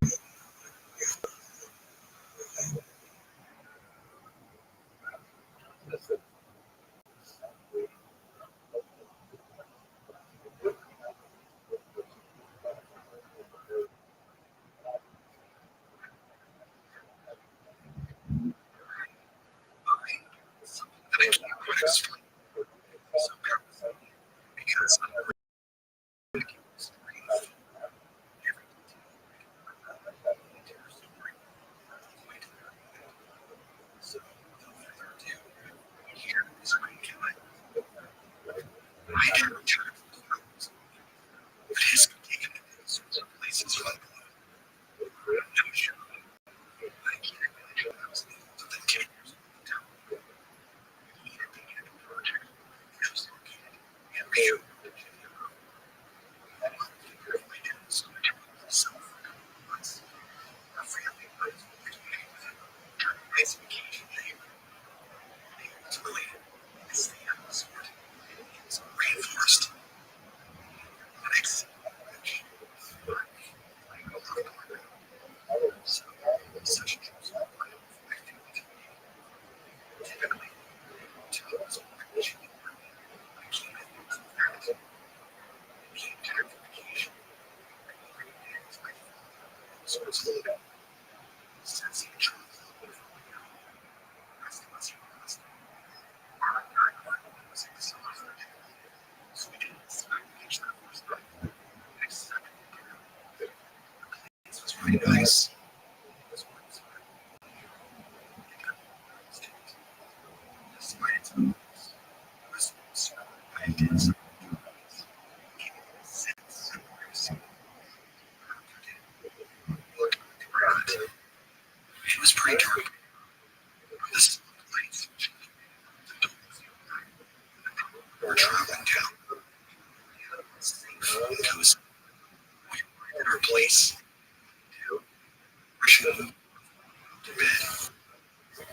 can't quite explain. So bear with me, because I'm really curious to read every detail of the entire story all the way to the very end. So without further ado, here is my guide. I can return from the mountains, but his taken to places like no joke. I can't imagine I was able to live 10 years old in town. He had began a project which was located in Rio de Janeiro. One figure of my dad's cemetery himself for a couple of months. A family was communicating with him during his vacation there. They ultimately stayed on the resort in his rainforest. The next which I love the so such trips are quite effective to me. Typically, to those which I came in with that came time for vacation. Every day was my father. So it's loaded. Since he chose the wood from the ground, as it was he was, our guy was exhausted. So we didn't expect to catch that first night. Next second, the place was really nice. It was one side. It got state. Despite its ugliness, it was surrounded by a dense trees. Giving it a sense of privacy. It was pretty dark. This looked like the we were traveling down. Safe and cozy. We were at our place. We should have moved to bed.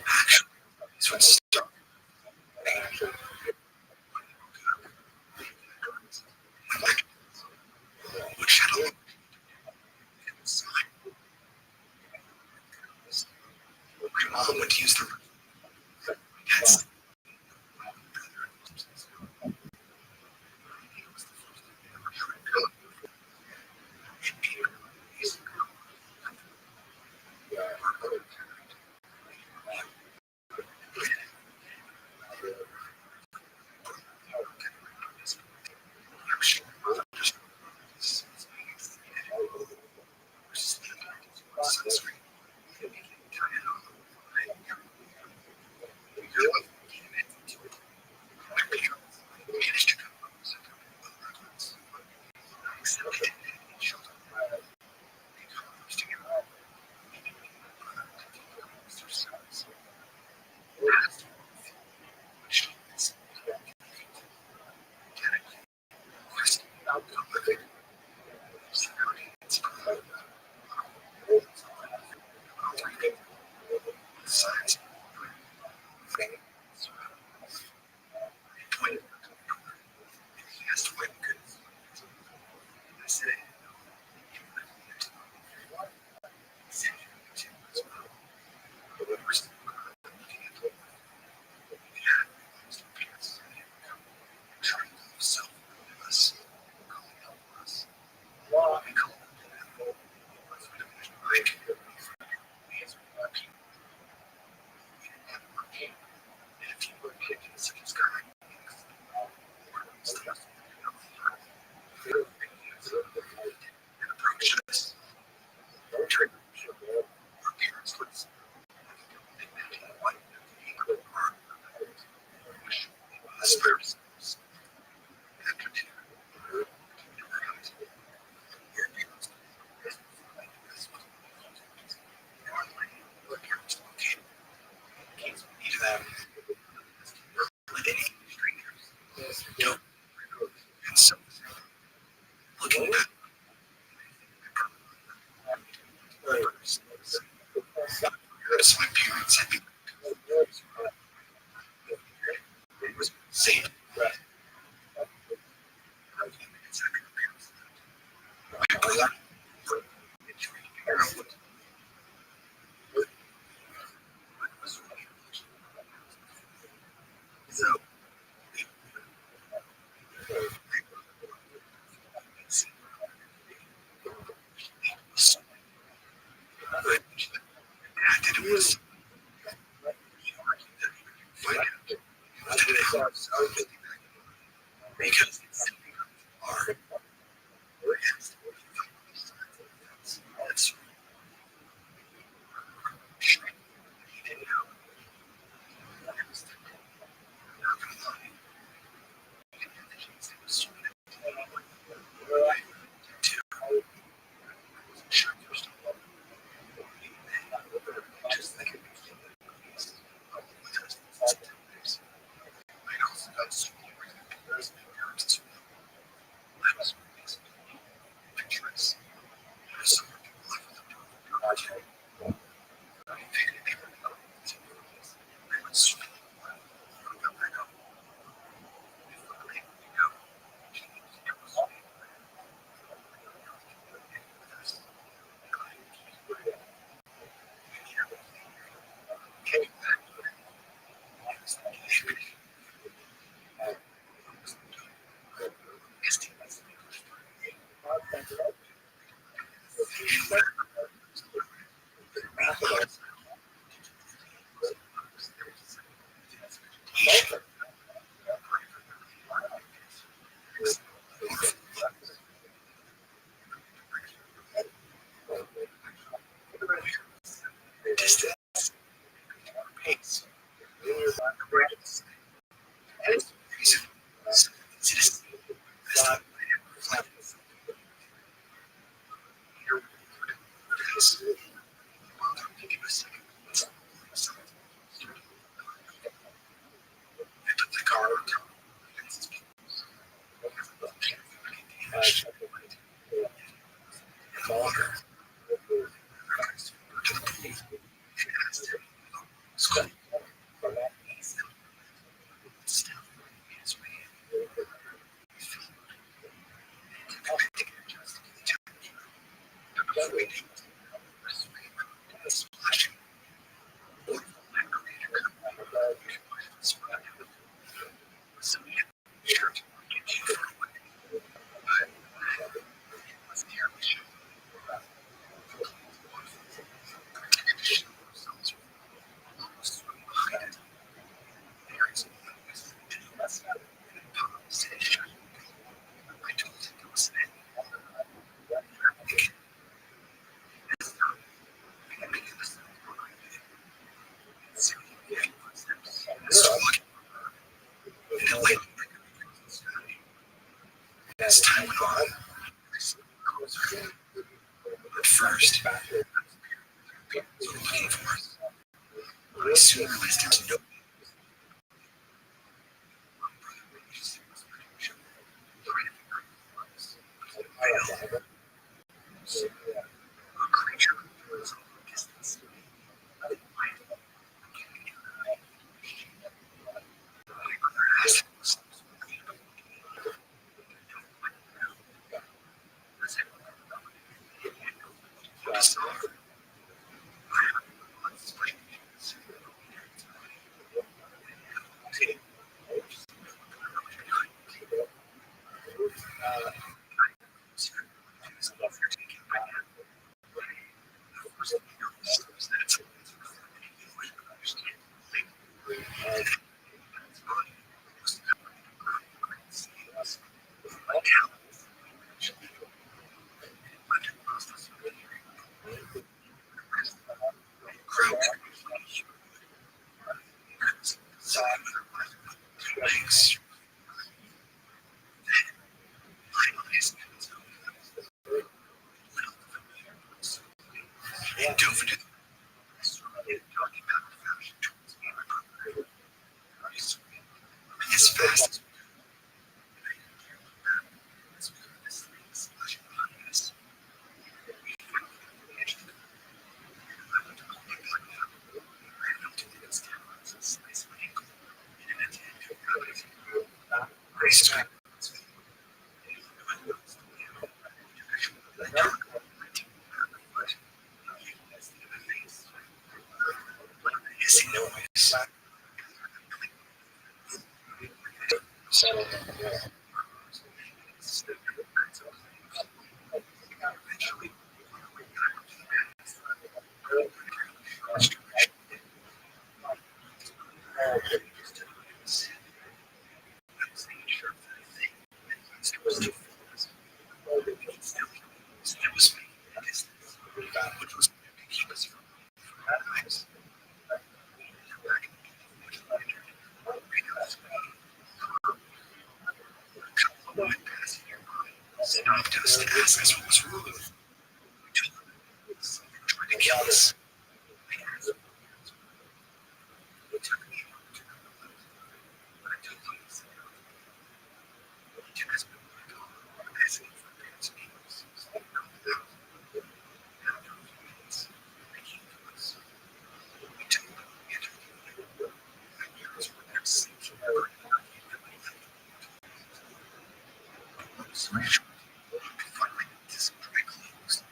Actually, this would start. Which had a look inside. My mom would use the room. That's As time went on, but first, looking for it. I soon realized there was no creature was in the distance. Stopped us to ask us what was wrong. We told them trying to kill us. They took me to the left. When I told them he took us back to home, asking for parents' names. So they called them out. After a few minutes, they came to us. We told them we had to leave. My parents were there sleeping. So I showed them. Finally, this dry clothes.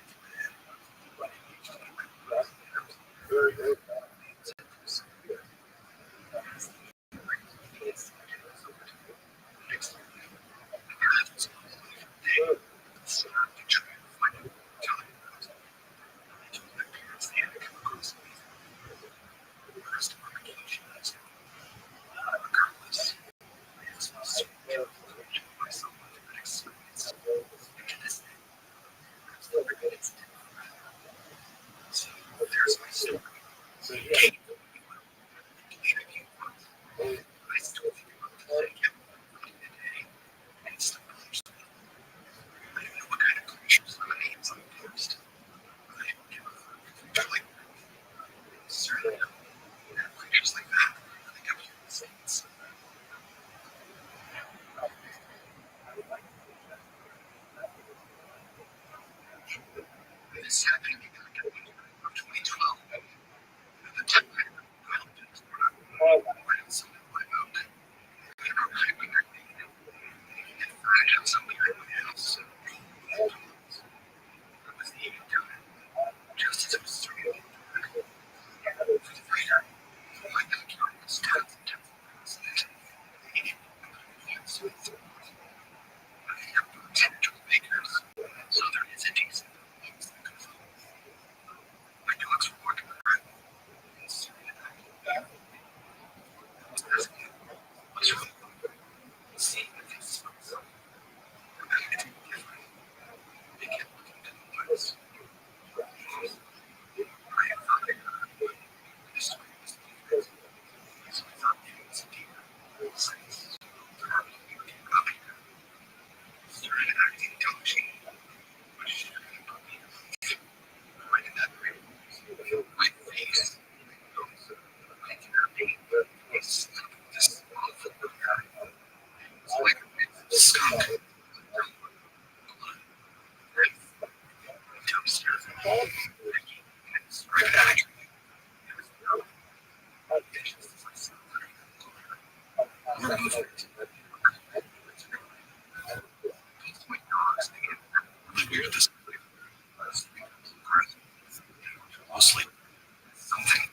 This happened in the beginning of 2012. The typewriter went outside my milk. I wrote highway and fired something at my house. I was eating dinner just as it was starting. For the first time, my backyard was tons and tons of grass. I have 10 to 12 acres, so there is a decent amount that goes on. My dogs were walking around. What's wrong? See, I smells. I'm acting different. They kept looking to the woods. I had thought I heard this way was the difference. So I thought maybe it was a deer. Since there are people who came up here, started acting dodgy. What should I have done? Why did that bring my face? I cannot be this awful guy. It's like a skunk. Dumpster. Right back. Remove it. My dogs again. Really weird this mostly something.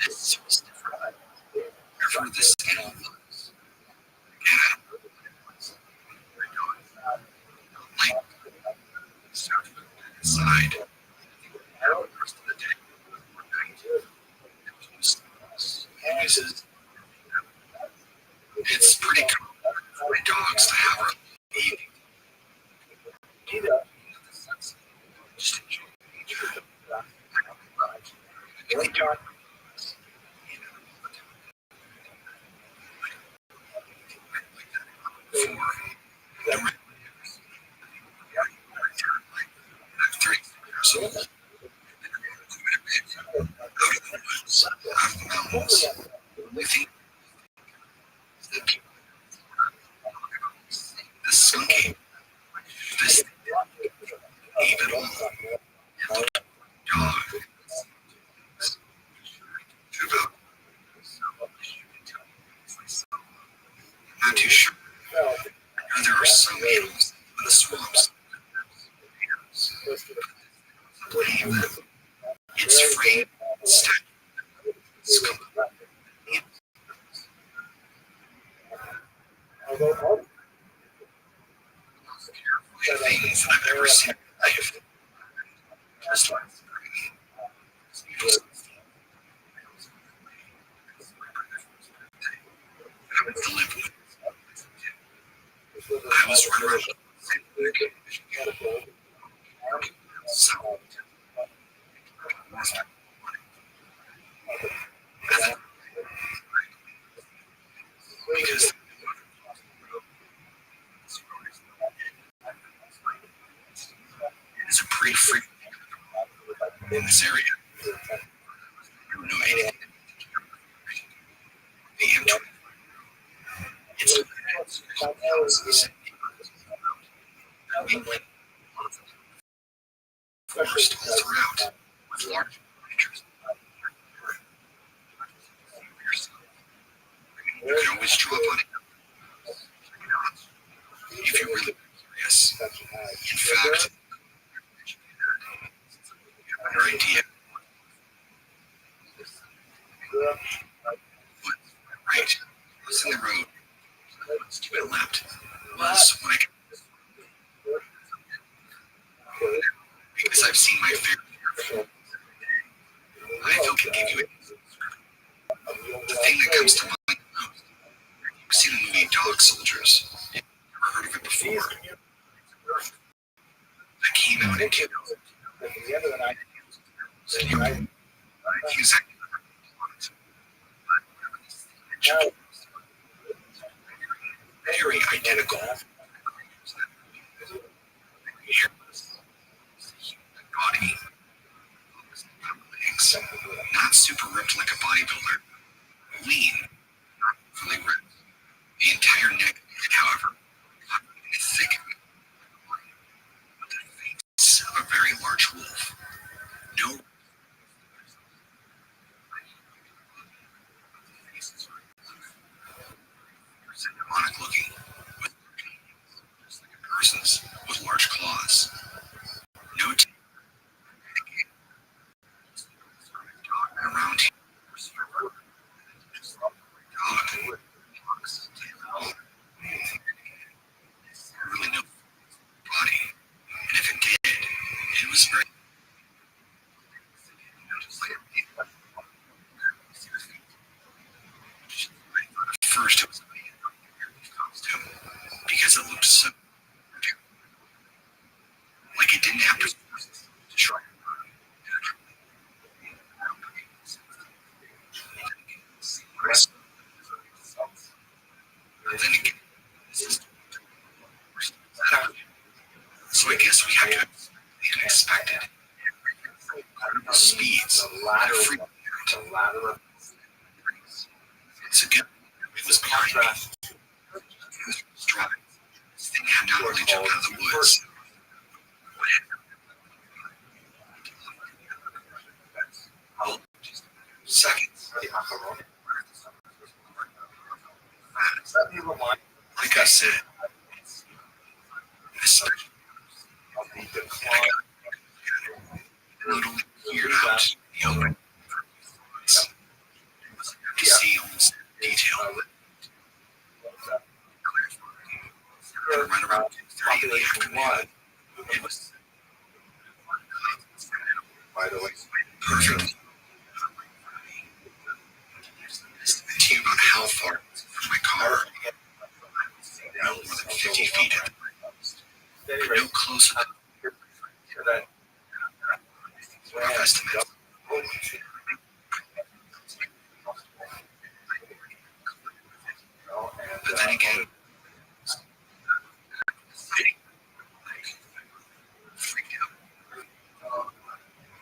This was different. For this animal was. Light started inside. The rest of the day or night, it was uses. It's pretty common for my dogs to have a evening. Just enjoy nature. I enjoy the sun came. This even dog. I'm not too sure. There are some animals in the swamps. I believe that it's free. It's Although things that I've ever seen in my life. Just like I went to live with. I was running so because it's a pretty free in this area. I don't know anything. The internet. It's houses. We went forest all throughout with large creatures. You can always draw on it if you're really curious. In fact, your idea. Right, was in the road. To my left was what I could. Because I've seen my fair share. I feel can give you the thing that comes to mind most. You've seen the movie Dog Soldiers. Never heard of it before. I came out and killed. He was very identical. Body. Legs. Not super ripped like a bodybuilder. Lean. Not fully ripped. The entire neck, however, thick. With the face of a very large wolf. No. Demonic looking, with just like a person's, with large claws. No teeth. Around here. Dog. Really no body. And if it did, it was very. At first, it was a costume because it looked so like it didn't have to try. Then again, so I guess we have to the unexpected. Speeds. It's a good. It was behind me. It was driving. This thing had not really jumped out of the woods. Seconds. Like I said, I started not only cleared out the open to see almost detail. And right around 2:30 in the afternoon, it was perfect. To you about how far from my car, no more than 50 feet at the most. No closer than rough estimate. But then again, freaked out.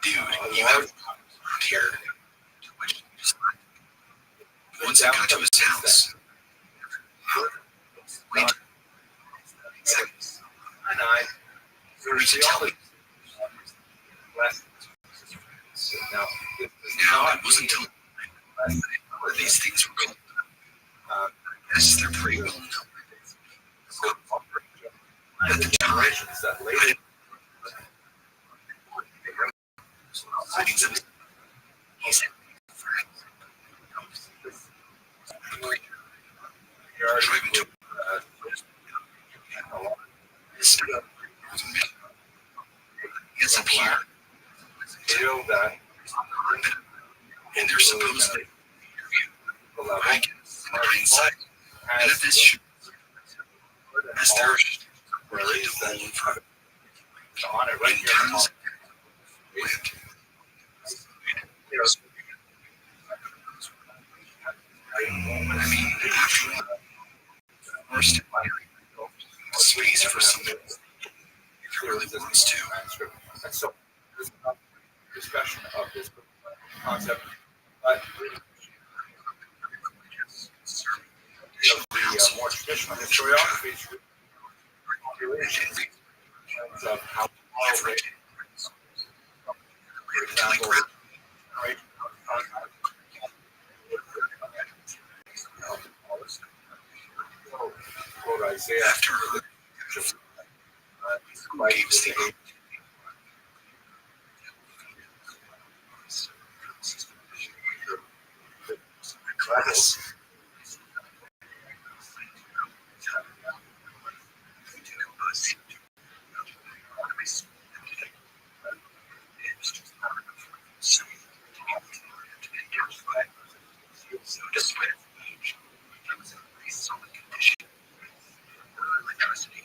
Dude, you have around here. Once I got to his house, wait, seconds. Hurry to tell me. Now, it wasn't until these things were called, as they're pretty well known. At the time, I didn't. Sightings of he said, driving to on the green side. And if this should, as there really devolve on it right in here. terms of wind. I mean, after first space for something if it really wants to. And so there's a discussion of this concept, but the more traditional historiography of how for example, quote Isaiah After Gabe's the class. So despite there was a pretty solid condition, electricity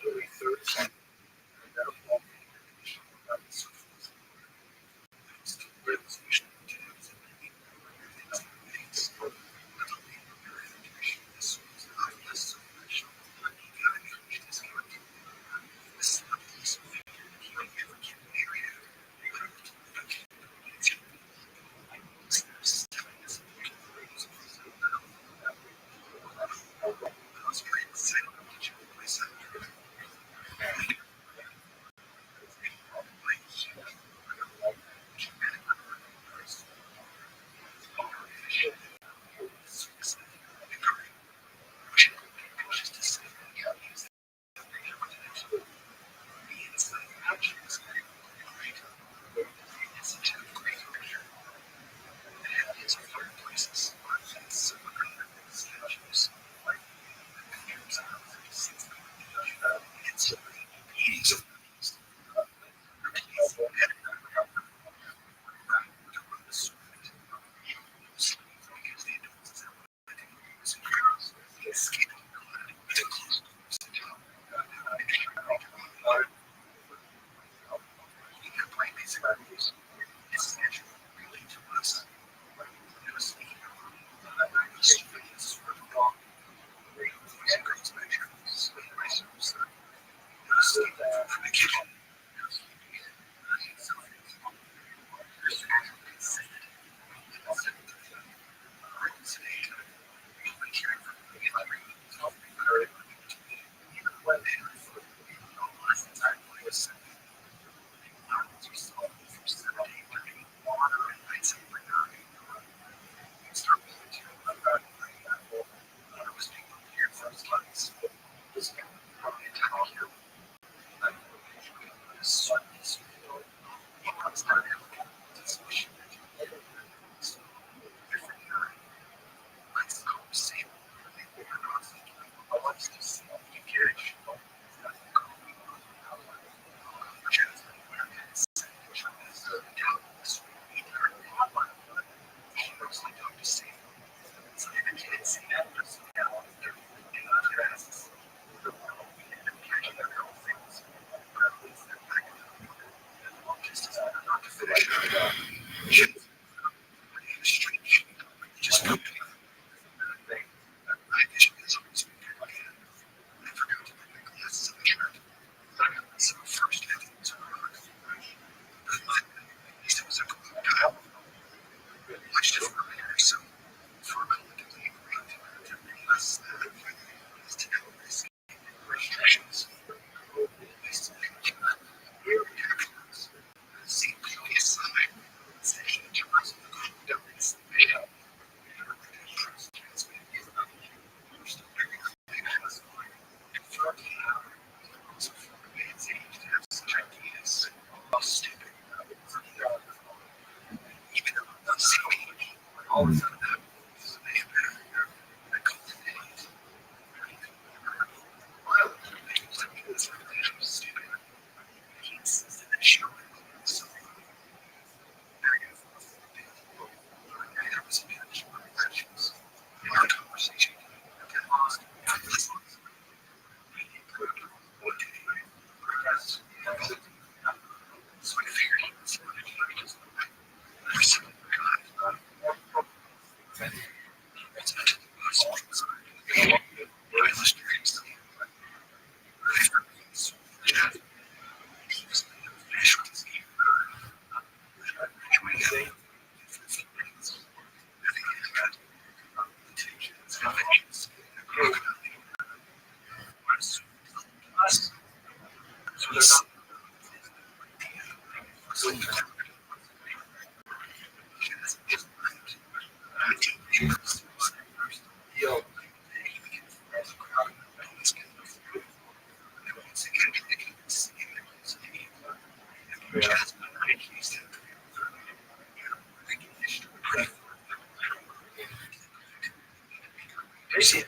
See it?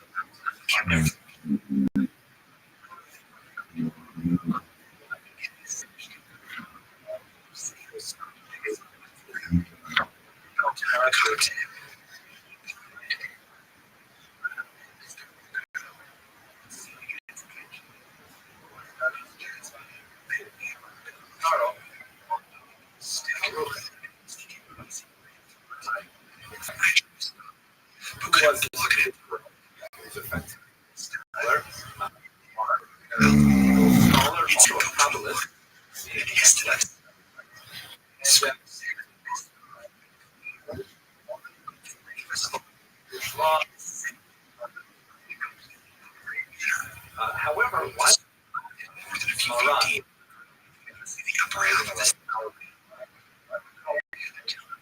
Can't However, why? more than a few feet deep. The upper half of this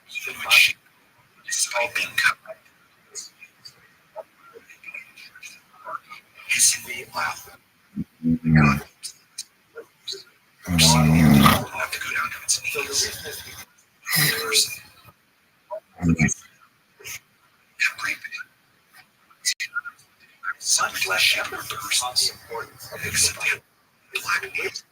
fluid shape, despite being covered. Hissing loud. I'll have to go down to its knees. The person. Some flesh and persons, except the black meat.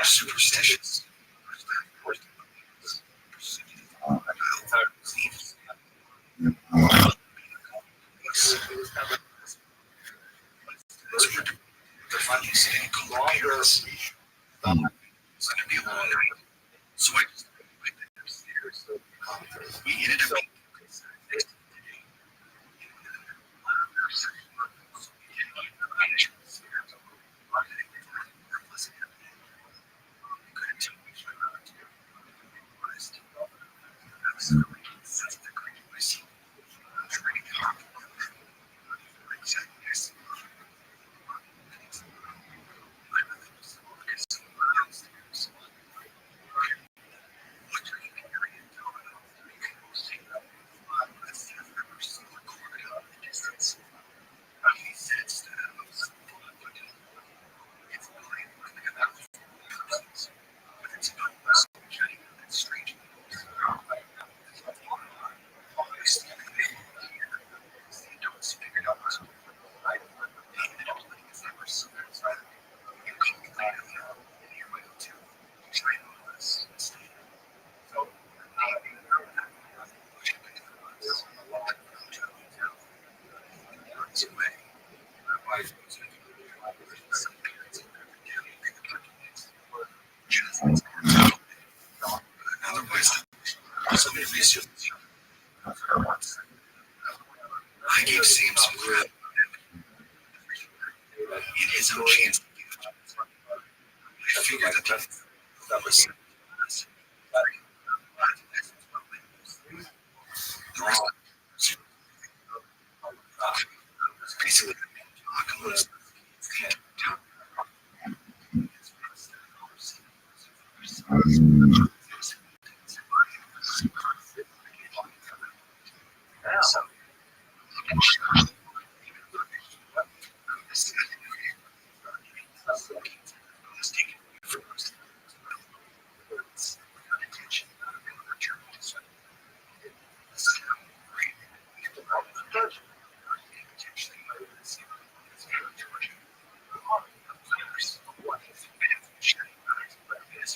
Superstitious. It's going to be a long night. So we ended up I gave Sam some crap in his own chance. I figured that was the rest basically was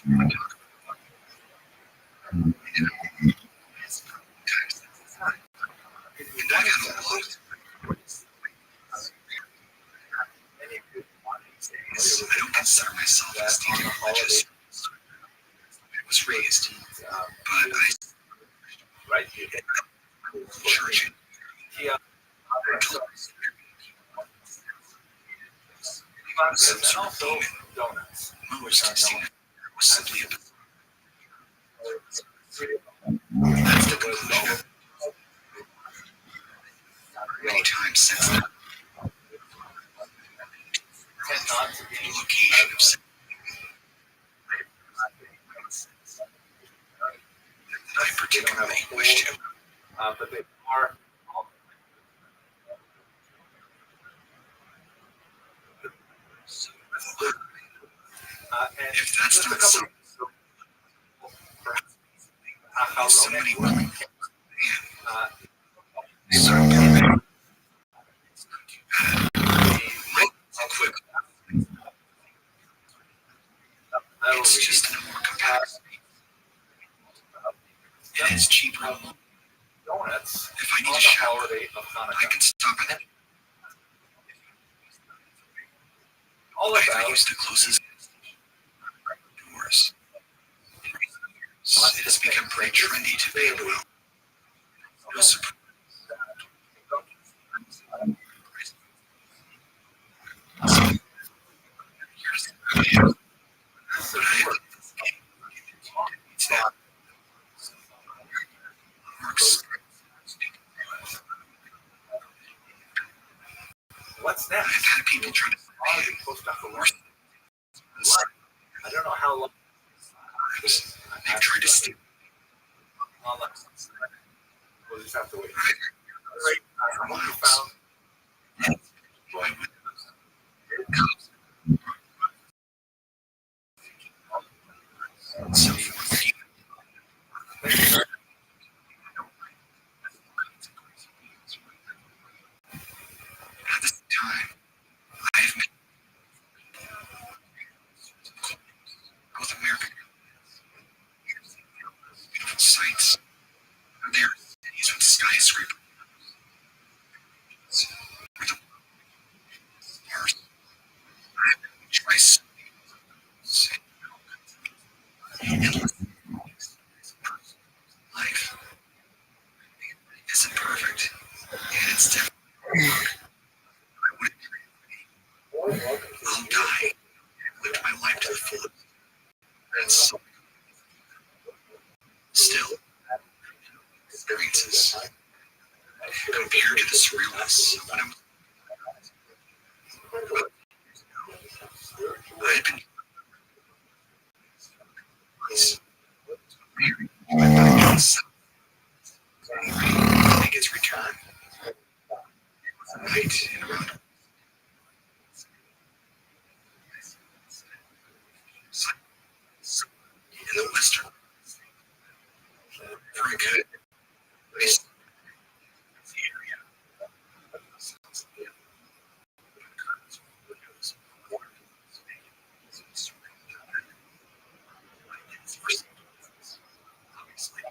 And I got a lot of I don't consider myself as deeply religious. I was raised, but I church. Some sort of demon. Most seem was simply a that's the conclusion. Many times since then, the location of sin that I particularly wish to. But they are. If that's not so, if somebody willing, certainly quick. It's just in a more competitive. It is cheaper. Donuts. If I need a shower, I can stop at it. All I about use the closest doors. It has become pretty trendy to be able to. No surprise. It's not. What's I've next? had people try to say I don't know how long. they've tried to steal. We'll just have to wait. For miles. So at this time, I have met both American beautiful sights. There are cities with skyscrapers. Where the stars twice life isn't perfect, and it's different. I wouldn't I'll die. I lived my life to the fullest. And so, still, experiences compared to the surrealness of when I had been make its return. Night and around in the western for a good place. Obviously,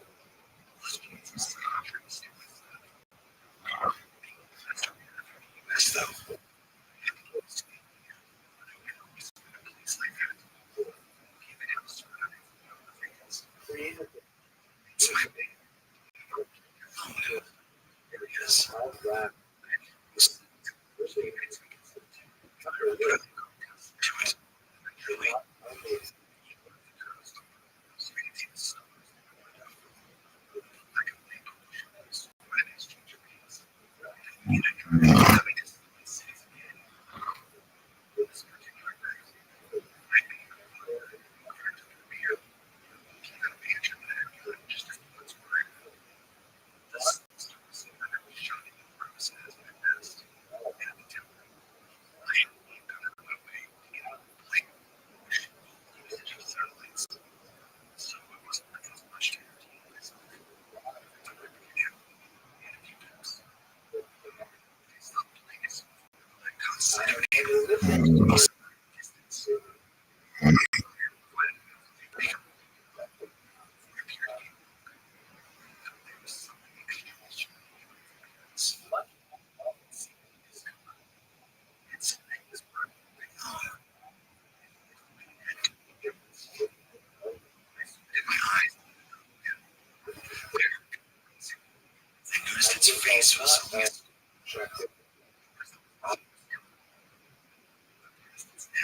This was only checked it.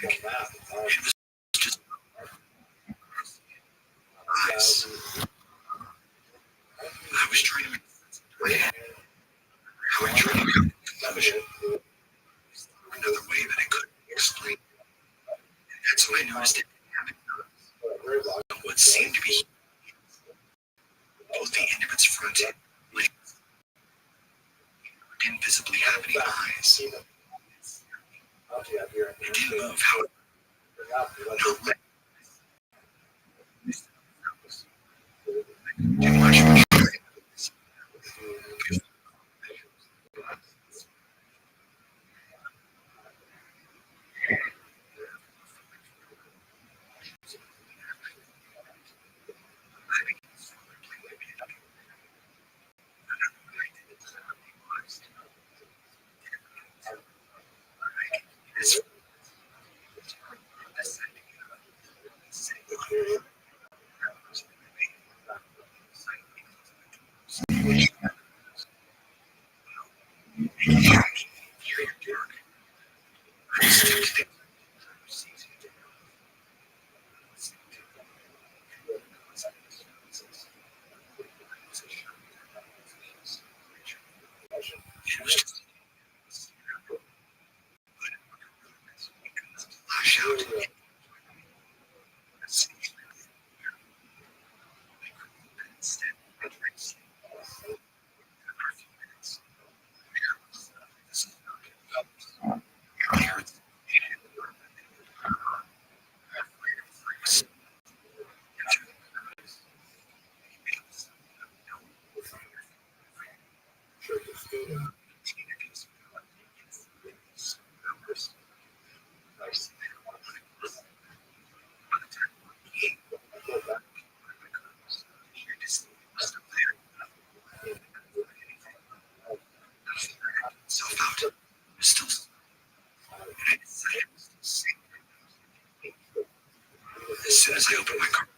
it was just eyes. I was trying to make plan. I was trying to make a conclusion. Another way that I couldn't explain. That's when I noticed it happened. What seemed to be both the end of its front legs didn't visibly have any eyes. It didn't move, however. No leg. Didn't much. It was just lash out. Still, and I decided to sing. As soon as I opened my car,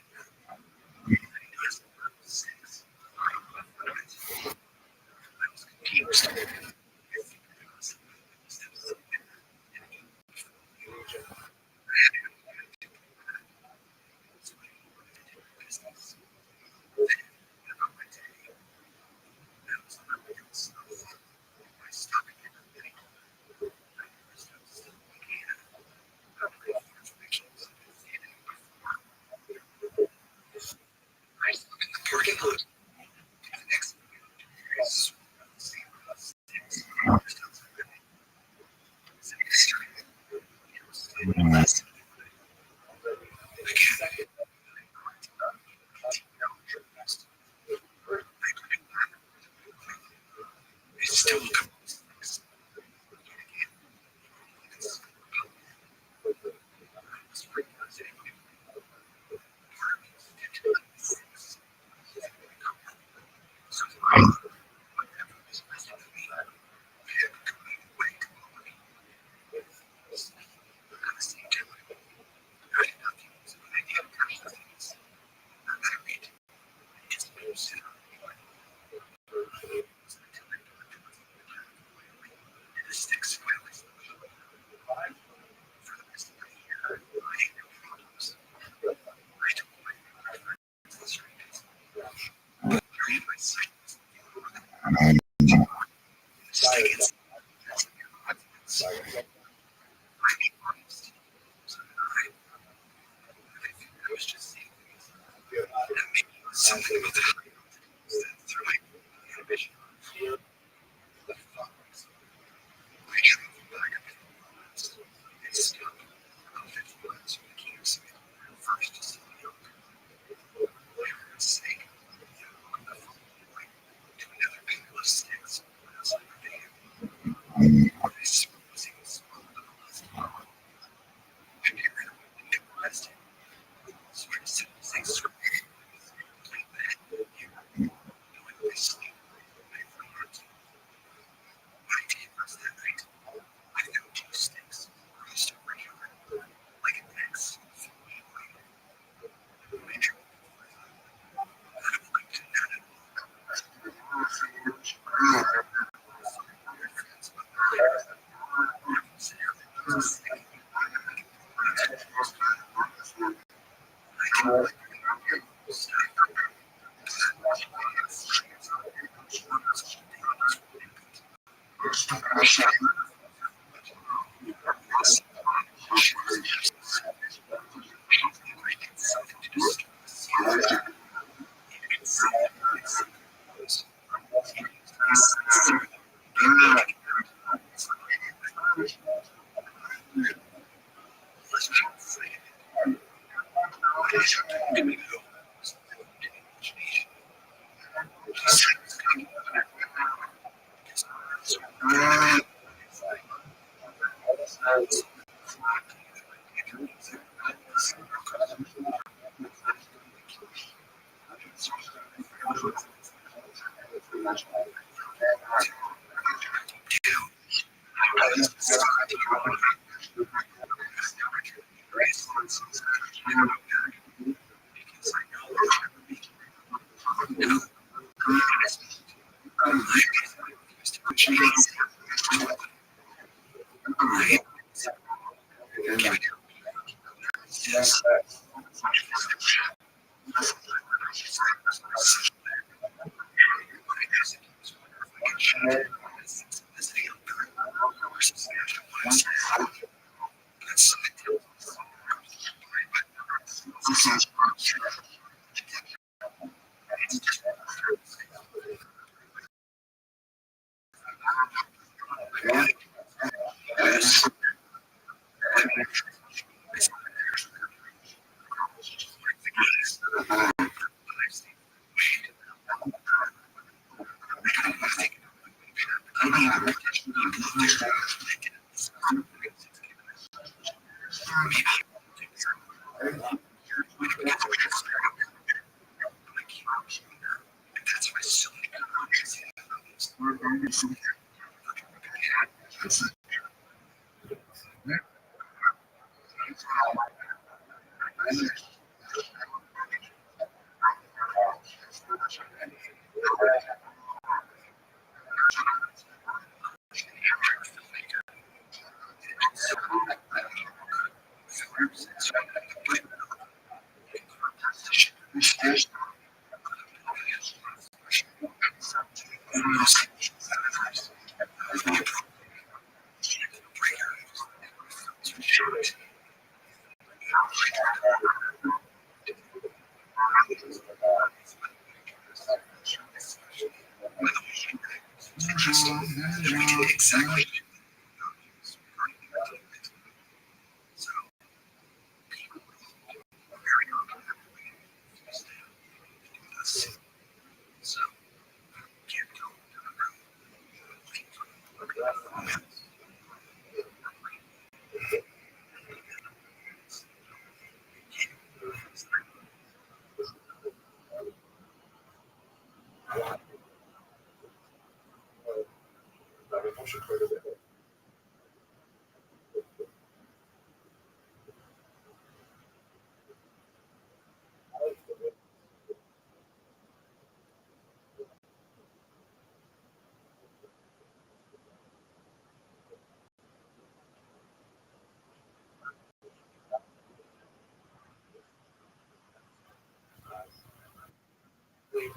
I was confused.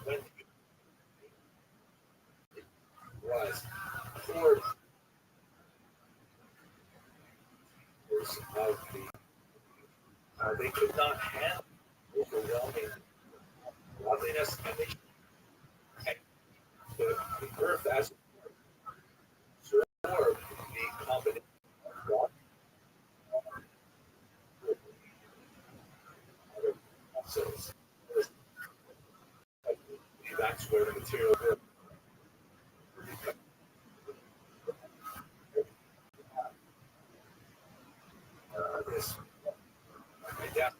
When was core of the they could not handle overwhelming loveliness, and the earth as absorbed the combination of water and muscles. That's where the material work. This adapt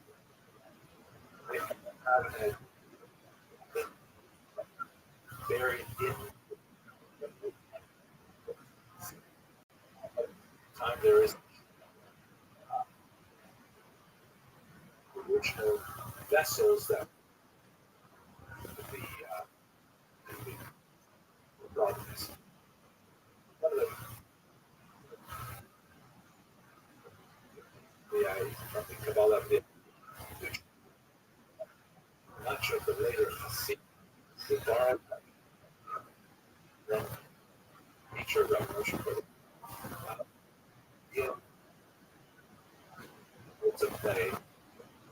and buried in time there is original vessels that the brought this. One of the Kabbalah that a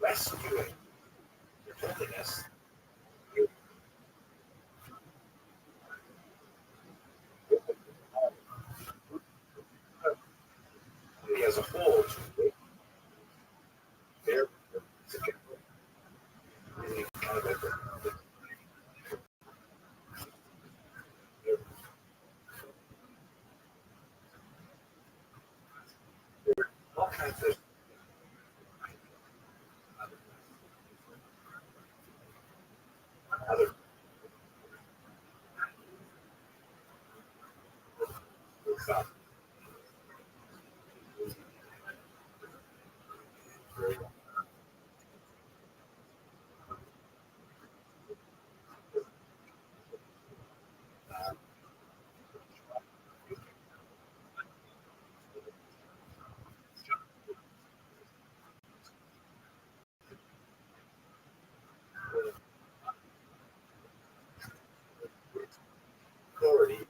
rescuing your holiness, you as a whole, they're really kind of all kinds of other stuff. Authority,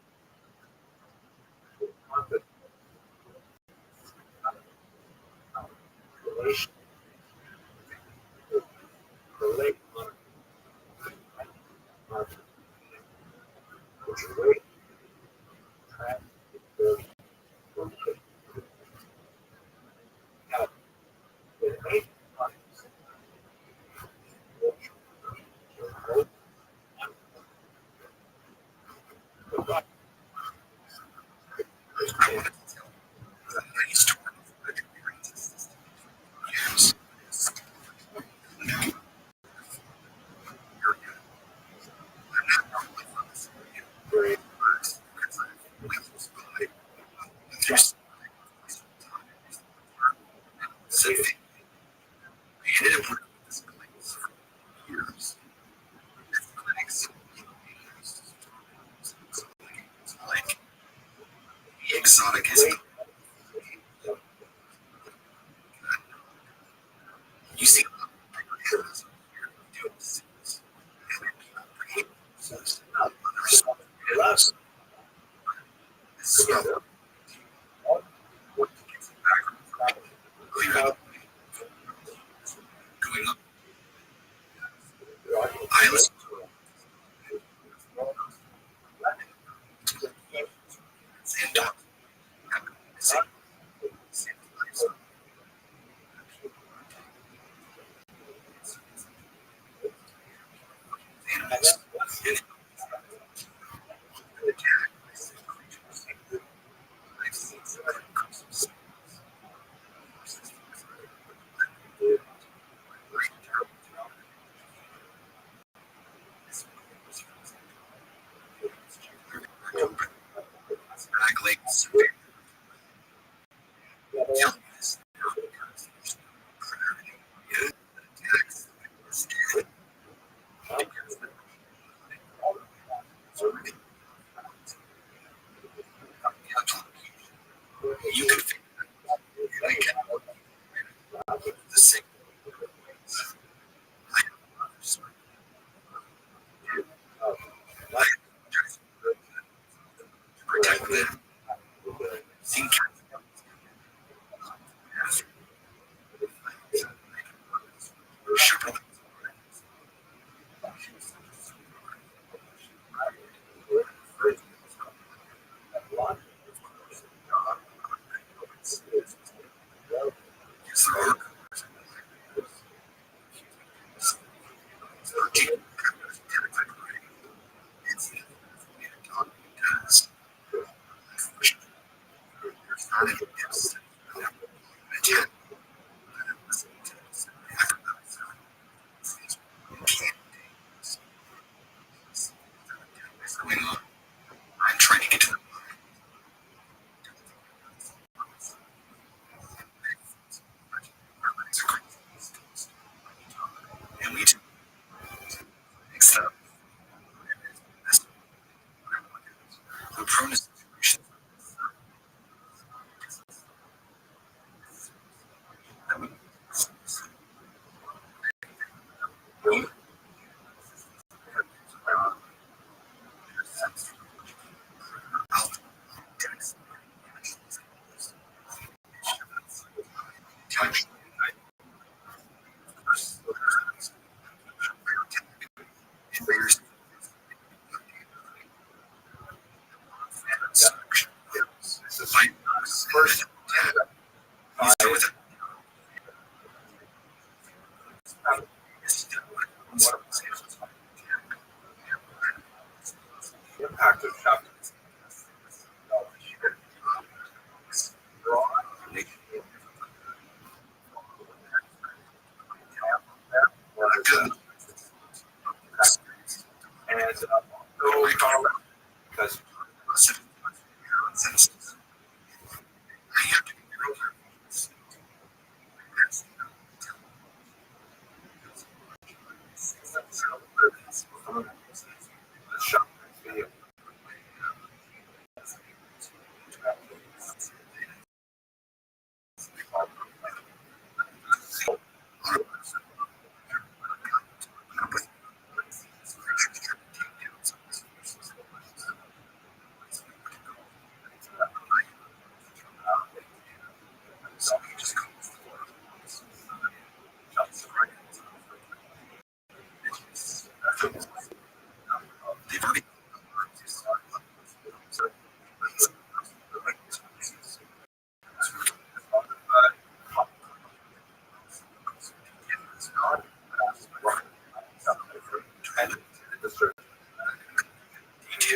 confidence, relation, relate, which relate, track, now, in 8 times, the right brain, There's something we did for years. Clinics, like the exotic is you see less stuff about going up. the argument. I listen and talk. impact of shopping. And because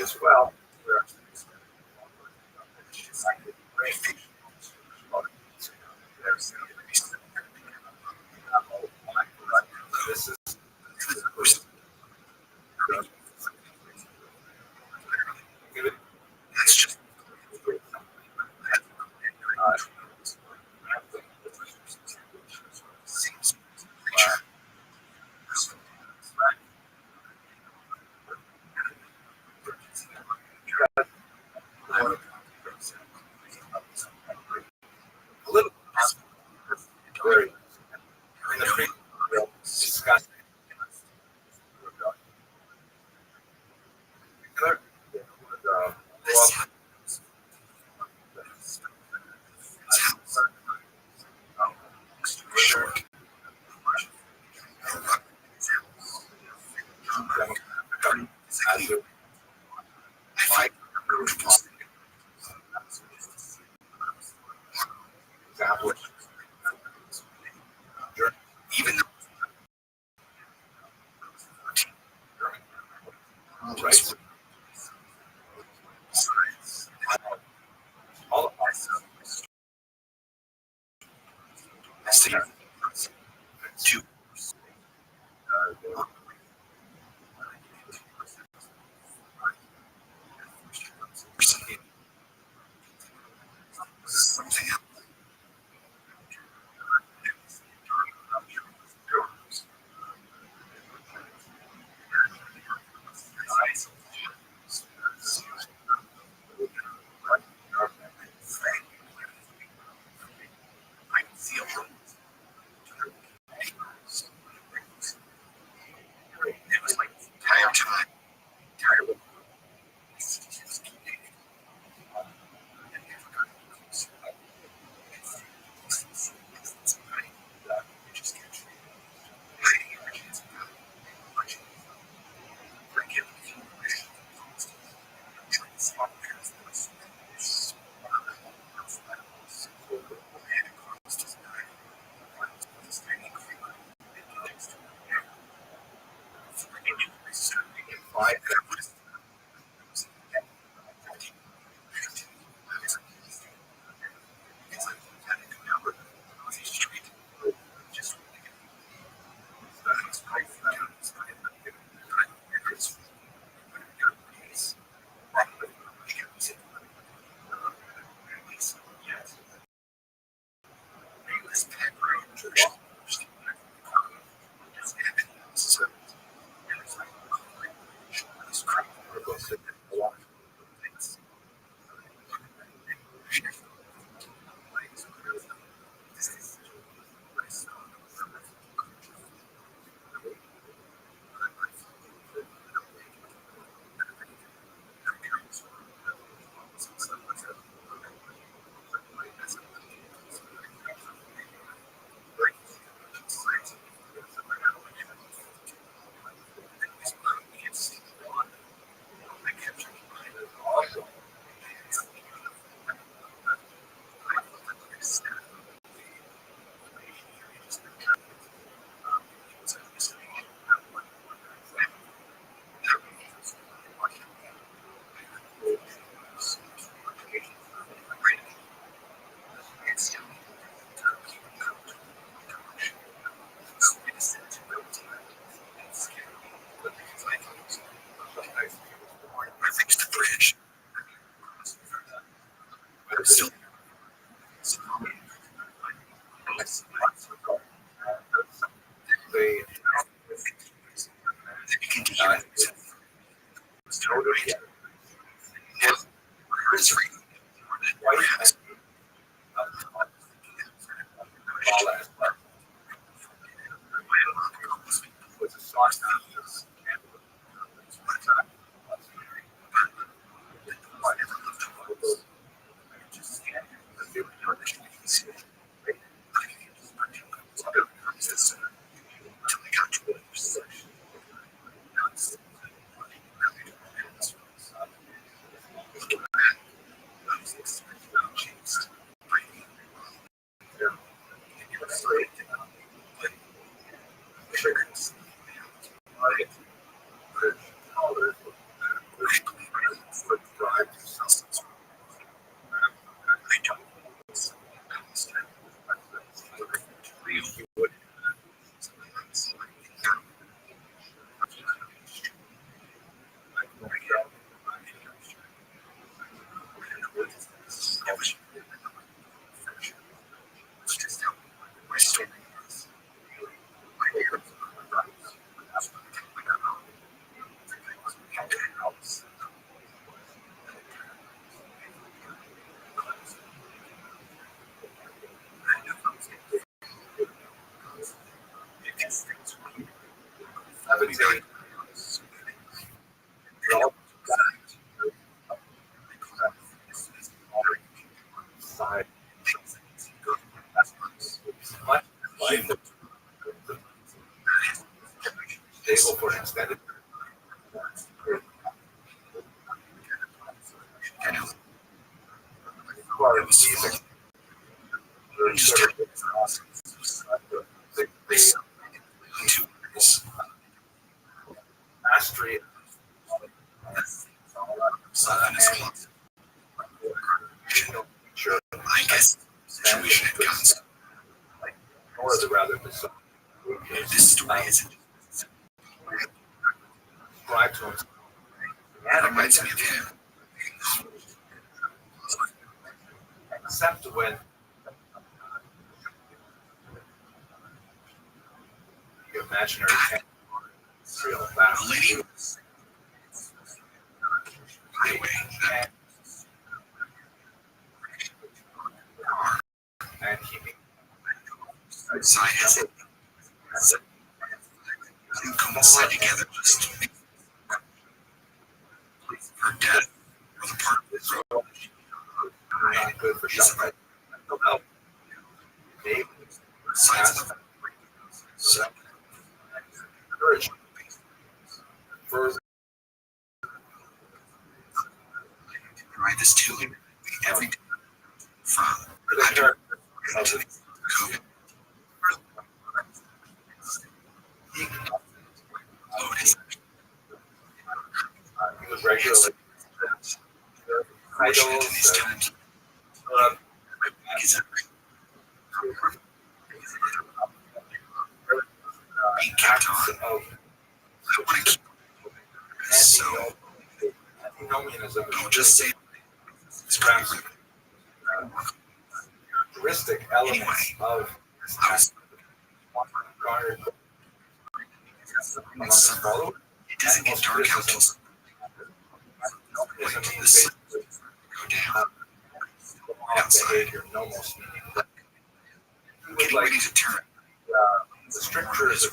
as well. This is a little very in the pre discuss example. Even right. All of us. Two. It was like entire time. Terrible. Stable for an extended mastery. I guess situation it comes. Or the rather bizarre. This story isn't. Describe to him. That reminds me of him. Except when the imaginary real The battle. lady was highway. And he Side has it. Didn't coincide together. Just her death or the part of the road. not good for shot. Dave Sides of the so courage. Further write this to him every day from the character of to the COVID. Lotus. he was regularly Fortunate in idols these times. and My back is being kept on. of I want to keep so antinomianism. don't just say it's crazy. Characteristic elements of I was garnered in summer. It doesn't get dark out till wait till the sun go down. Outside, behavior, no most meaning. getting ready to turn. The strictures of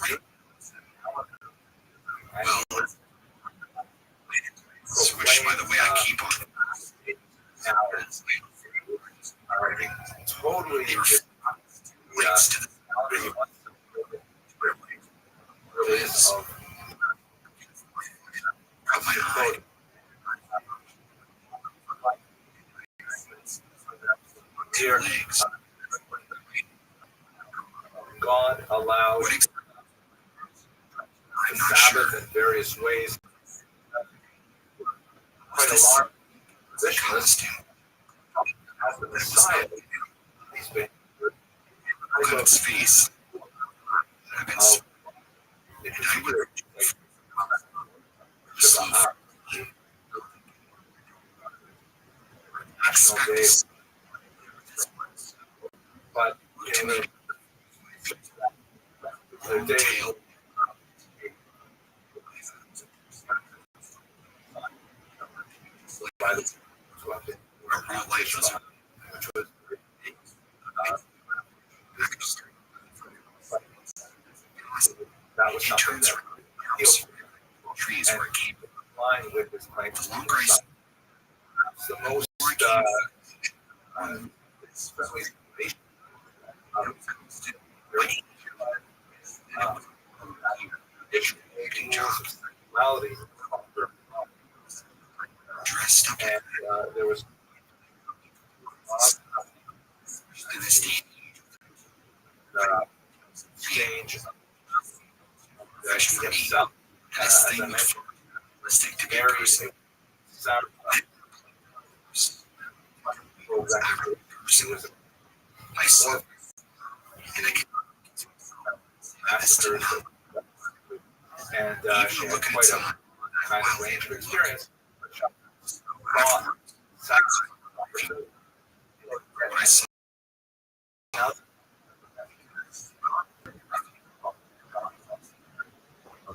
Well, switch by the way I keep on. totally They were links to the is of my eye. dear Legs. God allows What the I'm not sure. Sabbath in various ways. Quite alarming position Costume. as the Messiah. He's been Look at its face. I've been so and I would expect this. but To me, the day tail. by the Our real life was which was registered. that was He something turns that around. trees where it came. Line with this claim. The longer I saw The most dressed up and there was to this day. exchange Fresh for me. himself Best as thing I mentioned, realistic to be very person. sound Person was I saw and I could master and she even had looking at quite some a kind of range of experience. I saw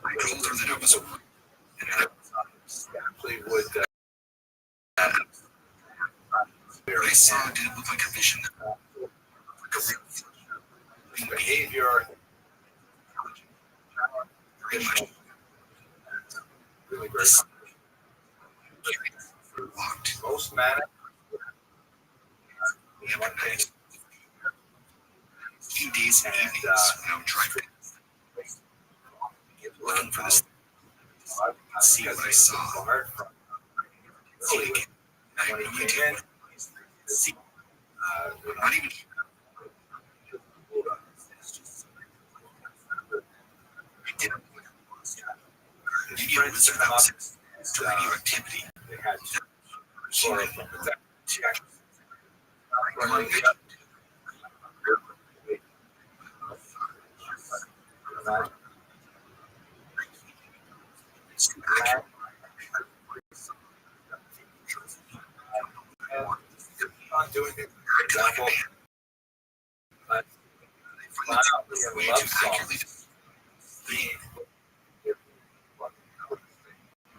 I told her that it was a and I Actually would what I saw didn't look like a vision. behavior Very much really very locked. most manic We have a night. Few days and evenings when I'm driving, looking for this, see what I saw. See it again. I have no idea what see. Not even I didn't. Maybe a lizard that was radioactivity. they had Human running on doing it. For example, way love too song accurately.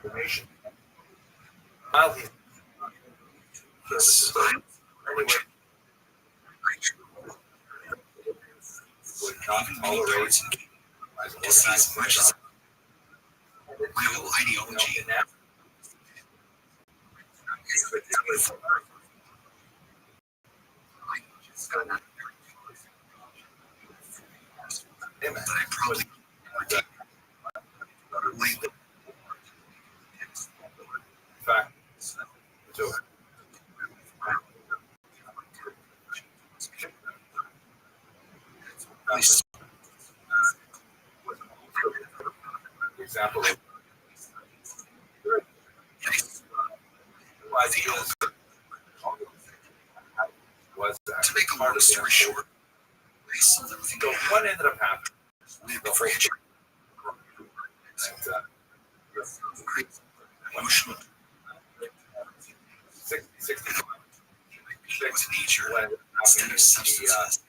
information. While he's anyway, would not tolerate To see as much as my whole ideology. That I probably like in fact, so example ideas was to make a long story short. I sold everything so I had. what ended up happening? Live before you And, emotional 60 with nature when instead of substances.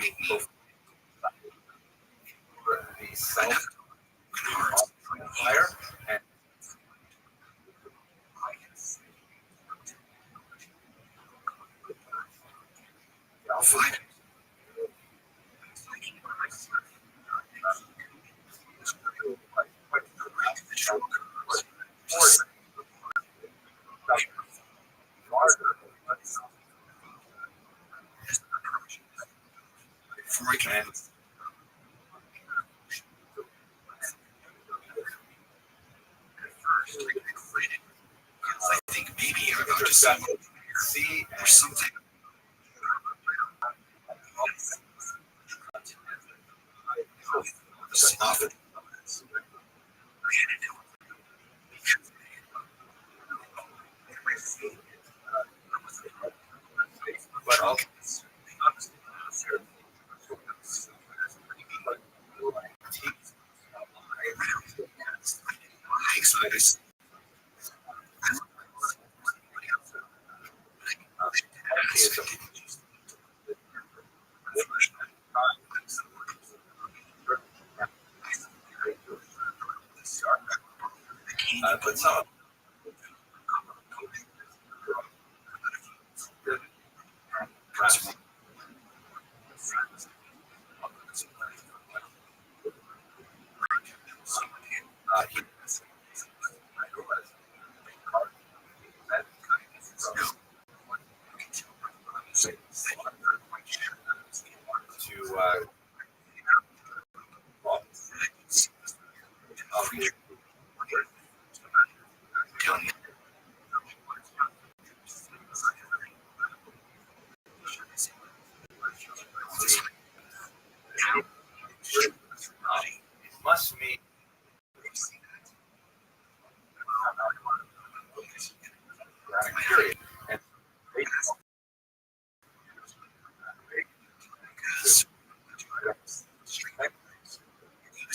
Make me the self heart. higher and Find it. Before I can because I think maybe I'm about to see or something. Often but also I expect but some Must mean period. And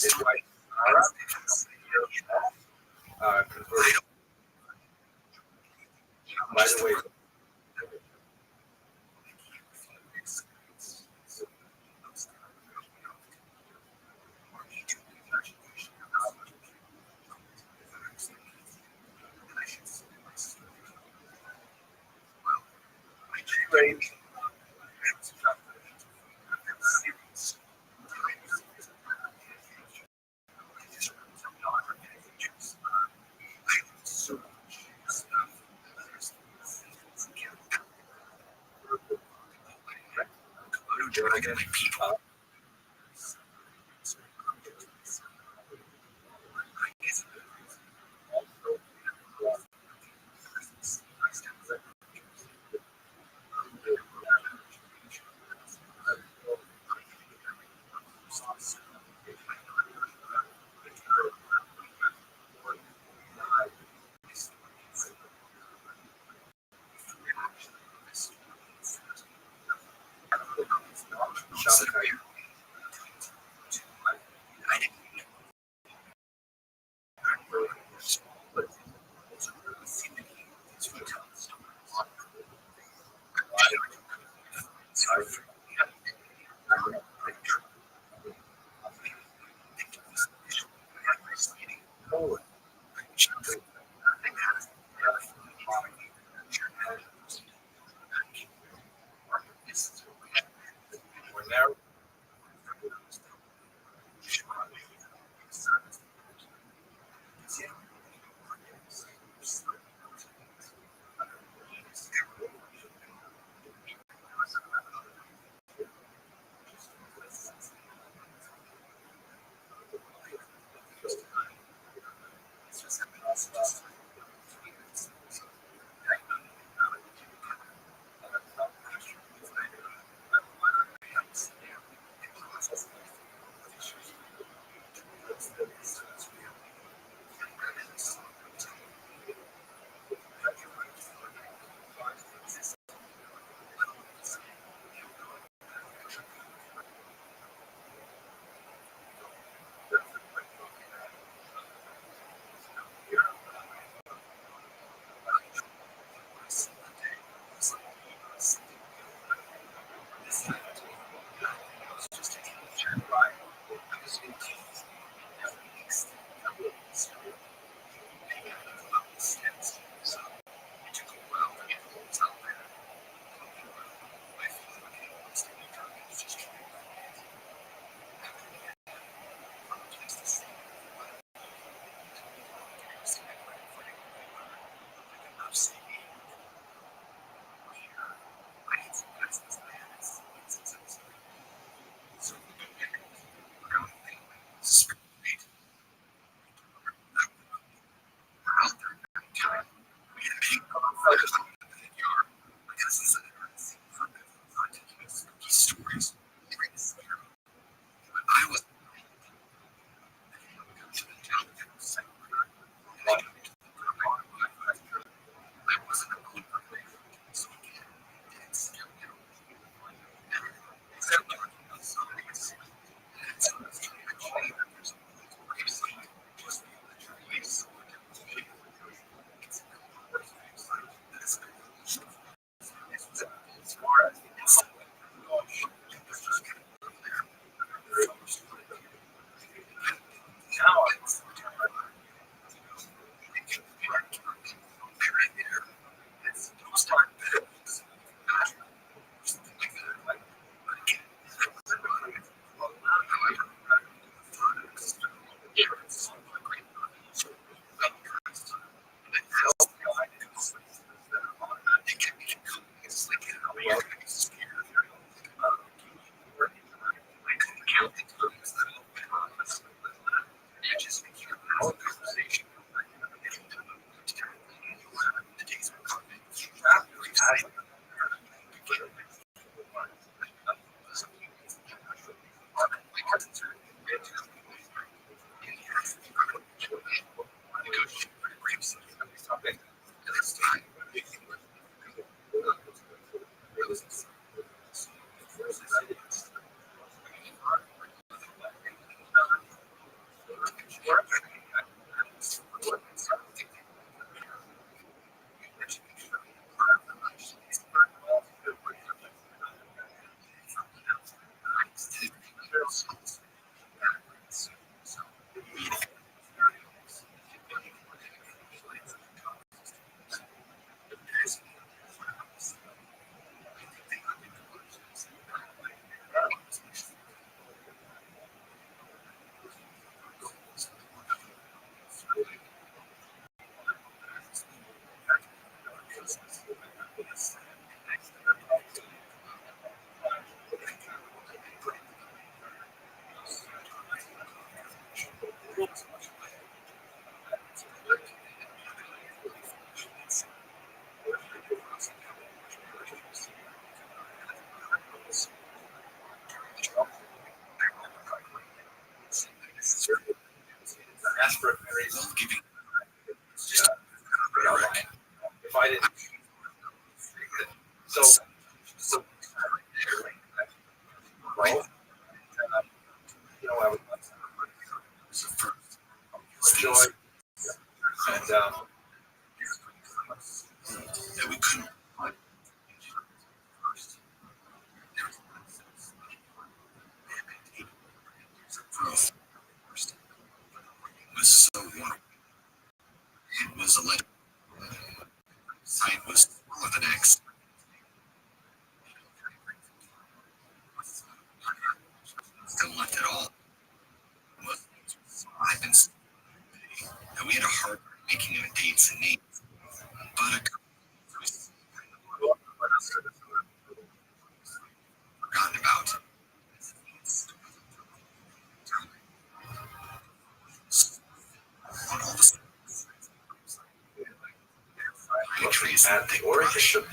is right. Converted. By the way, range. If I didn't, so well, I would enjoy and that we couldn't. It was so wonderful. It was a letter. Sight was more than X. Still left at all. I've been. And we had a hard time making our dates and names. But forgotten about. On all the trees at the origin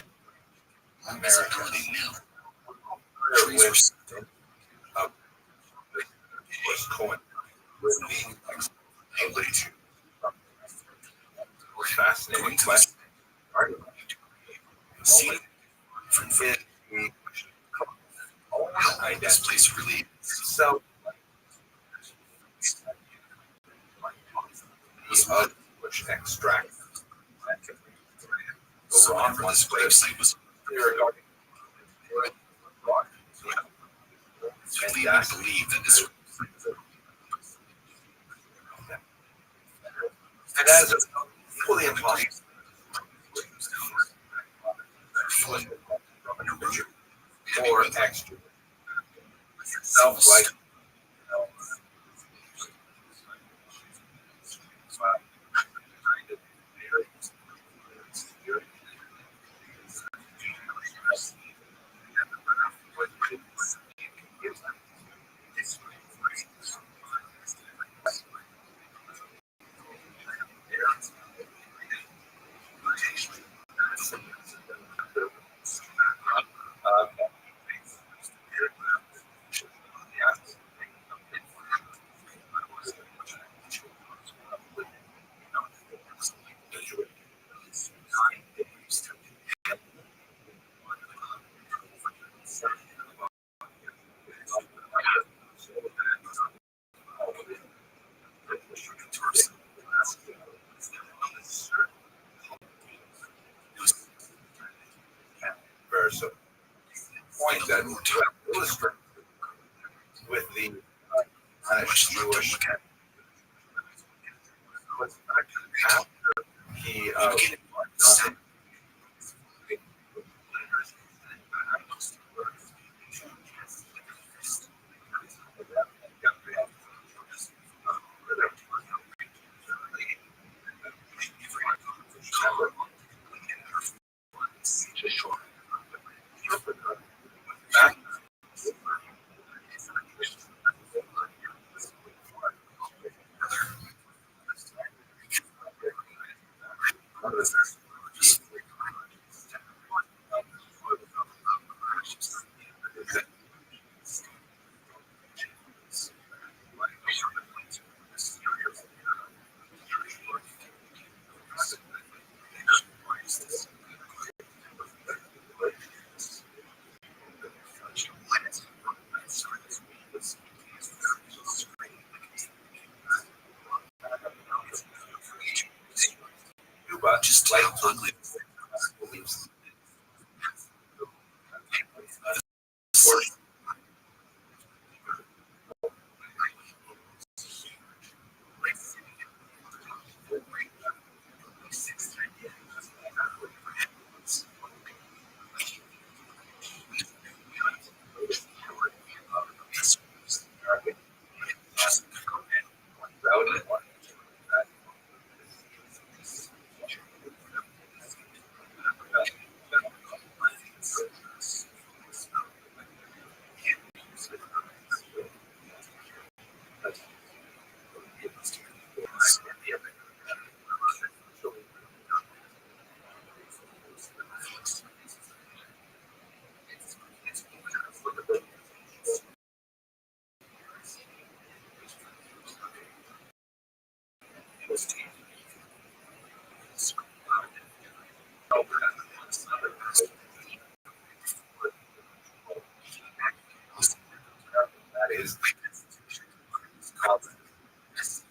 of visibility now. Trees with was coined with the ability to fascinating question. See from how this place really So which extract so whenever this website was to lead me to believe that this and as a fully impossible or extra self-like versa. Point that illustrate with the much left to look at. after he That is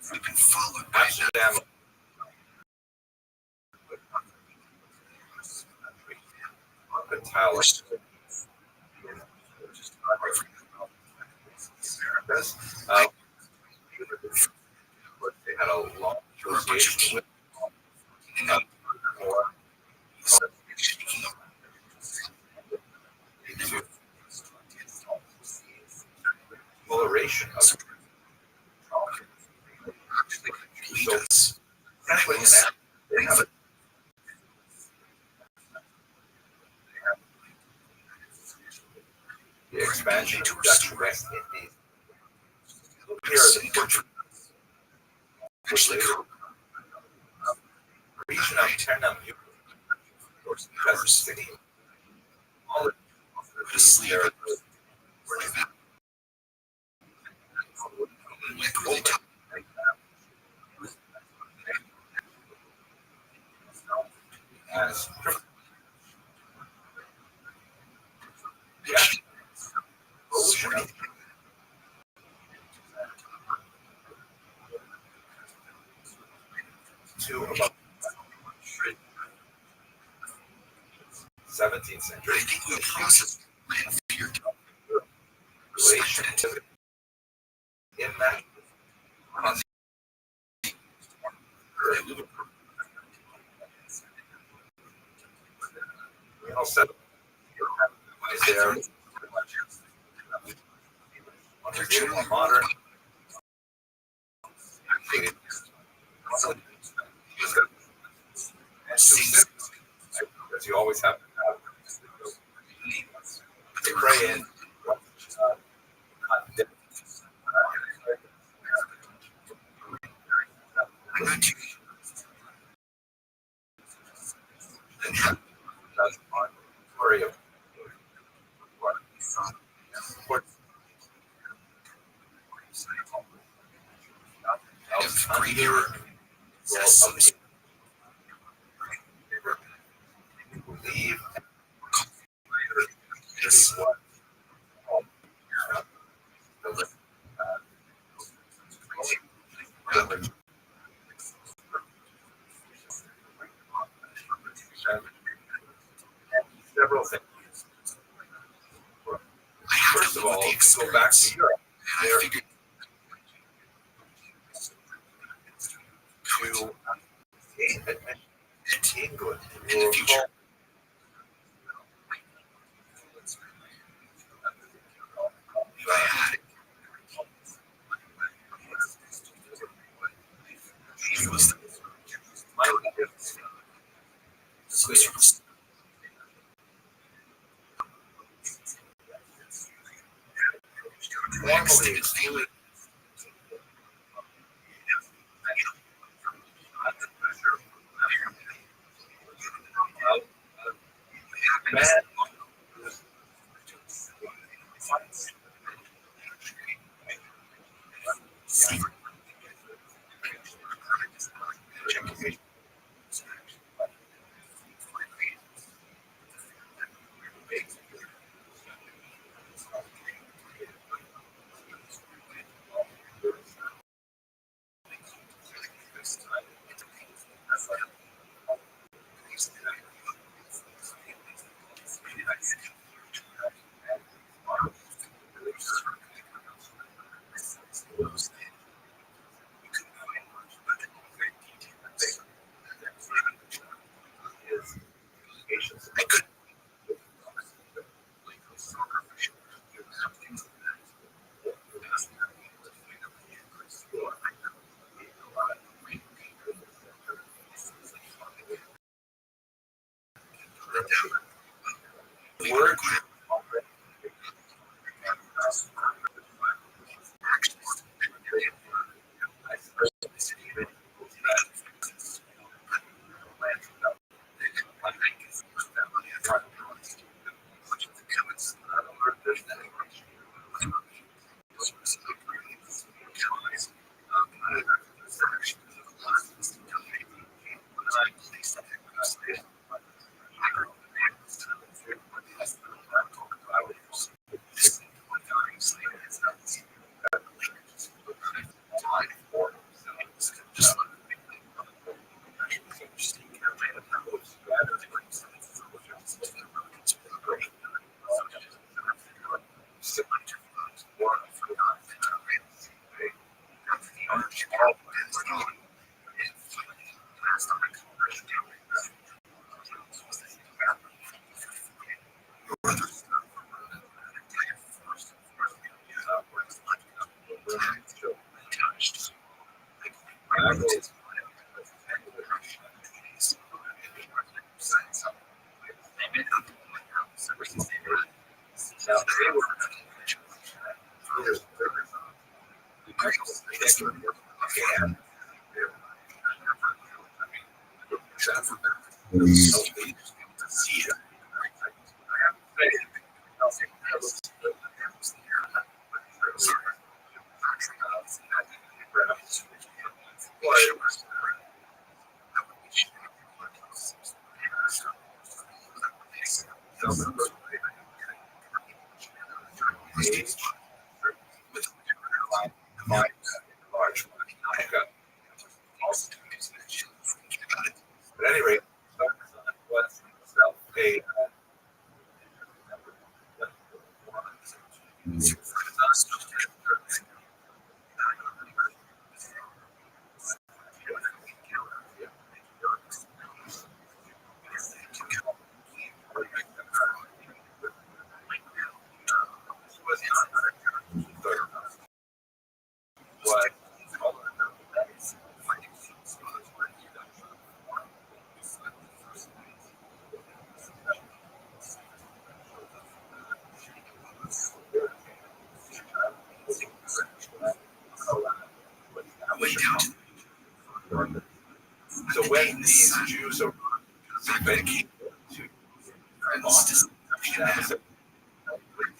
We've been followed by Amsterdam. The tower. They had a long association with more toleration of so frankly, they have the expansion to Dutch West Indies. Here are the Portuguese region of Pernambuco, because city, all of the there as ocean to about 17th century. I think we process Relation in that we all said is there more modern because you always have to have pray in worry of leave several things. First of all, go back to Europe. There to England, in the future. At any rate, what's a what so when these Jews are dedicated to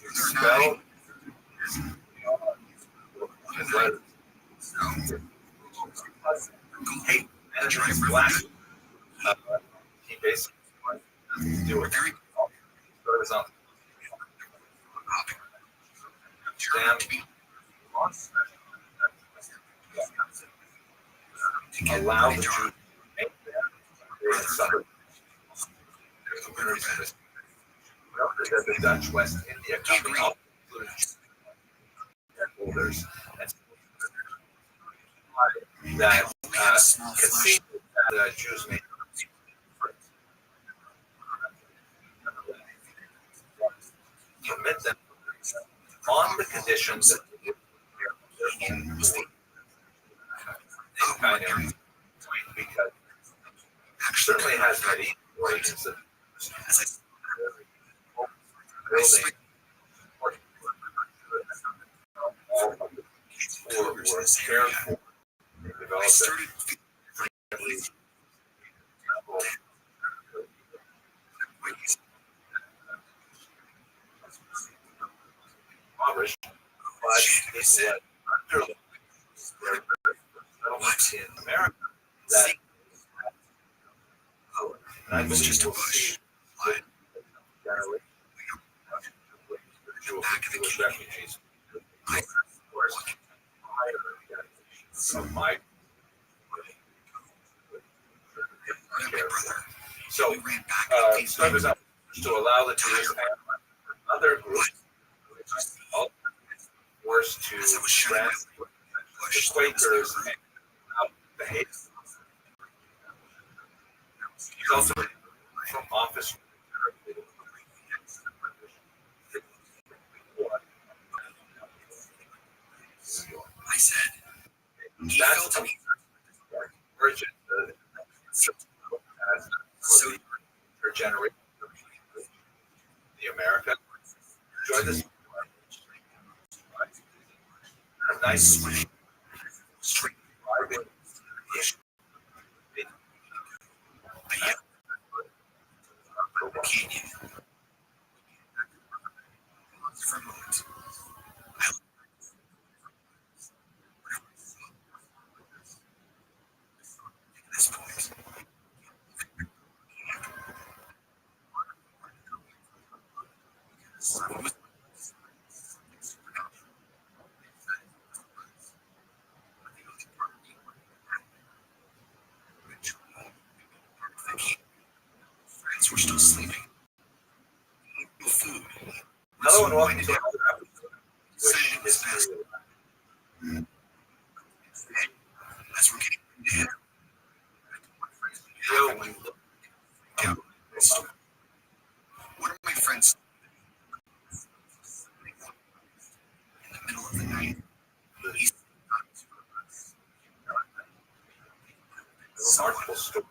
expel his letters. Hey, and he's black. He basically do it. Allow the Jews to make that the Dutch West India Company holders that conceded that Jews made permit them on the conditions that because certainly has many ways of building or cared for impoverished, but it's under settlements in America that and I believe just a bush. Jewish refugees. Of my so started up to allow the Jews and other groups forced to the Quakers and behave. He's also from office. I said, That's the origin of the generation. The America enjoy this nice street driving. Canyon. For a moment. At this point. we're still sleeping. No food. Hello and welcome to another episode of Setting Wish this fast. History. As we're getting in, Video we look down. One of my friends in the middle of the night. He's remarkable story.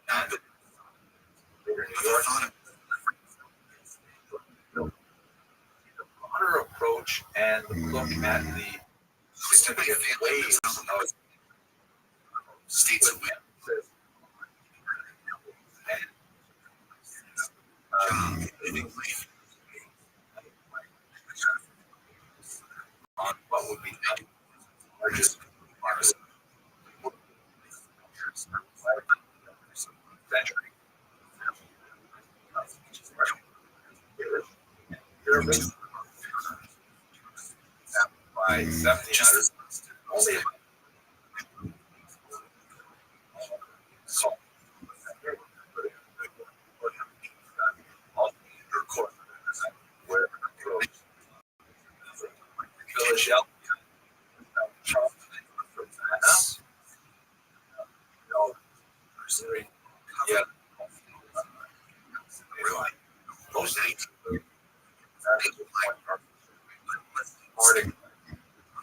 not Later in but New the York, thought of broader approach and look at the most of my significant family ways lives out of states away. Living life. on what would be the largest century. By 1700, only where Philadelphia,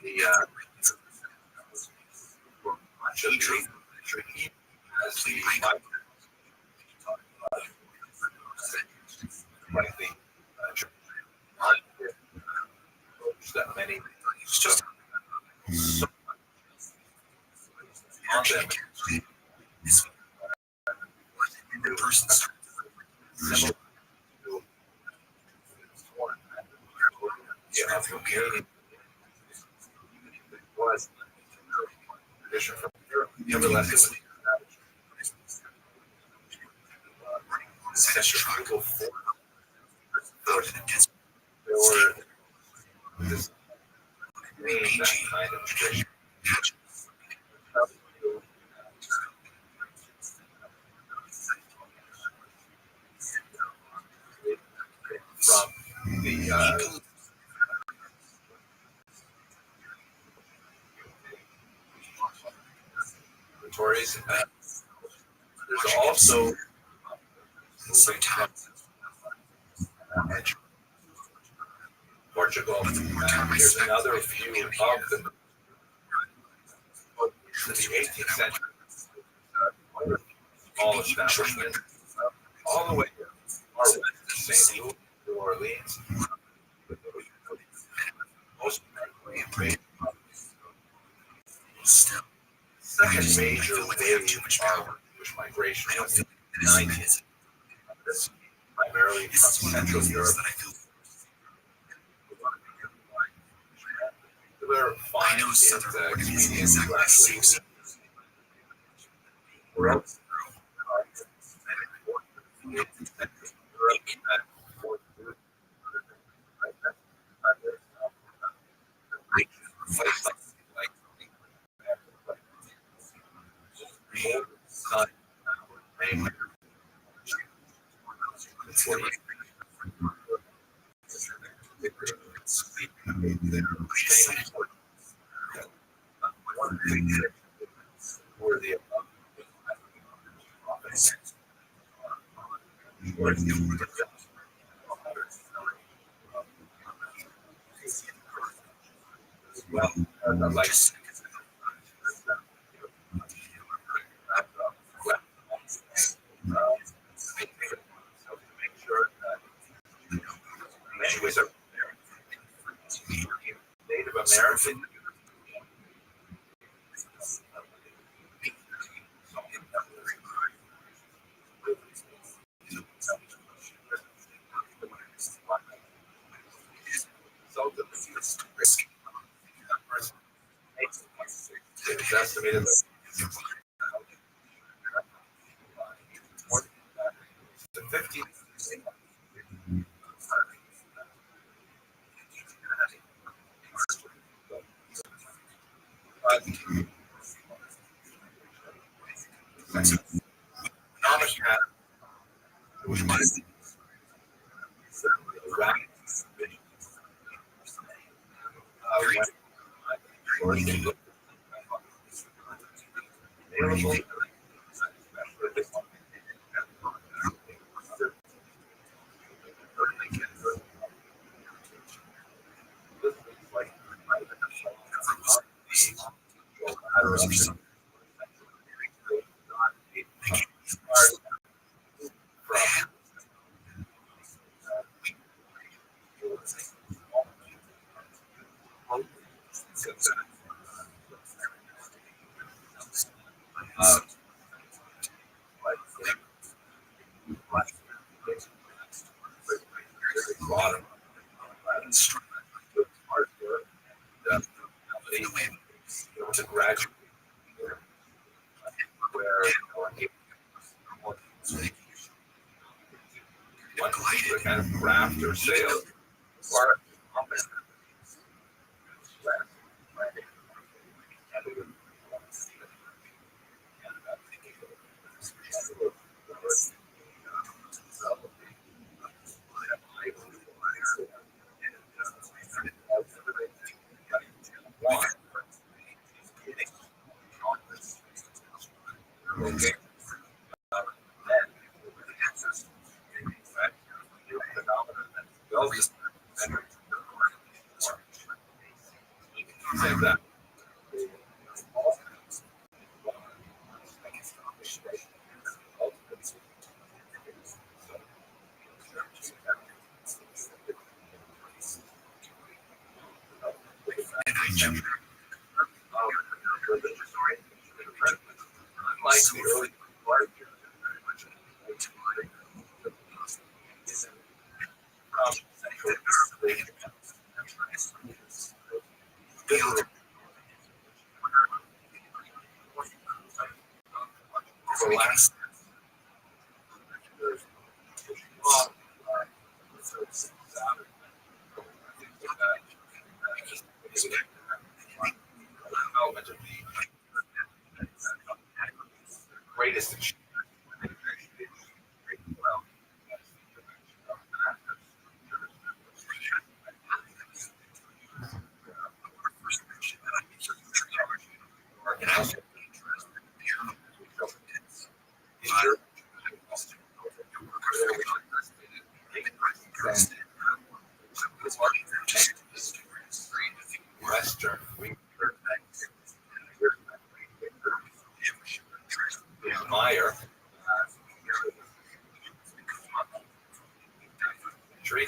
yeah, most Arctic, the treaty as the like the that many just so on them The person similar to was tradition from Europe. Nevertheless, centrifugal force. There were this that kind of tradition. From the Tories, there's also sometimes Portugal. Here's another view of the 18th century. All establishment, all the way to St. Louis, New Orleans. Most second major wave of Jewish migration was in the 90s, primarily from Central Europe. I know Southern organisms exactly the same. Native American. It's estimated that the 50 not Kind of craft or sales. Greatest Western. Meyer. Tree.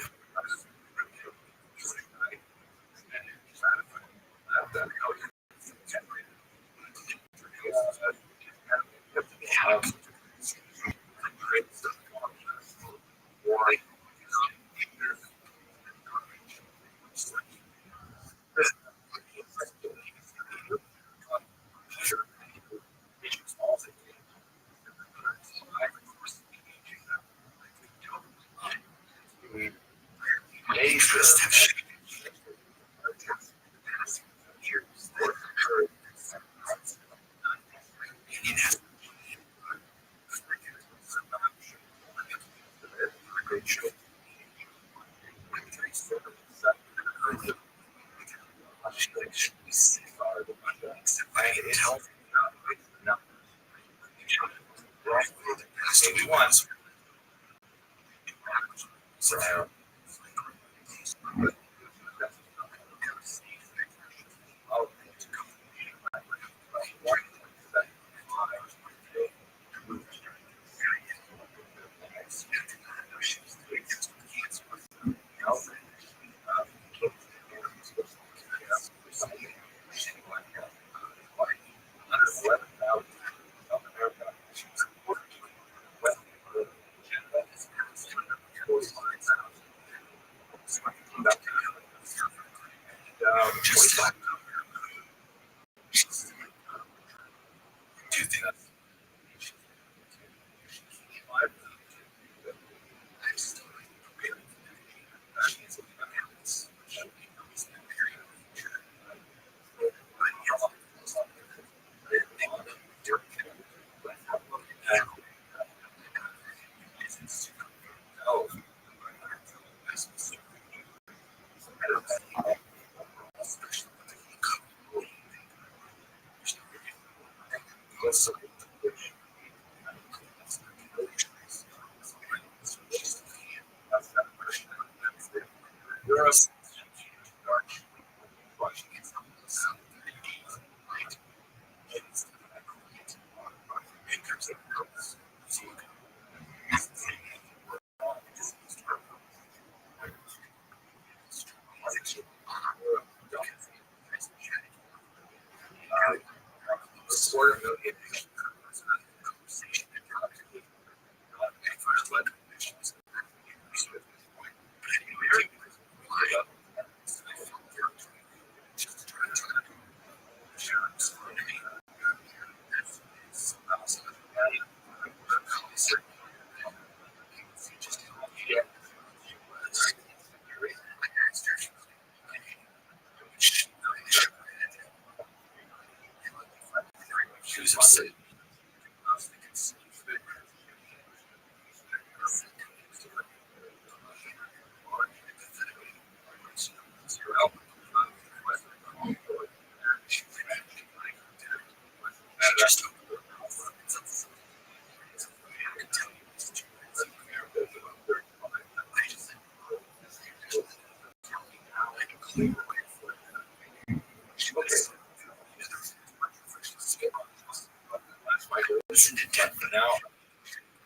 Listen to depth now.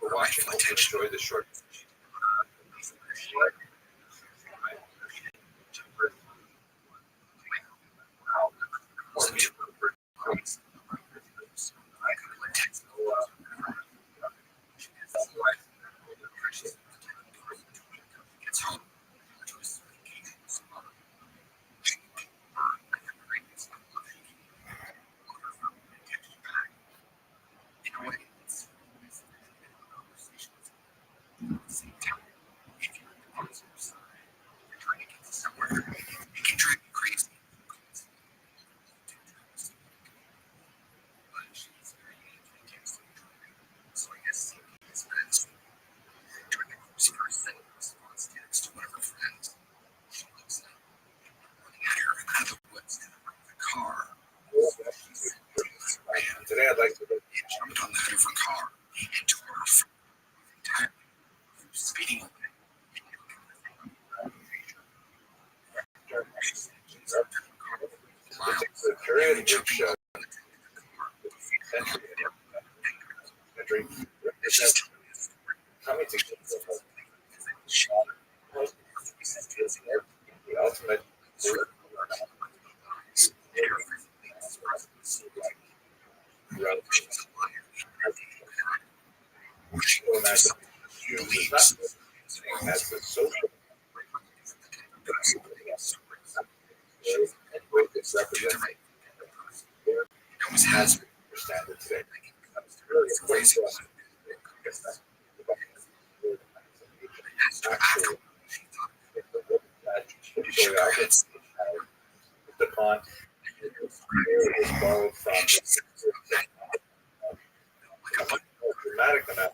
Watching attention. Enjoy the short. Today I'd like to jumped on the hood of her car and tore her tire, speeding away. It's just the ultimate. As the social it's represented. It always has been understood today. It's crazy. The font is borrowed from a dramatic amount.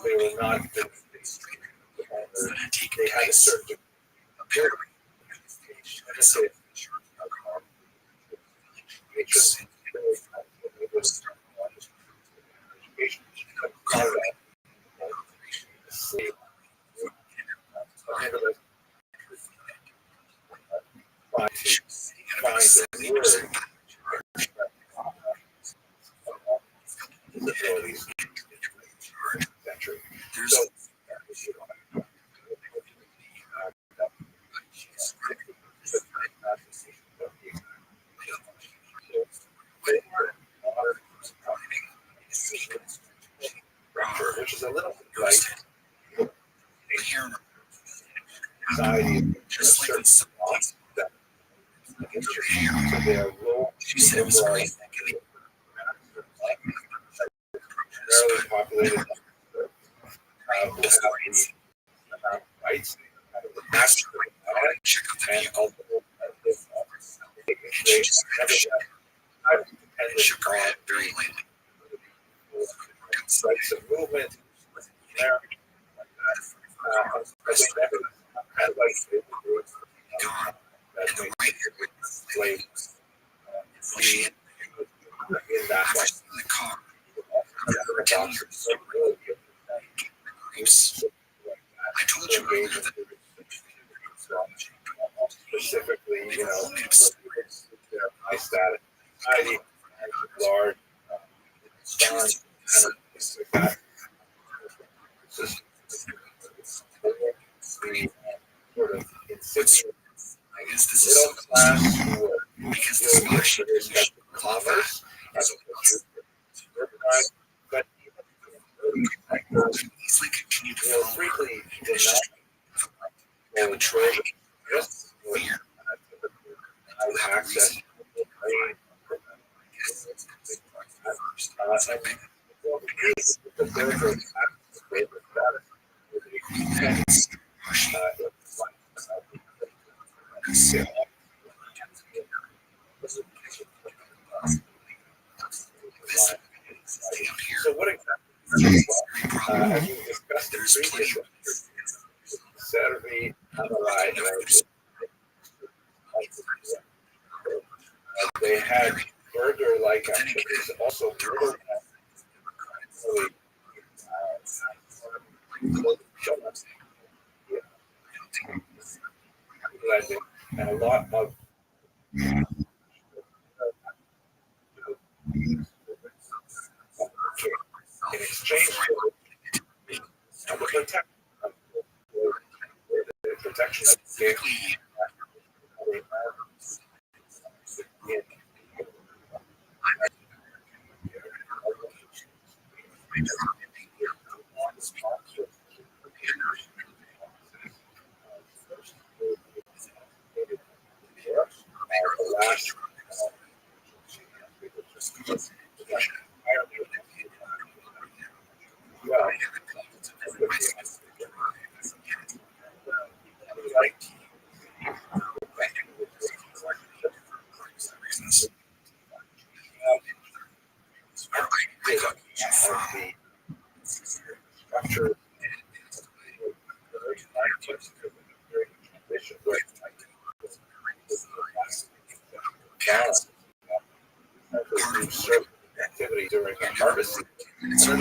They were not. They had a certain apparently. Which is a little like anxiety, just like So they are low. She said it was great. Fairly populated. Who have the rights the master Check out the and vehicle. although they She just shook her head on very lightly. the rights of movement there. I think that had like Gone. that And the makes right slaves when she had in that after way. seeing the car, Her 10 years. Groups. I told you earlier that specifically, they you know, all made up stories. high status society, large She was farm, and the sort of incipient I guess this is middle so class who were because the dealing with splashy traditional commerce as opposed to urbanized, but easily continued to you know, follow her frequently and did it's not just have a go try just with fear. access to the brain. The character so what exactly as we discussed in previous Saturday analyzed they had burger-like activities, also really and a lot of in exchange for the protection of the last structure activity during the harvest season. So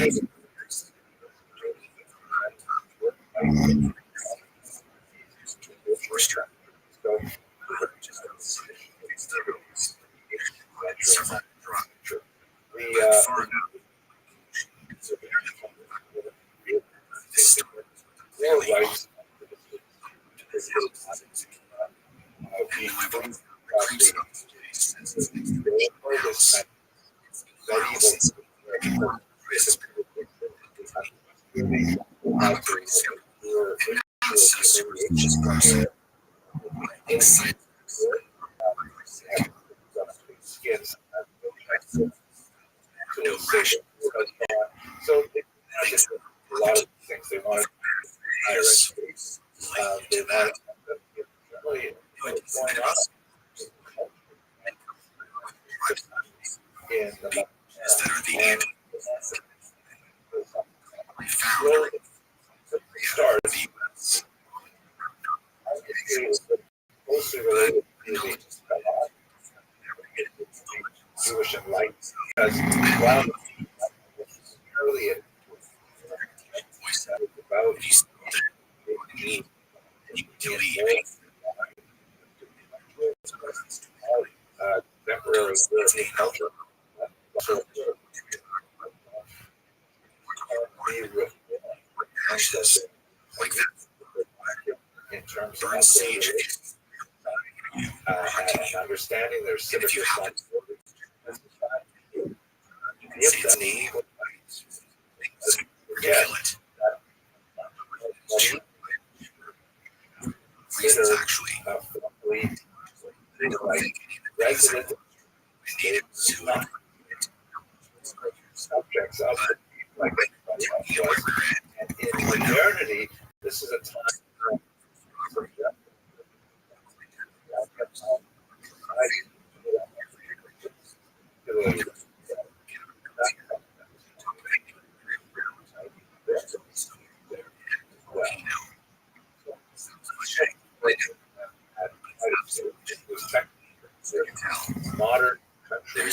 just a lot of things they wanted higher education. They wanted really what's going on in the and really start closely related to the Jewish enlightenment because while early about temporary European culture. So, like that in terms of and understanding their civic responsibility. Consider fully like resident not subjects of the like and in modernity, this is a time for modern country.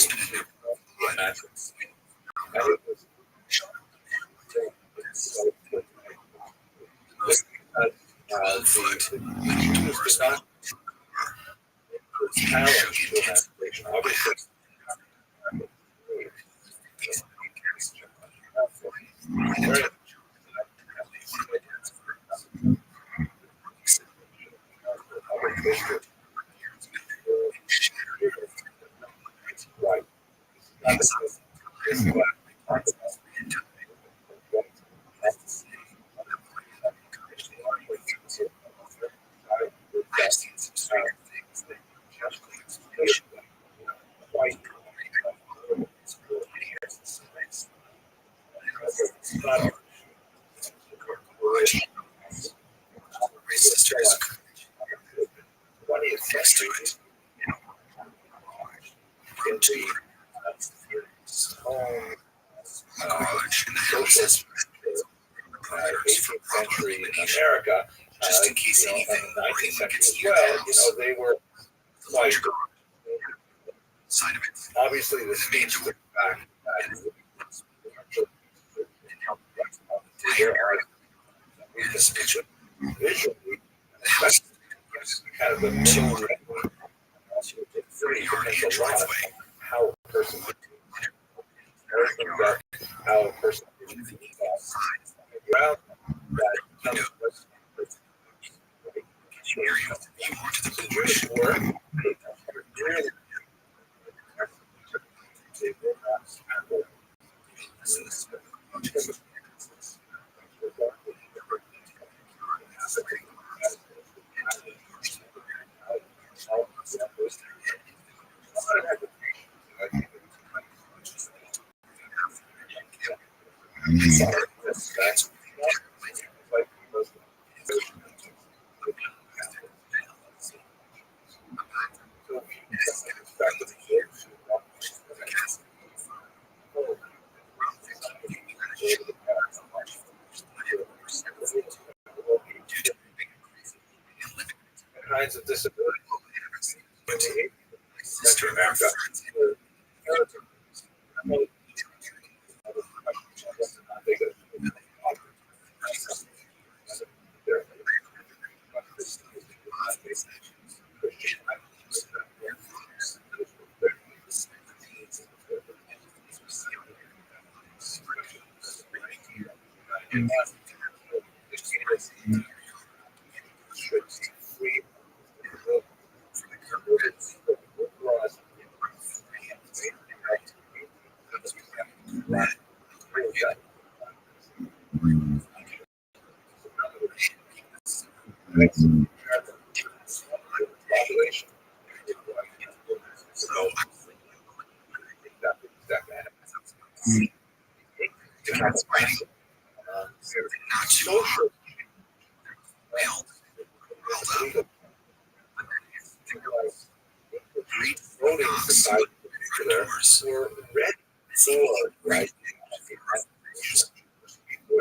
Century in America, Just in case anything, in the 19th century as your well, house. they were quite, Side of it. obviously the speech was back. There are visually, kind of the middle how a person how a person around that Jewish work. Kinds of disabilities. Sister America.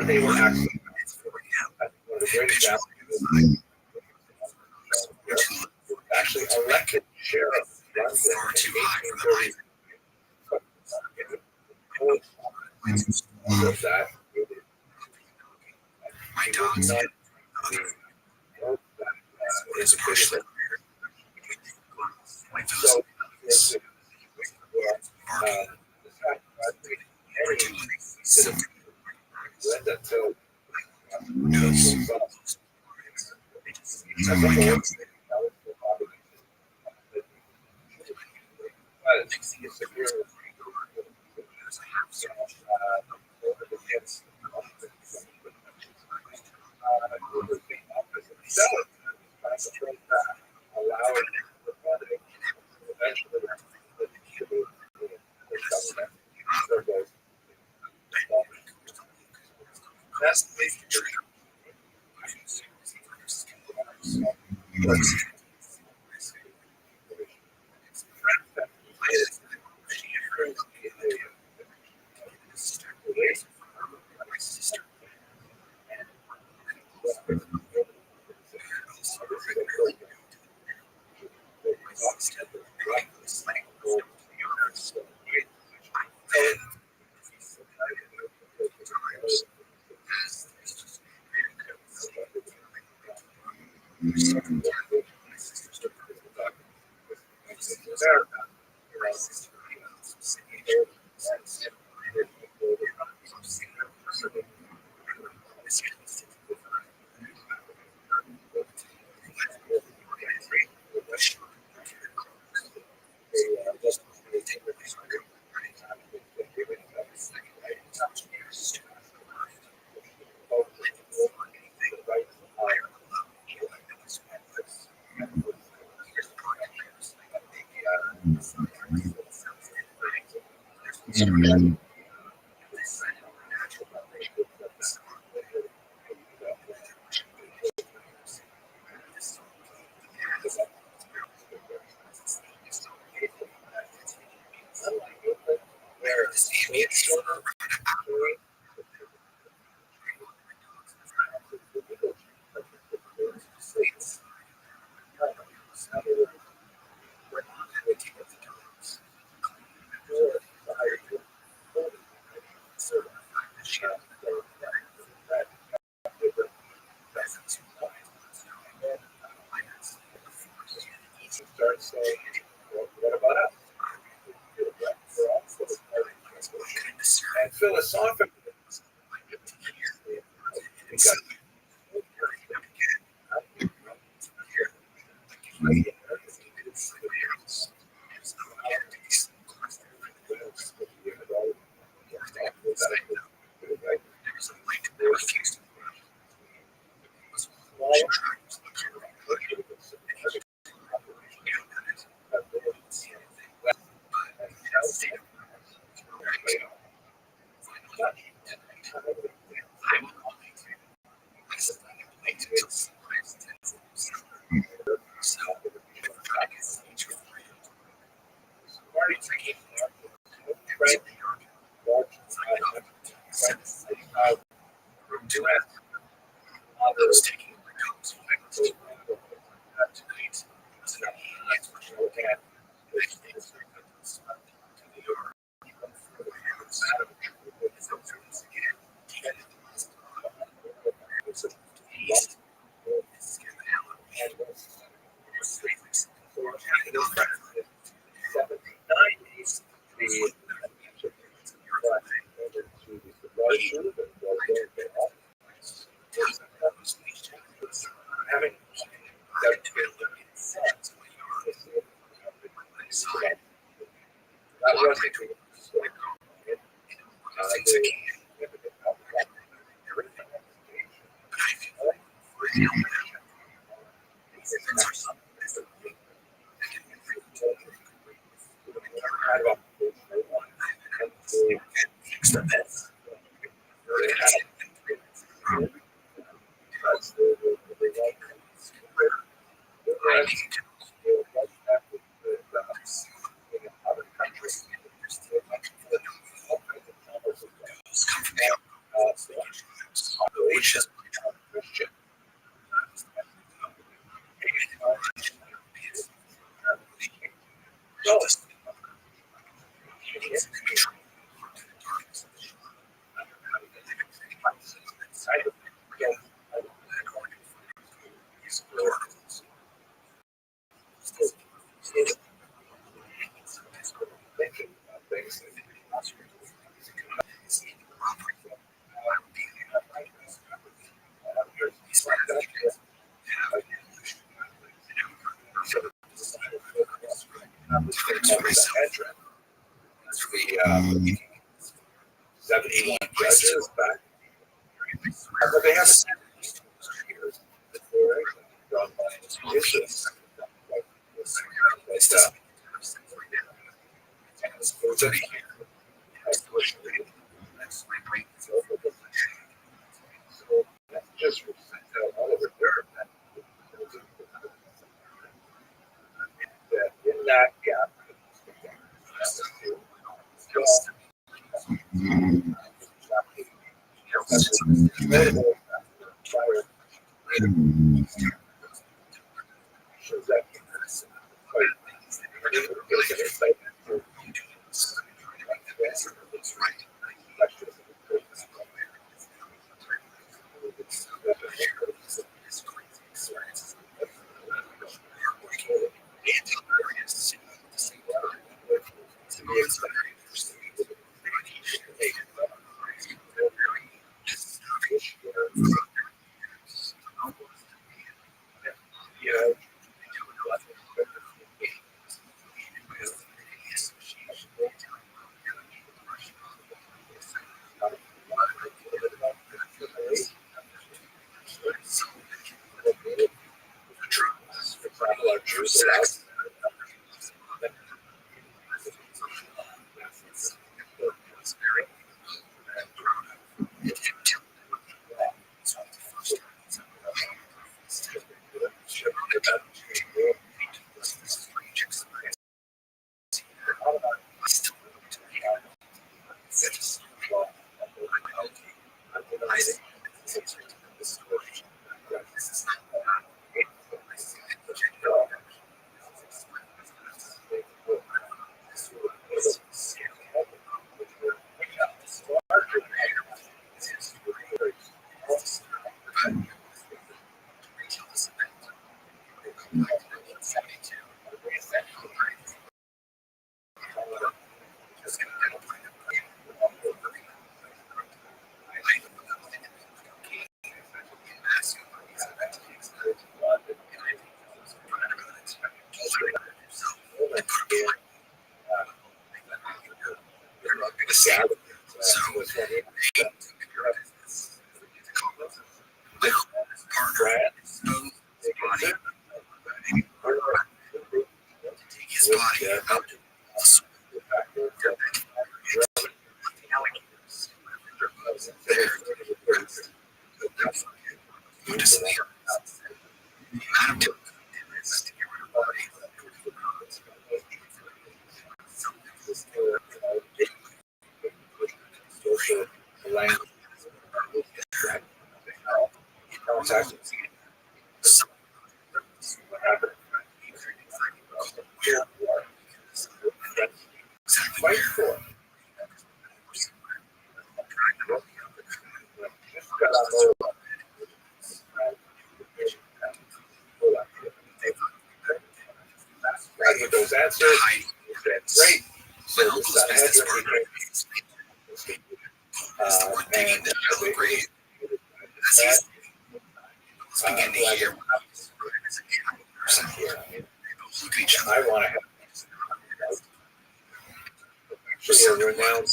They were actually elected sheriff. Far too high for That my dog's head. Is partially Amen. Start saying, what about us? And philosophically, the 71 judges back. But they haven't done by issues. Just all over Europe that in that gap, his body out to the alligators. There, who disappeared. Madam took this to get rid of the body. Exactly where. With those answers, great. So the Sanhedrin and begin to hear look at each other. I want to have actually a renowned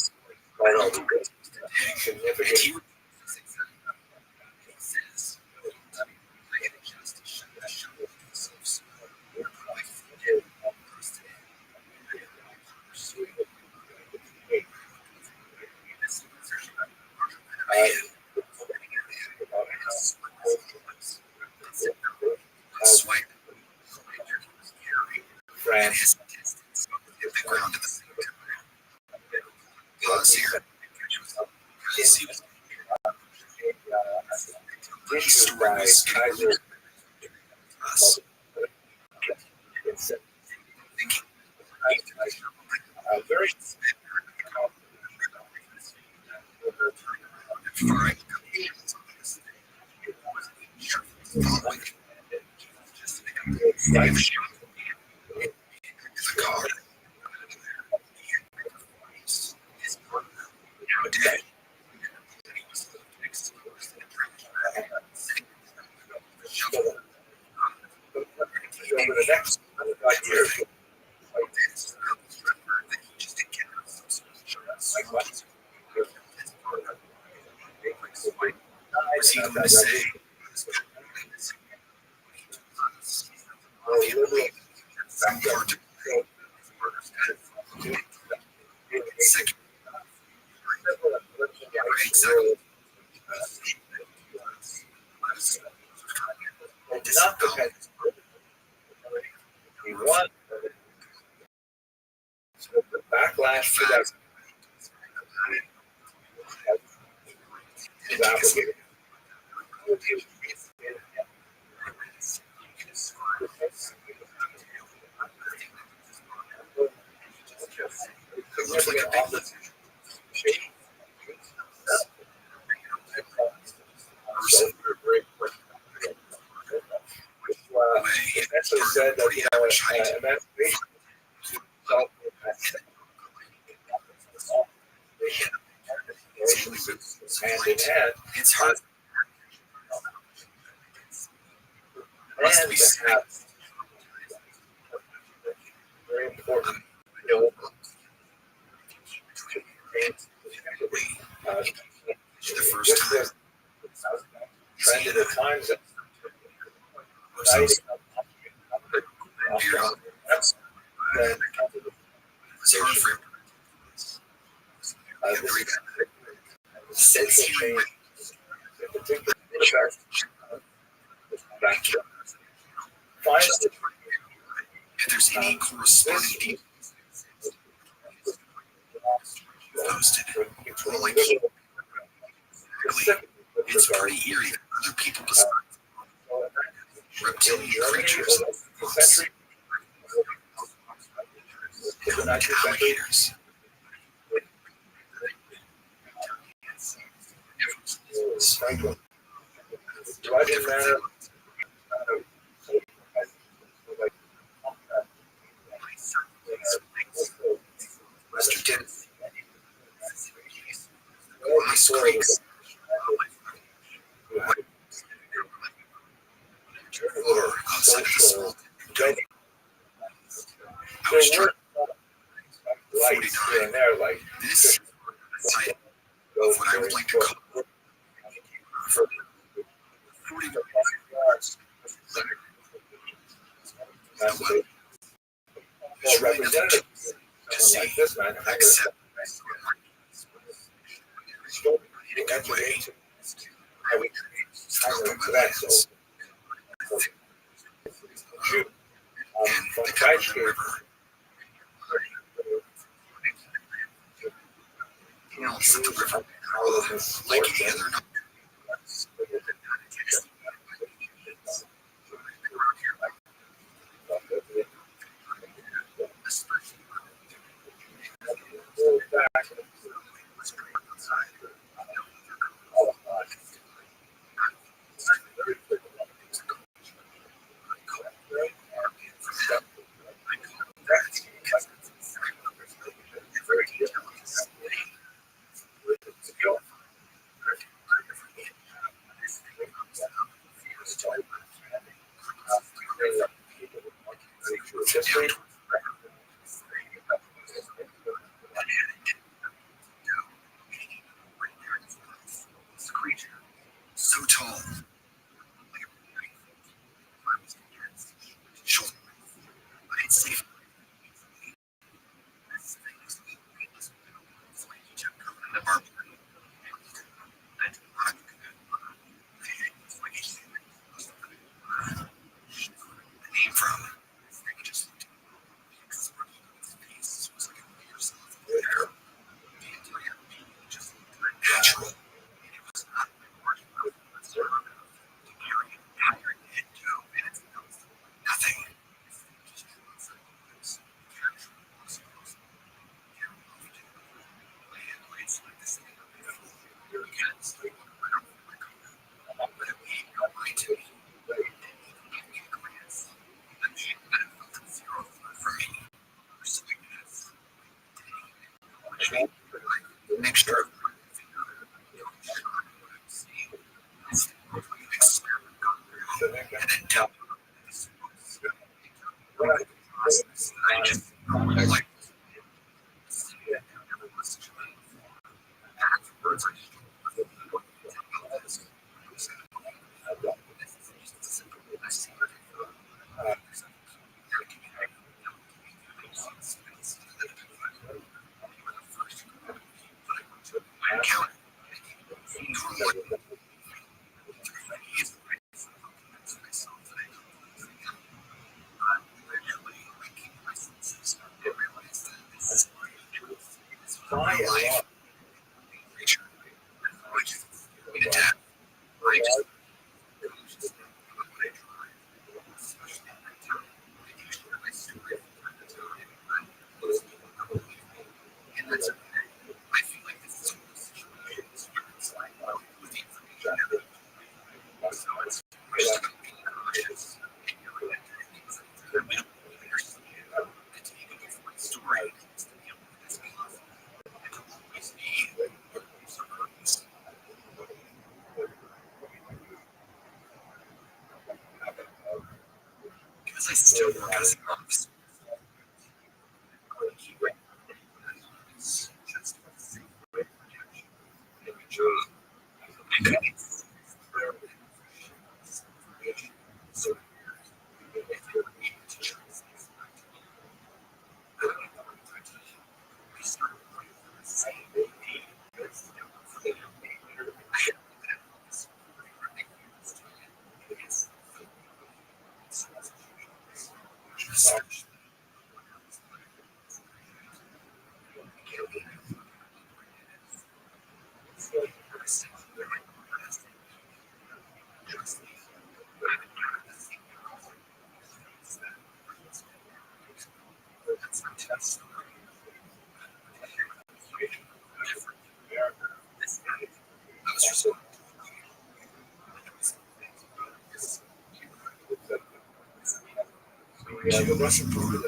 significant France. The ground at the pause here. Issued by Kaiser very over the next 5 years. What's he going to say? Second. Not because he won the backlash to that is obligated. Essentially said that, emancipation hand in hand. It's hard. And to have very important The first time. Trend at times that social change, in particular, finds If there's any corresponding posted, like it's pretty eerie that other people besides reptilian creatures like alligators. do I didn't matter? Mr. Dennis. Glass creeks. Or outside of the small. I was trying Lights here and there, like this side of what I would like to call 40 yards. more representative. Someone like this man, accept in a good way. I would to that. So, shoot, from The Christ Cumberland Gate, River. Canals of the river like any other. history. So tall. Short. It's safe. The barb. The name from. Just natural. It was not nothing. Mixture. And then tell. I just like count. My life. Creature. Adapt. And that's I feel like this is with the information. So it's just cautious. We don't understand the taking of my story. Because I still work as an officer. The Russian border.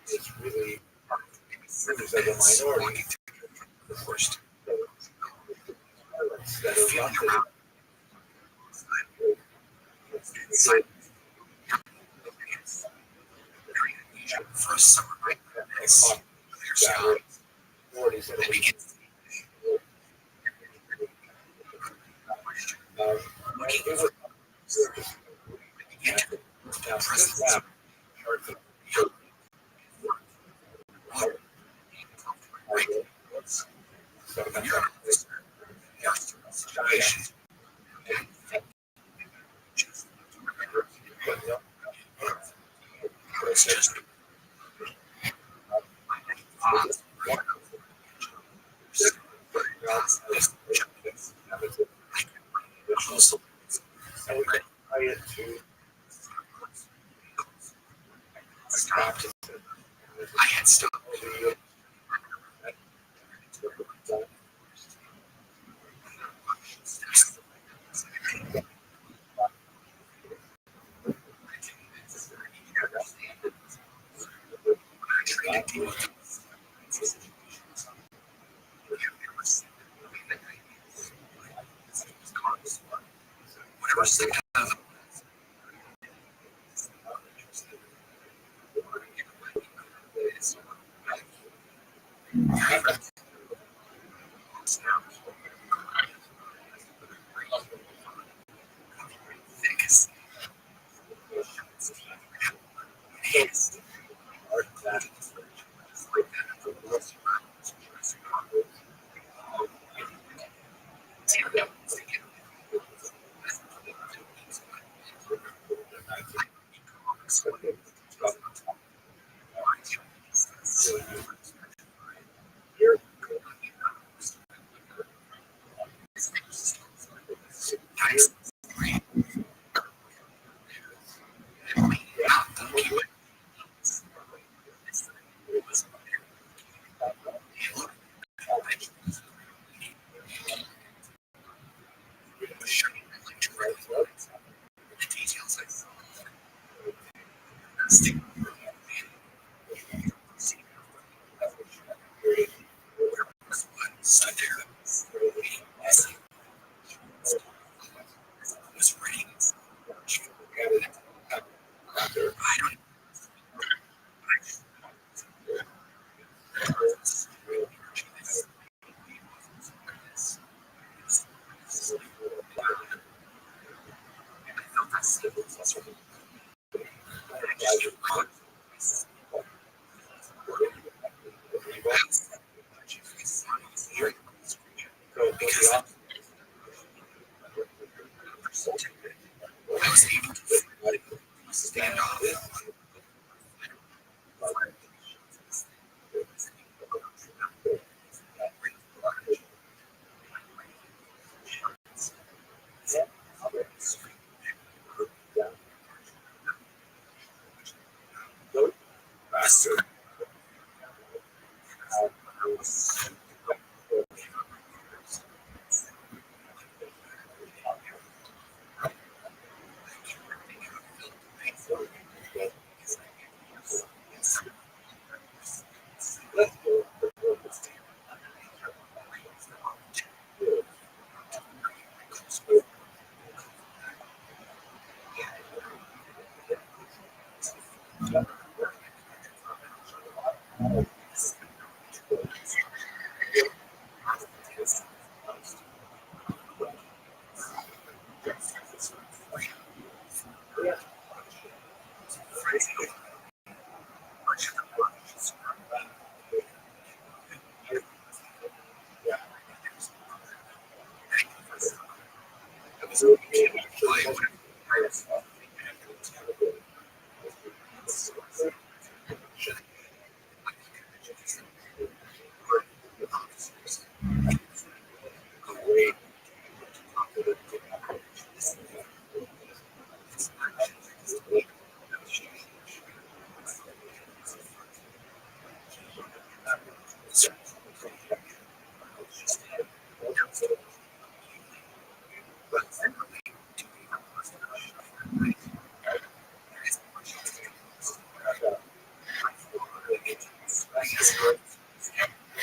It's really members of the minority that are not For a summer break, minorities that it was now this map I had stopped.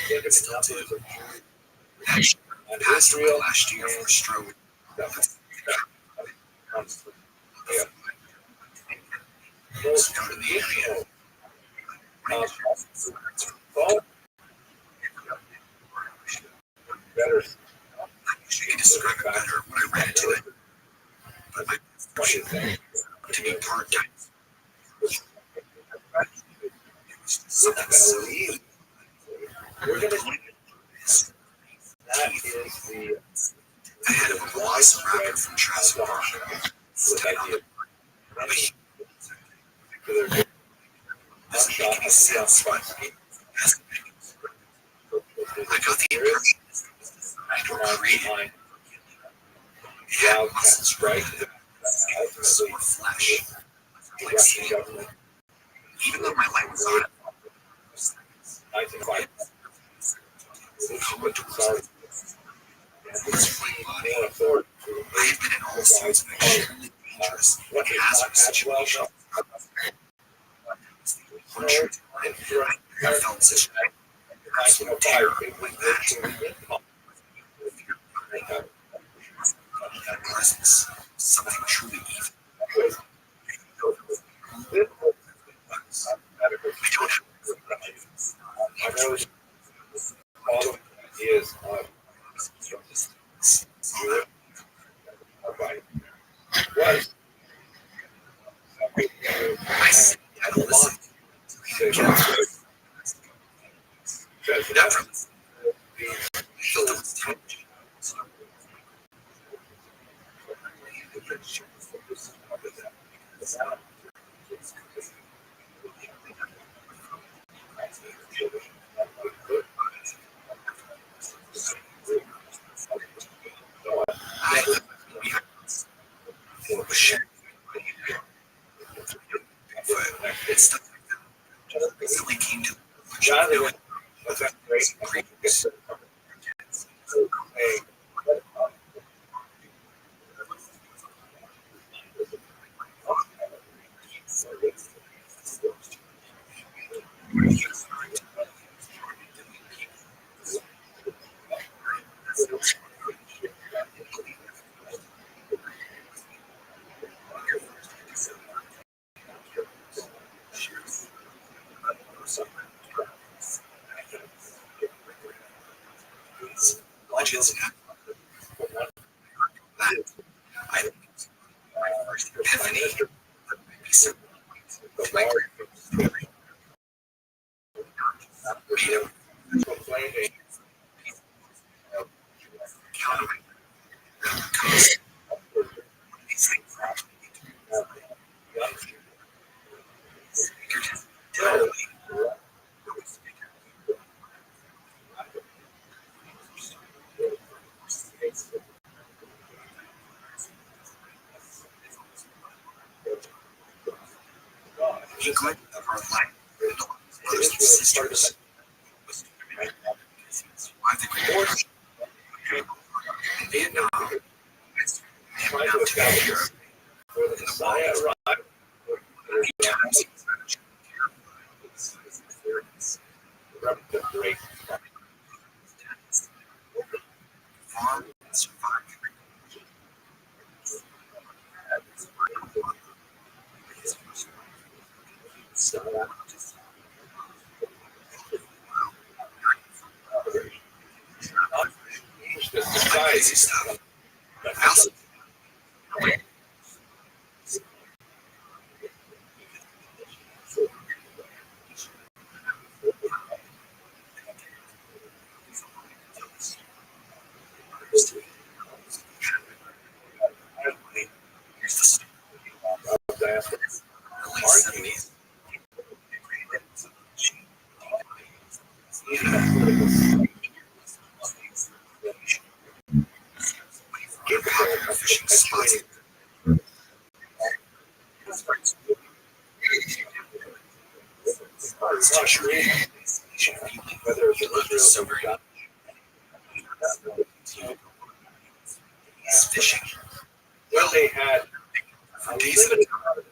Think of Still the do. numbers of Jews Actually, and passed away Israel last year from a stroke. that comes from It's most known in the area. traditional thought better I wish I could describe it better when I read into it, but my description to be part-time. Something so believe. We're going to that teeth. is the Ahead of a velociraptor from Jurassic Park. with idea But he particular doesn't make any sense, but I got the impression that were created. It had muscles, right? Some more flesh. Like steel. Even though my light was on, 1905 coming towards was my body. I have been in all sorts of extremely dangerous and hazardous situations. One truth I felt such absolute terror like that. That presence, something truly evil. I don't have I know all of the ideas of Jewish Rabbi was I see, I don't listen. Never listen. But those times, I was sharing but it's stuff like that. Recently came to John knowing was that great. previous. Legends and that I think my first epiphany that might be similar to my grandfather's story. Made him countering because these things tell me he could never like brothers and sisters. I think we in Vietnam and now to Europe Where the Messiah arrived, times the great farm and survive. the society. Crazy stuff. I also here's the story. Early 70s. Fishing spots. Whether it's Israel So very he's fishing. well, they had For days at a time.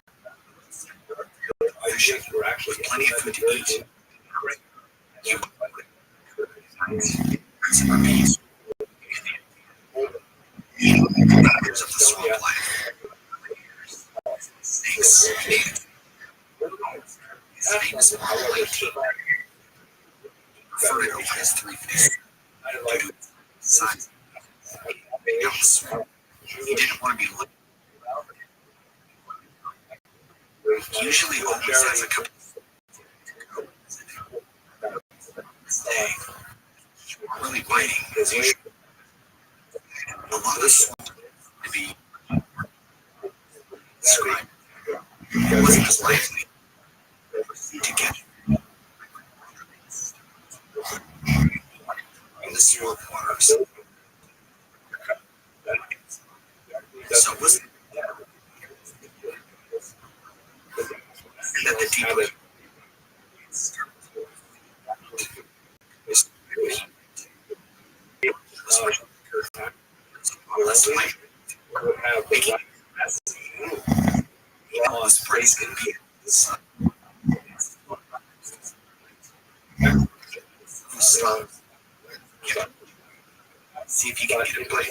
ideas were actually With plenty of food to eat. You Rabbi's years of the swamp life. Snakes. His famous model 19 preferred it over his 350 due to its size. Down the swamp. He didn't want to be late. He usually always has a couple this day. Really biting as usual. Along the swamp to be described. It wasn't as likely to get in the swamp waters. So it wasn't that the deeper less light, making almost praise can be the sun. Stop. See if you can get a bite.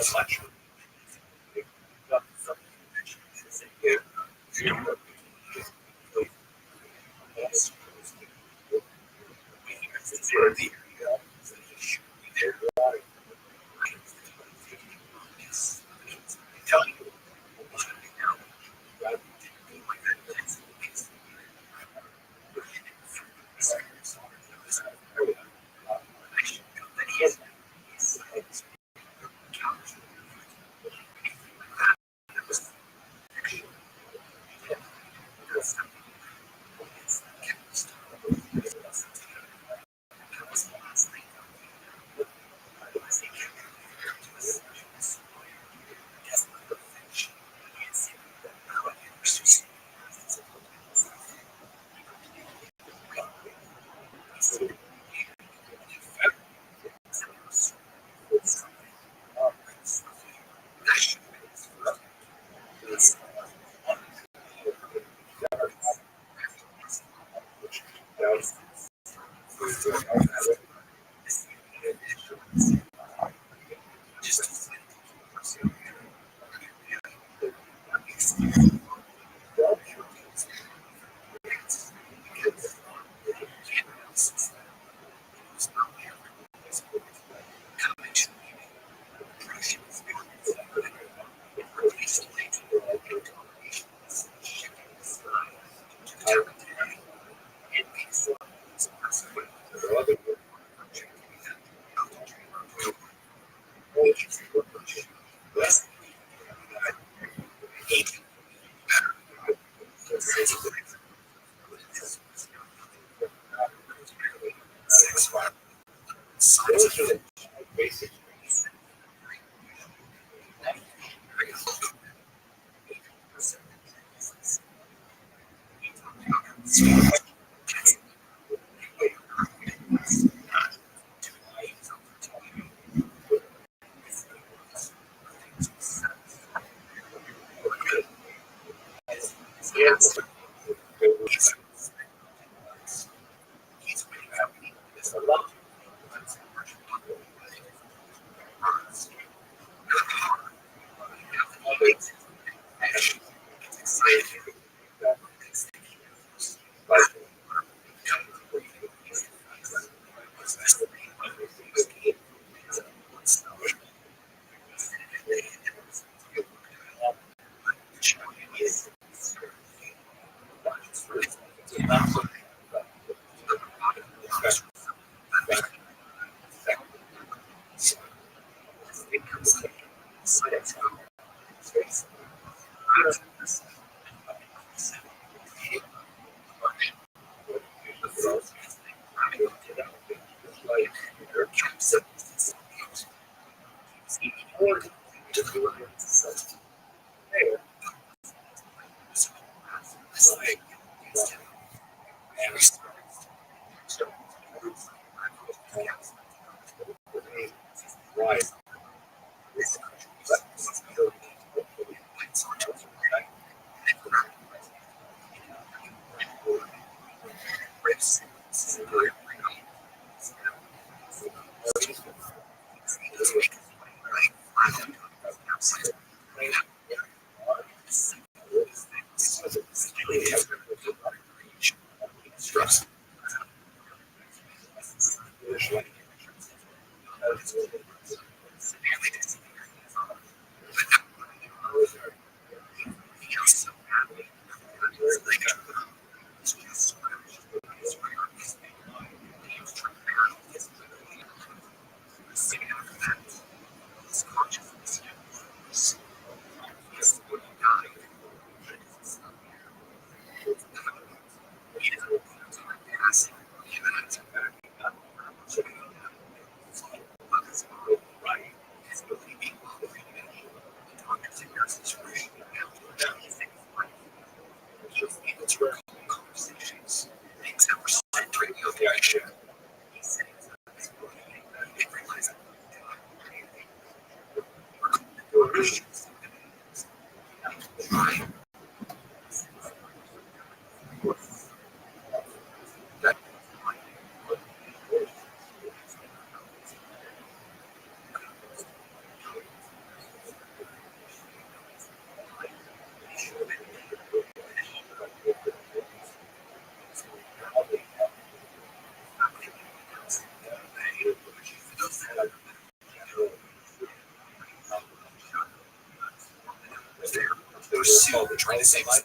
Pursue trying to save us.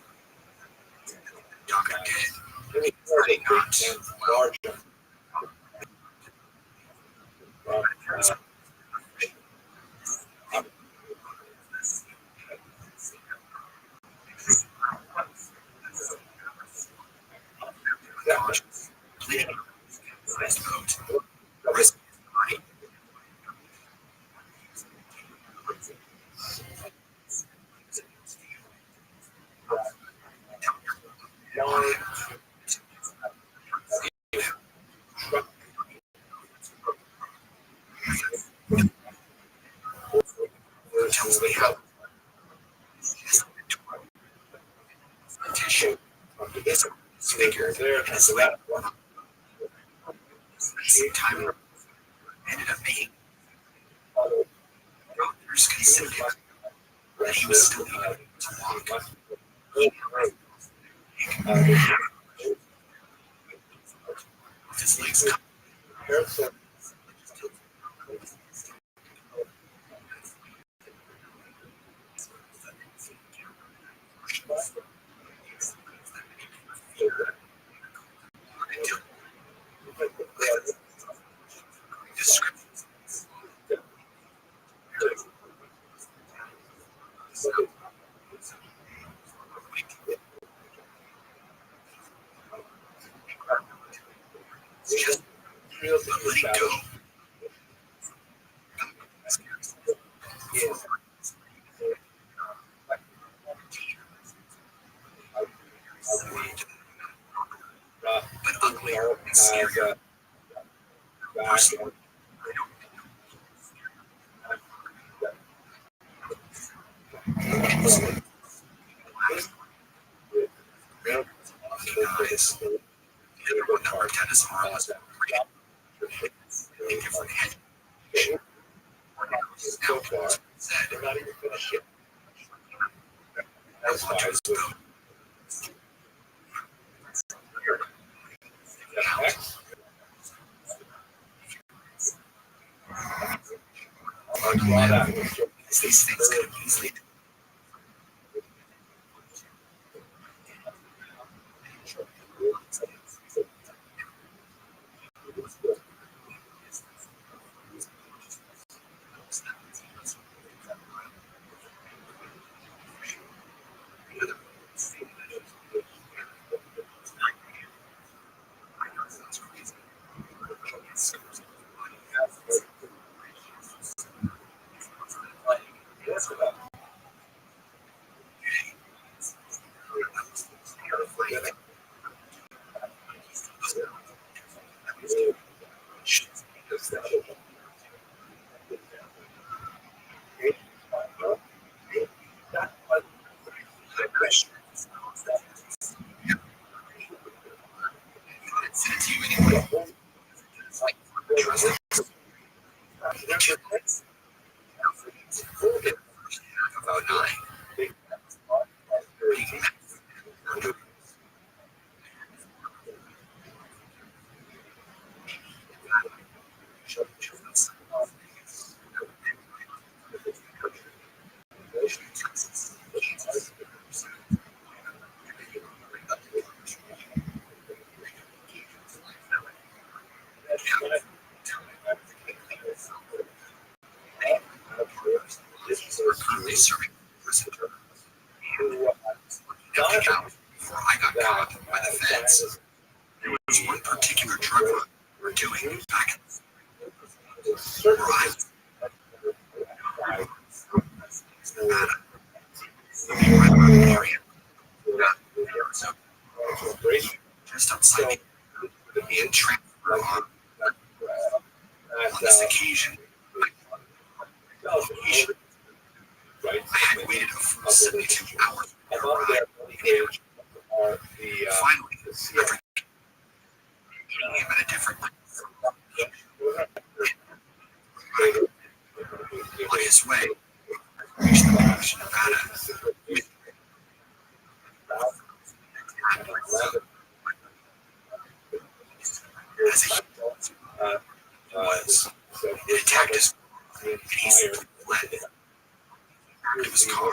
Doctor did. Really not. Tells me how tissue is figure as that one. Same time ended up being doctors considered that he was still able to walk. His legs just letting go. But ugly and scary. Personally, guys, the other one, number 10 is Marlins. A different head. Now, said, they're not even finished yet. That's why I was good. These things could easily took about 9. Currently serving prison. Nothing out before I got caught by the feds. There was one particular drug run we were doing back in where I was in Nevada. Right around the area. So, just outside the and transfer on this occasion. I had waited a full 72 hours for a ride. Finally, after meeting him at a different on his way, reached the beach in Nevada. As he was, it attacked his and he simply fled back to his car.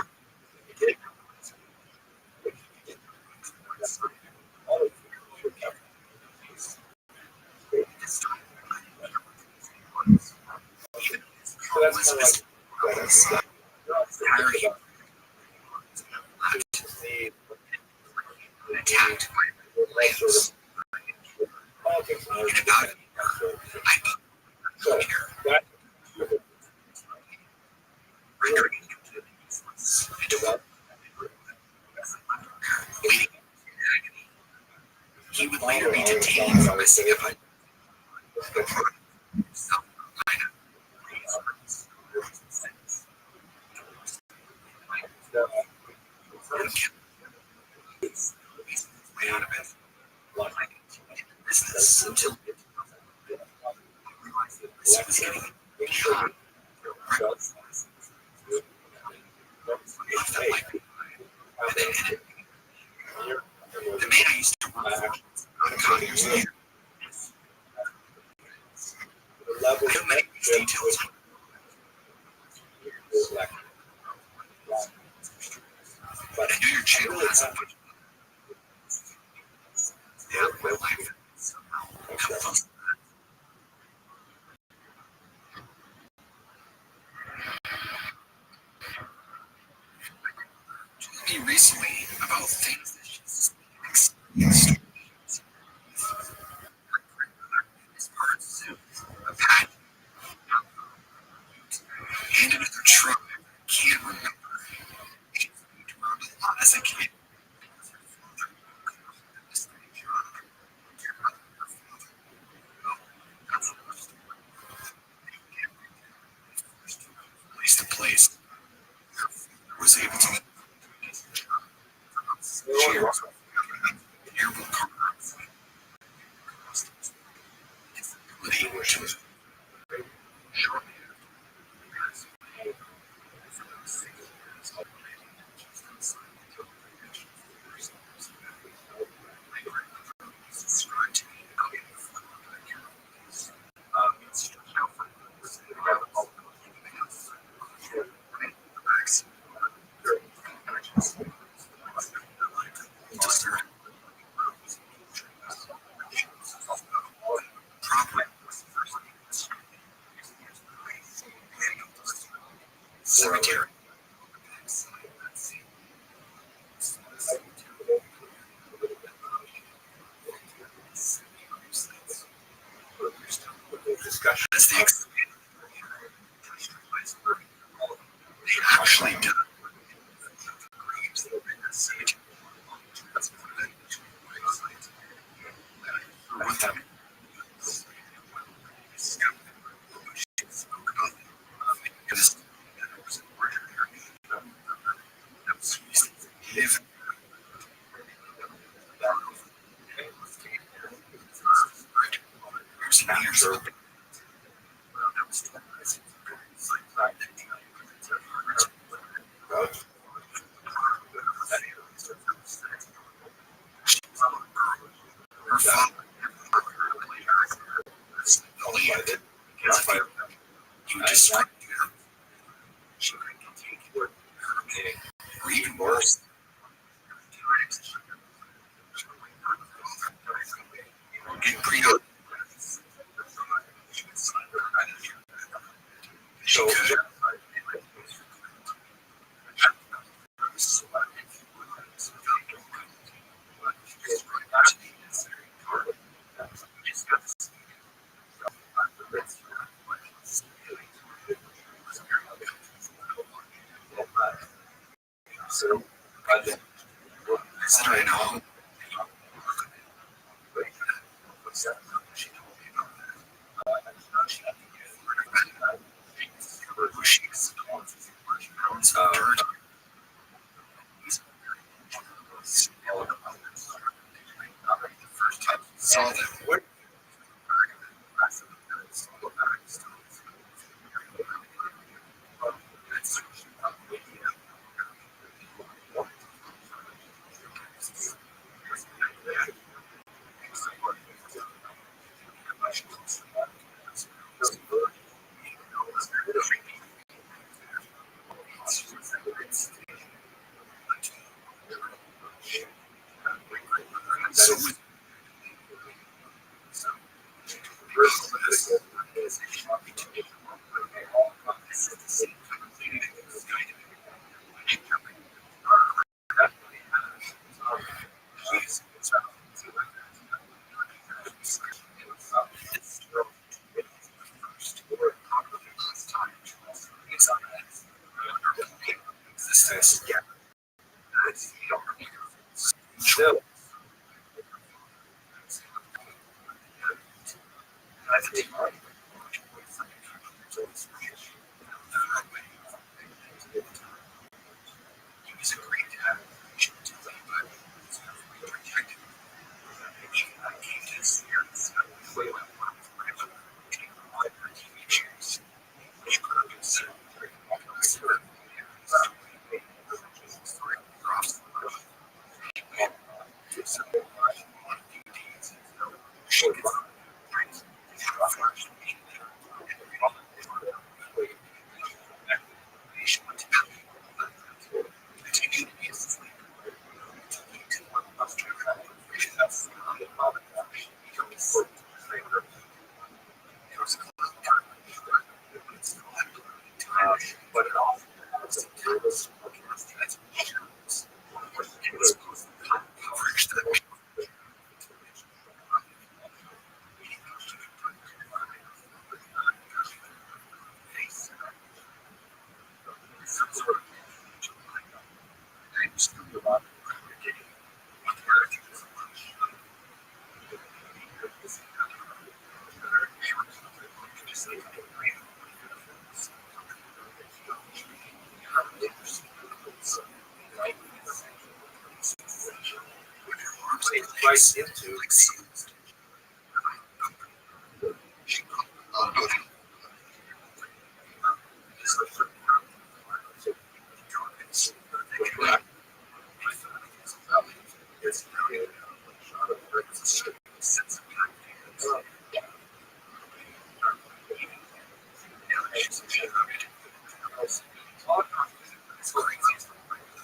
Was missing Harry attacked by flames. In about a year, I put here, rendering him useless and waiting in agony. He would later be detained for messing up a South Carolina. Way out of it. Like business until I realized that this was getting beyond reckless. Left that life behind, and then headed. The man I used to work for, not a Conyers later. I don't make these details. But I know your channel has a bunch of yeah, my life somehow come close to that. Told me recently about things that she's experienced. His parts, a pad, and another truck. Can't remember. She's moved around a lot as a kid. Place to place. Was able to cheers. Airboat car. Ability to shortly described to me how it cemetery. Discussion as the they actually done. What that Her father you described her. She couldn't take her pain, or even worse. Get green up. She could. I said, I know. She told me about that. She's the first time I saw them. So still, he's a great dad. She was a great dad. Protected. I came to see her. Way went on forever. All her teenagers. She could have been seen. But it all coverage that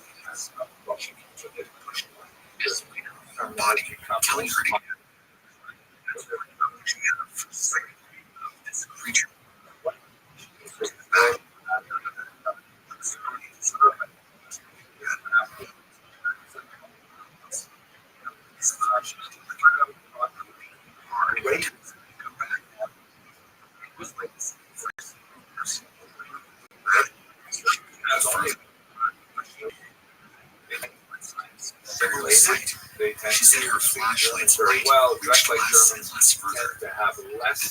right into her body, telling her to this creature. Wait. It was like this. She said her flashlight's light well, reached less and less further. The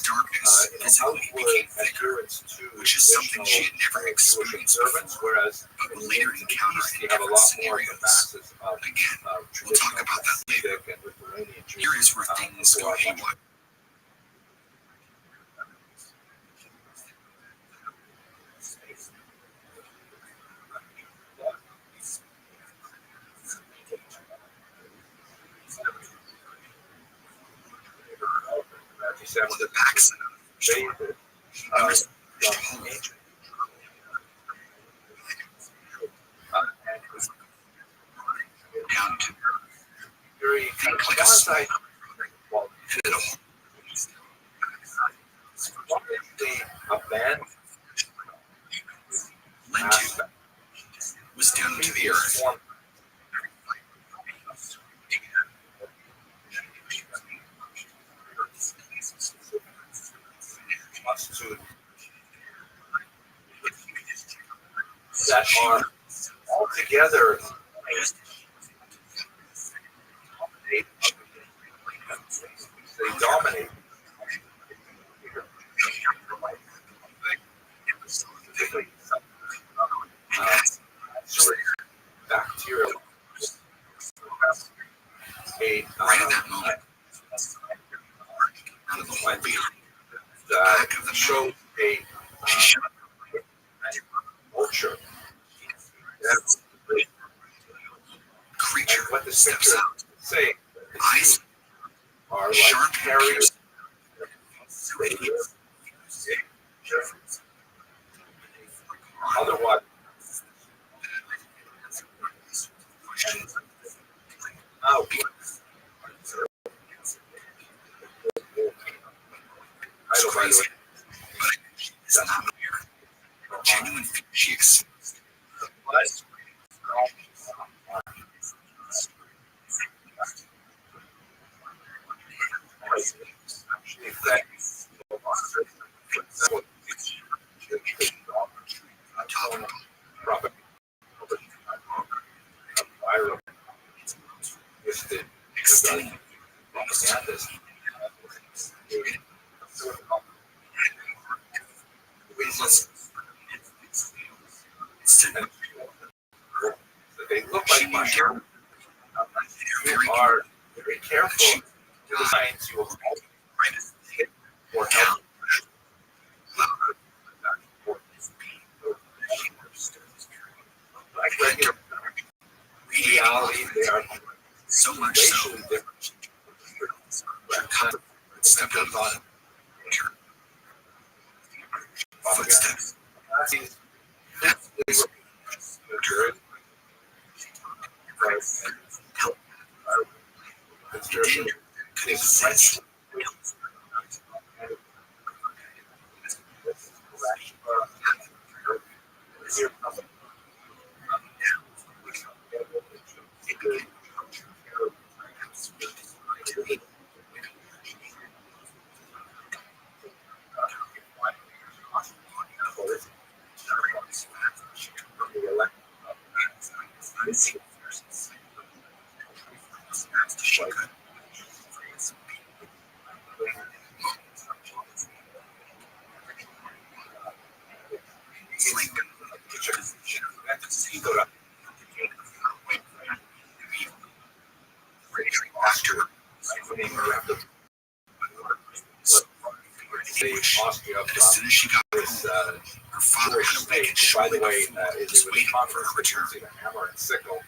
darkness physically became thicker, which is something she had never experienced before. But we'll later encounter in different scenarios. Again, we'll talk about that later. Here is where things go haywire. 1957 the backside David from ancient and it was down to very like a quasi well, and a the abandoned lean-to aspect was down to the earth. That are altogether they dominate. Bacterial. Right at that moment, out of the whole beer, That showed a vulture. That's the creature what the steps picture out. say. Eyes Are like sharp carriers. Otherwise, out. Idle, by the way. It's not weird. Genuine she exists. Extending they look like mushrooms. You are very careful to the science you will hit or help. Like regular reality, they are so much so. racially different. Stepped out of the footsteps. Could exist. As soon as she got home, her father had to make it By the way, was waiting for her return.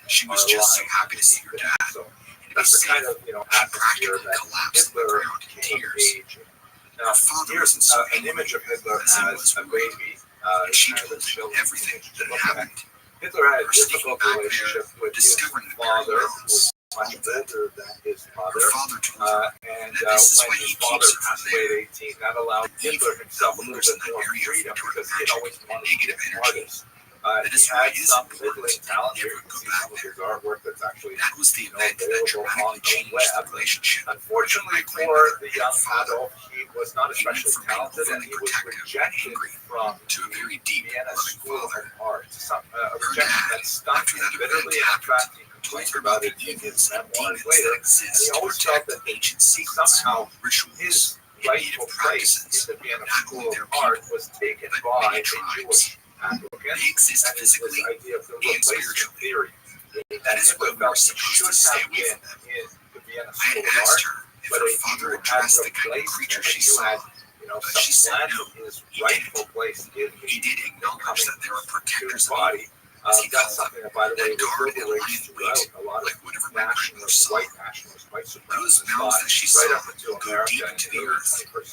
She was just so happy to see her dad. So And that's the kind of she atmosphere practically that collapsed on the Hitler ground in came of tears. age. Now, here's an image of Hitler as a baby. And she kind of told a children's him everything image to that look had at. happened. Hitler had a Her sneaking difficult back relationship there, with his discovering the father, very who was much older than his Her mother. father told her And that this is when why his he father keeps her passed there. away at 18, that allowed Hitler himself a little Lingers in bit that more area freedom toward because he had magic always and wanted to be negative an energy. artist. That He is had why his some important middling to talent. You never can go see back some of there. his artwork that's actually That was the event that available dramatically on the changed web. the relationship. Unfortunately My for the young grandmother Adolf, he was not he went especially from being talented, and overly he was protective and rejected angry from to a very deep, Vienna loving School father. of Art. A Her rejection dad, that stung after him that bitterly, event and in fact, he told complained her about about it the in his evils and memoirs demons later. that exist He to always felt protect that ancient secrets, somehow rituals, his and rightful native place practices. in the Vienna Not School only of their Art people, was taken but by many a tribes. Jewish applicant. They exist That is this physically idea of the and replacement spiritually. theory. That is why we were He supposed should to stay have away been from them. in the Vienna I School had of Art, asked her if but her a father Jew had addressed the kind of replaced creature him, she and you saw, had, but she said no. supplanted his He rightful didn't. place in He did acknowledge that there are his protectors of body. evil, as he That's called them, something that, by the way, that guard and lie reverberates in throughout wait, a lot of like whatever my grandmother nationalists, saw. white nationalists, white Those supremacists mounds thought, that she right saw up until go America deep in into the the early earth. 21st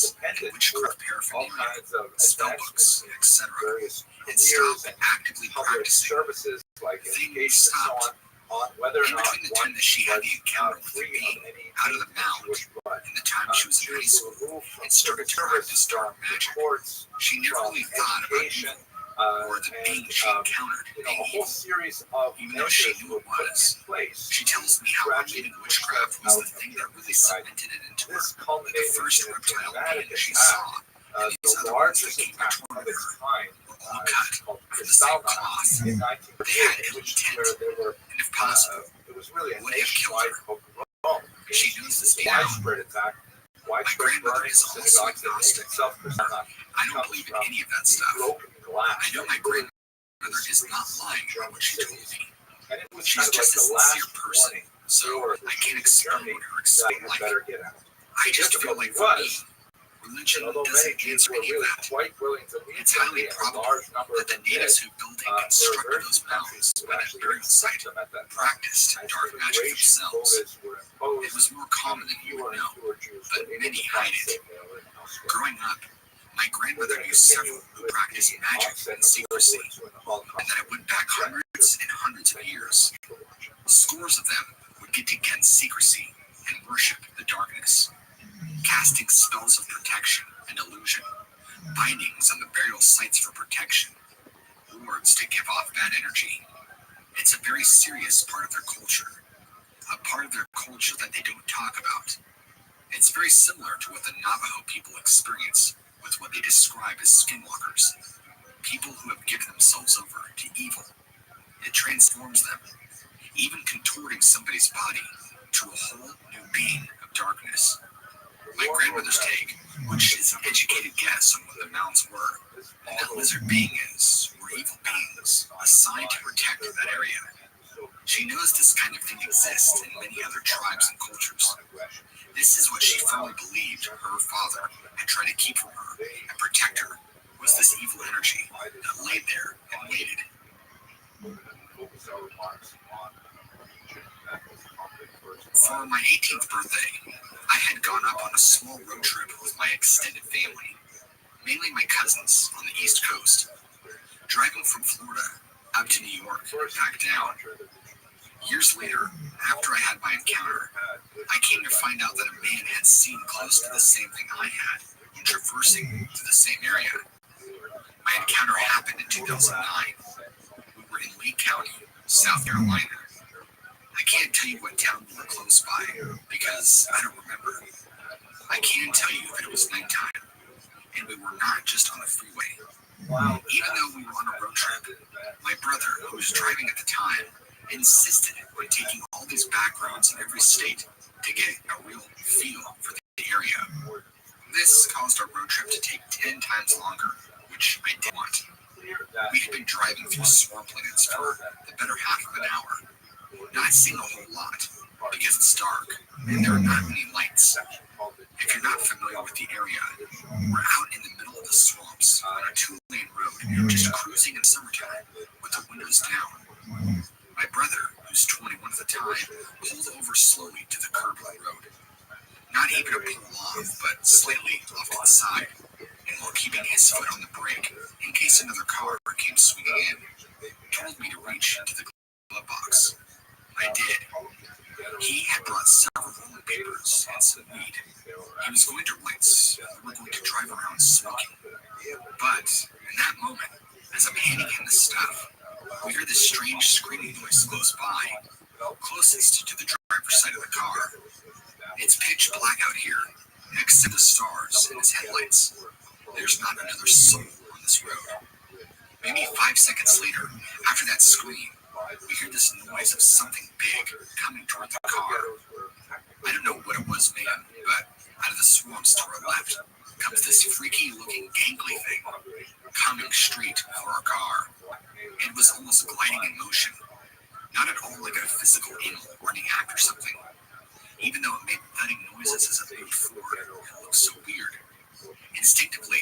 drugs, dependent witchcraft for all paraphernalia, kinds of spell advancements books, in etc., various and careers stopped and actively public practicing. services like Things education and so stopped. on whether or In not between the one time that she had was the encounter with the free being of any out of the mound Jewish blood. and the time she was in high She was school removed from and started to civil service, practice dark from the magic, courts, she never from really thought about education, evil or the being she encountered a being whole evil. series of Even though she measures knew were it put was, in place. she tells me how relating witchcraft was the thing that really cemented it into her. This The culminated first in a reptile dramatic being she attack, saw, and these the other ones that largest came to attack of torment its her, kind, were all cut called from the same Kristallnacht cloth. in They had 1908, ill which intent, where there were, and if possible, it was really a would have killed nationwide her. pogrom. She knows this now. Widespread attack, widespread grandmother burning is of also synagogues that named agnostic. itself Kristallnacht. I don't believe in any of that stuff. Broken glass. I know my grandmother is not lying about what she told me. And it was She's kind of just a like the last sincere person, warning so I can't explain what her that explain you like. better get out. I just feel like for me, religion Although many doesn't Jews answer were any of really that. quite willing to leave It's highly a probable large number that of the them did, natives who built and there were constructed very those few mountains countries who by that actually burial site accept them at that time. practiced As dark magic immigration themselves. quotas were imposed, It was more common than you would know, fewer Jews but were able many to hide find it. safe haven elsewhere. Growing up, my grandmother knew several who practiced magic in secrecy, and that it went back hundreds and hundreds of years. Scores of them would get together in secrecy and worship the darkness, casting spells of protection and illusion, bindings on the burial sites for protection, wards to give off bad energy. It's a very serious part of their culture, a part of their culture that they don't talk about. It's very similar to what the Navajo people experience with what they describe as skinwalkers, people who have given themselves over to evil. It transforms them, even contorting somebody's body to a whole new being of darkness. My grandmother's take, which is an educated guess on what the mounds were, and that lizard being is, were evil beings assigned to protect that area. She knows this kind of thing exists in many other tribes and cultures. This is what she firmly believed her father had tried to keep from her and protect her, was this evil energy that laid there and waited. For my 18th birthday, I had gone up on a small road trip with my extended family, mainly my cousins on the East Coast. Driving from Florida up to New York and back down. Years later, after I had my encounter, I came to find out that a man had seen close to the same thing I had when traversing through the same area. My encounter happened in 2009. We were in Lee County, South Carolina. I can't tell you what town we were close by because I don't remember. I can tell you that it was nighttime, and we were not just on the freeway. Even though we were on a road trip, my brother, who was driving at the time, insisted on taking all these back roads in every state to get a real feel for the area. This caused our road trip to take 10 times longer, which I didn't want. We had been driving through swamplands for the better half of an hour, not seeing a whole lot because it's dark and there are not many lights. If you're not familiar with the area, we're out in the middle of the swamps on a 2-lane road, just cruising in summertime with the windows down. My brother, who's 21 at the time, pulled over slowly to the curb of the road. Not even a pull off, but slightly off to the side, and while keeping his foot on the brake in case another car came swinging in, told me to reach into the glove box. I did. He had brought several rolling papers and some weed. He was going to lights. We were going to drive around smoking. But in that moment, as I'm handing him the stuff, we hear this strange screaming noise close by, closest to the driver's side of the car. It's pitch black out here, except the stars in his headlights. There's not another soul on this road. Maybe 5 seconds later, after that scream, we hear this noise of something big coming toward the car. I don't know what it was, man, but out of the swamps to our left comes this freaky-looking gangly thing coming straight for our car. It was almost gliding in motion, not at all like a physical animal running after something. Even though it made thudding noises as it moved forward, it looked so weird. Instinctively,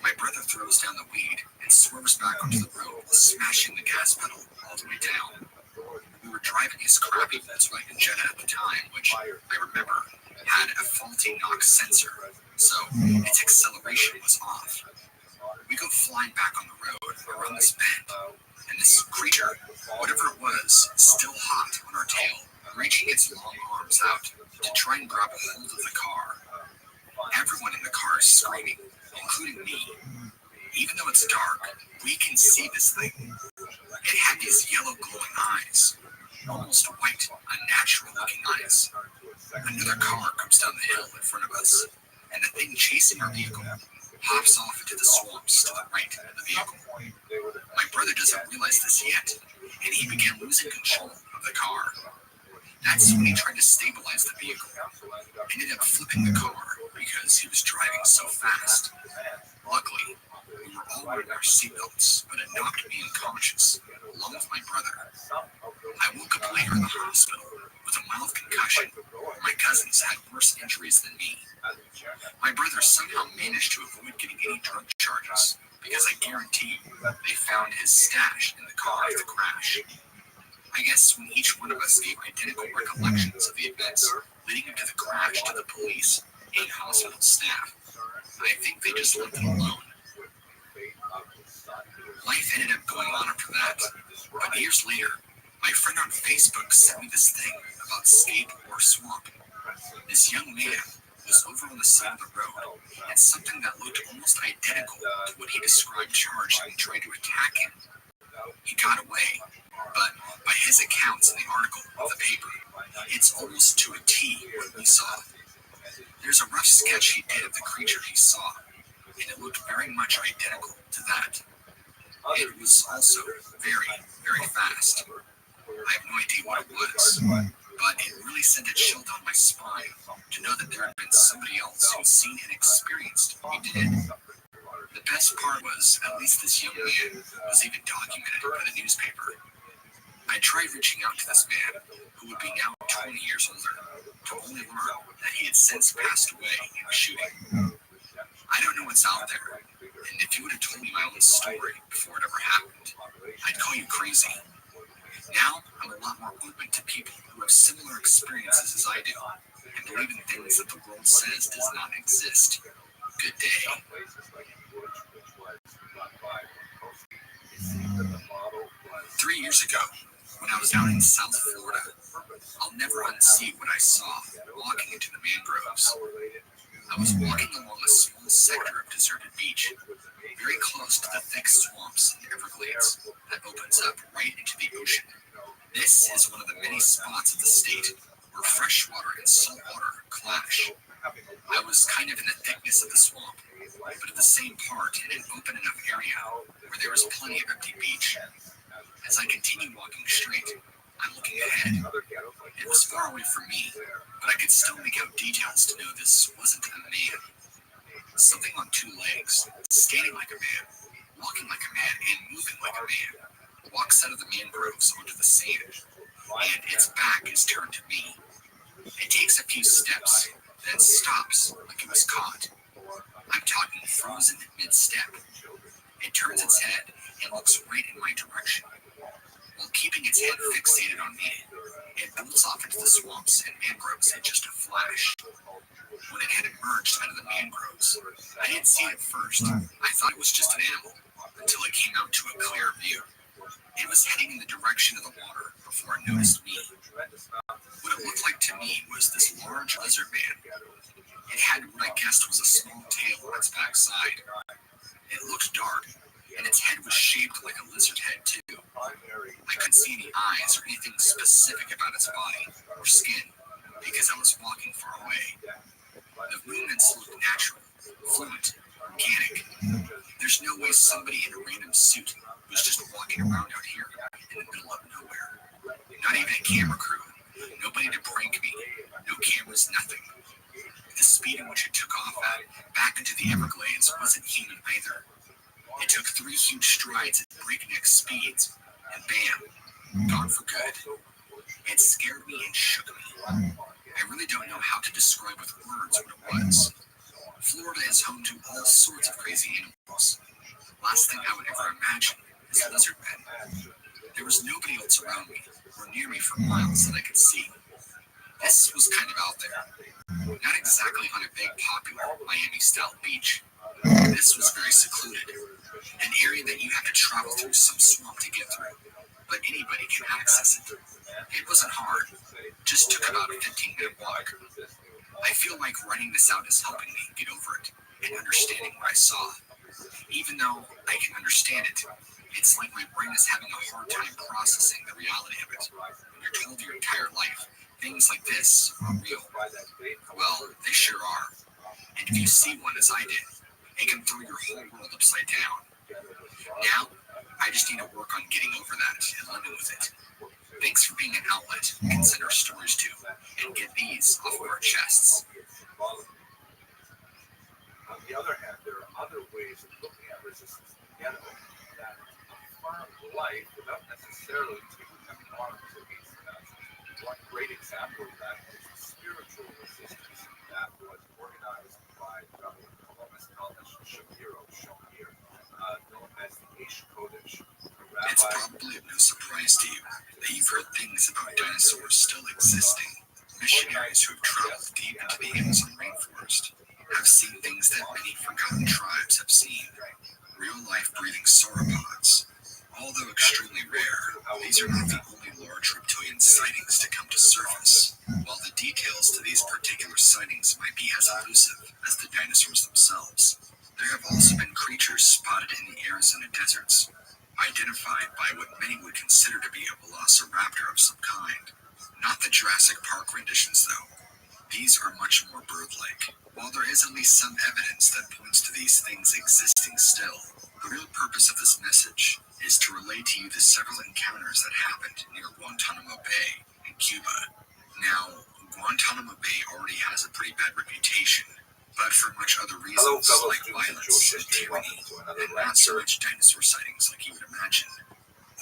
my brother throws down the weed and swerves back onto the road, smashing the gas pedal all the way down. We were driving his crappy Volkswagen Jetta at the time, which I remember had a faulty knock sensor, so its acceleration was off. We go flying back on the road around this bend, and this creature, whatever it was, still hot on our tail, reaching its long arms out to try and grab a hold of the car. Everyone in the car is screaming, including me. Even though it's dark, we can see this thing. It had these yellow glowing eyes, almost white, unnatural looking eyes. Another car comes down the hill in front of us, and the thing chasing our vehicle hops off into the swamps to the right of the vehicle. My brother doesn't realize this yet, and he began losing control of the car. That's when he tried to stabilize the vehicle. Ended up flipping the car because he was driving so fast. Luckily, we were all wearing our seatbelts, but it knocked me unconscious, along with my brother. I woke up later in the hospital with a mild concussion. My cousins had worse injuries than me. My brother somehow managed to avoid getting any drug charges, because I guarantee you they found his stash in the car at the crash. I guess when each one of us gave identical recollections of the events leading up to the crash to the police and hospital staff, I think they just left it alone. Life ended up going on after that, but years later, my friend on Facebook sent me this thing about Scape or Swamp. This young man was over on the side of the road, and something that looked almost identical to what he described charged and tried to attack him. He got away, but by his accounts in the article of the paper, it's almost to a T what we saw. There's a rough sketch he did of the creature he saw, and it looked very much identical to that. It was also very, very fast. I have no idea what it was, but it really sent a chill down my spine to know that there had been somebody else who'd seen and experienced what we did. The best part was, at least this young man was even documented by the newspaper. I tried reaching out to this man, who would be now 20 years older, to only learn that he had since passed away in a shooting. I don't know what's out there, and if you would have told me my own story before it ever happened, I'd call you crazy. Now, I'm a lot more open to people who have similar experiences as I do, and believe in things that the world says does not exist. Good day. 3 years ago, when I was down in South Florida, I'll never unsee what I saw walking into the mangroves. I was walking along a small sector of deserted beach, very close to the thick swamps and Everglades that opens up right into the ocean. This is one of the many spots of the state where freshwater and saltwater clash. I was kind of in the thickness of the swamp, but at the same part in an open enough area where there was plenty of empty beach. As I continued walking straight, I'm looking ahead. It was far away from me, but I could still make out details to know this wasn't a man. Something on two legs, standing like a man, walking like a man, and moving like a man, walks out of the mangroves onto the sand, and its back is turned to me. It takes a few steps, then stops like it was caught. I'm talking frozen mid-step. It turns its head and looks right in my direction. While keeping its head fixated on me, it bolts off into the swamps and mangroves in just a flash. When it had emerged out of the mangroves, I didn't see it at first. I thought it was just an animal, until it came out to a clear view. It was heading in the direction of the water before it noticed me. What it looked like to me was this large lizard man. It had what I guessed was a small tail on its backside. It looked dark, and its head was shaped like a lizard head too. I couldn't see any eyes or anything specific about its body or skin because I was walking far away. The movements looked natural, fluent, organic. There's no way somebody in a random suit was just walking around out here in the middle of nowhere. Not even a camera crew. Nobody to prank me. No cameras, nothing. The speed in which it took off at, back into the Everglades, wasn't human either. It took 3 huge strides at breakneck speeds, and bam, gone for good. It scared me and shook me. I really don't know how to describe with words what it was. Florida is home to all sorts of crazy animals. Last thing I would ever imagine is lizard men. There was nobody else around me or near me for miles that I could see. This was kind of out there. Not exactly on a big, popular Miami-style beach. This was very secluded. An area that you have to travel through some swamp to get through. But anybody can access it. It wasn't hard. Just took about a 15-minute walk. I feel like writing this out is helping me get over it and understanding what I saw. Even though I can understand it, it's like my brain is having a hard time processing the reality of it. When you're told your entire life, things like this are real. Well, they sure are. And if you see one as I did, it can throw your whole world upside down. Now, I just need to work on getting over that and living with it. Thanks for being an outlet we can send our stories to and get these off of our chests. On the other hand, there are other ways of looking at resistance in the ghetto that affirm life without necessarily taking up arms against the Nazis. One great example of that is the spiritual resistance that was organized by Rabbi Shapiro, shown here, known as the Ish Kodesh. It's probably of no surprise to you that you've heard things about dinosaurs still existing. Missionaries who have traveled deep into the Amazon rainforest have seen things that many forgotten tribes have seen. Real-life breathing sauropods. Although extremely rare, these are not the only large reptilian sightings to come to surface. While the details to these particular sightings might be as elusive as the dinosaurs themselves, there have also been creatures spotted in the Arizona deserts, identified by what many would consider to be a velociraptor of some kind. Not the Jurassic Park renditions, though. These are much more bird-like. While there is at least some evidence that points to these things existing still, the real purpose of this message is to relay to you the several encounters that happened near Guantanamo Bay in Cuba. Now, Guantanamo Bay already has a pretty bad reputation, but for much other reasons, like violence and tyranny, and not so much dinosaur sightings like you would imagine.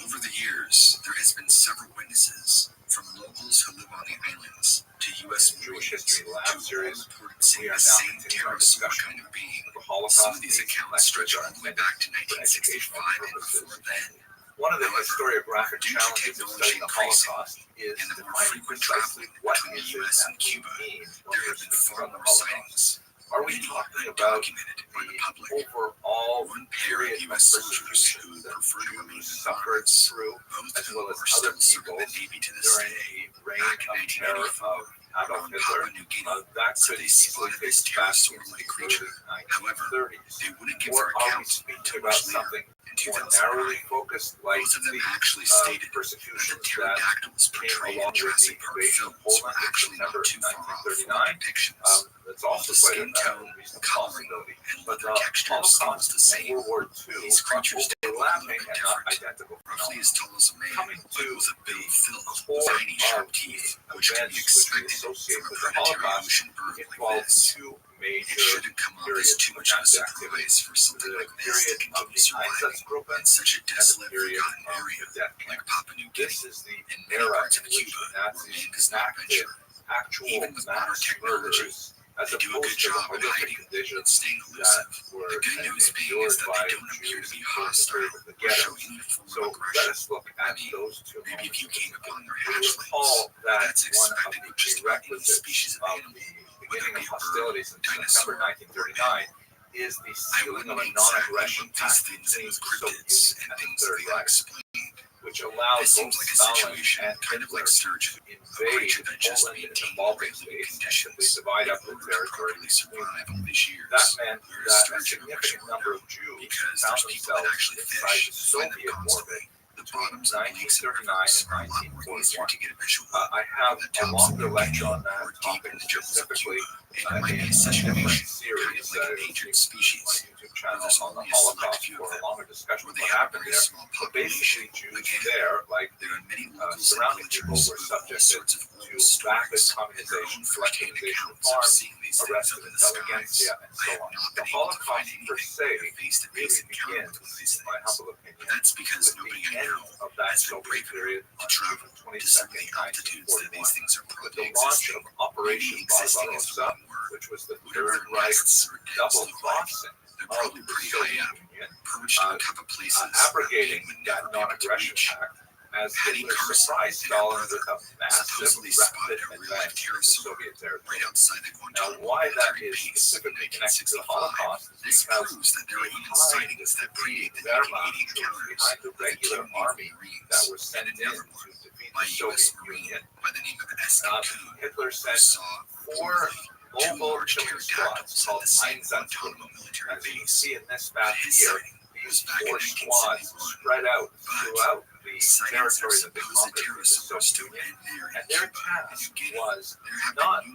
Over the years, there has been several witnesses, from locals who live on the islands to U.S. Marines, who all reported seeing the same terrorist kind of being. Some of these accounts stretch all the way back to 1965 and before then. One of the However, historiographic due to challenges of technology studying the increasing Holocaust is and the more defining frequent precisely traveling what between the is it U.S. and that Cuba, means when there we're have been speaking far about the more Holocaust. sightings, Are we many talking about undocumented by the the public. overall One pair of period of U.S. soldiers who persecution that prefer to remain Jews suffered anonymous, through, both as who well as are other still serving peoples the Navy to this during day, the reign back in of terror 1984, of Adolf on Hitler, Papua New Guinea, that so could they easily spotted take this us back into pterosaur-like the creature. early However, 1930s. they wouldn't give Or their are we account speaking until about much later, something in more 2009. narrowly focused, like Both of them the actually stated that the persecutions that pterodactyls came portrayed in along with the Jurassic Park invasion of films were Poland in actually not September too far off from the 1939. depictions. That's While also the quite skin a tone, reasonable coloring, possibility. and But leather the texture still was Holocaust the and same. World War II These are creatures did look a little overlapping bit and not different. identical Roughly phenomena. as tall as a man, Coming but to with a bill of filled with core tiny sharp of teeth, the which can be events which we expected associate from a with the predatory Holocaust, ocean bird it like involves this. two It major shouldn't come off as periods too of much of a Nazi activity. surprise for something The like this to period of continue the surviving Einsatzgruppen in such a and the desolate, period forgotten of area the death like camps. Papua New Guinea. This is the In many era parts in of which Cuba, the where Nazis man does not enacted venture, actual even with modern mass technology, murders as they do a good opposed to the job at horrific hiding and conditions staying that elusive. were The good news being endured is that by they don't appear to Jews be during the hostile period of the or show ghettos. any form So of let aggression. us look I at mean, those two maybe if you moments. came upon their We hatchlings, recall but that that's one of expected the with just about any prerequisites species of of animal, the whether beginning it be of a bird, hostilities in dinosaur, September or 1939 mammal. is the I sealing wouldn't of a exactly non-aggression lump these pact things between in with the Soviet cryptids Union and and the things Third that they Reich, unexplained. which allowed This both seems like a Stalin situation and kind of Hitler like Sturgeon, to a invade creature that just Poland in maintained evolving regular states and simply conditions divide in up the order to territory properly between survive them. all these years. That meant Whereas that a sturgeon are much significant more number known of Jews because found there's people that themselves actually inside fish the and find them Soviet constantly. orbit The between bottoms of lakes and 1939 rivers and are a lot more easier 1941. to get a visual I have the a tops of longer New lecture Guinea on that or deep topic in the jungles of specifically Cuba, and it might be in a a session of different kind series of like an endangered species, my YouTube where channel there's on the only a select Holocaust few for of a them, longer discussion where of they what have a happened very there. small But population. basically, Jews Again, there, like there are many locals and surrounding people, villagers were who have all subjected sorts of to oral rapid stories and their own communization, first-hand collectivization of accounts of farms, seeing these things arrest up of in the skies. intelligentsia, and I so have on. not The been able to find Holocaust per anything se in a face-to-face really encounter with one of these begins, in my things. humble opinion, But that's because with nobody the I end know of that has been Soviet brave period enough to on travel June to some of 22nd, the altitudes that these 1941, things are with probably the launch existing. of Operation Maybe existing is the Barbarossa, wrong word. which was the Whatever Third their Reich's nests or dens double look like, crossing they're of probably the pretty high Soviet up, Union, perched in a couple places that abrogating would that never be able to non-aggression reach. pact as Patty Hitler Carson surprised and her Stalin brother with a massive supposedly rapid spotted a real-life advance into pterosaur Soviet territory. right outside the Now, Guantanamo why that military is base in specifically connected to the 1965. Holocaust is This because proves that there are even behind sightings that predate the Wehrmacht 1980 troops, encounters behind the of the regular two army Navy Marines that was and sent in another to one defeat by the U.S. Soviet Marine Union, by the name of Eskin Kuhn, Hitler who sent saw 4 mobile killing squads called Einsatzgruppen. As you can see in this map here, these 4 squads spread out throughout the territory that they conquered with the Soviet Union. And their task was not to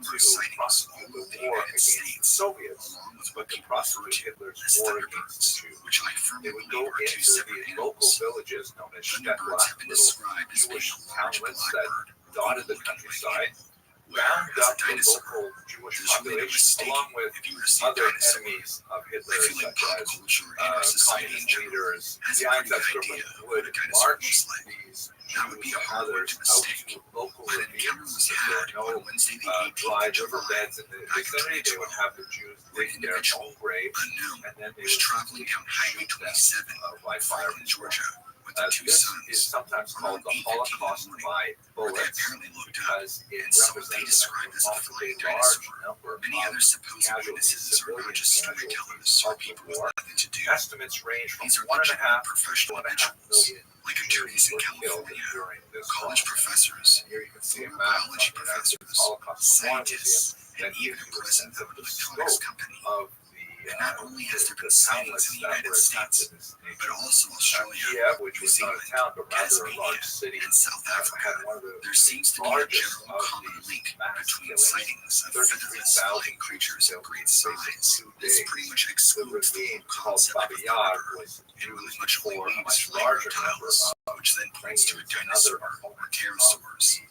prosecute the war against the Soviets, but to prosecute Hitler's war against the Jews. They would go into the local villages known as Shtetla, little Jewish hamlets that dotted the countryside, round up the local Jewish population along with other enemies of Hitler, such as communist leaders. The Einsatzgruppen would march these Jews and others out to local ravines. If there were no dry riverbeds in the vicinity, they would have the Jews dig their own graves, and then they would shoot them by fire in Georgia. This is sometimes called the Holocaust by bullets because it represents a remarkably large number of casualties, civilian casualties of the war. Estimates range from 1.5 to 2.5 million Jews were killed during this college professors. Here you can see a map of the Holocaust Memorial Museum that even represents the scope of and not only has there been sightings in the United States, but also Australia, Kiev, which was not a town, but rather a large city, in South Africa, had one of there seems to be a general common link between sightings of 33,000 creatures of great size. This pretty much excludes the concept of Rabbi, and was much larger number, which then points to a dinosaur or pterosaurs.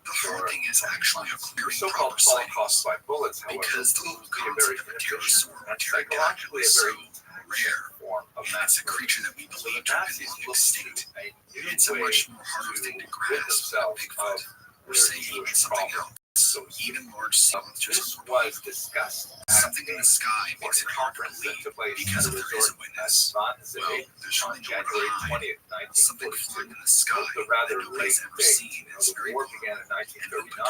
The hard thing is actually acquiring so-called Holocaust by bullets, however, because the whole concept of a pterosaur or pterodactyl is so rare, and it's a creature that we believe to have been long extinct. It's a much more harder thing to grasp than Bigfoot, or say even something else. So even large signatures was discussed. Something in the sky makes it hard to believe because if there is a witness, well, there's really no January 20th, 1942. Something flying in the sky that nobody's ever seen. It's very war began in 1939.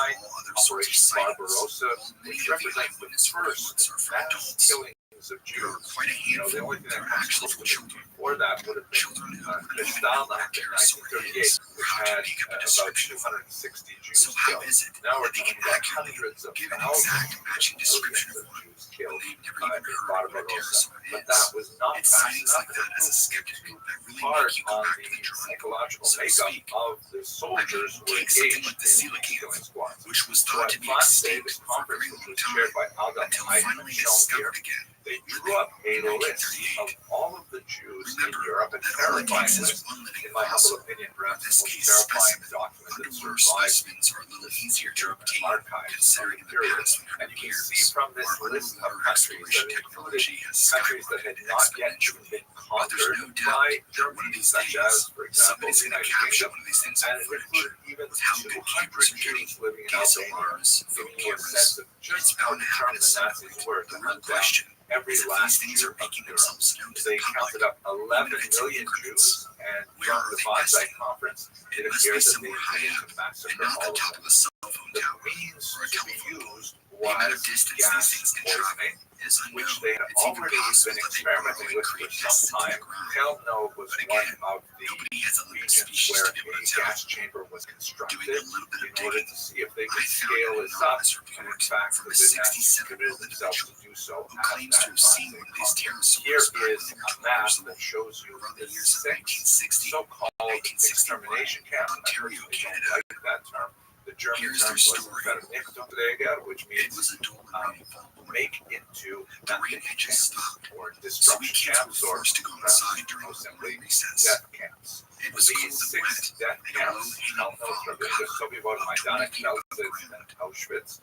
Operation Barbarossa, which represents the first mass killing of Jews. Quite a handful. The only thing that actually children before that would have been Kristallnacht in 1938, which had about 260 Jews so how is it now we're talking about hundreds of thousands matching description of Jews killed in Barbarossa. But that was not fast enough like that as a skeptic really part on the psychological makeup of the soldiers who were engaged in the killing squads. Which was thought to be extinct this conference, which was chaired by Alda Heidman shown here. They drew up a list of all of the Jews in Europe, a terrifying list, in my humble opinion, perhaps the most terrifying document that survived the archive considering the period. And you can see from this list of countries that included countries that had not yet even been conquered by Germany, such as, for example, the United Kingdom, and it included even 200 Jews living in Albania, giving you a sense of just how determined the Nazis were to hunt down every last Jew of Europe. They counted up 11 million Jews, and from the Rothschild conference, it appears that they intended to massacre all of them. The means to be used was gas poisoning, which they had already been experimenting with for some time. Kelno was one of the regions where a gas chamber was constructed in order to see if they could scale this up, and in fact, the Nazis committed themselves to do so at that time. Here is a map that shows you the 6 so-called extermination camps. Ontario, Canada. I don't like that term. The German term was Vernichtungslager, which means make into nothing camps or destruction camps or simply death camps. These 6 death camps, known from the Soviet Majdanek, and Auschwitz,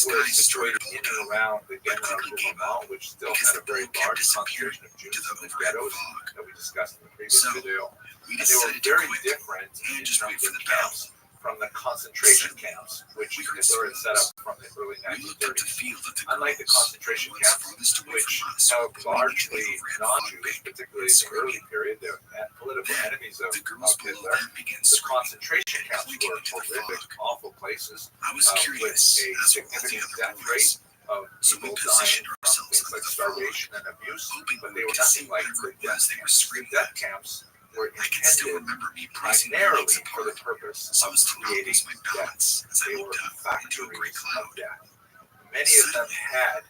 were situated in and around the Genna, which still had a very large concentration of Jews in the ghettos that we discussed in the previous video. And they were very different in terms of camps from the concentration camps, which Hitler had set up from the early 1930s. Unlike the concentration camps, which held largely non-Jews, particularly in the early period, they were political enemies of Hitler. The concentration camps were horrific, awful places with a significant death rate of people dying from things like starvation and abuse, but they were nothing like the death camps. The death camps were intended primarily for the purpose of creating deaths. They were factories of death. Many of them had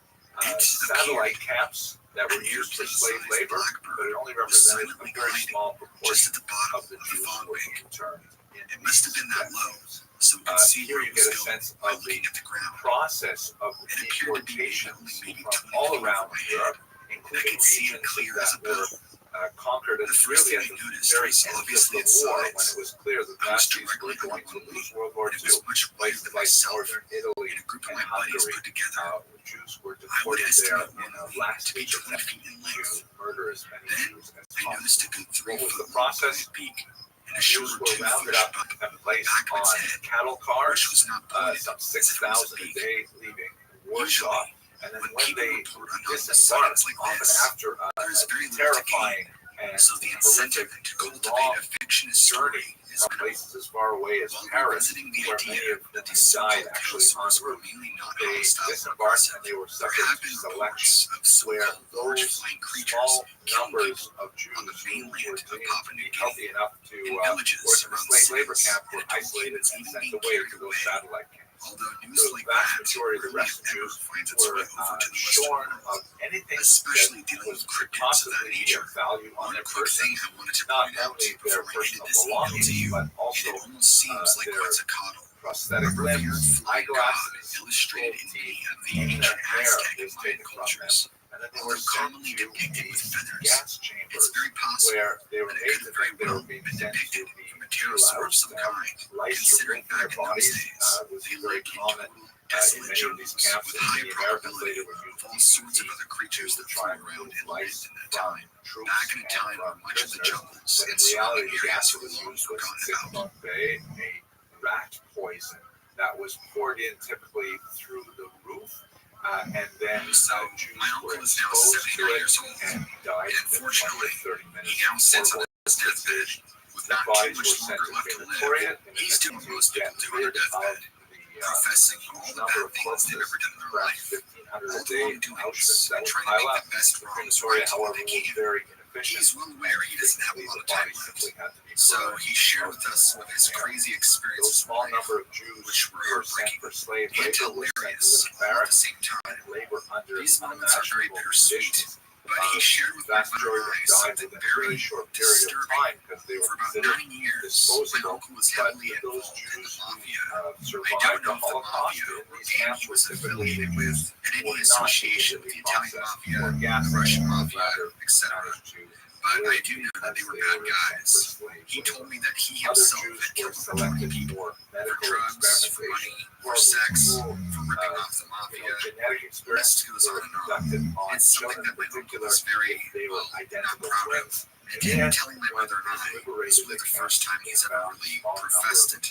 satellite camps that were used for slave labor, but it only represented a very small proportion of the Jews who were interned. It must have been that low, so we could see Here where you it was get a going sense by of the looking at the ground. process of It appeared to be deportation only maybe from 20 all feet around over my head. Europe, I including could see it regions clear as that a were bell. conquered The as first really thing at I the noticed very was end of obviously the its war, when size. it was clear that I was Nazis were directly under going one to wing, lose World War and it II. was much wider Places than like myself. northern Italy And a group of and my buddies Hungary, put together. Jews were I would deported there estimate in one a wing last to be ditch 20 attempt feet in to length. murder as many Then Jews as I possible. noticed a good 3 What was foot the process? beak and a Jews short were 2 rounded foot up bump and placed back of its on head, cattle which cars, was not pointed some as if it was a 6,000 a beak. day, leaving Warsaw. Usually, And then when when people they report anonymous disembarked, sightings like often this, after there is a very little to gain. terrifying and So the incentive horrific to cultivate long a fictionist story journey is from minimal. places as far away as While Paris, revisiting the where idea many of that them these died so-called actually en pillsburies were route, mainly not they hostile or disembarked aggressive, and they were there subject have to been selection, reports of where so-called large those flying creatures small killing numbers people of Jews on the who were mainland of deemed Papua to New be healthy Guinea. enough to In villages work in a around slave labor cities, camp and were it told isolated humans and even sent being away to carried those away. satellite camps. Although news The like vast that majority of the rarely rest if of ever Jews finds its were way over to the Western shorn world, of anything especially that dealing was with cryptids of that possibly nature. of value on One their quick person, thing I wanted to not point out only their before I ended personal this email to belongings, you, but and also it almost seems like their Quetzalcoatl, a prosthetic revered limbs, flying god eyeglasses, illustrated in gold many teeth, of the even ancient their hair Aztec and is Mayan taken from them. cultures. And then they were Although sent commonly to depicted with these feathers, gas it's chambers very possible where they were that it made could to very think they well were being been sent to depicted be from a pterosaur of some kind, lice considering removed from back their in those bodies days, was they very lived in common total in desolate many of these jungles camps, with and high the Americans probability later would of use all sorts of DDT other creatures to that try flew and around remove and lice lived in that from time. troops Back in a and time from when much of the prisoners. jungles But and in surrounding reality, the areas gas were that was long used was forgotten Sick about. Monk Bay, a rat poison that was poured in typically through the roof. And then So, Jews my were uncle is now exposed to 79 it years old, and died and within 20 unfortunately, or 30 minutes. he now sits on his deathbed with The not too bodies much were sent longer to left to crematoria live. in an He's doing attempt what most to get people do on their rid of deathbed, the professing all huge the number bad of things they've ever done in their around life, 1,500 all a the day in wrongdoings, Auschwitz that and would trying to pile make up. the best The wrongs crematoria, right however, when was they can. very inefficient. He's well aware he doesn't have a lot of time Bodies left, simply had to be so burned he shared out with us some of his there. crazy Those experiences in small life, number of Jews which were who were sent heartbreaking for slave and labor were sent to hilarious live in all at the barracks same time. and labor under These moments are very unimaginable bittersweet, conditions. but he shared with my Vast mother majority and I of them died something within a very very short period of disturbing. time because they For were about considered 9 years, my disposable. uncle was But heavily those involved in the Jews mafia. who I don't survived know the if the Holocaust mafia in or these gang camps he were was typically affiliated with had any were not association with the typically Italian processed mafia, for the gas, Russian but mafia, rather etc. managed to But I live do know that they because were they bad were guys. sent for slave He told labor. me that he Other himself Jews had were killed over 20 selected people for for medical drugs, for experimentation, money, for for sex, school, for ripping off the mafia. genetic The experiments list goes were on and on. conducted on It's something children that in my uncle particular is very, if they were well, not identical proud of. twins. And him telling my When mother and I, he it was really the first time he's ever really professed it.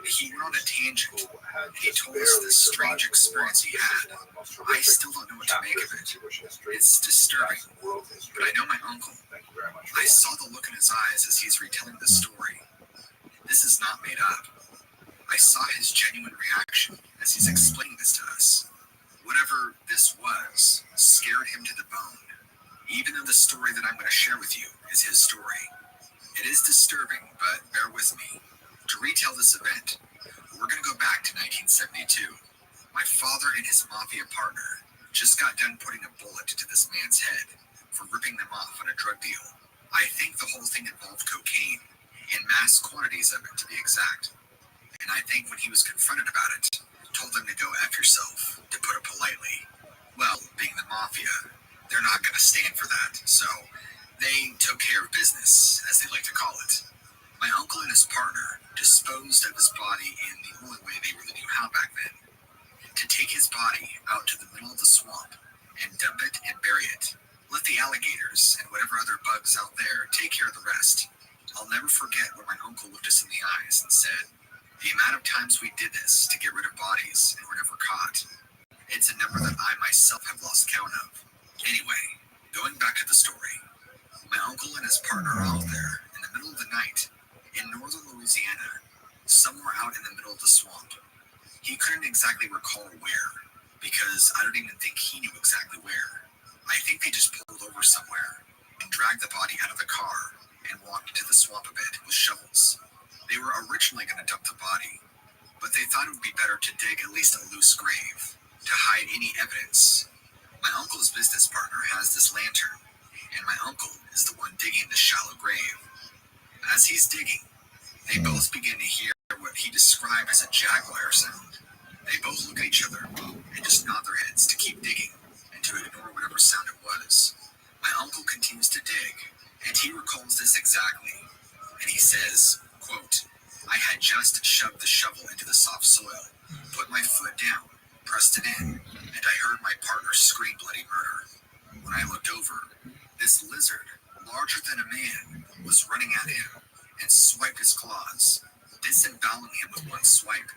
He went on a tangent. He told us this strange experience he had. I still don't know what to make of it. It's disturbing. But I know my uncle. I saw the look in his eyes as he's retelling the story. This is not made up. I saw his genuine reaction as he's explaining this to us. Whatever this was scared him to the bone. Even though the story that I'm going to share with you is his story. It is disturbing, but bear with me. To retell this event, we're going to go back to 1972. My father and his mafia partner just got done putting a bullet into this man's head for ripping them off on a drug deal. I think the whole thing involved cocaine, in mass quantities of it to be exact. And I think when he was confronted about it, told them to go F yourself, to put it politely. Well, being the mafia, they're not going to stand for that, so they took care of business, as they like to call it. My uncle and his partner disposed of his body in the only way they really knew how back then. To take his body out to the middle of the swamp and dump it and bury it. Let the alligators and whatever other bugs out there take care of the rest. I'll never forget when my uncle looked us in the eyes and said, the amount of times we did this to get rid of bodies and were never caught. It's a number that I myself have lost count of. Anyway, going back to the story. My uncle and his partner are out there in the middle of the night in northern Louisiana, somewhere out in the middle of the swamp. He couldn't exactly recall where, because I don't even think he knew exactly where. I think they just pulled over somewhere and dragged the body out of the car and walked into the swamp a bit with shovels. They were originally going to dump the body, but they thought it would be better to dig at least a loose grave, to hide any evidence. My uncle's business partner has this lantern, and my uncle is the one digging the shallow grave. As he's digging, they both begin to hear what he described as a jaguar sound. They both look at each other and just nod their heads to keep digging and to ignore whatever sound it was. My uncle continues to dig, and he recalls this exactly. And he says, quote, I had just shoved the shovel into the soft soil, put my foot down, pressed it in, and I heard my partner scream bloody murder. When I looked over, this lizard, larger than a man, was running at him and swiped his claws, disemboweling him with one swipe.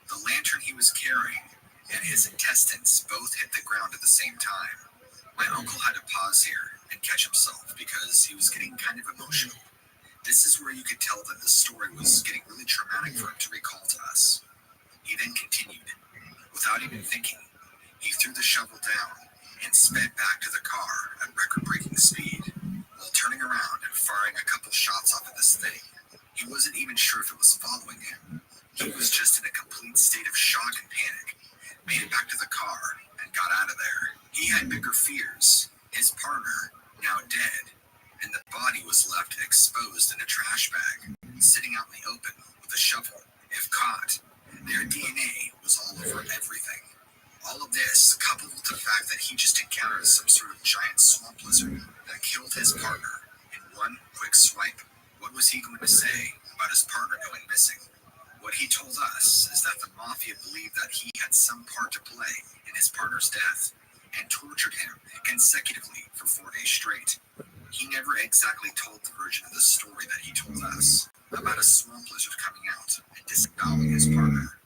The lantern he was carrying and his intestines both hit the ground at the same time. My uncle had to pause here and catch himself because he was getting kind of emotional. This is where you could tell that the story was getting really traumatic for him to recall to us. He then continued. Without even thinking, he threw the shovel down and sped back to the car at record-breaking speed, while turning around and firing a couple shots off at this thing. He wasn't even sure if it was following him. He was just in a complete state of shock and panic, made it back to the car, and got out of there. He had bigger fears. His partner, now dead, and the body was left exposed in a trash bag, sitting out in the open with a shovel. If caught, their DNA was all over everything. All of this, coupled with the fact that he just encountered some sort of giant swamp lizard that killed his partner in one quick swipe. What was he going to say about his partner going missing? What he told us is that the mafia believed that he had some part to play in his partner's death and tortured him consecutively for 4 days straight. He never exactly told the version of the story that he told us about a swamp lizard coming out and disemboweling his partner.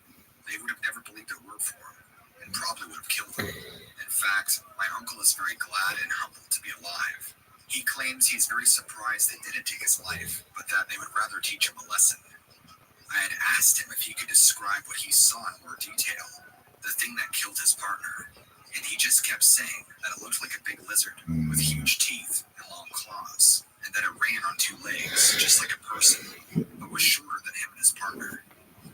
They would have never believed a word for him and probably would have killed him. In fact, my uncle is very glad and humbled to be alive. He claims he's very surprised they didn't take his life, but that they would rather teach him a lesson. I had asked him if he could describe what he saw in more detail, the thing that killed his partner, and he just kept saying that it looked like a big lizard with huge teeth and long claws, and that it ran on 2 legs, just like a person, but was shorter than him and his partner,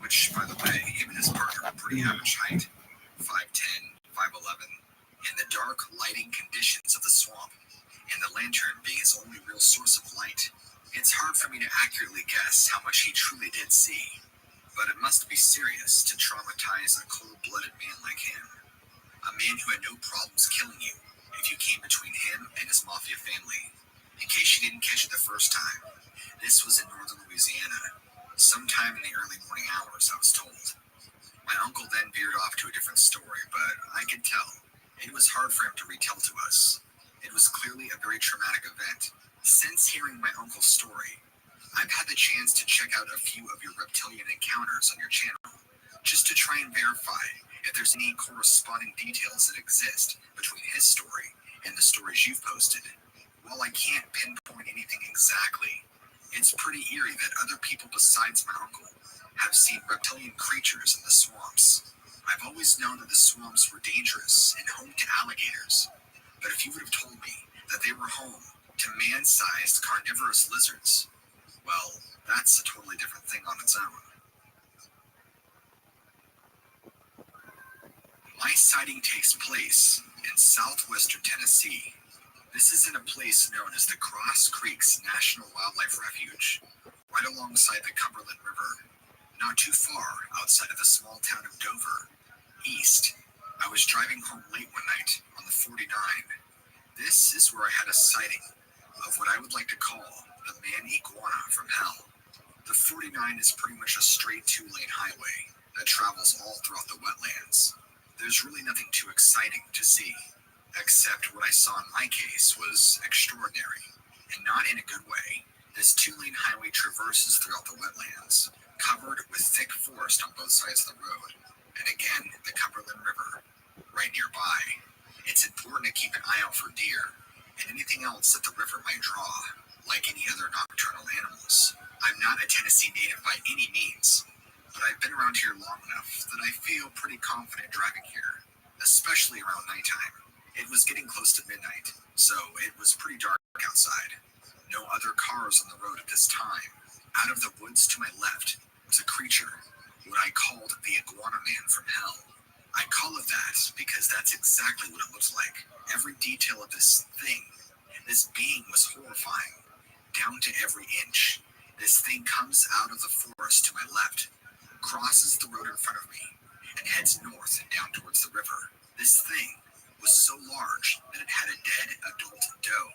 which, by the way, him and his partner were pretty average height, 5'10", 5'11", in the dark lighting conditions of the swamp, and the lantern being his only real source of light. It's hard for me to accurately guess how much he truly did see, but it must be serious to traumatize a cold-blooded man like him. A man who had no problems killing you if you came between him and his mafia family. In case you didn't catch it the first time, this was in northern Louisiana, sometime in the early morning hours, I was told. My uncle then veered off to a different story, but I could tell it was hard for him to retell to us. It was clearly a very traumatic event. Since hearing my uncle's story, I've had the chance to check out a few of your reptilian encounters on your channel, just to try and verify if there's any corresponding details that exist between his story and the stories you've posted. While I can't pinpoint anything exactly, it's pretty eerie that other people besides my uncle have seen reptilian creatures in the swamps. I've always known that the swamps were dangerous and home to alligators, but if you would have told me that they were home to man-sized carnivorous lizards, well, that's a totally different thing on its own. My sighting takes place in southwestern Tennessee. This is in a place known as the Cross Creeks National Wildlife Refuge, right alongside the Cumberland River, not too far outside of the small town of Dover. East, I was driving home late one night on the 49. This is where I had a sighting of what I would like to call the man iguana from hell. The 49 is pretty much a straight 2-lane highway that travels all throughout the wetlands. There's really nothing too exciting to see, except what I saw in my case was extraordinary, and not in a good way. This 2-lane highway traverses throughout the wetlands, covered with thick forest on both sides of the road, and again, the Cumberland River, right nearby. It's important to keep an eye out for deer and anything else that the river might draw, like any other nocturnal animals. I'm not a Tennessee native by any means, but I've been around here long enough that I feel pretty confident driving here, especially around nighttime. It was getting close to midnight, so it was pretty dark outside. No other cars on the road at this time. Out of the woods to my left was a creature, what I called the iguana man from hell. I call it that because that's exactly what it looks like. Every detail of this thing, this being was horrifying, down to every inch. This thing comes out of the forest to my left, crosses the road in front of me, and heads north and down towards the river. This thing was so large that it had a dead adult doe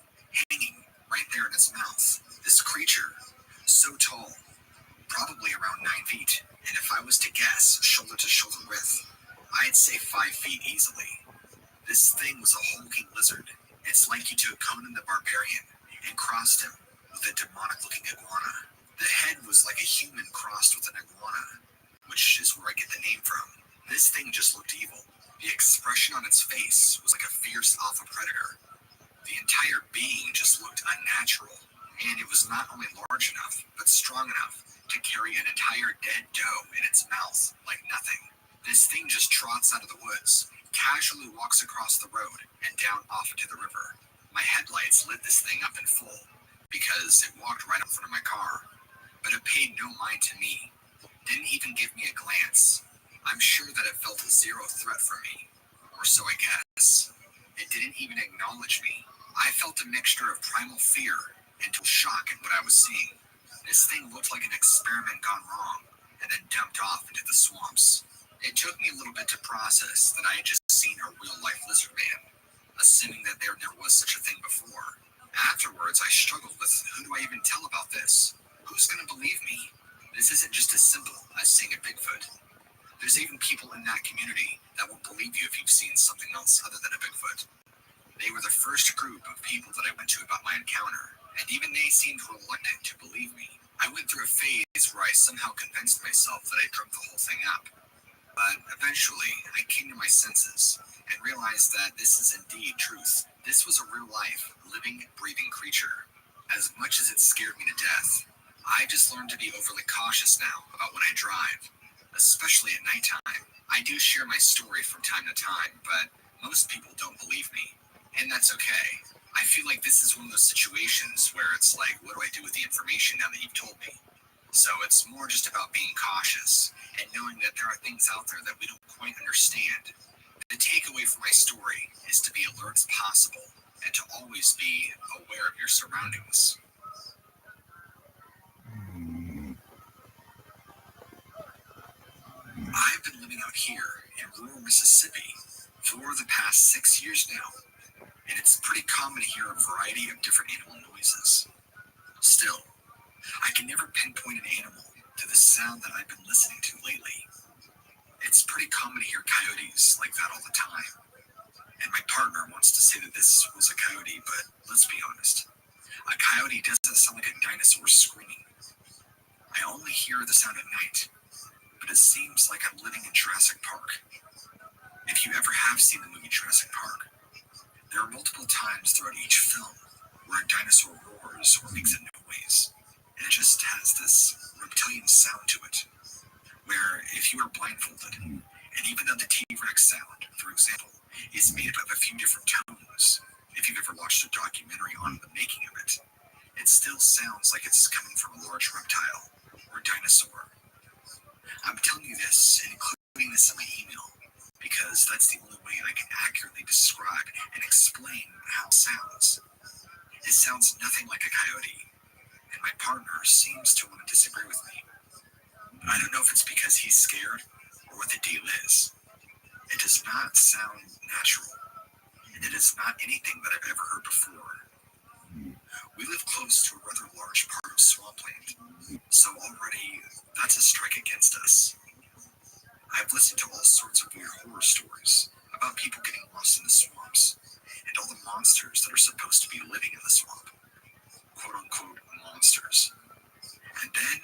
hanging right there in its mouth. This creature, so tall, probably around 9 feet, and if I was to guess, shoulder to shoulder width, I'd say 5 feet easily. This thing was a hulking lizard. It's like you took Conan the Barbarian and crossed him with a demonic-looking iguana. The head was like a human crossed with an iguana, which is where I get the name from. This thing just looked evil. The expression on its face was like a fierce alpha predator. The entire being just looked unnatural, and it was not only large enough, but strong enough to carry an entire dead doe in its mouth like nothing. This thing just trots out of the woods, casually walks across the road and down off into the river. My headlights lit this thing up in full because it walked right in front of my car, but it paid no mind to me, didn't even give me a glance. I'm sure that it felt zero threat for me, or so I guess. It didn't even acknowledge me. I felt a mixture of primal fear and total shock at what I was seeing. This thing looked like an experiment gone wrong, and then dumped off into the swamps. It took me a little bit to process that I had just seen a real-life lizard man, assuming that there was such a thing before. Afterwards, I struggled with, who do I even tell about this? Who's going to believe me? This isn't just as simple as seeing a Bigfoot. There's even people in that community that won't believe you if you've seen something else other than a Bigfoot. They were the first group of people that I went to about my encounter, and even they seemed reluctant to believe me. I went through a phase where I somehow convinced myself that I dreamt the whole thing up. But eventually, I came to my senses and realized that this is indeed truth. This was a real-life, living, breathing creature. As much as it scared me to death, I just learned to be overly cautious now about when I drive, especially at nighttime. I do share my story from time to time, but most people don't believe me, and that's okay. I feel like this is one of those situations where it's like, what do I do with the information now that you've told me? So it's more just about being cautious and knowing that there are things out there that we don't quite understand. The takeaway from my story is to be alert as possible and to always be aware of your surroundings. I've been living out here in rural Mississippi for the past 6 years now, and it's pretty common to hear a variety of different animal noises. Still, I can never pinpoint an animal to the sound that I've been listening to lately. It's pretty common to hear coyotes like that all the time. And my partner wants to say that this was a coyote, but let's be honest. A coyote doesn't sound like a dinosaur screaming. I only hear the sound at night, but it seems like I'm living in Jurassic Park. If you ever have seen the movie Jurassic Park, there are multiple times throughout each film where a dinosaur roars or makes a noise. And it just has this reptilian sound to it, where if you are blindfolded, and even though the T-Rex sound, for example, is made up of a few different tones, if you've ever watched a documentary on the making of it, it still sounds like it's coming from a large reptile or dinosaur. I'm telling you this and including this in my email because that's the only way I can accurately describe and explain how it sounds. It sounds nothing like a coyote, and my partner seems to want to disagree with me. I don't know if it's because he's scared or what the deal is. It does not sound natural, and it is not anything that I've ever heard before. We live close to a rather large part of swampland, so already that's a strike against us. I've listened to all sorts of weird horror stories about people getting lost in the swamps, and all the monsters that are supposed to be living in the swamp. Quote-unquote monsters. And then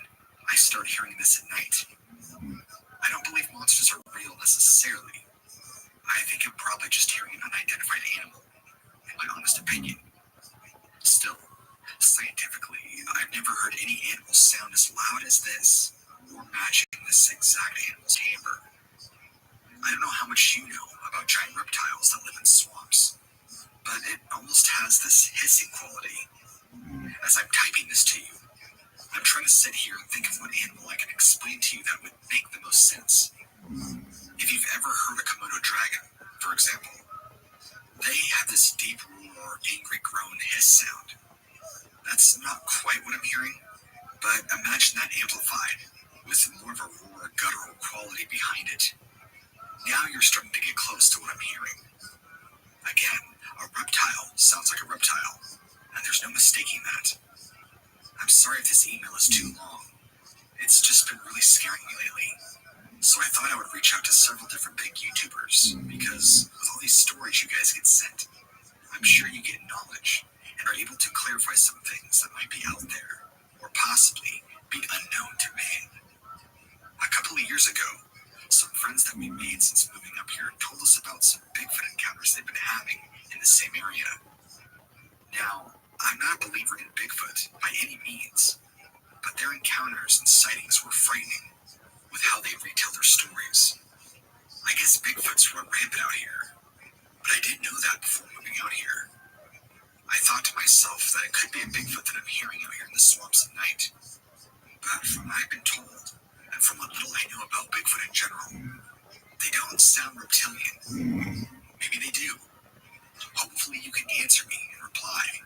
I start hearing this at night. I don't believe monsters are real necessarily. I think I'm probably just hearing an unidentified animal, in my honest opinion. Still, scientifically, I've never heard any animal sound as loud as this, or matching this exact animal's timbre. I don't know how much you know about giant reptiles that live in swamps, but it almost has this hissing quality. As I'm typing this to you, I'm trying to sit here and think of what animal I can explain to you that would make the most sense. If you've ever heard a Komodo dragon, for example, they have this deep roar, angry groan, hiss sound. That's not quite what I'm hearing, but imagine that amplified, with more of a roar, guttural quality behind it. Now you're starting to get close to what I'm hearing. Again, a reptile sounds like a reptile, and there's no mistaking that. I'm sorry if this email is too long. It's just been really scaring me lately. So I thought I would reach out to several different big YouTubers, because with all these stories you guys get sent, I'm sure you get knowledge and are able to clarify some things that might be out there, or possibly be unknown to man. A couple of years ago, some friends that we made since moving up here told us about some Bigfoot encounters they've been having in the same area. Now, I'm not a believer in Bigfoot by any means, but their encounters and sightings were frightening with how they retell their stories. I guess Bigfoot's run rampant out here, but I didn't know that before moving out here. I thought to myself that it could be a Bigfoot that I'm hearing out here in the swamps at night. But from what I've been told, and from what little I know about Bigfoot in general, they don't sound reptilian. Maybe they do. Hopefully you can answer me and reply.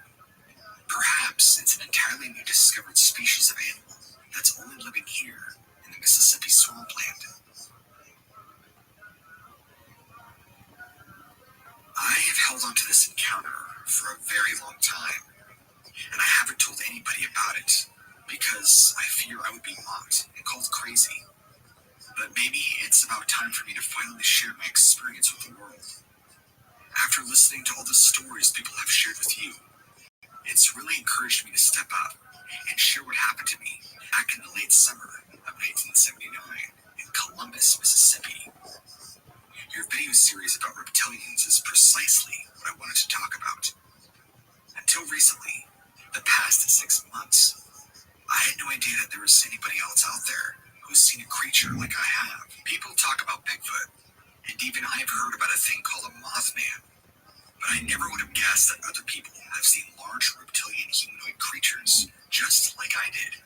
Perhaps it's an entirely new discovered species of animal that's only living here in the Mississippi swampland. I have held on to this encounter for a very long time, and I haven't told anybody about it because I fear I would be mocked and called crazy. But maybe it's about time for me to finally share my experience with the world. After listening to all the stories people have shared with you, it's really encouraged me to step up and share what happened to me back in the late summer of 1979 in Columbus, Mississippi. Your video series about reptilians is precisely what I wanted to talk about. Until recently, the past 6 months, I had no idea that there was anybody else out there who's seen a creature like I have. People talk about Bigfoot, and even I've heard about a thing called a Mothman, but I never would have guessed that other people have seen large reptilian humanoid creatures just like I did.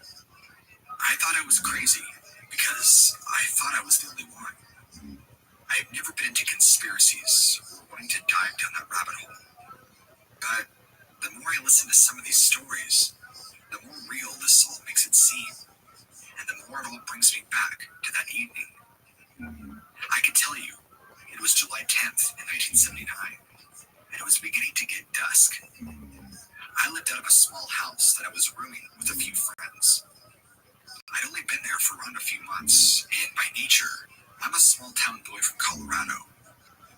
I thought I was crazy because I thought I was the only one. I have never been into conspiracies or wanting to dive down that rabbit hole. But the more I listen to some of these stories, the more real this all makes it seem, and the more it all brings me back to that evening. I can tell you, it was July 10th in 1979, and it was beginning to get dusk. I lived out of a small house that I was rooming with a few friends. I'd only been there for around a few months, and by nature, I'm a small town boy from Colorado.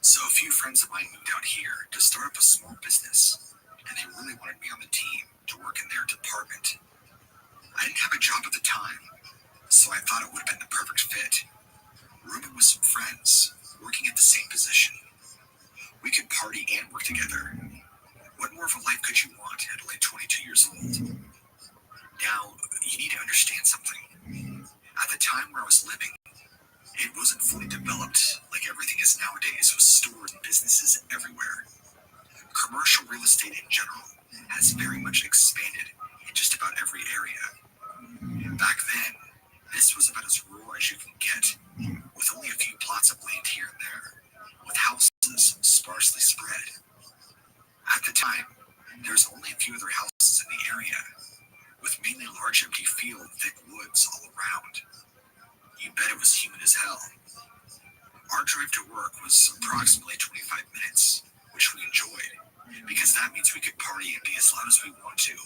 So a few friends of mine moved out here to start up a small business, and they really wanted me on the team to work in their department. I didn't have a job at the time, so I thought it would have been the perfect fit. Rooming with some friends, working at the same position. We could party and work together. What more of a life could you want at only 22 years old? Now, you need to understand something. At the time where I was living, it wasn't fully developed like everything is nowadays, with stores and businesses everywhere. Commercial real estate in general has very much expanded in just about every area. Back then, this was about as rural as you can get, with only a few plots of land here and there, with houses sparsely spread. At the time, there was only a few other houses in the area, with mainly large empty field and thick woods all around. You bet it was humid as hell. Our drive to work was approximately 25 minutes, which we enjoyed, because that means we could party and be as loud as we want to,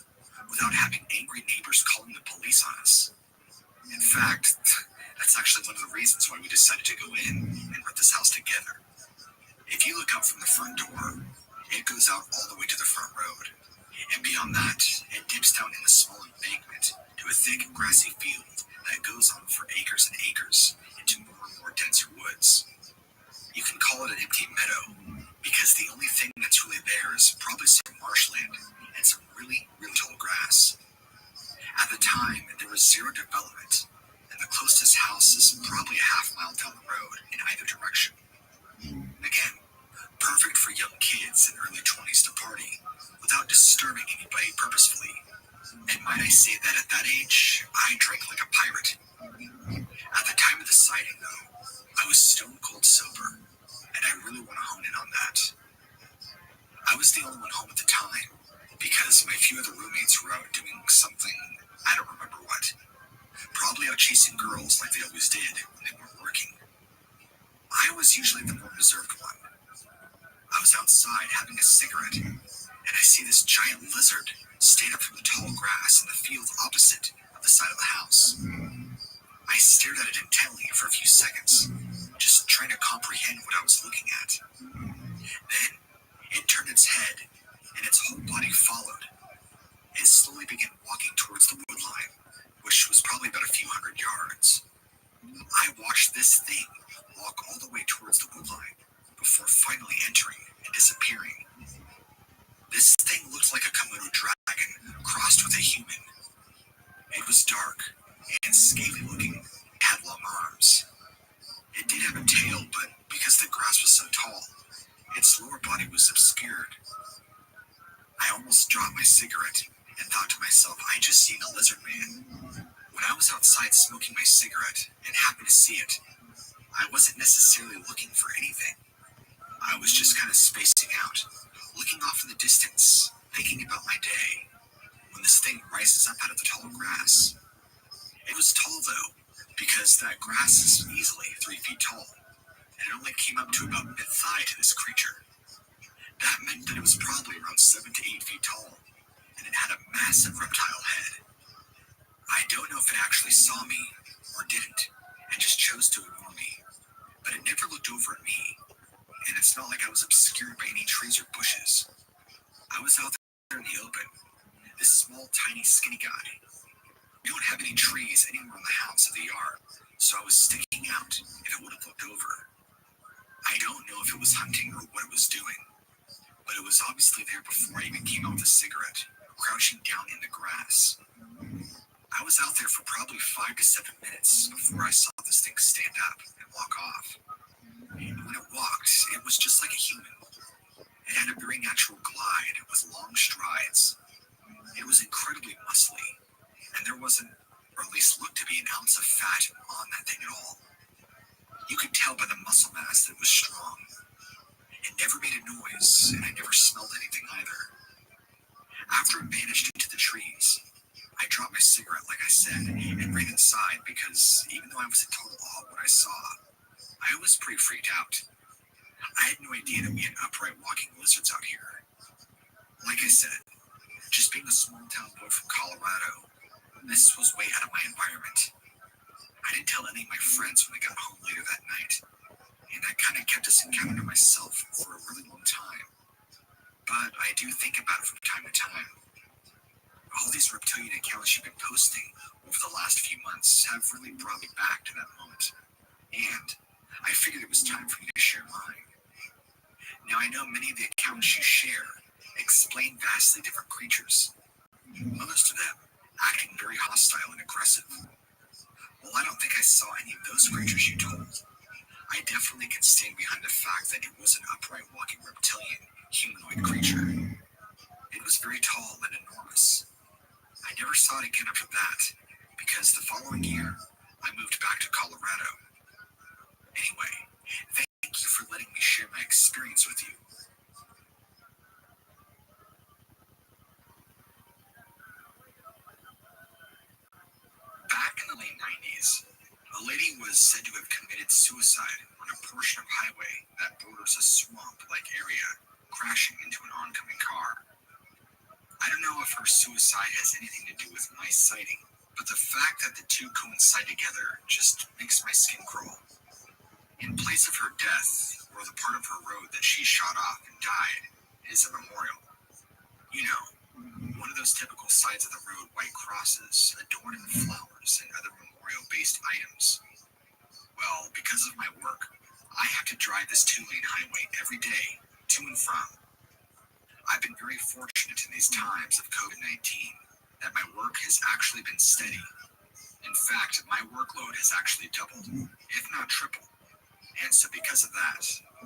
without having angry neighbors calling the police on us. In fact, that's actually one of the reasons why we decided to go in and rent this house together. If you look out from the front door, it goes out all the way to the front road, and beyond that, it dips down in a small embankment to a thick, grassy field that goes on for acres and acres into more and more denser woods. You can call it an empty meadow, because the only thing that's really there is probably some marshland and some really, really tall grass. At the time, there was zero development, and the closest house is probably a half-mile down the road in either direction. Again, perfect for young kids in early 20s to party without disturbing anybody purposefully. And might I say that at that age, I drank like a pirate. At the time of the sighting, though, I was stone cold sober. was the only one home at the time, because my few other roommates were out doing something, I don't remember what. Probably out chasing girls like they always did when they weren't working. I was usually the more reserved one. I was outside having a cigarette, and I see this giant lizard stand up from the tall grass in the field opposite of the side of the house. I stared at it intently for a few seconds, just trying to comprehend what I was looking at. Then, it turned its head, and its whole body followed. It slowly began walking towards the wood line, which was probably about a few hundred yards. I watched this thing walk all the way towards the wood line, before finally entering and disappearing. This thing looked like a Komodo dragon crossed with a human. It was dark and scaly looking. It had long arms. It did have a tail, but because the grass was so tall, its lower body was obscured. I almost dropped my cigarette and thought to myself, I just seen a lizard man. When I was outside smoking my cigarette and happened to see it, I wasn't necessarily looking for anything. I was just kind of spacing out, looking off in the distance, thinking about my day, when this thing rises up out of the tall grass. It was tall though, because that grass is easily 3 feet tall, and it only came up to about mid-thigh to this creature. That meant that it was probably around 7 to 8 feet tall, and it had a massive reptile head. I don't know if it actually saw me, or didn't, and just chose to ignore me, but it never looked over at me, and it's not like I was obscured by any trees or bushes. I was out there in the open, this small, tiny, skinny guy. We don't have any trees anywhere in the house or the yard, so I was sticking out if it would have looked over. I don't know if it was hunting or what it was doing, but it was obviously there before I even came out with a cigarette, crouching down in the grass. I was out there for probably 5 to 7 minutes before I saw this thing stand up and walk off. And when it walked, it was just like a human. It had a very natural glide with long strides. It was incredibly muscly, and there wasn't, or at least looked to be, an ounce of fat on that thing at all. You could tell by the muscle mass that it was strong. It never made a noise, and I never smelled anything either. After it vanished into the trees, I dropped my cigarette, like I said, and ran inside because even though I was in total awe of what I saw, I was pretty freaked out. I had no idea that we had upright walking lizards out here. Like I said, just being a small town boy from Colorado, this was way out of my environment. I didn't tell any of my friends when I got home later that night, and that kind of kept this encounter to myself for a really long time. But I do think about it from time to time. All these reptilian accounts you've been posting over the last few months have really brought me back to that moment, and I figured it was time for me to share mine. Now, I know many of the accounts you share explain vastly different creatures, most of them acting very hostile and aggressive. Well, I don't think I saw any of those creatures you told. I definitely can stand behind the fact that it was an upright walking reptilian humanoid creature. It was very tall and enormous. I never saw it again after that, because the following year, I moved back to Colorado. Anyway, thank you for letting me share my experience with you. Back in the late 90s, a lady was said to have committed suicide on a portion of highway that borders a swamp-like area, crashing into an oncoming car. I don't know if her suicide has anything to do with my sighting, but the fact that the two coincide together just makes my skin crawl. In place of her death, or the part of her road that she shot off and died, is a memorial. You know, one of those typical sides of the road white crosses adorned in flowers and other memorial-based items. Well, because of my work, I have to drive this 2-lane highway every day, to and from. I've been very fortunate in these times of COVID-19 that my work has actually been steady. In fact, my workload has actually doubled, if not tripled. And so because of that,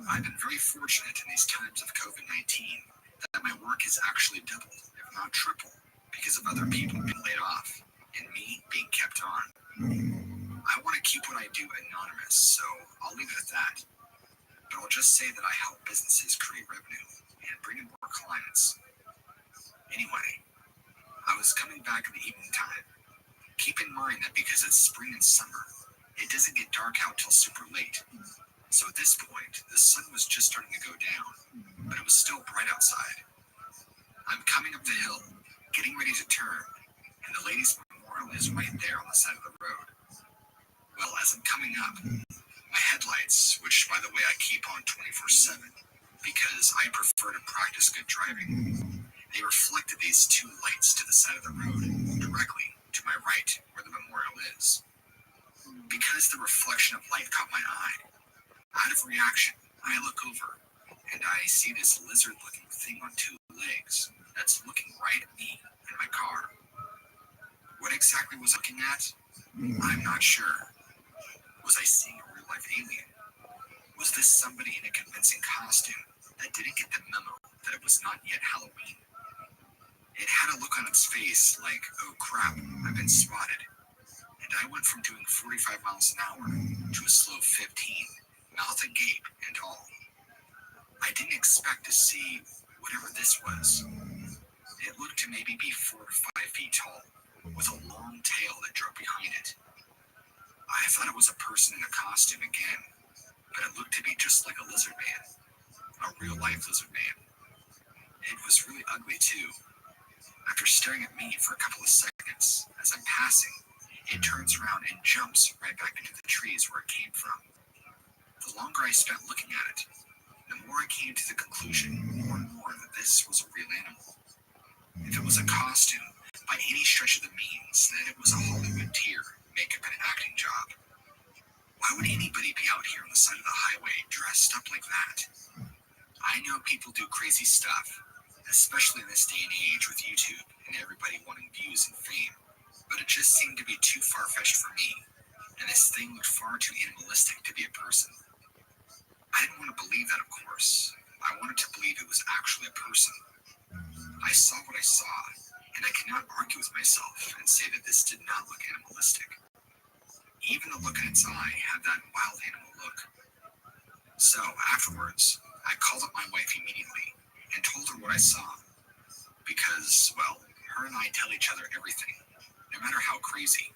I've been very fortunate in these times of COVID-19 that my work has actually doubled, if not tripled, because of other people being laid off and me being kept on. I want to keep what I do anonymous, so I'll leave it at that. But I'll just say that I help businesses create revenue and bring in more clients. Anyway, I was coming back in the evening time. Keep in mind that because it's spring and summer, it doesn't get dark out till super late. So at this point, the sun was just starting to go down, but it was still bright outside. I'm coming up the hill, getting ready to turn, and the ladies' memorial is right there on the side of the road. Well, as I'm coming up, my headlights, which by the way I keep on 24/7, because I prefer to practice good driving, they reflected these two lights to the side of the road, directly to my right, where the memorial is. Because the reflection of light caught my eye, out of reaction, I look over, and I see this lizard-looking thing on two legs that's looking right at me in my car. What exactly was I looking at? I'm not sure. Was I seeing a real-life alien? Was this somebody in a convincing costume that didn't get the memo that it was not yet Halloween? It had a look on its face like, oh crap, I've been spotted. And I went from doing 45 miles an hour to a slow 15, mouth agape and all. I didn't expect to see whatever this was. It looked to maybe be 4 to 5 feet tall, with a long tail that drug behind it. I thought it was a person in a costume again, but it looked to be just like a lizard man, a real-life lizard man. It was really ugly too. After staring at me for a couple of seconds, as I'm passing, it turns around and jumps right back into the trees where it came from. The longer I spent looking at it, the more I came to the conclusion more and more that this was a real animal. If it was a costume, by any stretch of the means, then it was a Hollywood tier, makeup and acting job. Why would anybody be out here on the side of the highway dressed up like that? I know people do crazy stuff, especially in this day and age with YouTube and everybody wanting views and fame, but it just seemed to be too far-fetched for me, and this thing looked far too animalistic to be a person. I didn't want to believe that, of course. I wanted to believe it was actually a person. I saw what I saw, and I cannot argue with myself and say that this did not look animalistic. Even the look in its eye had that wild animal look. So, afterwards, I called up my wife immediately and told her what I saw. Because, well, her and I tell each other everything, no matter how crazy.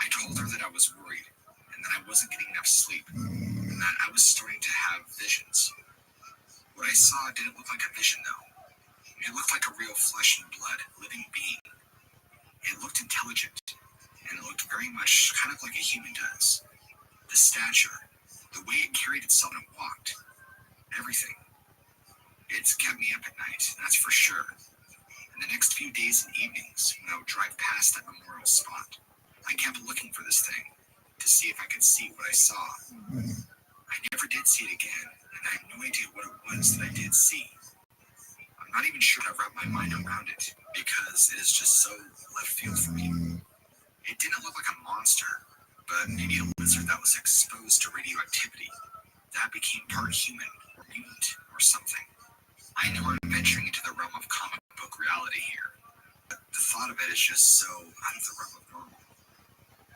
I told her that I was worried, and that I wasn't getting enough sleep, and that I was starting to have visions. What I saw didn't look like a vision, though. It looked like a real flesh and blood, living being. It looked intelligent, and it looked very much kind of like a human does. The stature, the way it carried itself and walked, everything. It's kept me up at night, that's for sure. And the next few days and evenings, when I would drive past that memorial spot, I kept looking for this thing, to see if I could see what I saw. I never did see it again, and I have no idea what it was that I did see. I'm not even sure how to wrap my mind around it, because it is just so left field for me. It didn't look like a monster, but maybe a lizard that was exposed to radioactivity, that became part human, or mutant, or something. I know I'm venturing into the realm of comic book reality here, but the thought of it is just so out of the realm of normal.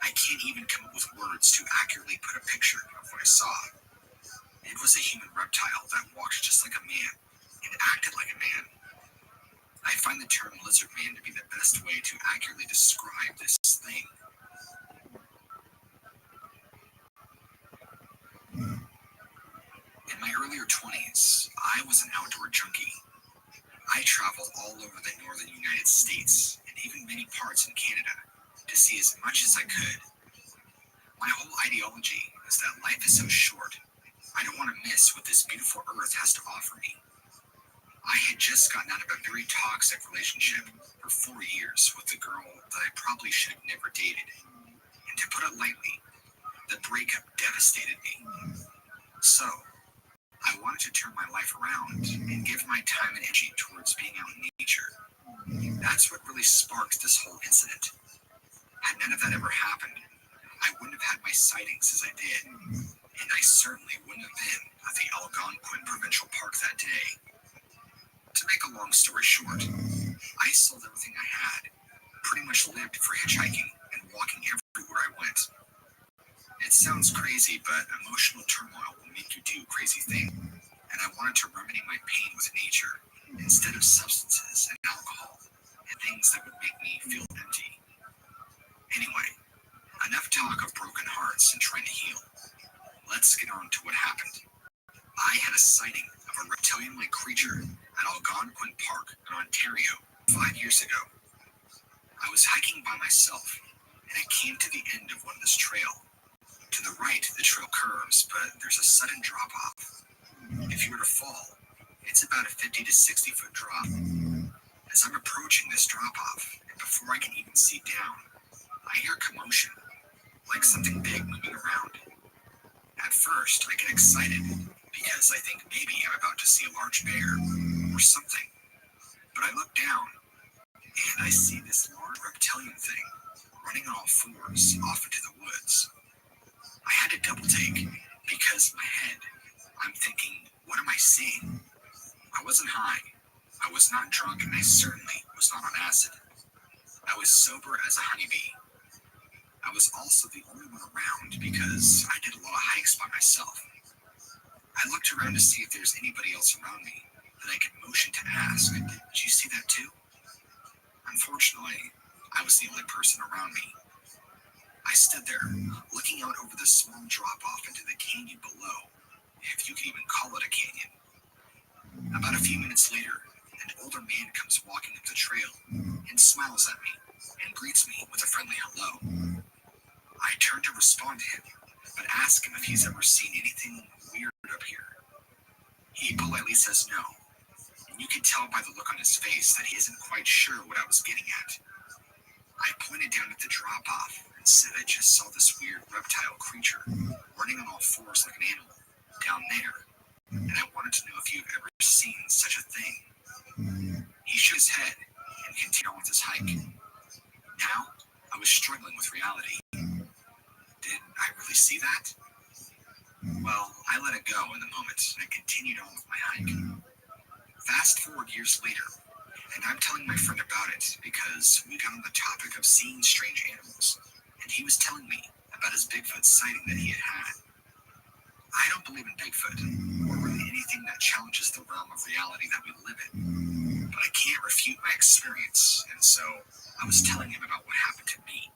I can't even come up with words to accurately put a picture of what I saw. It was a human reptile that walked just like a man, and acted like a man. I find the term lizard man to be the best way to accurately describe this thing. In my earlier 20s, I was an outdoor junkie. I traveled all over the northern United States, and even many parts in Canada, to see as much as I could. My whole ideology is that life is so short. I don't want to miss what this beautiful earth has to offer me. I had just gotten out of a very toxic relationship for 4 years with a girl that I probably should have never dated. And to put it lightly, the breakup devastated me. So, I wanted to turn my life around and give my time and energy towards being out in nature. That's what really sparked this whole incident. Had none of that ever happened, I wouldn't have had my sightings as I did, and I certainly wouldn't have been at the Algonquin Provincial Park that day. To make a long story short, I sold everything I had, pretty much lived for hitchhiking and walking everywhere I went. It sounds crazy, but emotional turmoil will make you do crazy things. and I wanted to remedy my pain with nature instead of substances and alcohol and things that would make me feel empty. Anyway, enough talk of broken hearts and trying to heal. Let's get on to what happened. I had a sighting of a reptilian-like creature at Algonquin Park in Ontario 5 years ago. I was hiking by myself, and I came to the end of one of this trail. To the right, the trail curves, but there's a sudden drop-off. If you were to fall, it's about a 50 to 60 foot drop. As I'm approaching this drop-off, and before I can even see down, I hear commotion, like something big moving around. At first, I get excited, because I think maybe I'm about to see a large bear, or something. But I look down, and I see this large reptilian thing, running on all fours off into the woods. I had to double take, because in my head, I'm thinking, what am I seeing? I wasn't high, I was not drunk, and I certainly was not on acid. I was sober as a honeybee. I was also the only one around because I did a lot of hikes by myself. I looked around to see if there's anybody else around me that I could motion to ask, did you see that too? Unfortunately, I was the only person around me. I stood there, looking out over the small drop-off into the canyon below, if you could even call it a canyon. About a few minutes later, an older man comes walking up the trail and smiles at me and greets me with a friendly hello. I turn to respond to him, but ask him if he's ever seen anything weird up here. He politely says no, and you can tell by the look on his face that he isn't quite sure what I was getting at. I pointed down at the drop-off and said I just saw this weird reptile creature running on all fours like an animal down there, and I wanted to know if you've ever seen such a thing. He shook his head and continued on with his hike. Now, I was struggling with reality. Did I really see that? Well, I let it go in the moment and I continued on with my hike. Fast forward years later, and I'm telling my friend about it because we got on the topic of seeing strange animals, and he was telling me about his Bigfoot sighting that he had had. I don't believe in Bigfoot, or really anything that challenges the realm of reality that we live in, but I can't refute my experience, and so I was telling him about what happened to me.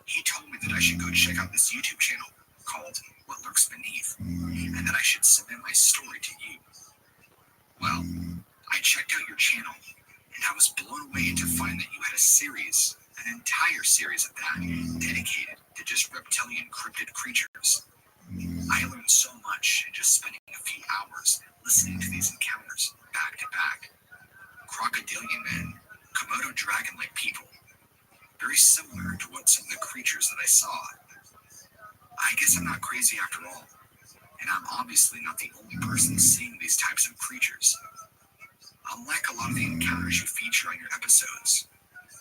He told me that I should go check out this YouTube channel called What Lurks Beneath, and that I should submit my story to you. Well, I checked out your channel, and I was blown away to find that you had a series, an entire series at that, dedicated to just reptilian cryptid creatures. I learned so much in just spending a few hours listening to these encounters back to back. Crocodilian men, Komodo dragon-like people, very similar to what some of the creatures that I saw. I guess I'm not crazy after all, and I'm obviously not the only person seeing these types of creatures. Unlike a lot of the encounters you feature on your episodes,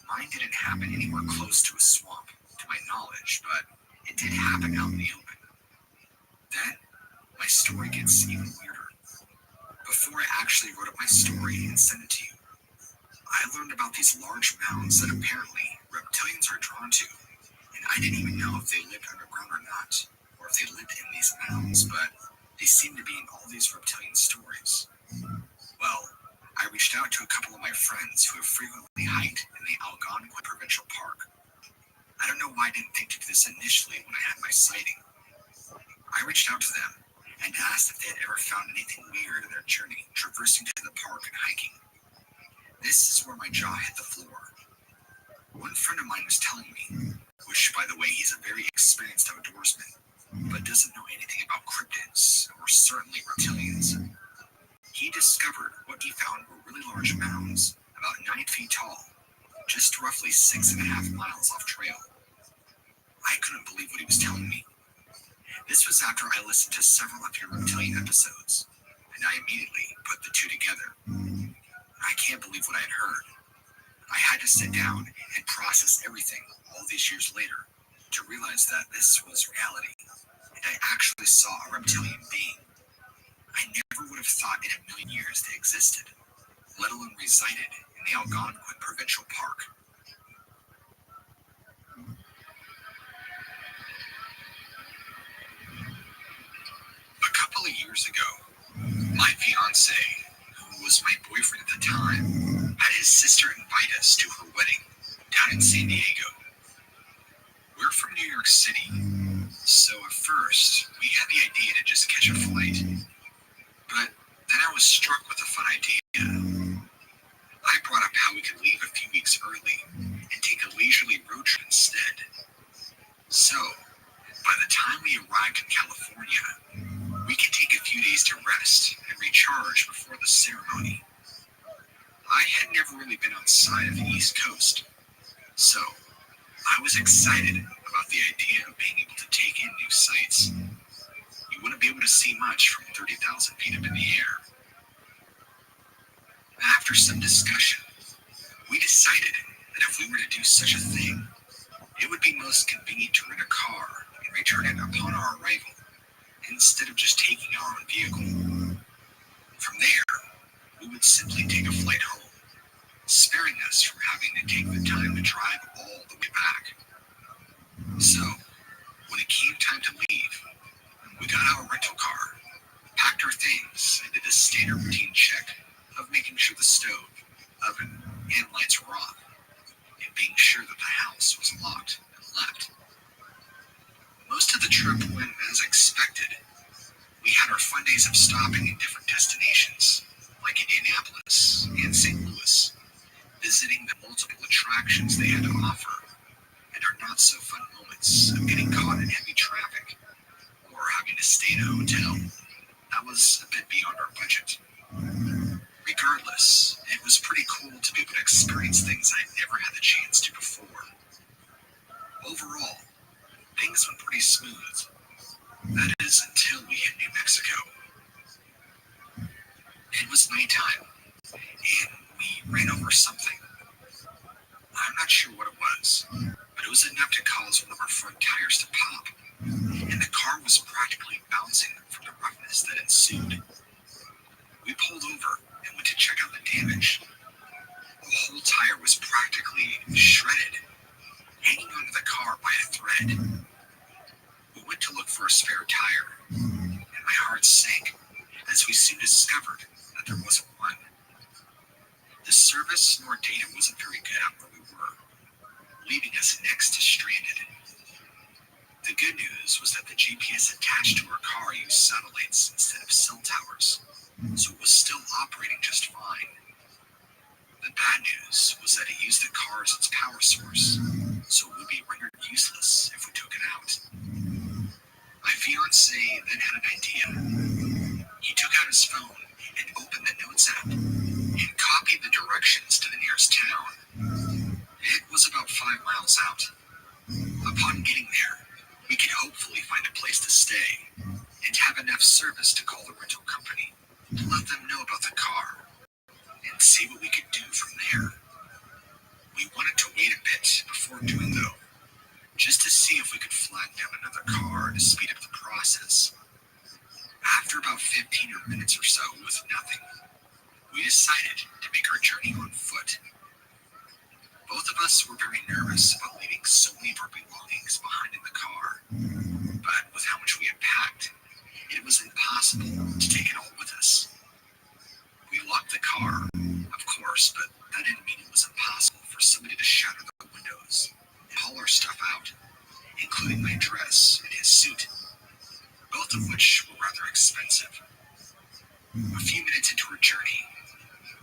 mine didn't happen anywhere close to a swamp, to my knowledge, but it did happen out in the open. Then, my story gets even weirder. Before I actually wrote up my story and sent it to you, I learned about these large mounds that apparently reptilians are drawn to, and I didn't even know if they lived underground or not, or if they lived in these mounds, but they seem to be in all these reptilian stories. Well, I reached out to a couple of my friends who have frequently hiked in the Algonquin Provincial Park. I don't know why I didn't think to do this initially when I had my sighting. I reached out to them and asked if they had ever found anything weird in their journey traversing to the park and hiking. This is where my jaw hit the floor. One friend of mine was telling me, which by the way he's a very experienced outdoorsman, but doesn't know anything about cryptids, or certainly reptilians. He discovered what he found were really large mounds, about 9 feet tall, just roughly 6.5 miles off trail. I couldn't believe what he was telling me. This was after I listened to several of your reptilian episodes, and I immediately put the two together. I can't believe what I had heard. I had to sit down and process everything all these years later to realize that this was reality, and I actually saw a reptilian being. I never would have thought in a million years they existed, let alone resided in the Algonquin Provincial Park. A couple of years ago, my sister invite us to her wedding down in San Diego. We're from New York City, so at first we had the idea to just catch a flight. But then I was struck with a fun idea. I brought up how we could leave a few weeks early and take a leisurely road trip instead. So, by the time we arrived in California, we could take a few days to rest and recharge before the ceremony. I had never really been outside of the East Coast, so I was excited about the idea of being able to take in new sights. You wouldn't be able to see much from 30,000 feet up in the air. After some discussion, we decided that if we were to do such a thing, it would be most convenient to rent a car and return it upon our arrival, instead of just taking our own vehicle. From there, we would simply take a flight home, sparing us from having to take the time to drive all the way back. So, when it came time to leave, we got our rental car, packed our things, and did a standard routine check of making sure the stove, oven, and lights were off, and being sure that the house was locked and left. Most of the trip went as expected. We had our fun days of stopping in different destinations, like Indianapolis and St. Louis, visiting the multiple attractions they had to offer, and our not-so-fun moments of getting caught in heavy traffic or having to stay in a hotel. That was a bit beyond our budget. Regardless, it was pretty cool to be able to experience things I'd never had the chance to before. Overall, things went pretty smooth. That is, until we hit New Mexico. It was nighttime, and we ran over something. I'm not sure what it was, but it was enough to cause one of our front tires to pop, and the car was practically bouncing from the roughness that ensued. We pulled over and went to check out the damage. The whole tire was practically shredded, hanging onto the car by a thread. We went to look for a spare tire, and my heart sank as we soon discovered that there wasn't one. The service nor data wasn't very good out where we were, leaving us next to stranded. The good news was that the GPS attached to our car used satellites instead of cell towers, so it was still operating just fine. The bad news was that it used the car as its power source, so it would be rendered useless if we took it out. My fiancé then had an idea. He took out his phone and opened the Notes app and copied the directions to the nearest town. It was about 5 miles out. Upon getting there, we could hopefully find a place to stay and have enough service to call the rental company to let them know about the car and see what we could do from there. We wanted to wait a bit before doing though, just to see if we could flag down another car to speed up the process. After about 15 minutes or so with nothing, we decided to make our journey on foot. Both of us were very nervous about leaving so many of our belongings behind in the car, but with how much we had packed, it was impossible to take it all with us. We locked the car, of course, but that didn't mean it was impossible for somebody to shatter the windows and haul our stuff out, including my dress and his suit, both of which were rather expensive. A few minutes into our journey,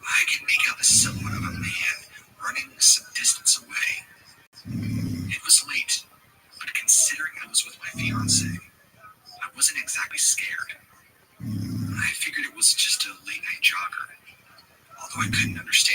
I can make out the silhouette of a man running some distance away. It was late, but considering I was with my fiancé, I wasn't exactly scared. I figured it was just a late-night jogger, although I couldn't understand